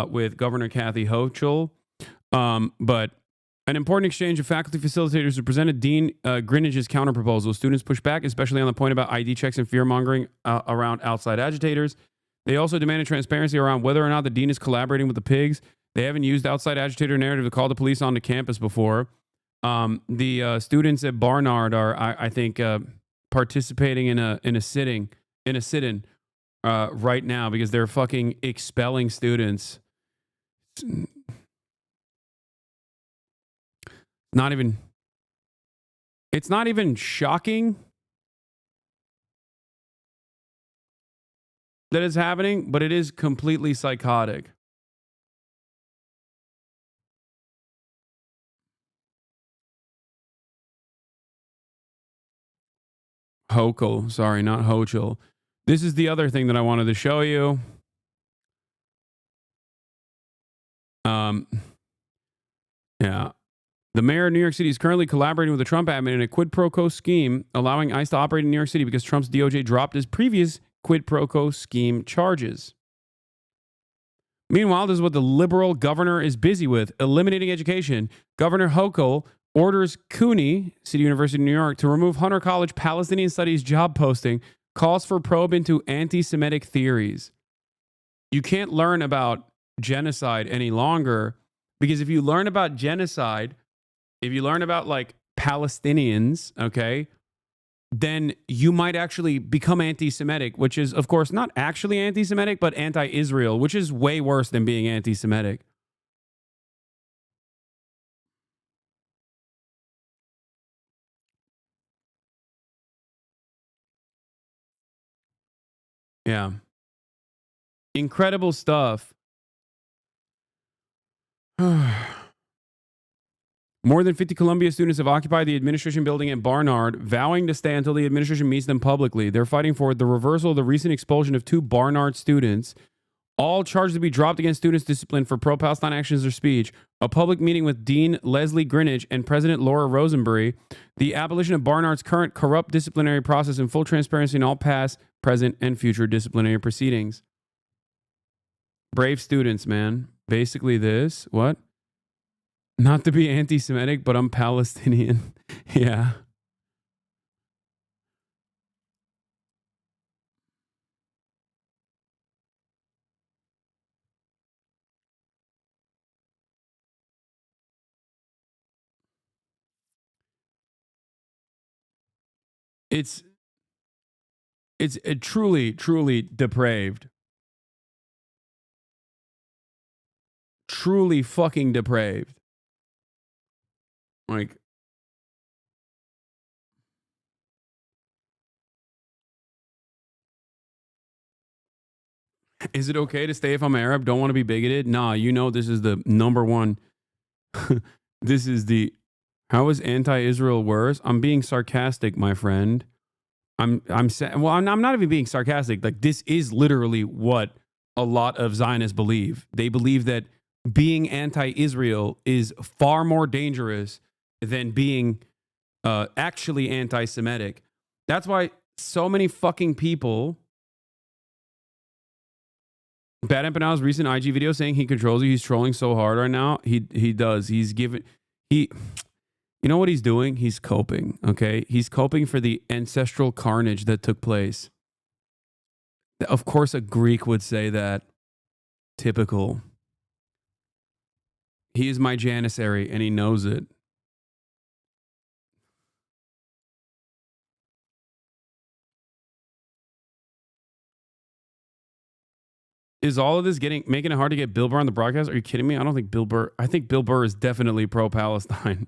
with Governor Kathy Hochul. But an important exchange of faculty facilitators who presented Dean Greenidge's counterproposal. Students pushed back, especially on the point about ID checks and fear-mongering around outside agitators. They also demanded transparency around whether or not the dean is collaborating with the pigs. They haven't used outside agitator narrative to call the police onto campus before. The students at Barnard are, I think, participating in a sit-in right now because they're fucking expelling students. It's not even shocking that it's happening, but it is completely psychotic. Hochul, sorry, not Hochul. This is the other thing that I wanted to show you. Yeah. The mayor of New York City is currently collaborating with the Trump admin in a quid pro quo scheme, allowing ICE to operate in New York City because Trump's DOJ dropped his previous quid pro quo scheme charges. Meanwhile, this is what the liberal governor is busy with, eliminating education. Governor Hochul orders CUNY, City University of New York, to remove Hunter College Palestinian Studies job posting, calls for probe into anti-Semitic theories. You can't learn about genocide any longer because if you learn about genocide, if you learn about like Palestinians, okay, then you might actually become anti-Semitic, which is, of course, not actually anti-Semitic, but anti-Israel, which is way worse than being anti-Semitic. Yeah. Incredible stuff. More than 50 Columbia students have occupied the administration building at Barnard, vowing to stay until the administration meets them publicly. They're fighting for the reversal of the recent expulsion of 2 Barnard students, all charged to be dropped against students disciplined for pro-Palestine actions or speech. A public meeting with Dean Leslie Greenidge and President Laura Rosenberry, the abolition of Barnard's current corrupt disciplinary process and full transparency in all past, present, and future disciplinary proceedings. Brave students, man. Basically this. What? Not to be anti-Semitic, but I'm Palestinian. Yeah. It's truly, truly depraved. Truly fucking depraved. Like, is it okay to stay if I'm Arab? Don't want to be bigoted? Nah, you know this is the number one. This is the... How is anti-Israel worse? I'm being sarcastic, my friend. I'm not even being sarcastic. Like, this is literally what a lot of Zionists believe. They believe that being anti-Israel is far more dangerous than being actually anti-Semitic. That's why so many fucking people... Bad Empanada's recent IG video saying he controls you. He's trolling so hard right now. He does. He's given... You know what he's doing? He's coping, okay? He's coping for the ancestral carnage that took place. Of course a Greek would say that. Typical. He is my janissary, and he knows it. Is all of this making it hard to get Bill Burr on the broadcast? Are you kidding me? I don't think Bill Burr. I think Bill Burr is definitely pro-Palestine.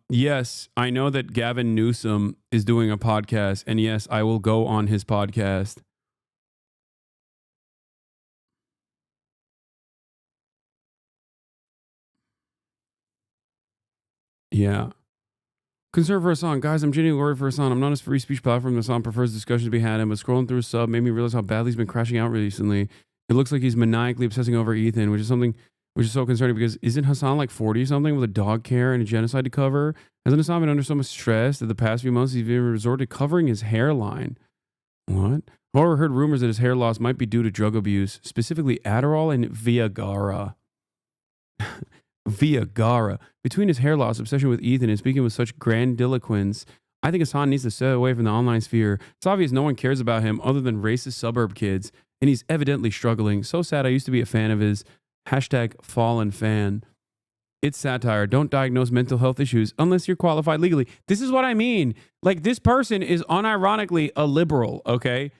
Yes, I know that Gavin Newsom is doing a podcast, and yes, I will go on his podcast. Yeah. Concern for Hasan. Guys, I'm genuinely worried for Hasan. I'm not a free speech platform. Hasan prefers discussion to be had in, but scrolling through his sub made me realize how badly he's been crashing out recently. It looks like he's maniacally obsessing over Ethan, which is so concerning because isn't Hasan like 40 something with a dog care and a genocide to cover? Hasn't Hasan been under so much stress that the past few months he's even resorted to covering his hairline? What? However, heard rumors that his hair loss might be due to drug abuse, specifically Adderall and Viagra. Viagra. Between his hair loss, obsession with Ethan, and speaking with such grandiloquence, I think Hasan needs to stay away from the online sphere. It's obvious no one cares about him other than racist suburb kids, and he's evidently struggling. So sad. I used to be a fan of his. #fallen fan. It's satire. Don't diagnose mental health issues unless you're qualified legally. This is what I mean. Like, this person is unironically a liberal, okay?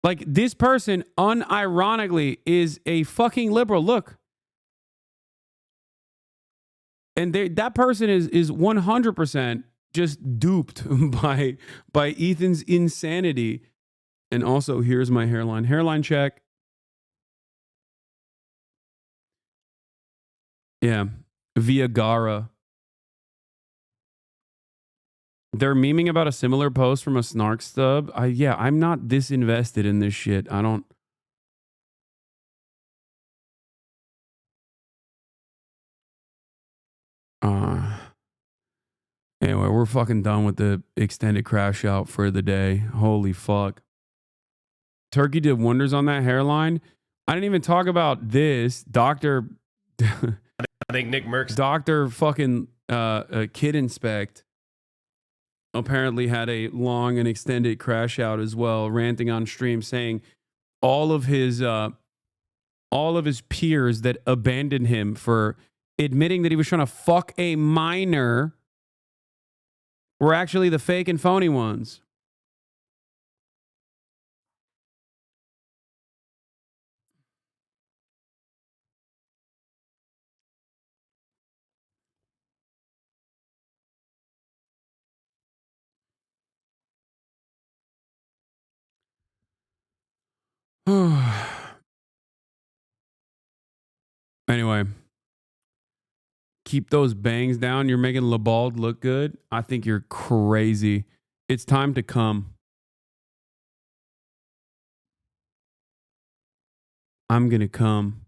Like, this person unironically is a fucking liberal. Look. And that person is 100% just duped by Ethan's insanity. And also, here's my hairline. Hairline check. Yeah. Viagra. They're memeing about a similar post from a snark stub. I'm not this invested in this shit. I don't. Anyway, we're fucking done with the extended crash out for the day. Holy fuck. Turkey did wonders on that hairline. I didn't even talk about this. Dr. I think Nick Merckx. Dr. fucking Kid Inspect apparently had a long and extended crash out as well, ranting on stream saying all of his peers that abandoned him for admitting that he was trying to fuck a minor were actually the fake and phony ones. Anyway, keep those bangs down. You're making LeBald look good. I think you're crazy. It's time to come. I'm going to come.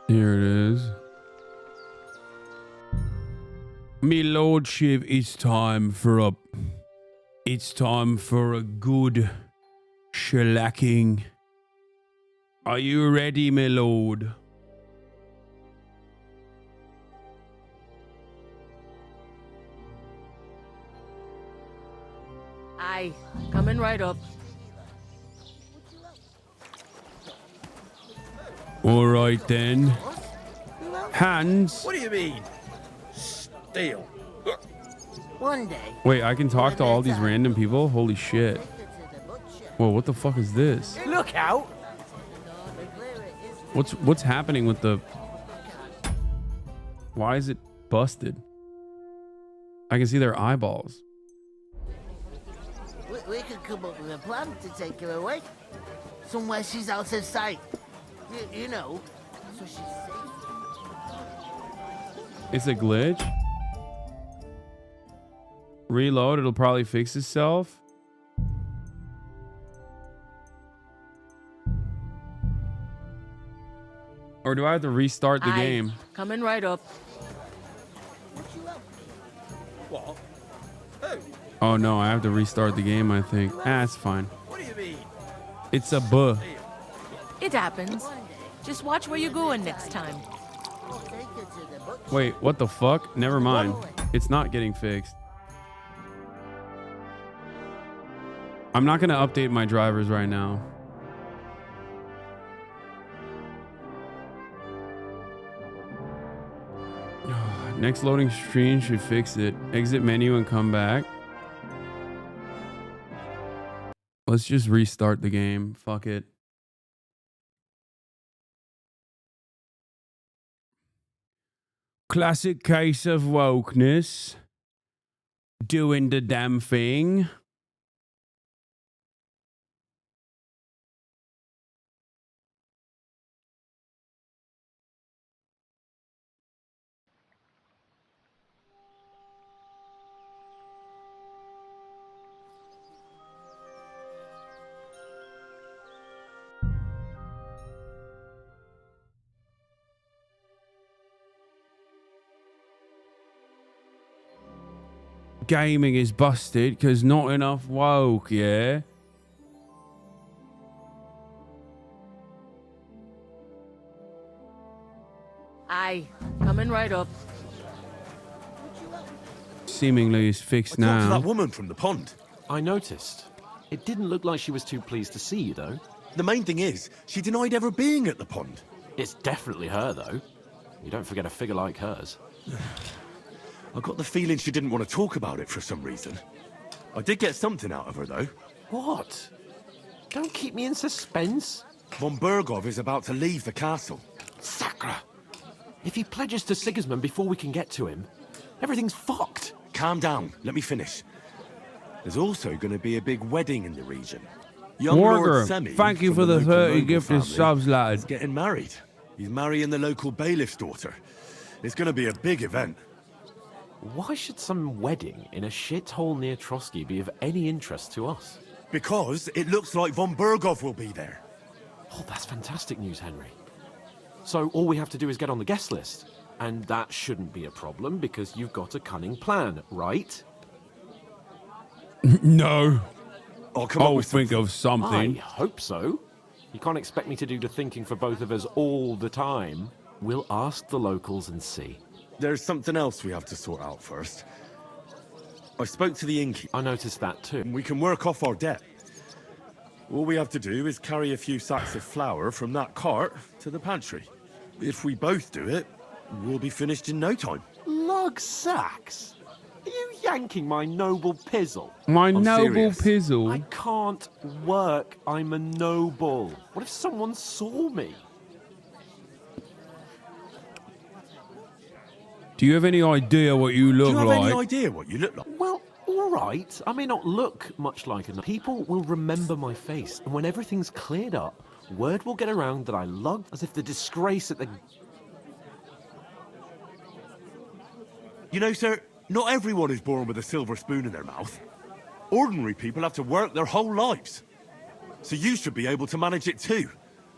Here it is. Me lordship, it's time for a good shellacking. Are you ready, my lord? Aye, coming right up. All right then. Hands. What do you mean? Steal. One day. Wait, I can talk to all these random people? Holy shit. Whoa, what the fuck is this? Look out! What's happening with the... Why is it busted? I can see their eyeballs. We could come up with a plan to take her away. Somewhere she's out of sight. You know, so she's safe. It's a glitch. Reload, it'll probably fix itself. Or do I have to restart the game? Coming right up. What? Oh no, I have to restart the game, I think. It's fine. What do you mean? It's a buh. It happens. Just watch where you're going next time. Wait, what the fuck? Never mind. It's not getting fixed. I'm not gonna update my drivers right now. Next loading screen should fix it. Exit menu and come back. Let's just restart the game. Fuck it. Classic case of wokeness. Doing the damn thing. Gaming is busted because not enough woke, yeah? Aye, coming right up. Seemingly is fixed I talked to now. that woman from the pond. I noticed. It didn't look like she was too pleased to see you, though. The main thing is, she denied ever being at the pond. It's definitely her, though. You don't forget a figure like hers. I got the feeling she didn't want to talk about it for some reason. I did get something out of her, though. What? Don't keep me in suspense. Von Bergov is about to leave the castle. Sacra! If he pledges to Sigismund before we can get to him, everything's fucked. Calm down. Let me finish. There's also going to be a big wedding in the region. Young Warger, Lord Semi, thank you from for the local 30 noble gifted family, subs, lad. is getting married. He's marrying the local bailiff's daughter. It's going to be a big event. Why should some wedding in a shithole near Trotsky be of any interest to us? Because it looks like von Bergov will be there. Oh, that's fantastic news, Henry. So all we have to do is get on the guest list. And that shouldn't be a problem because you've got a cunning plan, right? No. I'll come up with think of something. I hope so. You can't expect me to do the thinking for both of us all the time. We'll ask the locals and see. There's something else we have to sort out first. I spoke to the innkeeper. I noticed that too. We can work off our debt. All we have to do is carry a few sacks of flour from that cart to the pantry. If we both do it, we'll be finished in no time. Lug sacks? Are you yanking my noble pizzle? My I'm noble serious. pizzle? I can't work. I'm a noble. What if someone saw me? Do you have any idea what you look Do you have like? any idea what you look like? Well, all right. I may not look much like a... People will remember my face, and when everything's cleared up, word will get around that I lugged as if the disgrace at the... You know, sir, not everyone is born with a silver spoon in their mouth. Ordinary people have to work their whole lives. So you should be able to manage it too,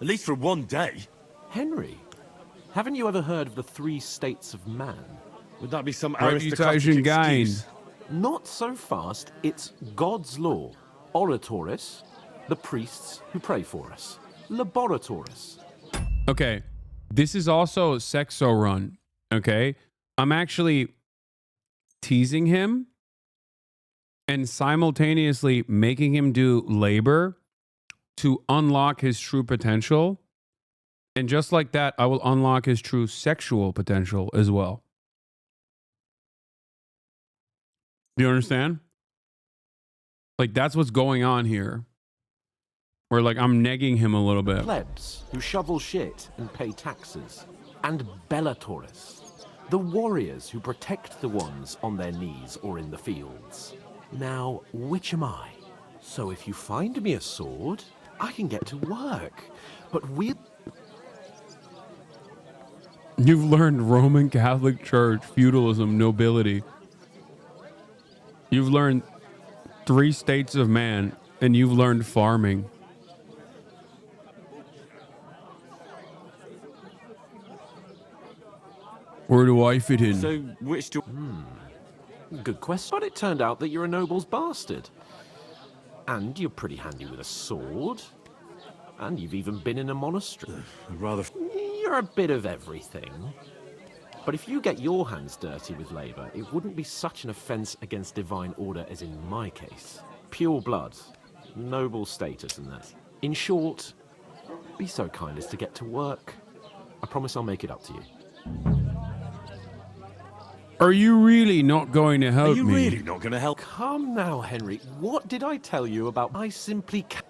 at least for one day. Henry, haven't you ever heard of the 3 states of man? Would that be some aristocratic Reputation gain. excuse? Not so fast. It's God's law. Oratoris, the priests who pray for us. Laboratoris. Okay, this is also Sexo Run, okay? I'm actually teasing him and simultaneously making him do labor to unlock his true potential. And just like that, I will unlock his true sexual potential as well. Do you understand? Like, that's what's going on here. Where, like, I'm negging him a little bit. Plebs who shovel shit and pay taxes. And Bellatorists, the warriors who protect the ones on their knees or in the fields. Now, which am I? So if you find me a sword, I can get to work. But we'll... You've learned Roman Catholic Church, feudalism, nobility. You've learned 3 states of man, and you've learned farming. Where do I fit in? So, which do... Good question. But it turned out that you're a noble's bastard. And you're pretty handy with a sword. And you've even been in a monastery. You're a bit of everything. But if you get your hands dirty with labour, it wouldn't be such an offence against divine order as in my case. Pure blood, noble status and that. In short, be so kind as to get to work. I promise I'll make it up to you. Are you really not going to help me? Are you really not going to help? Come now, Henry. What did I tell you about I simply can't...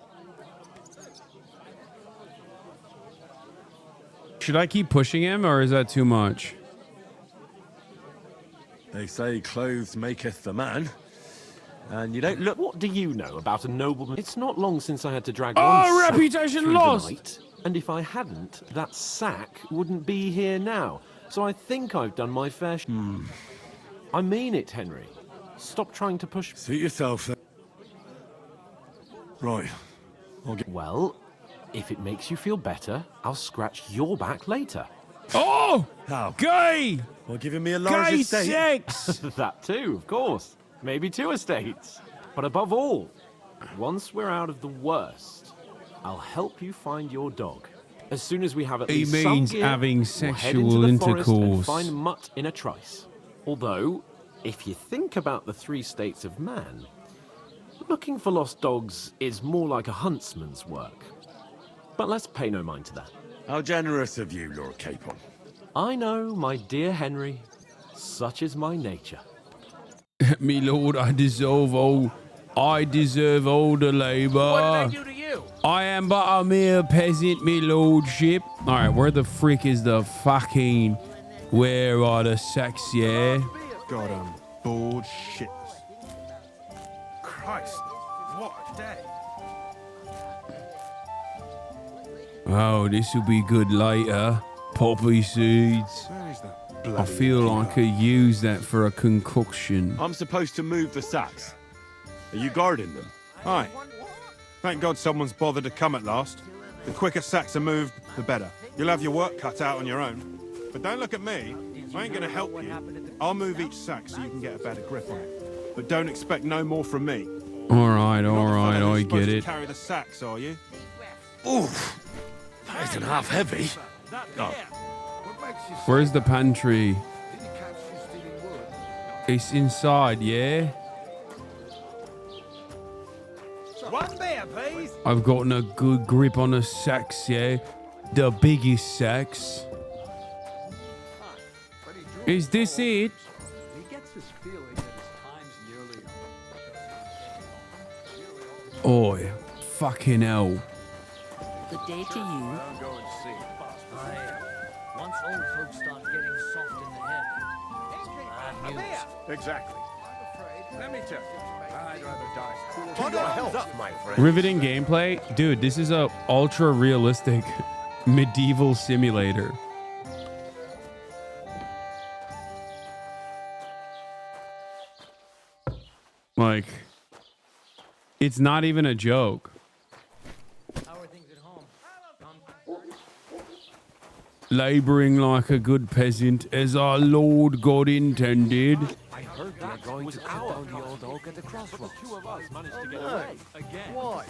Should I keep pushing him, or is that too much? They say clothes maketh the man. And you don't look... What do you know about a nobleman? It's not long since I had to drag one sack reputation through the lost! night, and if I hadn't, that sack wouldn't be here now. So I think I've done my fair I mean it, Henry. Stop trying to push... Suit yourself, then. Right. Well, if it makes you feel better, I'll scratch your back later. Oh! How? Gay! Well, giving me a large Gay estate. sex! That too, of course. Maybe 2 estates. But above all, once we're out of the worst, I'll help you find your dog. As soon as we have at He least means some gear, having we'll sexual head into the forest and intercourse. find mutt in a trice. Although, if you think about the 3 states of man, looking for lost dogs is more like a huntsman's work. But let's pay no mind to that. How generous of you, Lord Capon. I know, my dear Henry. Such is my nature. Me lord, I deserve all the labour. What did I do to you? I am but a mere peasant, me lordship. Alright, where the frick is the fucking... Where are the sacks, yeah? God, I'm bored shitless. Christ, what a day. Oh, this will be good later. Poppy seeds. Where is that I bloody feel I killer? could use that for a concoction. I'm supposed to move the sacks. Are you guarding them? Aye. Thank God someone's bothered to come at last. The quicker sacks are moved, the better. You'll have your work cut out on your own. But don't look at me. I ain't gonna help you. I'll move each sack so you can get a better grip on it. But don't expect no more from me. Alright, I You're get supposed to it. carry the sacks, are you? Oof. That isn't half heavy. Oh. Where's the pantry? It's inside, yeah? One beer, please. I've gotten a good grip on the sacks, yeah? The biggest sacks. Is this it? Oi, fucking hell. Good day to you. Once old folks start getting soft in the head, bad news. Exactly. Let me tell you, I'd rather die. To your health, my friend. Riveting gameplay? Dude, this is a ultra realistic medieval simulator. Like, it's not even a joke. Laboring like a good peasant, as our Lord God intended. I heard that going to cut down the old oak at the crossroads. The 2 of us managed to get away. Again. Why?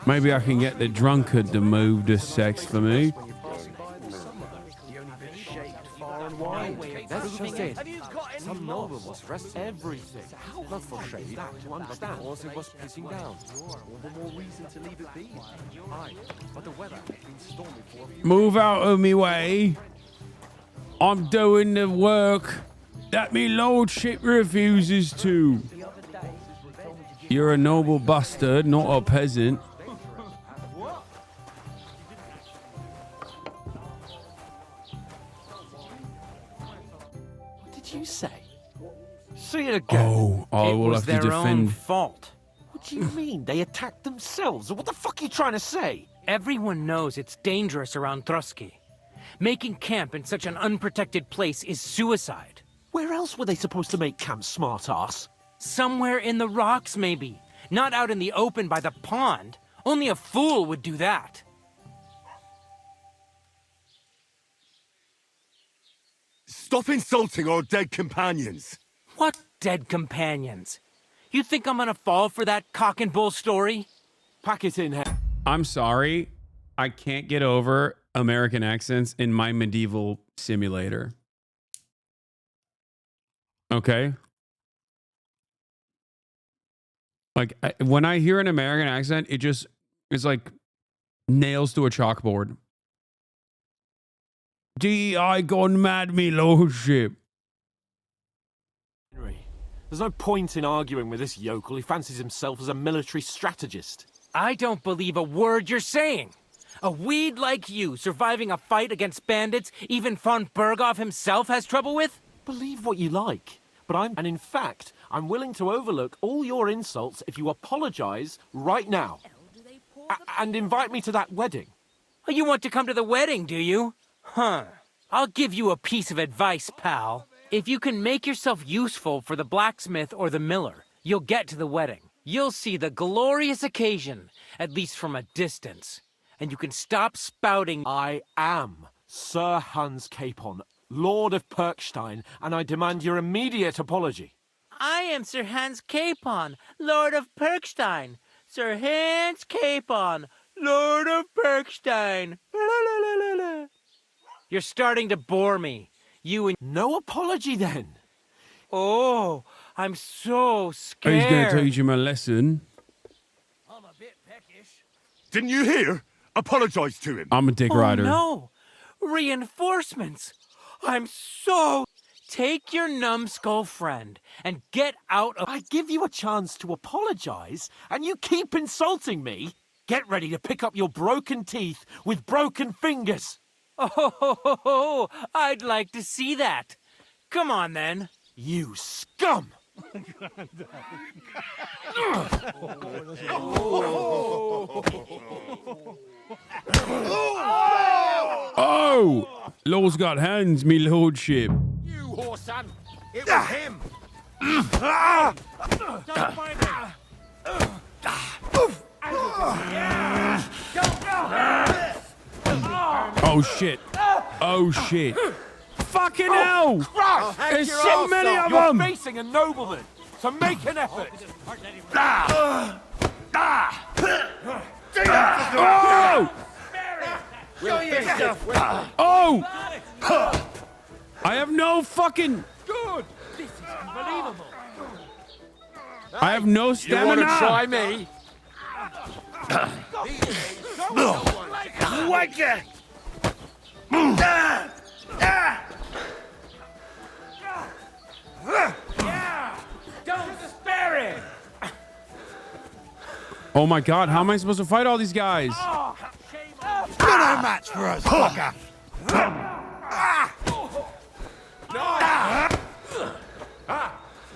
Maybe I can get the drunkard to move the sex for me. That's just it. Some noble must rest everything. Not for shade, to understand. Once it was pissing down. All the more reason to leave it be. Aye, but the weather has been stormy for you. Move out of me way. I'm doing the work that me lordship refuses to. You're a noble bastard, not a peasant. What did you say? Say it again. Oh, I will have to defend. Fault. What do you mean? They attacked themselves? What the fuck are you trying to say? Everyone knows it's dangerous around Trotsky. Making camp in such an unprotected place is suicide. Where else were they supposed to make camp, smartass? Somewhere in the rocks, maybe. Not out in the open by the pond. Only a fool would do that. Stop insulting our dead companions. What dead companions? You think I'm gonna fall for that cock and bull story? Pack it in here. I'm sorry. I can't get over American accents in my medieval simulator. Okay? Like, when I hear an American accent, it just is like nails to a chalkboard. DEI gone mad, me lordship. There's no point in arguing with this yokel. He fancies himself as a military strategist. I don't believe a word you're saying. A weed like you surviving a fight against bandits even von Berghoff himself has trouble with? Believe what you like, but and in fact, I'm willing to overlook all your insults if you apologize right now. And invite me to that wedding. Oh, you want to come to the wedding, do you? Huh. I'll give you a piece of advice, pal. If you can make yourself useful for the blacksmith or the miller, you'll get to the wedding. You'll see the glorious occasion, at least from a distance. And you can stop spouting. I am Sir Hans Capon, Lord of Perkstein, and I demand your immediate apology. I am Sir Hans Capon, Lord of Perkstein. Sir Hans Capon, Lord of Perkstein. You're starting to bore me. You and... No apology, then. Oh, I'm so scared. He's going to teach him a lesson. I'm a bit peckish. Didn't you hear? Apologize to him. I'm a dick rider. No. Reinforcements. I'm so... Take your numbskull friend and get out of... I give you a chance to apologize, and you keep insulting me. Get ready to pick up your broken teeth with broken fingers. Oh, I'd like to see that. Come on, then. You scum! Oh! Law's got hands, me lordship. You, Hasan! It was him! Don't find him! Oh shit. Oh shit. Fucking hell! Christ! There's so many of You're them! facing a nobleman, so make an effort! Oh! Oh! I have no fucking... Good! This is unbelievable! I have no stamina! You want to try me? Wake it! Don't spare him! Oh my god, how am I supposed to fight all these guys? You're no match for us, fucker!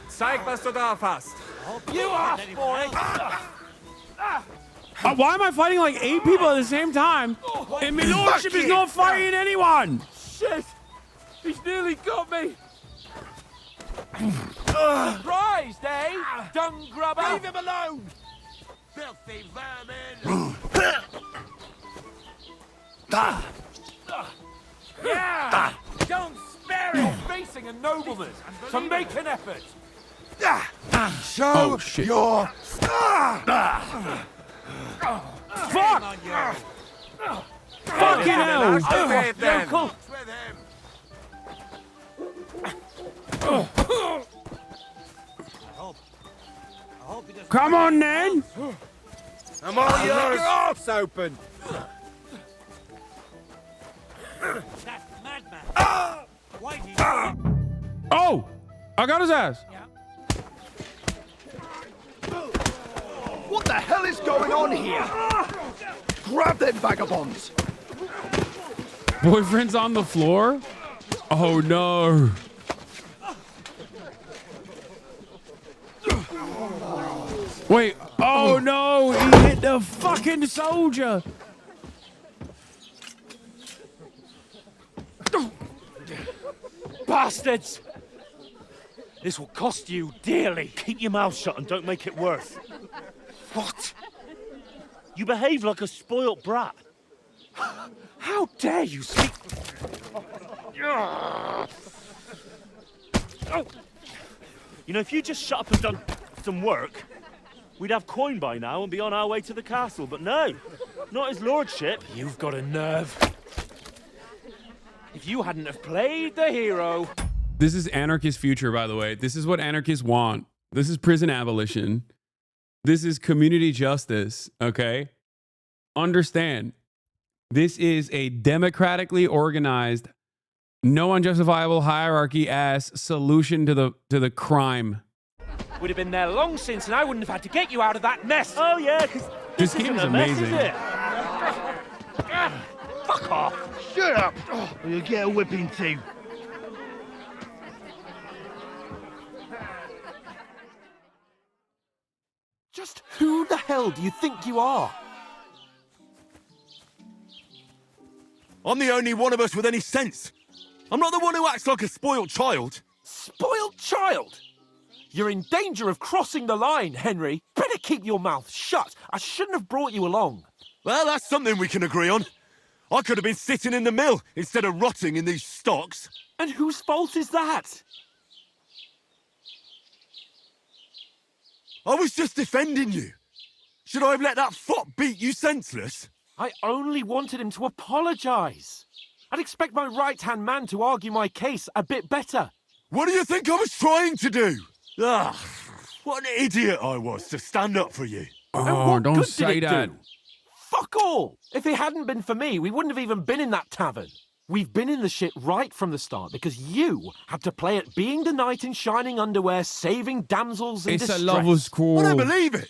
Zeig, was du drauf hast. You asked for it! Why am I fighting like 8 people at the same time? And my lordship is not fighting anyone! Shit! He's nearly got me! Surprised, eh? Dung grubber! Leave him alone! Filthy vermin! Yeah! Don't spare him! You're facing a nobleman, so make an effort! Show your... Fuck! Fucking hell! Okay, then. Come on, then! I'm all yours! Your arse open! That madman! Why did Oh! I got his ass! What the hell is going on here? Grab them vagabonds! Boyfriend's on the floor? Oh no. Wait, oh no, he hit the fucking soldier. Bastards! This will cost you dearly. Keep your mouth shut and don't make it worse. What? You behave like a spoilt brat. How dare you speak... Oh! You know, if you just shut up and done some work, we'd have coin by now and be on our way to the castle. But no, not his lordship. You've got a nerve. If you hadn't have played the hero... This is anarchist future, by the way. This is what anarchists want. This is prison abolition. This is community justice, okay? Understand, this is a democratically organized, no unjustifiable hierarchy ass solution to the crime. Would have been there long since, and I wouldn't have had to get you out of that mess. Oh, yeah, because This game is amazing. Fuck off. Shut up, or you'll get a whipping too. Just who the hell do you think you are? I'm the only one of us with any sense. I'm not the one who acts like a spoiled child. Spoiled child? You're in danger of crossing the line, Henry. Better keep your mouth shut. I shouldn't have brought you along. Well, that's something we can agree on. I could have been sitting in the mill instead of rotting in these stocks. And whose fault is that? I was just defending you. Should I have let that fop beat you senseless? I only wanted him to apologise. I'd expect my right-hand man to argue my case a bit better. What do you think I was trying to do? Ah, what an idiot I was to stand up for you. Oh, don't say that. Fuck all! If it hadn't been for me, we wouldn't have even been in that tavern. We've been in the shit right from the start because you had to play at being the knight in shining underwear, saving damsels in distress. It's a lover's quarrel. I don't believe it.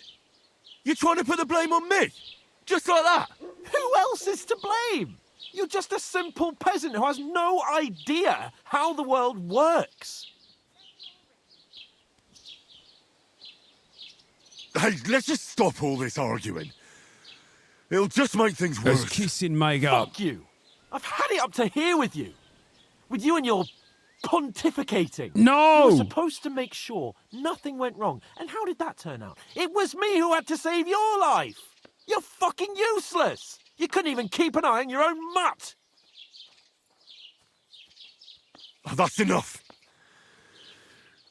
You're trying to put the blame on me? Just like that? Who else is to blame? You're just a simple peasant who has no idea how the world works. Hey, let's just stop all this arguing. It'll just make things worse. There's kissing makeup. Fuck you. I've had it up to here with you. With you and your pontificating. No! You were supposed to make sure nothing went wrong. And how did that turn out? It was me who had to save your life. You're fucking useless. You couldn't even keep an eye on your own mutt. Oh, that's enough.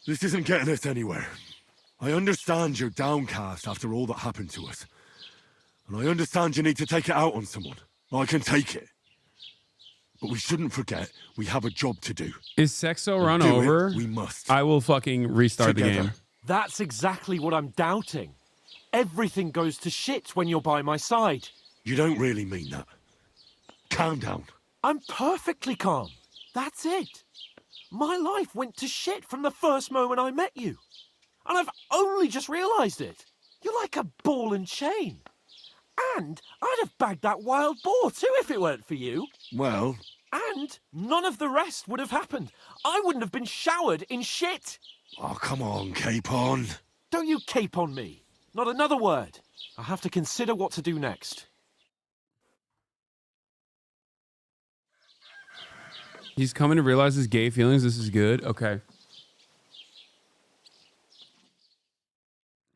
This isn't getting us anywhere. I understand you're downcast after all that happened to us. And I understand you need to take it out on someone. I can take it. But we shouldn't forget we have a job to do. Is Sexo run over? We must. I will fucking restart the game. That's exactly what I'm doubting. Everything goes to shit when you're by my side. You don't really mean that. Calm down. I'm perfectly calm. That's it. My life went to shit from the first moment I met you. And I've only just realised it. You're like a ball and chain. And I'd have bagged that wild boar too if it weren't for you. Well... And none of the rest would have happened. I wouldn't have been showered in shit. Oh, come on, Capon. Don't you cape on me. Not another word. I'll have to consider what to do next. He's coming to realize his gay feelings. This is good. Okay.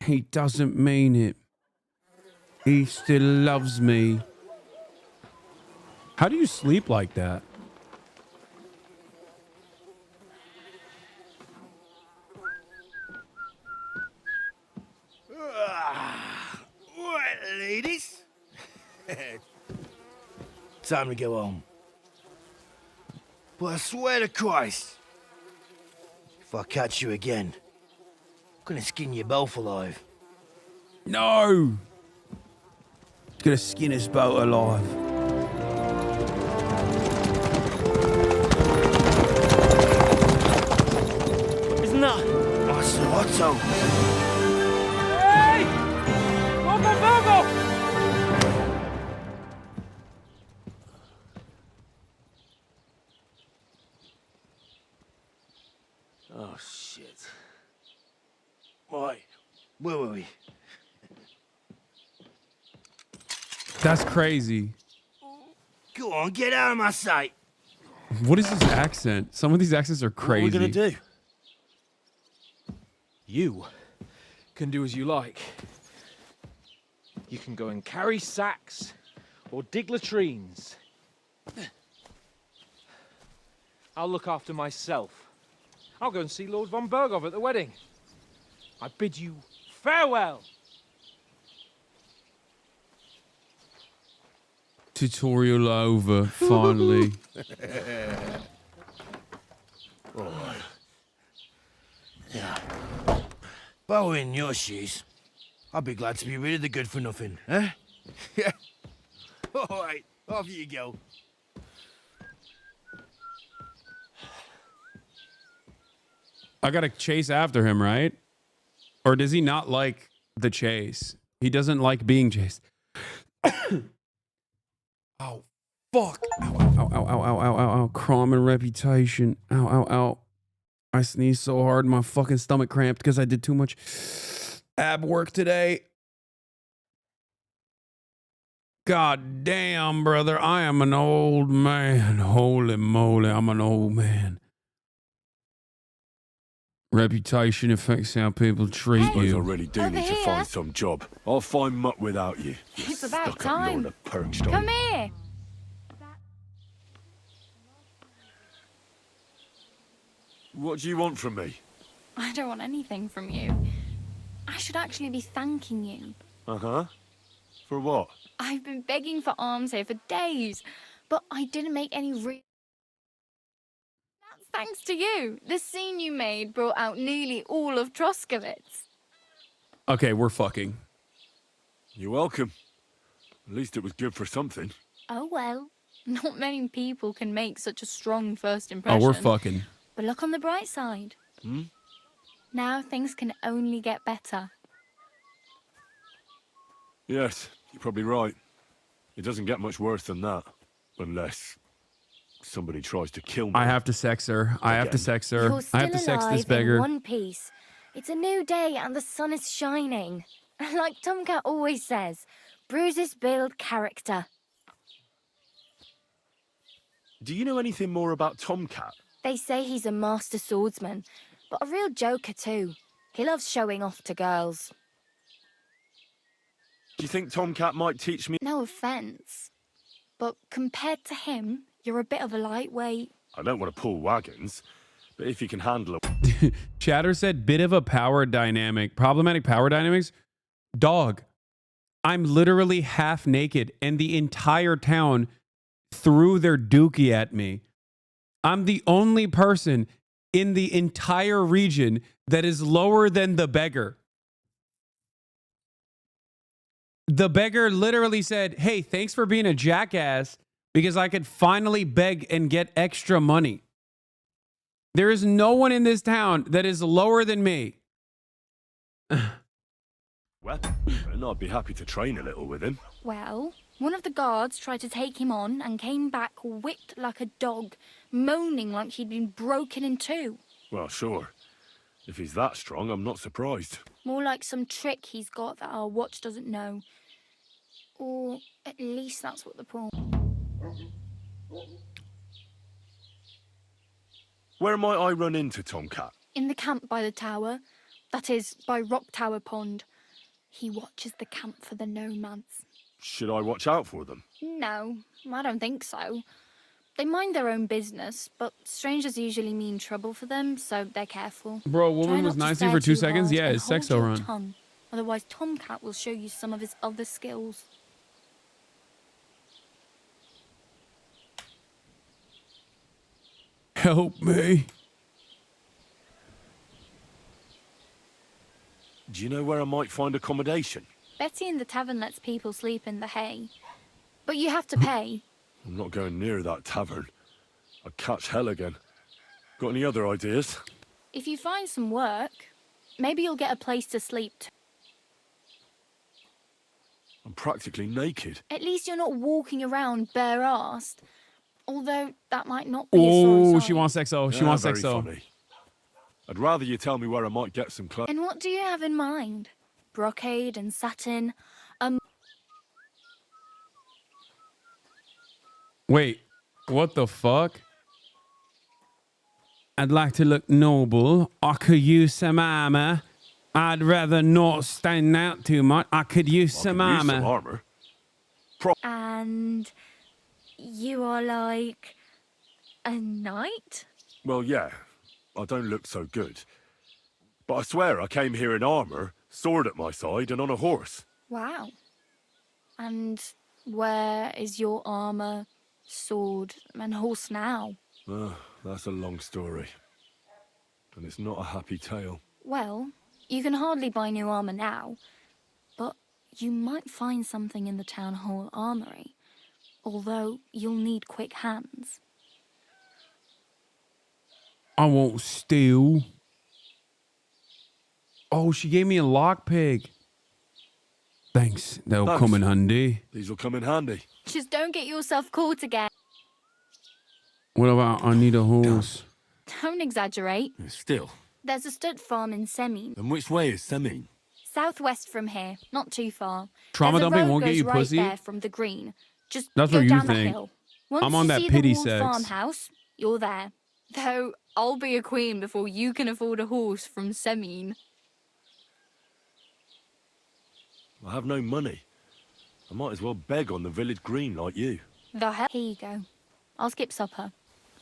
He doesn't mean it. He still loves me. How do you sleep like that? Right, ladies. Time to go home. But I swear to Christ, if I catch you again, I'm gonna skin you both alive. No! Gonna skin us both alive. Isn't that Otto? Hey! Virgo, Virgo! Oh, shit. Right, where were we? That's crazy. Go on, get out of my sight. What is this accent? Some of these accents are crazy. What are we gonna do? You can do as you like. You can go and carry sacks or dig latrines. I'll look after myself. I'll go and see Lord von Berghoff at the wedding. I bid you farewell. Tutorial over, finally. Alright. Yeah. If I were in your shoes, I'd be glad to be rid of the good for nothing, eh? Yeah. Alright, off you go. I gotta chase after him, right? Or does he not like the chase? He doesn't like being chased. Oh, fuck. Ow, ow, ow, ow, ow, ow, ow, ow. Crime and reputation. Ow, ow, ow. I sneezed so hard, my fucking stomach cramped because I did too much ab work today. God damn, brother. I am an old man. Holy moly, I'm an old man. Reputation affects how people treat I you. already do need to find some job. I'll find muck without you. It's about Stuck up time. Lord of Perkstein. Come here. What do you want from me? I don't want anything from you. I should actually be thanking you. Uh-huh. For what? I've been begging for arms here for days, but I didn't make any real... That's thanks to you. The scene you made brought out nearly all of Troskowitz. Okay, we're fucking. You're welcome. At least it was good for something. Oh well. Not many people can make such a strong first impression. Oh, we're fucking. But look on the bright side. Hmm? Now things can only get better. Yes, you're probably right. It doesn't get much worse than that. Unless somebody tries to kill me. I have to sex her. I have to sex her. You're still I have to sex this alive beggar. in one piece. It's a new day and the sun is shining. Like Tomcat always says, bruises build character. Do you know anything more about Tomcat? They say he's a master swordsman, but a real joker too. He loves showing off to girls. Do you think Tomcat might teach me? No offence, but compared to him, you're a bit of a lightweight. I don't want to pull wagons, but if you can handle it. Chatter said, bit of a power dynamic. Problematic power dynamics? Dog, I'm literally half naked and the entire town threw their dookie at me. I'm the only person in the entire region that is lower than the beggar. The beggar literally said, hey, thanks for being a jackass because I could finally beg and get extra money. There is no one in this town that is lower than me. Well, and I'd be happy to train a little with him. Well, one of the guards tried to take him on and came back whipped like a dog, moaning like he'd been broken in two. Well, sure. If he's that strong, I'm not surprised. More like some trick he's got that our watch doesn't know. Or at least that's what the problem. Where might I run into Tomcat? In the camp by the tower. That is, by Rock Tower Pond. He watches the camp for the nomads. Should I watch out for them? No, I don't think so. They mind their own business, but strangers usually mean trouble for them, so they're careful. Bro, woman was nice to you for 2 seconds? Yeah, it's sexo run. Tongue. Otherwise, Tomcat will show you some of his other skills. Help me. Do you know where I might find accommodation? Betty in the tavern lets people sleep in the hay. But you have to pay. I'm not going near that tavern. I'd catch hell again. Got any other ideas? If you find some work, maybe you'll get a place to sleep. I'm practically naked. At least you're not walking around bare-assed. Although that might not be a Oh, sorry she sign. wants XO. She Yeah, wants very XO. funny. I'd rather you tell me where I might get some clothes. And what do you have in mind? Brocade and satin? Wait, what the fuck? I'd like to look noble. I could use some armor. I'd rather not stand out too much. I could use some armor. armor. And you are like a knight? Well, yeah. I don't look so good. But I swear I came here in armor, sword at my side, and on a horse. Wow. And where is your armor, sword, and horse now? That's a long story. And it's not a happy tale. Well, you can hardly buy new armor now, but you might find something in the town hall armory. Although you'll need quick hands. I won't steal. Oh, she gave me a lockpick. Thanks. They'll come in handy. These will come in handy. Just don't get yourself caught again. What about I need a horse? Don't exaggerate. Still. There's a stud farm in Semin. And which way is Semin? Southwest from here, not too far. Trauma There's a dumping road won't get goes you right pussy? there from the green. Just That's go what you down the think. hill. Once I'm on you that see pity the walled sex. farmhouse, you're there. Though I'll be a queen before you can afford a horse from Semin. I have no money. I might as well beg on the village green like you. The hell? Here you go. I'll skip supper.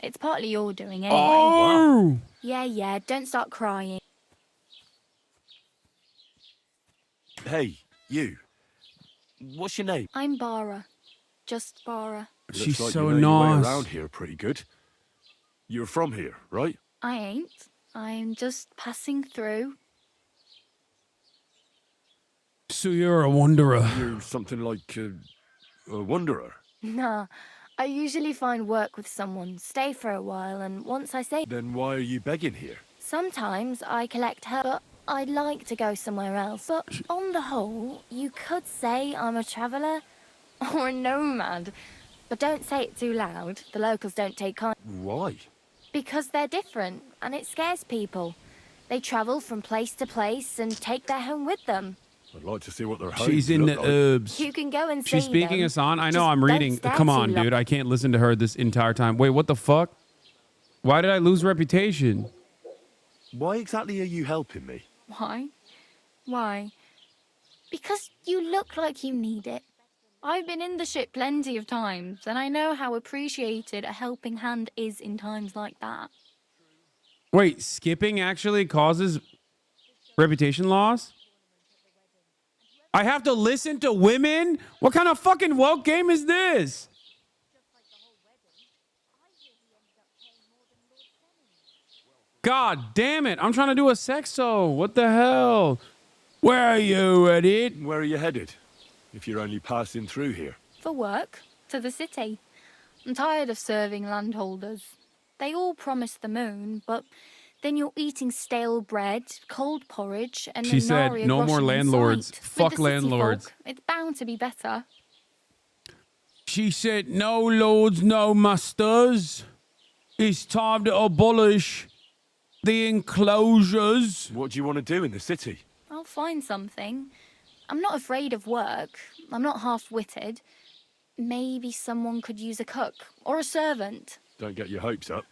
It's partly your doing anyway. Oh! Yeah, don't start crying. Hey, you. What's your name? I'm Bara. Just Bara. She's Looks like so you know your way nice. around here pretty good. You're from here, right? I ain't. I'm just passing through. So you're a wanderer. You're something like a wanderer. Nah, I usually find work with someone, stay for a while, and once I say... Then why are you begging here? Sometimes I collect her, but I'd like to go somewhere else. But on the whole, you could say I'm a traveller or a nomad. But don't say it too loud. The locals don't take kind. Why? Because they're different, and it scares people. They travel from place to place and take their home with them. I'd like to see what their She's homes in the look like. herbs. You can go and She's see speaking them. Hasan. I know Just I'm don't reading. stare Come too on, long. dude. I can't listen to her this entire time. Wait, what the fuck? Why did I lose reputation? Why exactly are you helping me? Why? Why? Because you look like you need it. I've been in the ship plenty of times, and I know how appreciated a helping hand is in times like that. Wait, skipping actually causes reputation loss? I have to listen to women? What kind of fucking woke game is this? God damn it. I'm trying to do a sexo. What the hell? Where are you, Reddit? Where are you headed? If you're only passing through here. For work, to the city. I'm tired of serving landholders. They all promise the moon, but then you're eating stale bread, cold porridge, and She said, Naria no more groschen in landlords. sight. With Fuck the city landlords. folk, it's bound to be better. She said, no lords, no masters. It's time to abolish the enclosures. What do you want to do in the city? I'll find something. I'm not afraid of work. I'm not half-witted. Maybe someone could use a cook or a servant. Don't get your hopes up.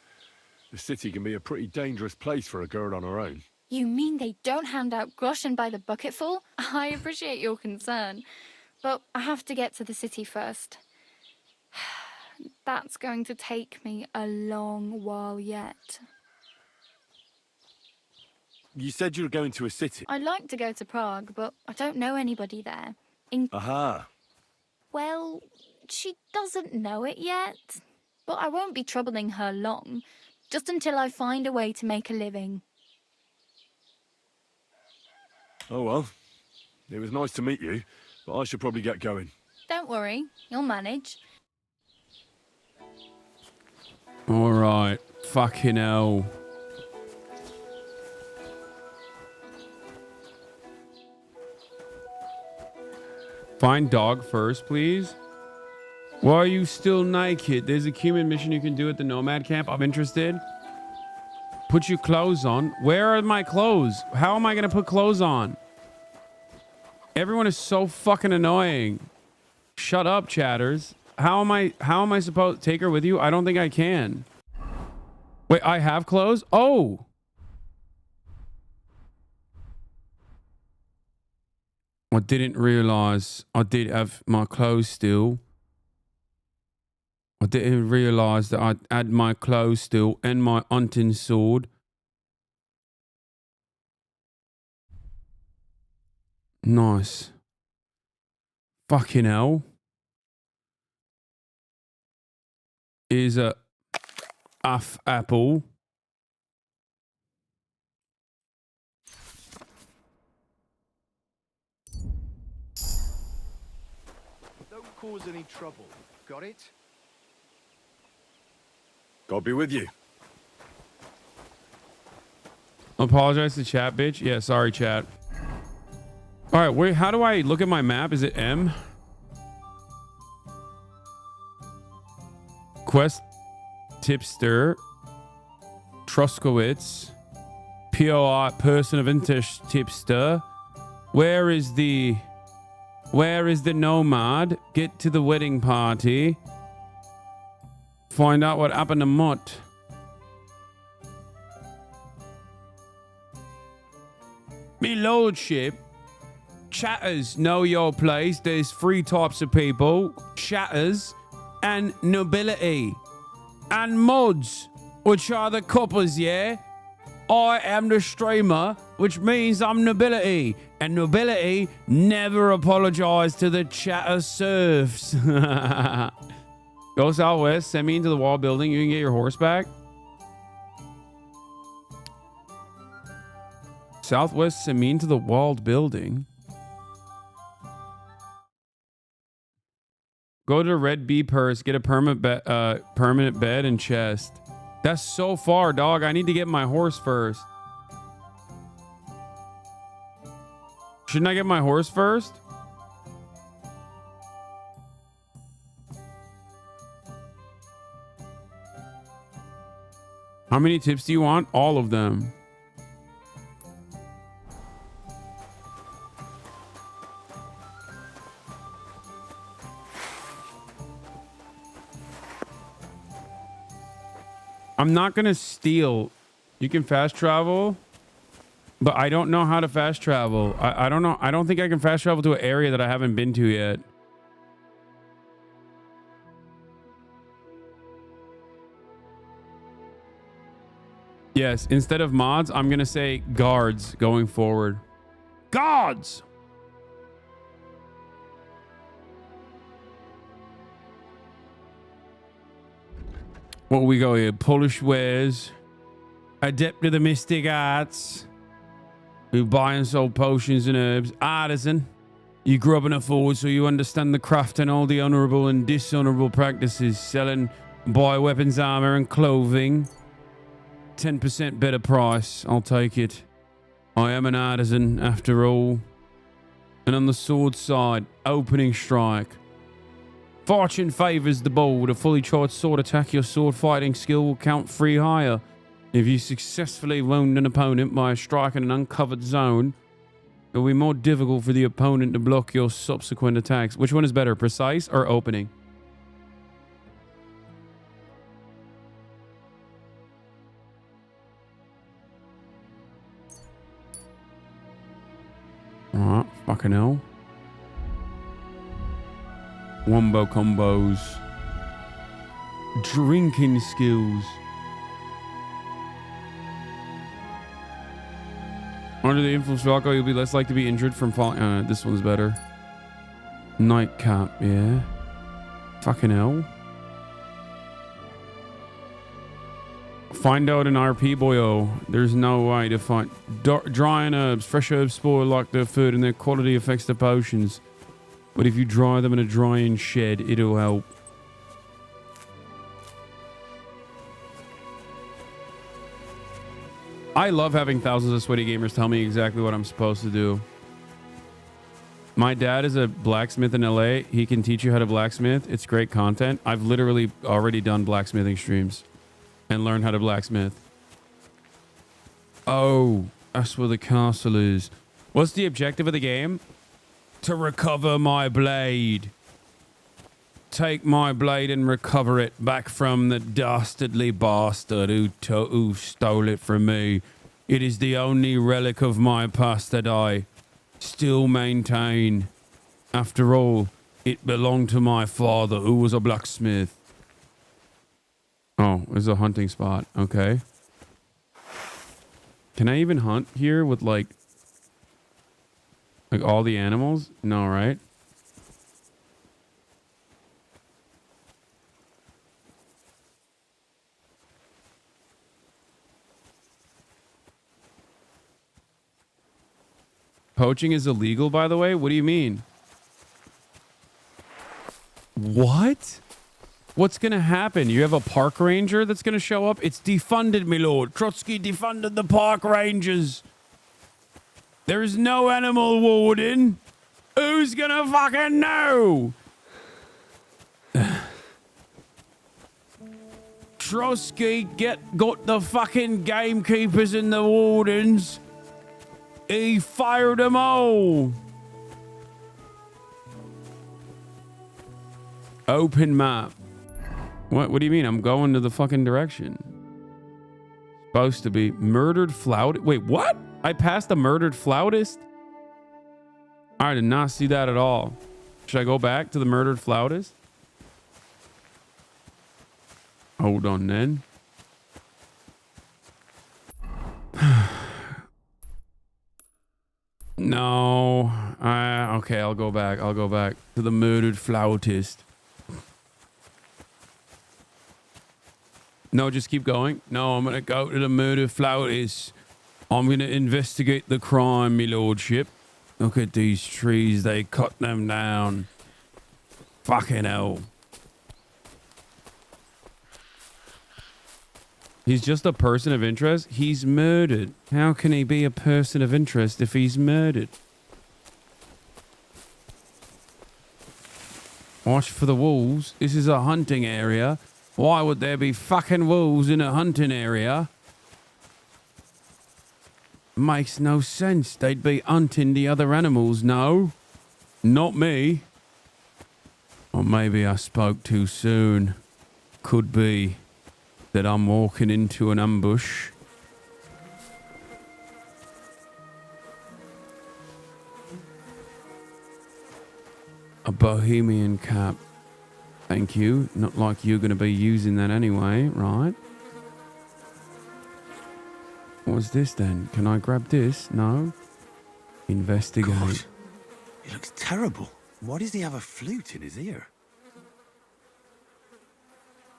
The city can be a pretty dangerous place for a girl on her own. You mean they don't hand out groschen by the bucketful? I appreciate your concern, but I have to get to the city first. That's going to take me a long while yet. You said you were going to a city. I'd like to go to Prague, but I don't know anybody there. Aha. Well, she doesn't know it yet, but I won't be troubling her long, just until I find a way to make a living. Oh well. It was nice to meet you, but I should probably get going. Don't worry, you'll manage. All right. Fucking hell. Find dog first, please. Why are you still naked? There's a human mission you can do at the Nomad Camp. I'm interested. Put your clothes on. Where are my clothes? How am I going to put clothes on? Everyone is so fucking annoying. Shut up, chatters. How am I supposed to take her with you? I don't think I can. Wait, I have clothes? Oh. I didn't realize I did have my clothes still. I didn't realize that I had my clothes still and my hunting sword. Nice. Fucking hell. Is a apple. Don't cause any trouble. Got it? God be with you. Apologize to chat, bitch. Yeah, sorry, chat. All right, wait, how do I look at my map? Is it M? Quest tipster. Truskowitz. POI person of interest tipster. Where is the nomad? Get to the wedding party. Find out what happened to Mutt. Me lordship. Chatters know your place. There's three types of people. Chatters and nobility. And mods, which are the coppers, yeah? I am the streamer, which means I'm nobility. And nobility never apologize to the chatter serfs. Go southwest, send me into the wall building. You can get your horse back. Southwest, send me into the walled building. Go to Red Bee Purse, get a permanent bed and chest. That's so far, dog. I need to get my horse first. Shouldn't I get my horse first? How many tips do you want? All of them. I'm not gonna steal. You can fast travel, but I don't know how to fast travel. I don't know. I don't think I can fast travel to an area that I haven't been to yet. Yes, instead of mods, I'm gonna say guards going forward. Guards! What we go here? Polish wares. Adept to the mystic arts. Who buy and sell potions and herbs. Artisan. You grew up in a forge, so you understand the craft and all the honorable and dishonorable practices. Selling buy weapons, armor, and clothing. 10% better price. I'll take it. I am an artisan, after all. And on the sword side, opening strike. Fortune favors the bold. A fully charged sword attack, your sword fighting skill will count 3 higher. If you successfully wound an opponent by striking an uncovered zone, it will be more difficult for the opponent to block your subsequent attacks. Which one is better, precise or opening? Alright, fucking hell. Wombo combos. Drinking skills. Under the influence of alcohol, you'll be less likely to be injured from falling. This one's better. Nightcap, yeah. Fucking hell. Find out an RP boyo. There's no way to find. Drying herbs. Fresh herbs spoil like their food and their quality affects the potions. But if you dry them in a drying shed, it'll help. I love having thousands of sweaty gamers tell me exactly what I'm supposed to do. My dad is a blacksmith in LA. He can teach you how to blacksmith. It's great content. I've literally already done blacksmithing streams and learned how to blacksmith. Oh, that's where the castle is. What's the objective of the game? To recover my blade. Take my blade and recover it back from the dastardly bastard who stole it from me. It is the only relic of my past that I still maintain. After all, it belonged to my father, who was a blacksmith. Oh, there's a hunting spot. Okay. Can I even hunt here with, like... Like all the animals? No, right? Poaching is illegal, by the way? What do you mean? What? What's going to happen? You have a park ranger that's going to show up? It's defunded, my lord. Trotsky defunded the park rangers. There is no animal warden. Who's going to fucking know? Trotsky got the fucking gamekeepers and the wardens. He fired them all. Open map. What do you mean? I'm going to the fucking direction. Supposed to be murdered flautist. Wait, what? I passed a murdered flautist? I did not see that at all. Should I go back to the murdered flautist? Hold on then. No. Okay, I'll go back. I'll go back to the murdered flautist. No, just keep going. No, I'm going to go to the murdered flautist. I'm going to investigate the crime, my lordship. Look at these trees. They cut them down. Fucking hell. He's just a person of interest. He's murdered. How can he be a person of interest if he's murdered? Watch for the wolves. This is a hunting area. Why would there be fucking wolves in a hunting area? Makes no sense. They'd be hunting the other animals. No, not me. Or maybe I spoke too soon. Could be that I'm walking into an ambush. A bohemian cap. Thank you. Not like you're going to be using that anyway, right? What's this then? Can I grab this? No. Investigate. God, he looks terrible. Why does he have a flute in his ear?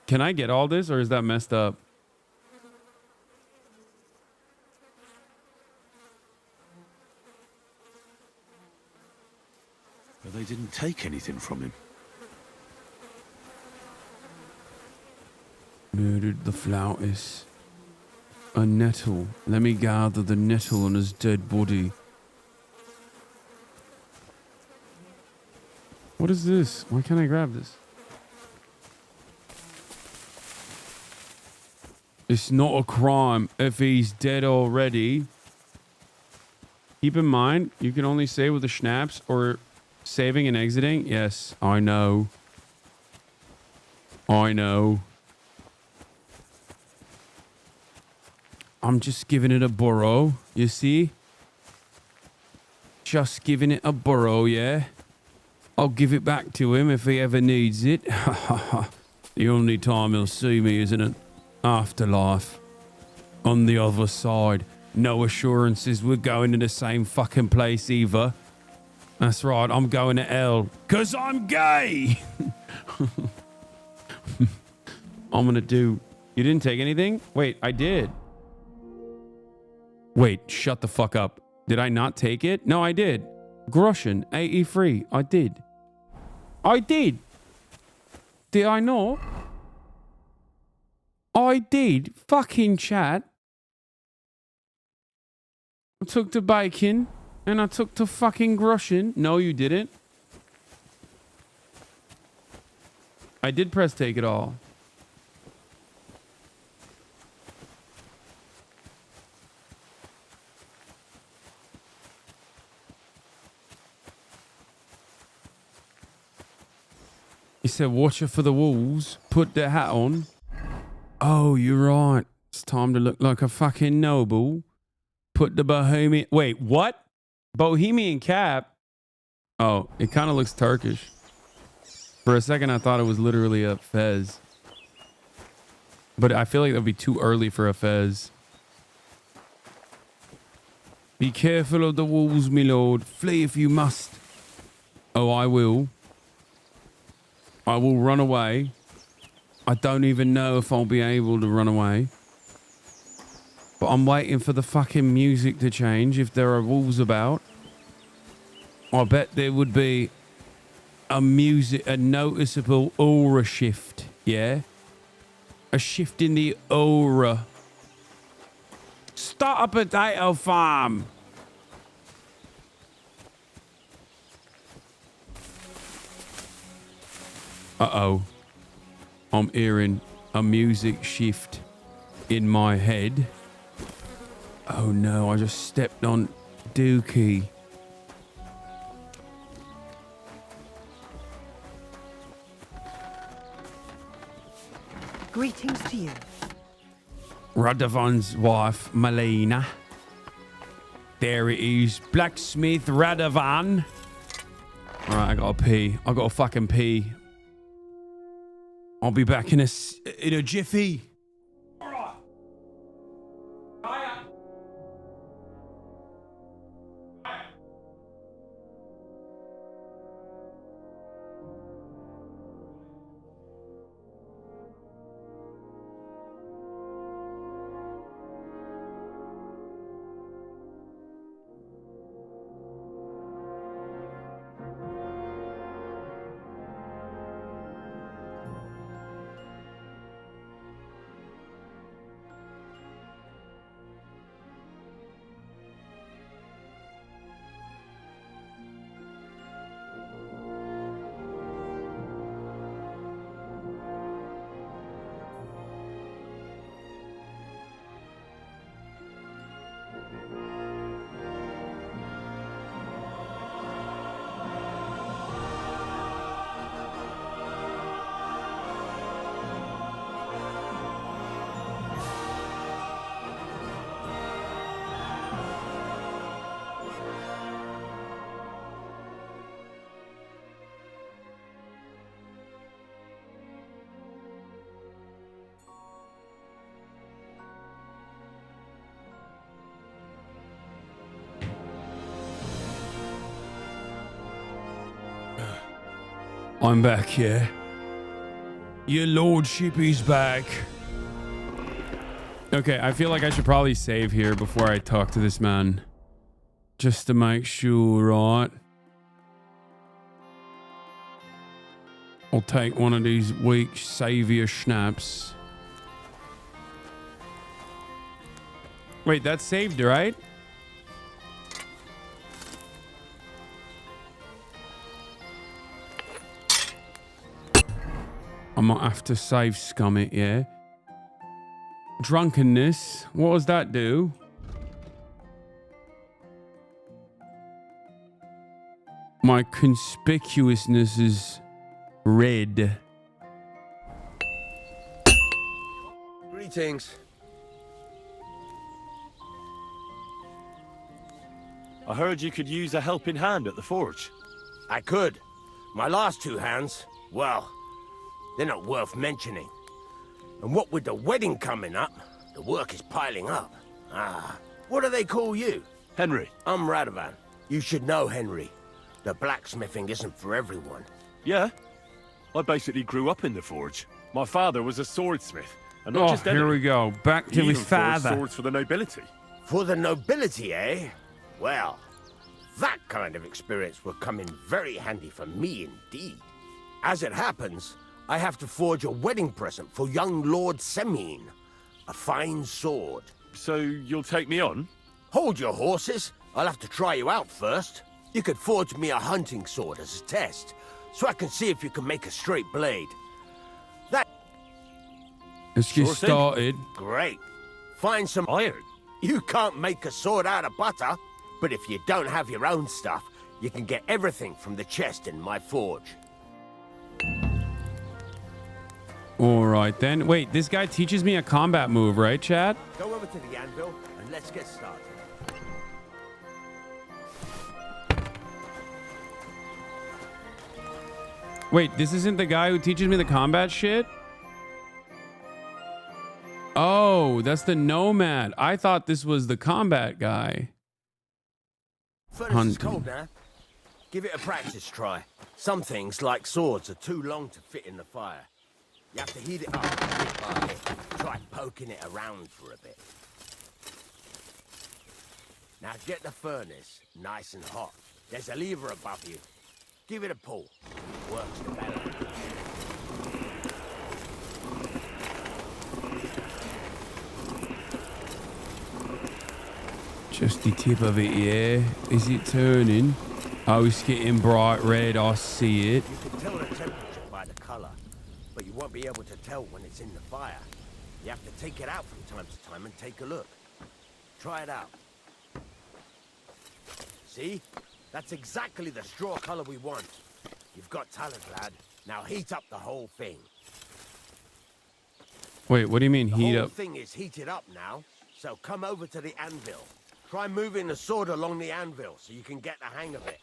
Can I get all this, or is that messed up? But they didn't take anything from him. Murdered the flautist. A nettle. Let me gather the nettle on his dead body. What is this? Why can't I grab this? It's not a crime if he's dead already. Keep in mind, you can only save with the schnapps or saving and exiting. Yes, I know. I know. I'm just giving it a burrow, you see? Just giving it a burrow, yeah? I'll give it back to him if he ever needs it. The only time he'll see me is in an afterlife. On the other side. No assurances we're going to the same fucking place either. That's right, I'm going to hell. 'Cause I'm gay! I'm gonna do... You didn't take anything? Wait, I did. Wait, shut the fuck up. Did I not take it? No, I did. Groschen, 83. I did. I did. Did I not? I did. Fucking chat. I took the bacon and I took the fucking Groschen. No, you didn't. I did press take it all. He said, watch out for the wolves. Put the hat on. Oh, you're right. It's time to look like a fucking noble. Put the Bohemian... Wait, what? Bohemian cap? Oh, it kind of looks Turkish. For a second, I thought it was literally a fez. But I feel like that would be too early for a fez. Be careful of the walls, my lord. Flee if you must. Oh, I will. I will run away. I don't even know if I'll be able to run away. But I'm waiting for the fucking music to change if there are walls about. I bet there would be a noticeable aura shift, yeah? A shift in the aura. Start a potato farm. Uh-oh. I'm hearing a music shift in my head. Oh no, I just stepped on Dookie. Greetings to you. Radovan's wife, Melina. There it is. Blacksmith Radovan. Alright, I gotta pee. I gotta fucking pee. I'll be back in a jiffy. I'm back, yeah? Your lordship is back. Okay, I feel like I should probably save here before I talk to this man. Just to make sure, right? I'll take one of these weak savior schnapps. Wait, that's saved, right? I might have to save scum it, yeah? Drunkenness. What does that do? My conspicuousness is red. Greetings. I heard you could use a helping hand at the forge. I could. My last two hands, well, they're not worth mentioning. And what with the wedding coming up, the work is piling up. What do they call you? Henry. I'm Radovan. You should know, Henry. The blacksmithing isn't for everyone. Yeah. I basically grew up in the forge. My father was a swordsmith. And not just here we go. Back to his father. Swords for the nobility. For the nobility, eh? Well, that kind of experience will come in very handy for me indeed. As it happens, I have to forge a wedding present for young Lord Semine. A fine sword. So you'll take me on? Hold your horses. I'll have to try you out first. You could forge me a hunting sword as a test, so I can see if you can make a straight blade. Let's get started. Great. Find some iron. You can't make a sword out of butter, but if you don't have your own stuff, you can get everything from the chest in my forge. All right, then. Wait, this guy teaches me a combat move, right, chat? Go over to the anvil and let's get started. Wait, this isn't the guy who teaches me the combat shit? Oh, that's the nomad. I thought this was the combat guy. furnace is cold now. Give it a practice try. Some things, like swords, are too long to fit in the fire. You have to heat it up bit by bit. Try poking it around for a bit. Now get the furnace nice and hot. There's a lever above you. Give it a pull. Works the better. Just the tip of it, yeah. Is it turning? Oh, it's getting bright red. I see it. You can tell the temperature by the color, but you won't be able to tell when it's in the fire. You have to take it out from time to time and take a look. Try it out. See? That's exactly the straw color we want. You've got talent, lad. Now heat up the whole thing. Wait, what do you mean heat The up? whole thing is heated up now, so come over to the anvil. Try moving the sword along the anvil so you can get the hang of it.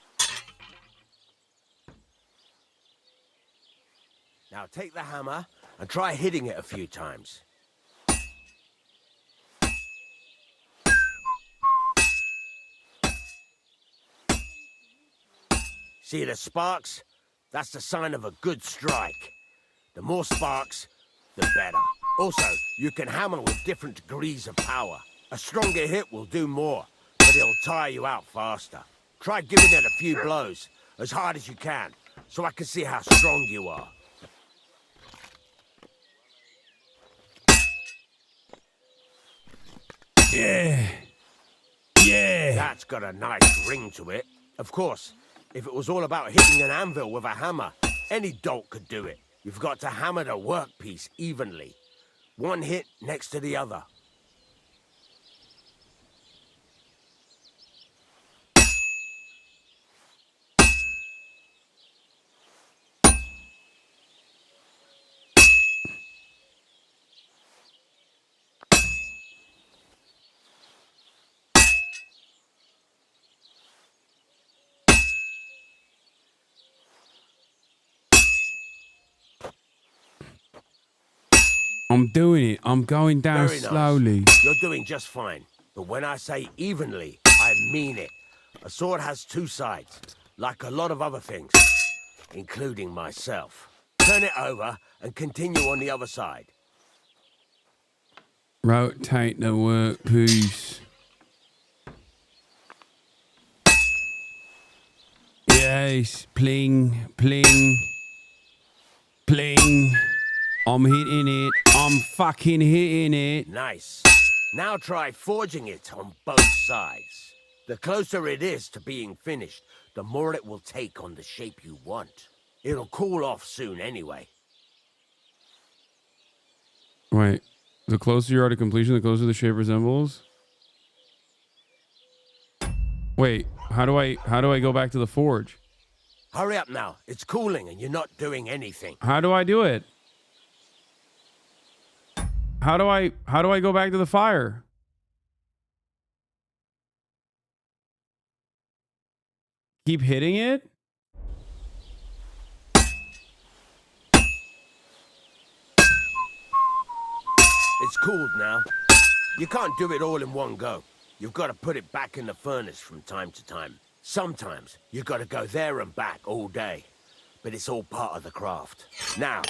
Now take the hammer and try hitting it a few times. See the sparks? That's the sign of a good strike. The more sparks, the better. Also, you can hammer with different degrees of power. A stronger hit will do more, but it'll tire you out faster. Try giving it a few blows, as hard as you can, so I can see how strong you are. Yeah. Yeah. That's got a nice ring to it. Of course, if it was all about hitting an anvil with a hammer, any dolt could do it. You've got to hammer the workpiece evenly. One hit next to the other. I'm doing it. I'm going down Very nice. slowly. You're doing just fine. But when I say evenly, I mean it. A sword has two sides, like a lot of other things, including myself. Turn it over and continue on the other side. Rotate the workpiece. Yes, pling, pling, pling. I'm hitting it. I'm fucking hitting it. Nice. Now try forging it on both sides. The closer it is to being finished, the more it will take on the shape you want. It'll cool off soon anyway. Wait, the closer you are to completion, the closer the shape resembles. Wait, how do I go back to the forge? Hurry up now. It's cooling and you're not doing anything. How do I do it? How do I go back to the fire? Keep hitting it? It's cooled now. You can't do it all in one go. You've got to put it back in the furnace from time to time. Sometimes you've got to go there and back all day. But it's all part of the craft. Now,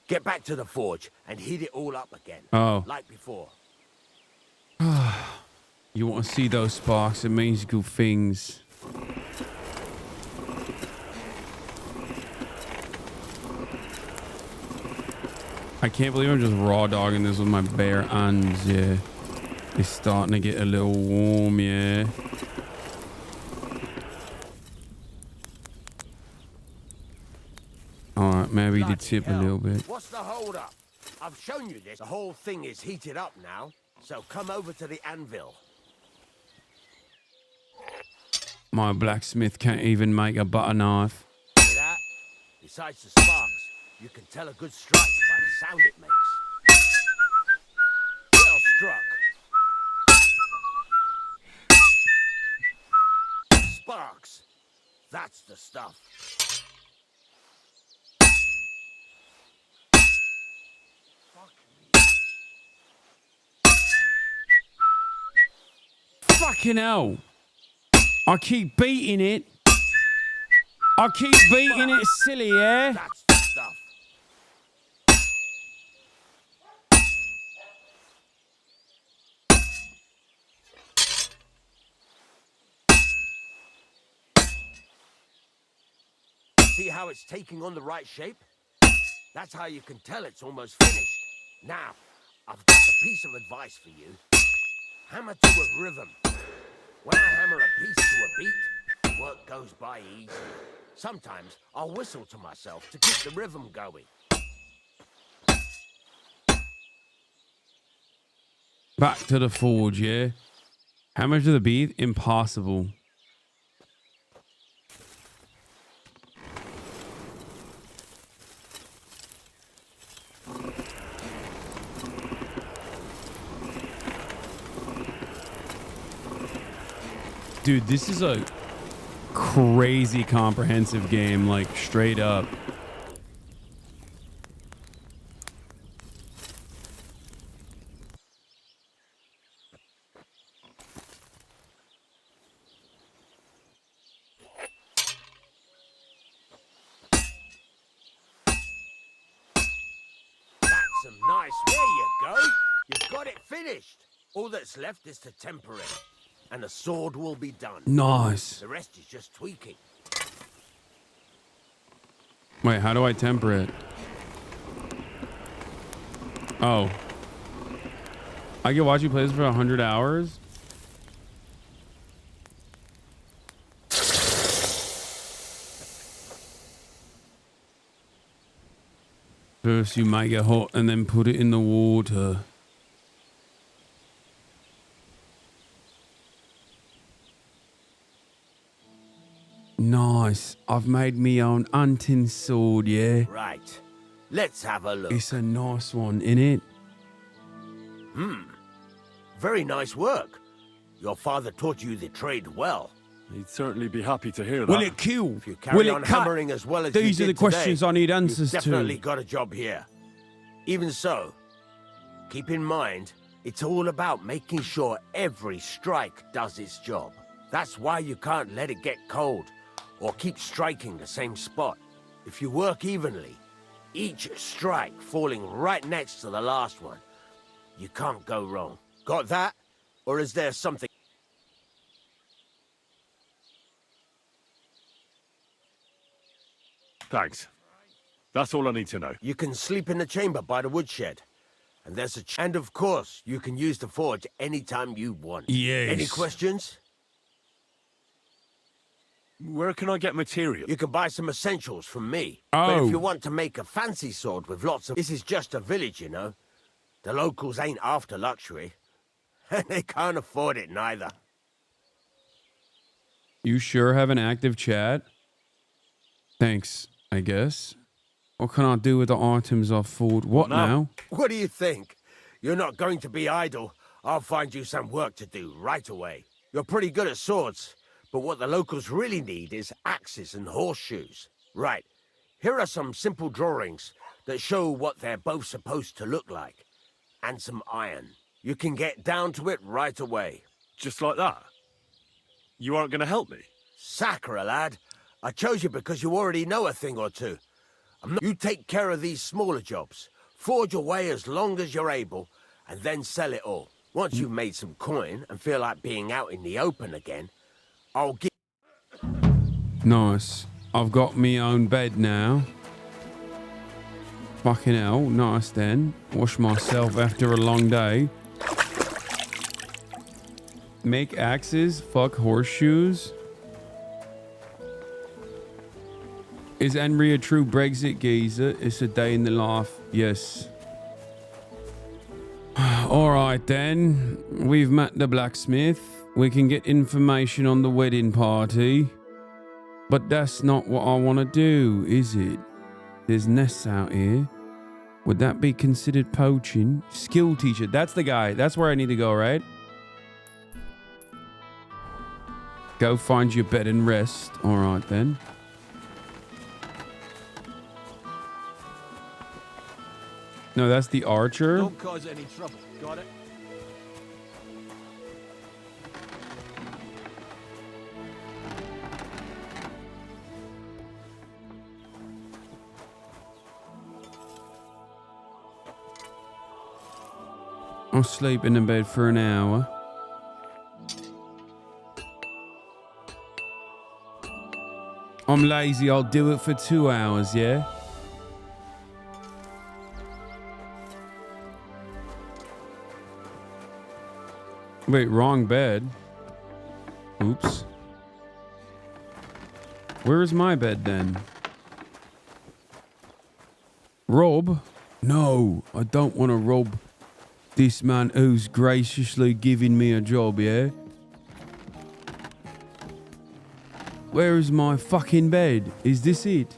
get back to the forge and heat it all up again. Oh. Like before. You want to see those sparks? It means good things. I can't believe I'm just raw dogging this with my bare hands, yeah. It's starting to get a little warm, yeah. Alright, maybe the tip a little bit. What's the hold up? I've shown you this. The whole thing is heated up now. So come over to the anvil. My blacksmith can't even make a butter knife. See that? Besides the sparks, you can tell a good strike by the sound it makes. Well struck. Sparks. That's the stuff. Fucking hell. I keep beating it. I keep beating it silly, yeah? That's the stuff. See how it's taking on the right shape? That's how you can tell it's almost finished. Now, I've got a piece of advice for you. Hammer to a rhythm. When I hammer a piece to a beat, work goes by easy. Sometimes I'll whistle to myself to keep the rhythm going. Back to the forge, yeah? Hammer to the beat? Impossible. Dude, this is a crazy comprehensive game, like straight up. That's some nice. There you go. You've got it finished. All that's left is to temper it. And the sword will be done. Nice. The rest is just tweaking. Wait, how do I temper it? Oh. I can watch you play this for 100 hours? First you make it hot and then put it in the water. Nice. I've made me own hunting sword, yeah? Right. Let's have a look. It's a nice one, innit? Very nice work. Your father taught you the trade well. He'd certainly be happy to hear that. Will it kill? If you carry Will on it cut? hammering as well as These you are the did questions today, I need answers you've to. definitely got a job here. Even so, keep in mind, it's all about making sure every strike does its job. That's why you can't let it get cold or keep striking the same spot. If you work evenly, each strike falling right next to the last one, you can't go wrong. Got that? Or is there something? Thanks. That's all I need to know. You can sleep in the chamber by the woodshed. And there's a and of course, you can use the forge anytime you want. Yes. Any questions? Where can I get material? You can buy some essentials from me. But Oh. if you want to make a fancy sword with lots of... This is just a village, you know. The locals ain't after luxury. And they can't afford it neither. You sure have an active chat? Thanks, I guess. What can I do with the items I've fought? What now? What do you think? You're not going to be idle. I'll find you some work to do right away. You're pretty good at swords, but what the locals really need is axes and horseshoes. Right, here are some simple drawings that show what they're both supposed to look like. And some iron. You can get down to it right away. Just like that? You aren't going to help me? Sacre, lad. I chose you because you already know a thing or two. You take care of these smaller jobs. Forge away as long as you're able, and then sell it all. Once you've made some coin and feel like being out in the open again, I'll give... Nice. I've got me own bed now. Fucking hell. Nice then. Wash myself after a long day. Make axes. Fuck horseshoes. Is Henry a true Brexit geezer? It's a day in the life. Yes. Alright then. We've met the blacksmith. We can get information on the wedding party. But that's not what I want to do, is it? There's nests out here. Would that be considered poaching? Skill teacher. That's the guy. That's where I need to go, right? Go find your bed and rest. Alright then. No, that's the archer. Don't cause any trouble. Got it? I'll sleep in the bed for an hour. I'm lazy, I'll do it for 2 hours, yeah? Wait, wrong bed. Oops. Where is my bed then? Rob? No, I don't want to rob this man who's graciously giving me a job, yeah? Where is my fucking bed? Is this it?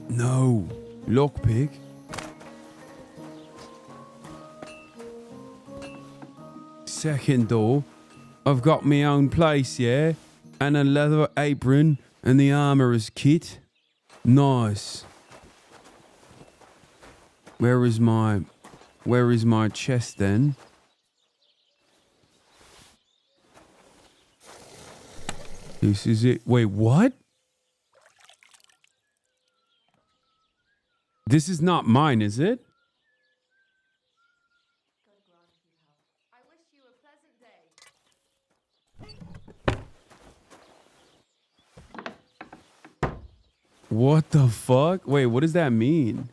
No. Lockpick? Second door. I've got my own place, yeah? And a leather apron and the armorer's kit. Nice. Where is my chest then? This is it. Wait, what? This is not mine, is it? What the fuck? Wait, what does that mean?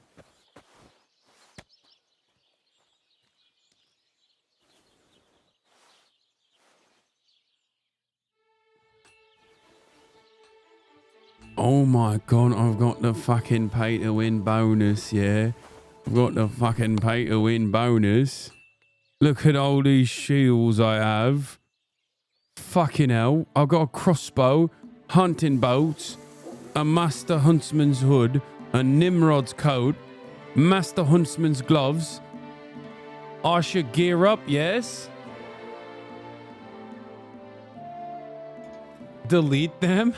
Oh my god, I've got the fucking pay to win bonus, yeah? I've got the fucking pay to win bonus. Look at all these shields I have. Fucking hell. I've got a crossbow, hunting bolts, a Master Huntsman's hood, a Nimrod's coat, Master Huntsman's gloves. I should gear up, yes? Delete them?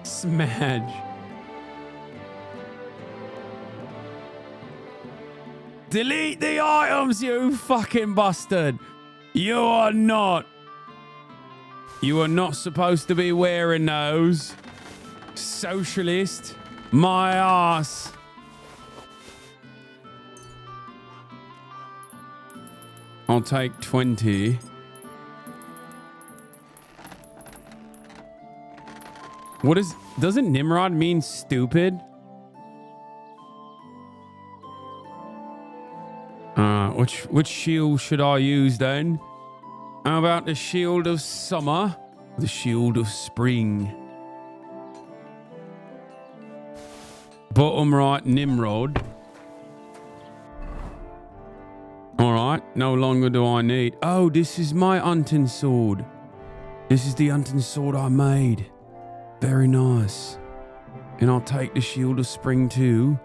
Smash. Delete the items, you fucking bastard. You are not supposed to be wearing those. Socialist. My ass. I'll take 20. Doesn't Nimrod mean stupid? Which shield should I use then? How about the shield of summer? The shield of spring. Bottom right, Nimrod. Alright, no longer do I need... Oh, this is my hunting sword. This is the hunting sword I made. Very nice. And I'll take the shield of spring too.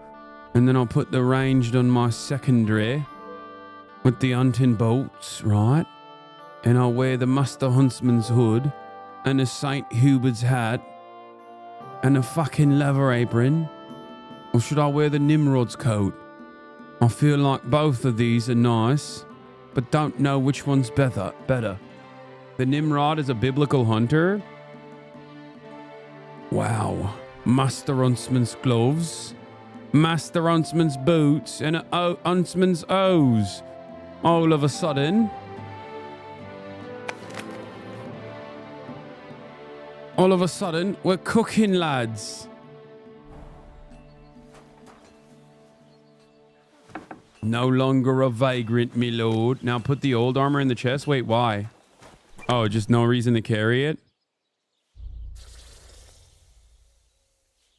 And then I'll put the ranged on my secondary. With the hunting bolts, right? And I'll wear the Master Huntsman's hood. And the St. Hubert's hat. And a fucking leather apron. Or should I wear the Nimrod's coat? I feel like both of these are nice. But don't know which one's better. The Nimrod is a biblical hunter. Wow. Master Huntsman's gloves. Master Huntsman's boots. And a Huntsman's O's. All of a sudden. We're cooking, lads. No longer a vagrant, me lord. Now put the old armor in the chest. Wait, why? Oh, just no reason to carry it?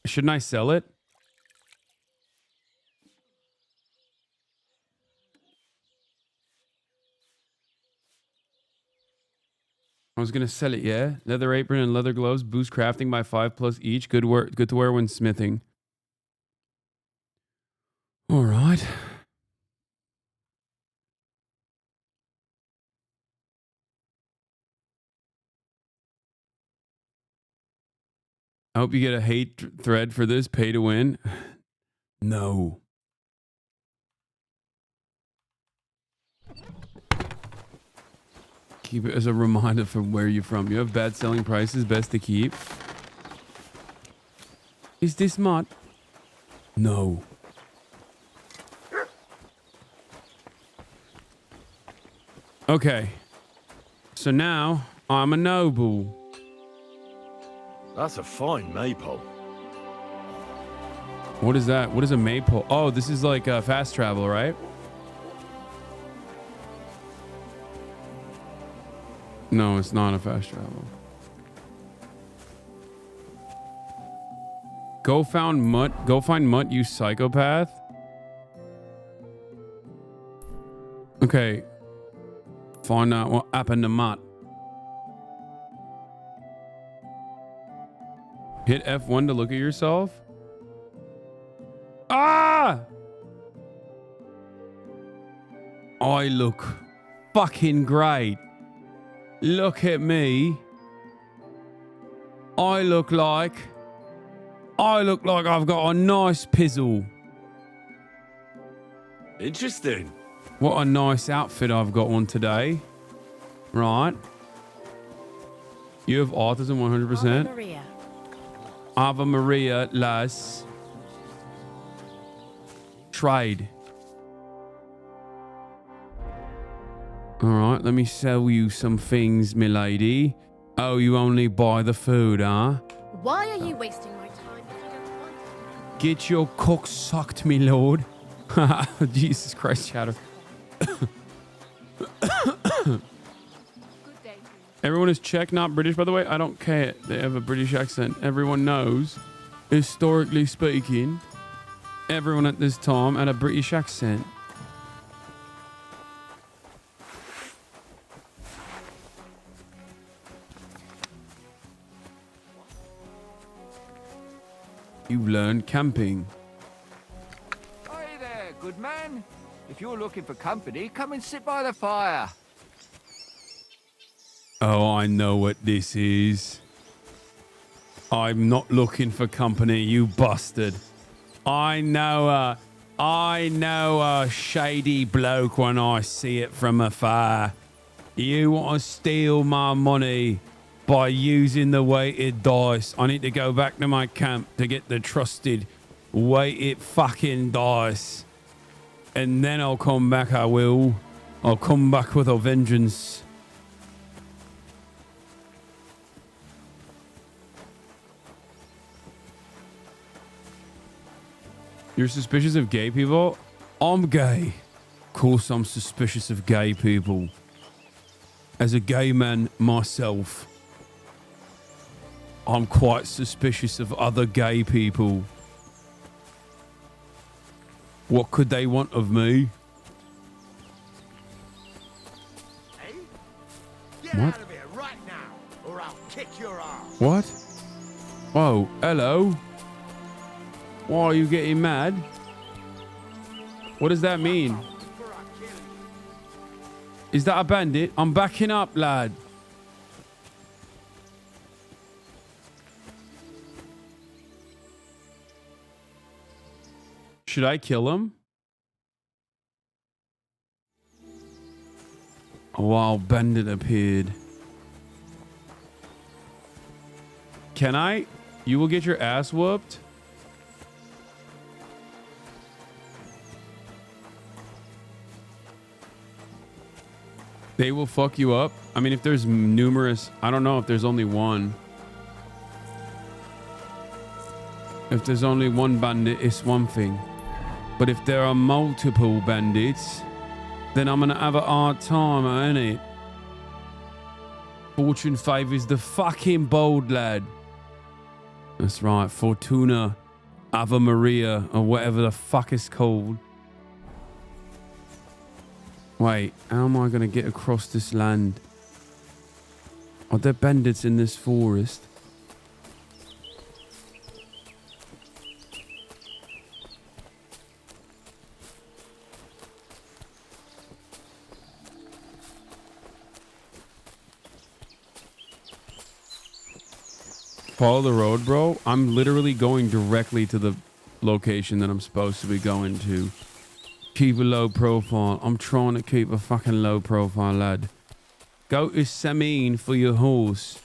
Shouldn't I sell it? I was gonna sell it, yeah. Leather apron and leather gloves boost crafting by 5+ each. Good to wear when smithing. All right. I hope you get a hate thread for this. Pay to win. No. Keep it as a reminder from where you're from. You have bad selling prices. Best to keep. Is this mod? No. Okay. So now I'm a noble. That's a fine maypole. What is that? What is a maypole? Oh, this is like fast travel, right? No, it's not a fast travel. Go find Mutt, you psychopath. Okay. Find out what happened to Mutt. Hit F1 to look at yourself. Ah! I look fucking great. Look at me. I look like I've got a nice pizzle. Interesting. What a nice outfit I've got on today. Right. You have autism 100%. Maria. Ave Maria Las. Trade. Alright, let me sell you some things, milady. Oh, you only buy the food, huh? Why are you wasting my time if you don't want to? Get your cock sucked, me lord. Jesus Christ, Shadow. Everyone is Czech, not British, by the way. I don't care. They have a British accent. Everyone knows, historically speaking, everyone at this time had a British accent. You learned camping. Hi there, good man. If you're looking for company, come and sit by the fire. Oh, I know what this is. I'm not looking for company, you bastard. I know a shady bloke when I see it from afar. You want to steal my money by using the weighted dice. I need to go back to my camp to get the trusted weighted fucking dice. And then I'll come back, I will. I'll come back with a vengeance. You're suspicious of gay people? I'm gay. Of course I'm suspicious of gay people. As a gay man myself, I'm quite suspicious of other gay people. What could they want of me? Hey? Get What? out of here right now, or I'll kick your ass. What? Whoa, hello. Why are you getting mad? What does that mean? Is that a bandit? I'm backing up, lad. Should I kill him? A wild bandit appeared. Can I? You will get your ass whooped? They will fuck you up? I mean, if there's numerous... I don't know if there's only one. If there's only one bandit, it's one thing. But if there are multiple bandits, then I'm going to have a hard time, ain't it? Fortune favors the fucking bold, lad. That's right. Fortuna Ave Maria, or whatever the fuck it's called. Wait, how am I going to get across this land? Are there bandits in this forest? Follow the road, bro. I'm literally going directly to the location that I'm supposed to be going to. Keep a low profile. I'm trying to keep a fucking low profile, lad. Go to Samin for your horse.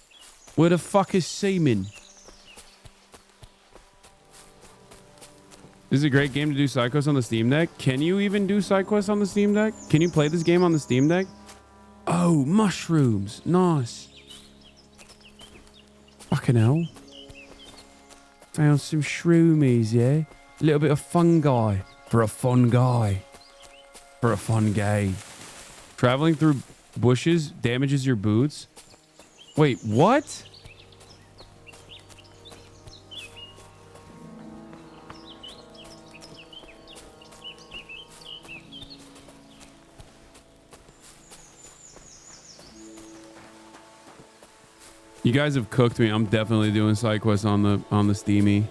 Where the fuck is Seaman? This is a great game to do side quests on the Steam Deck. Can you even do side quests on the Steam Deck? Can you play this game on the Steam Deck? Oh, mushrooms. Nice. Fucking hell. Found some shroomies, yeah? A little bit of fungi. For a fun guy. For a fun gay. Traveling through bushes damages your boots. Wait, what? You guys have cooked me. I'm definitely doing side quests on the Steamy.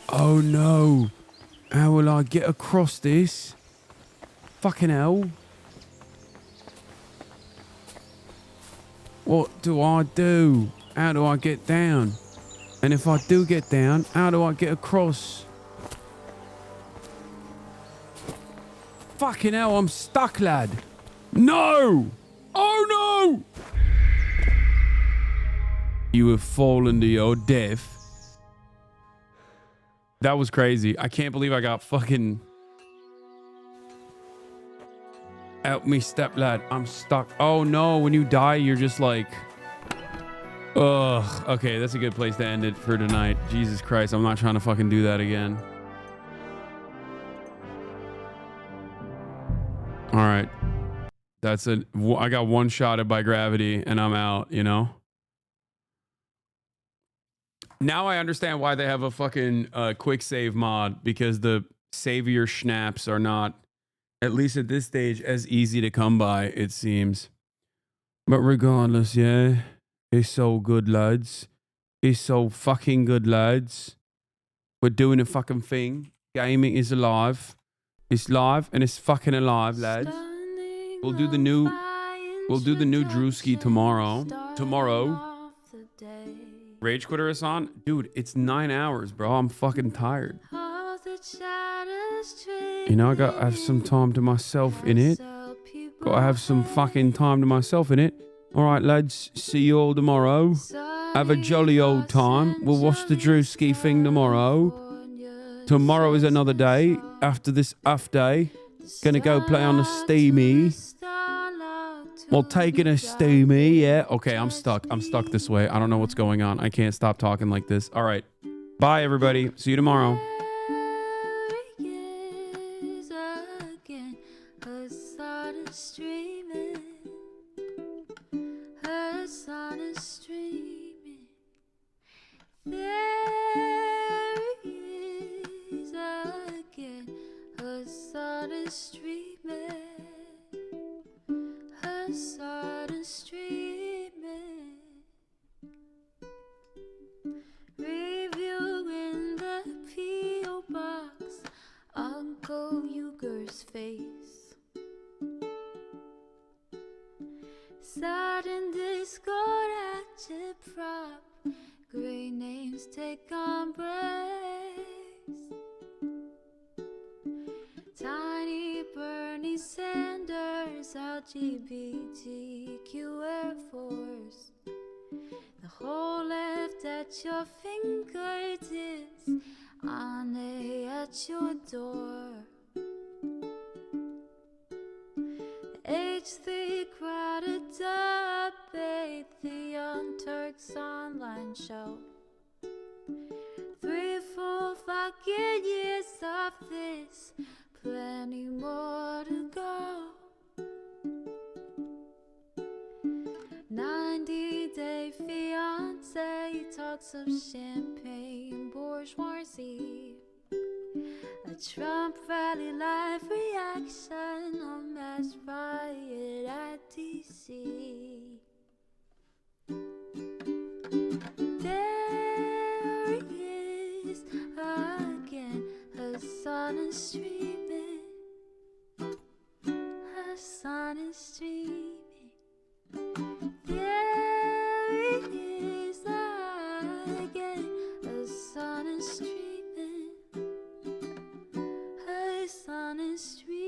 Oh no. How will I get across this? Fucking hell. What do I do? How do I get down? And if I do get down, how do I get across? Fucking hell, I'm stuck, lad. No! Oh no! You have fallen to your death. That was crazy. I can't believe I got fucking... Help me, step-lad. I'm stuck. Oh no, when you die, you're just like... Ugh. Okay, that's a good place to end it for tonight. Jesus Christ, I'm not trying to fucking do that again. All right. That's a... I got one-shotted by gravity and I'm out, you know? Now I understand why they have a fucking quick save mod, because the savior schnaps are not, at least at this stage, as easy to come by, it seems. But regardless, yeah, it's so good, lads. It's so fucking good, lads. We're doing a fucking thing. Gaming is alive. It's live and it's fucking alive, lads. We'll do the new Drewski tomorrow. Rage Quitter Hasan? Dude, it's 9 hours, bro. I'm fucking tired. You know, I have some time to myself in it. Gotta have some fucking time to myself in it. Alright, lads. See you all tomorrow. Have a jolly old time. We'll watch the Drewski thing tomorrow. Tomorrow is another day. After this off day, gonna go play on the Steamy. Well, taking a Steamy, yeah. Okay, I'm stuck. I'm stuck this way. I don't know what's going on. I can't stop talking like this. All right. Bye, everybody. See you tomorrow. Hasan streaming, review in the P.O. box, Uncle Uger's face. Sudden discord at your prop, great names take embrace. Tiny Bernie Sanders, LGBTQ Air Force. The whole left at your fingertips, on at your door. H3 crowded debate, the Young Turks online show. 3 full fucking years of this, plenty more to go. 90-day fiance talks of champagne bourgeoisie. A Trump rally live reaction on mass riot at DC. There he is again, Hasan is streaming. Hasan is streaming. There he is again, Hasan is streaming. Hasan is streaming.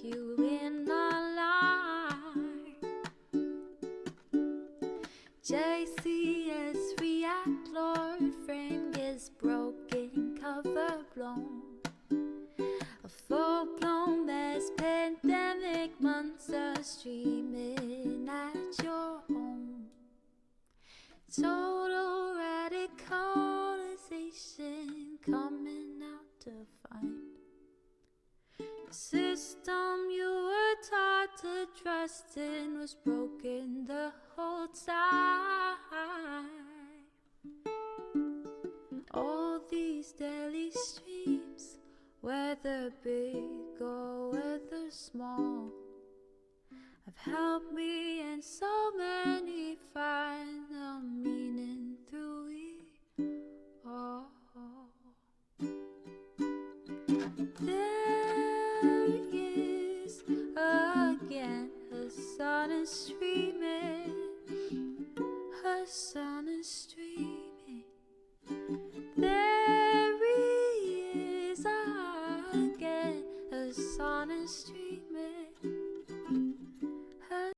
you in a line. JCS react, Lord, frame gets broken, cover blown. A full-blown mass pandemic, monster streaming at your home. Total radicalization coming out to find. The system you were taught to trust in was broken the whole time. All these daily streams, whether big or whether small, have helped me and so many find the meaning through it all. There he is again, Hasan is streaming, Hasan is streaming.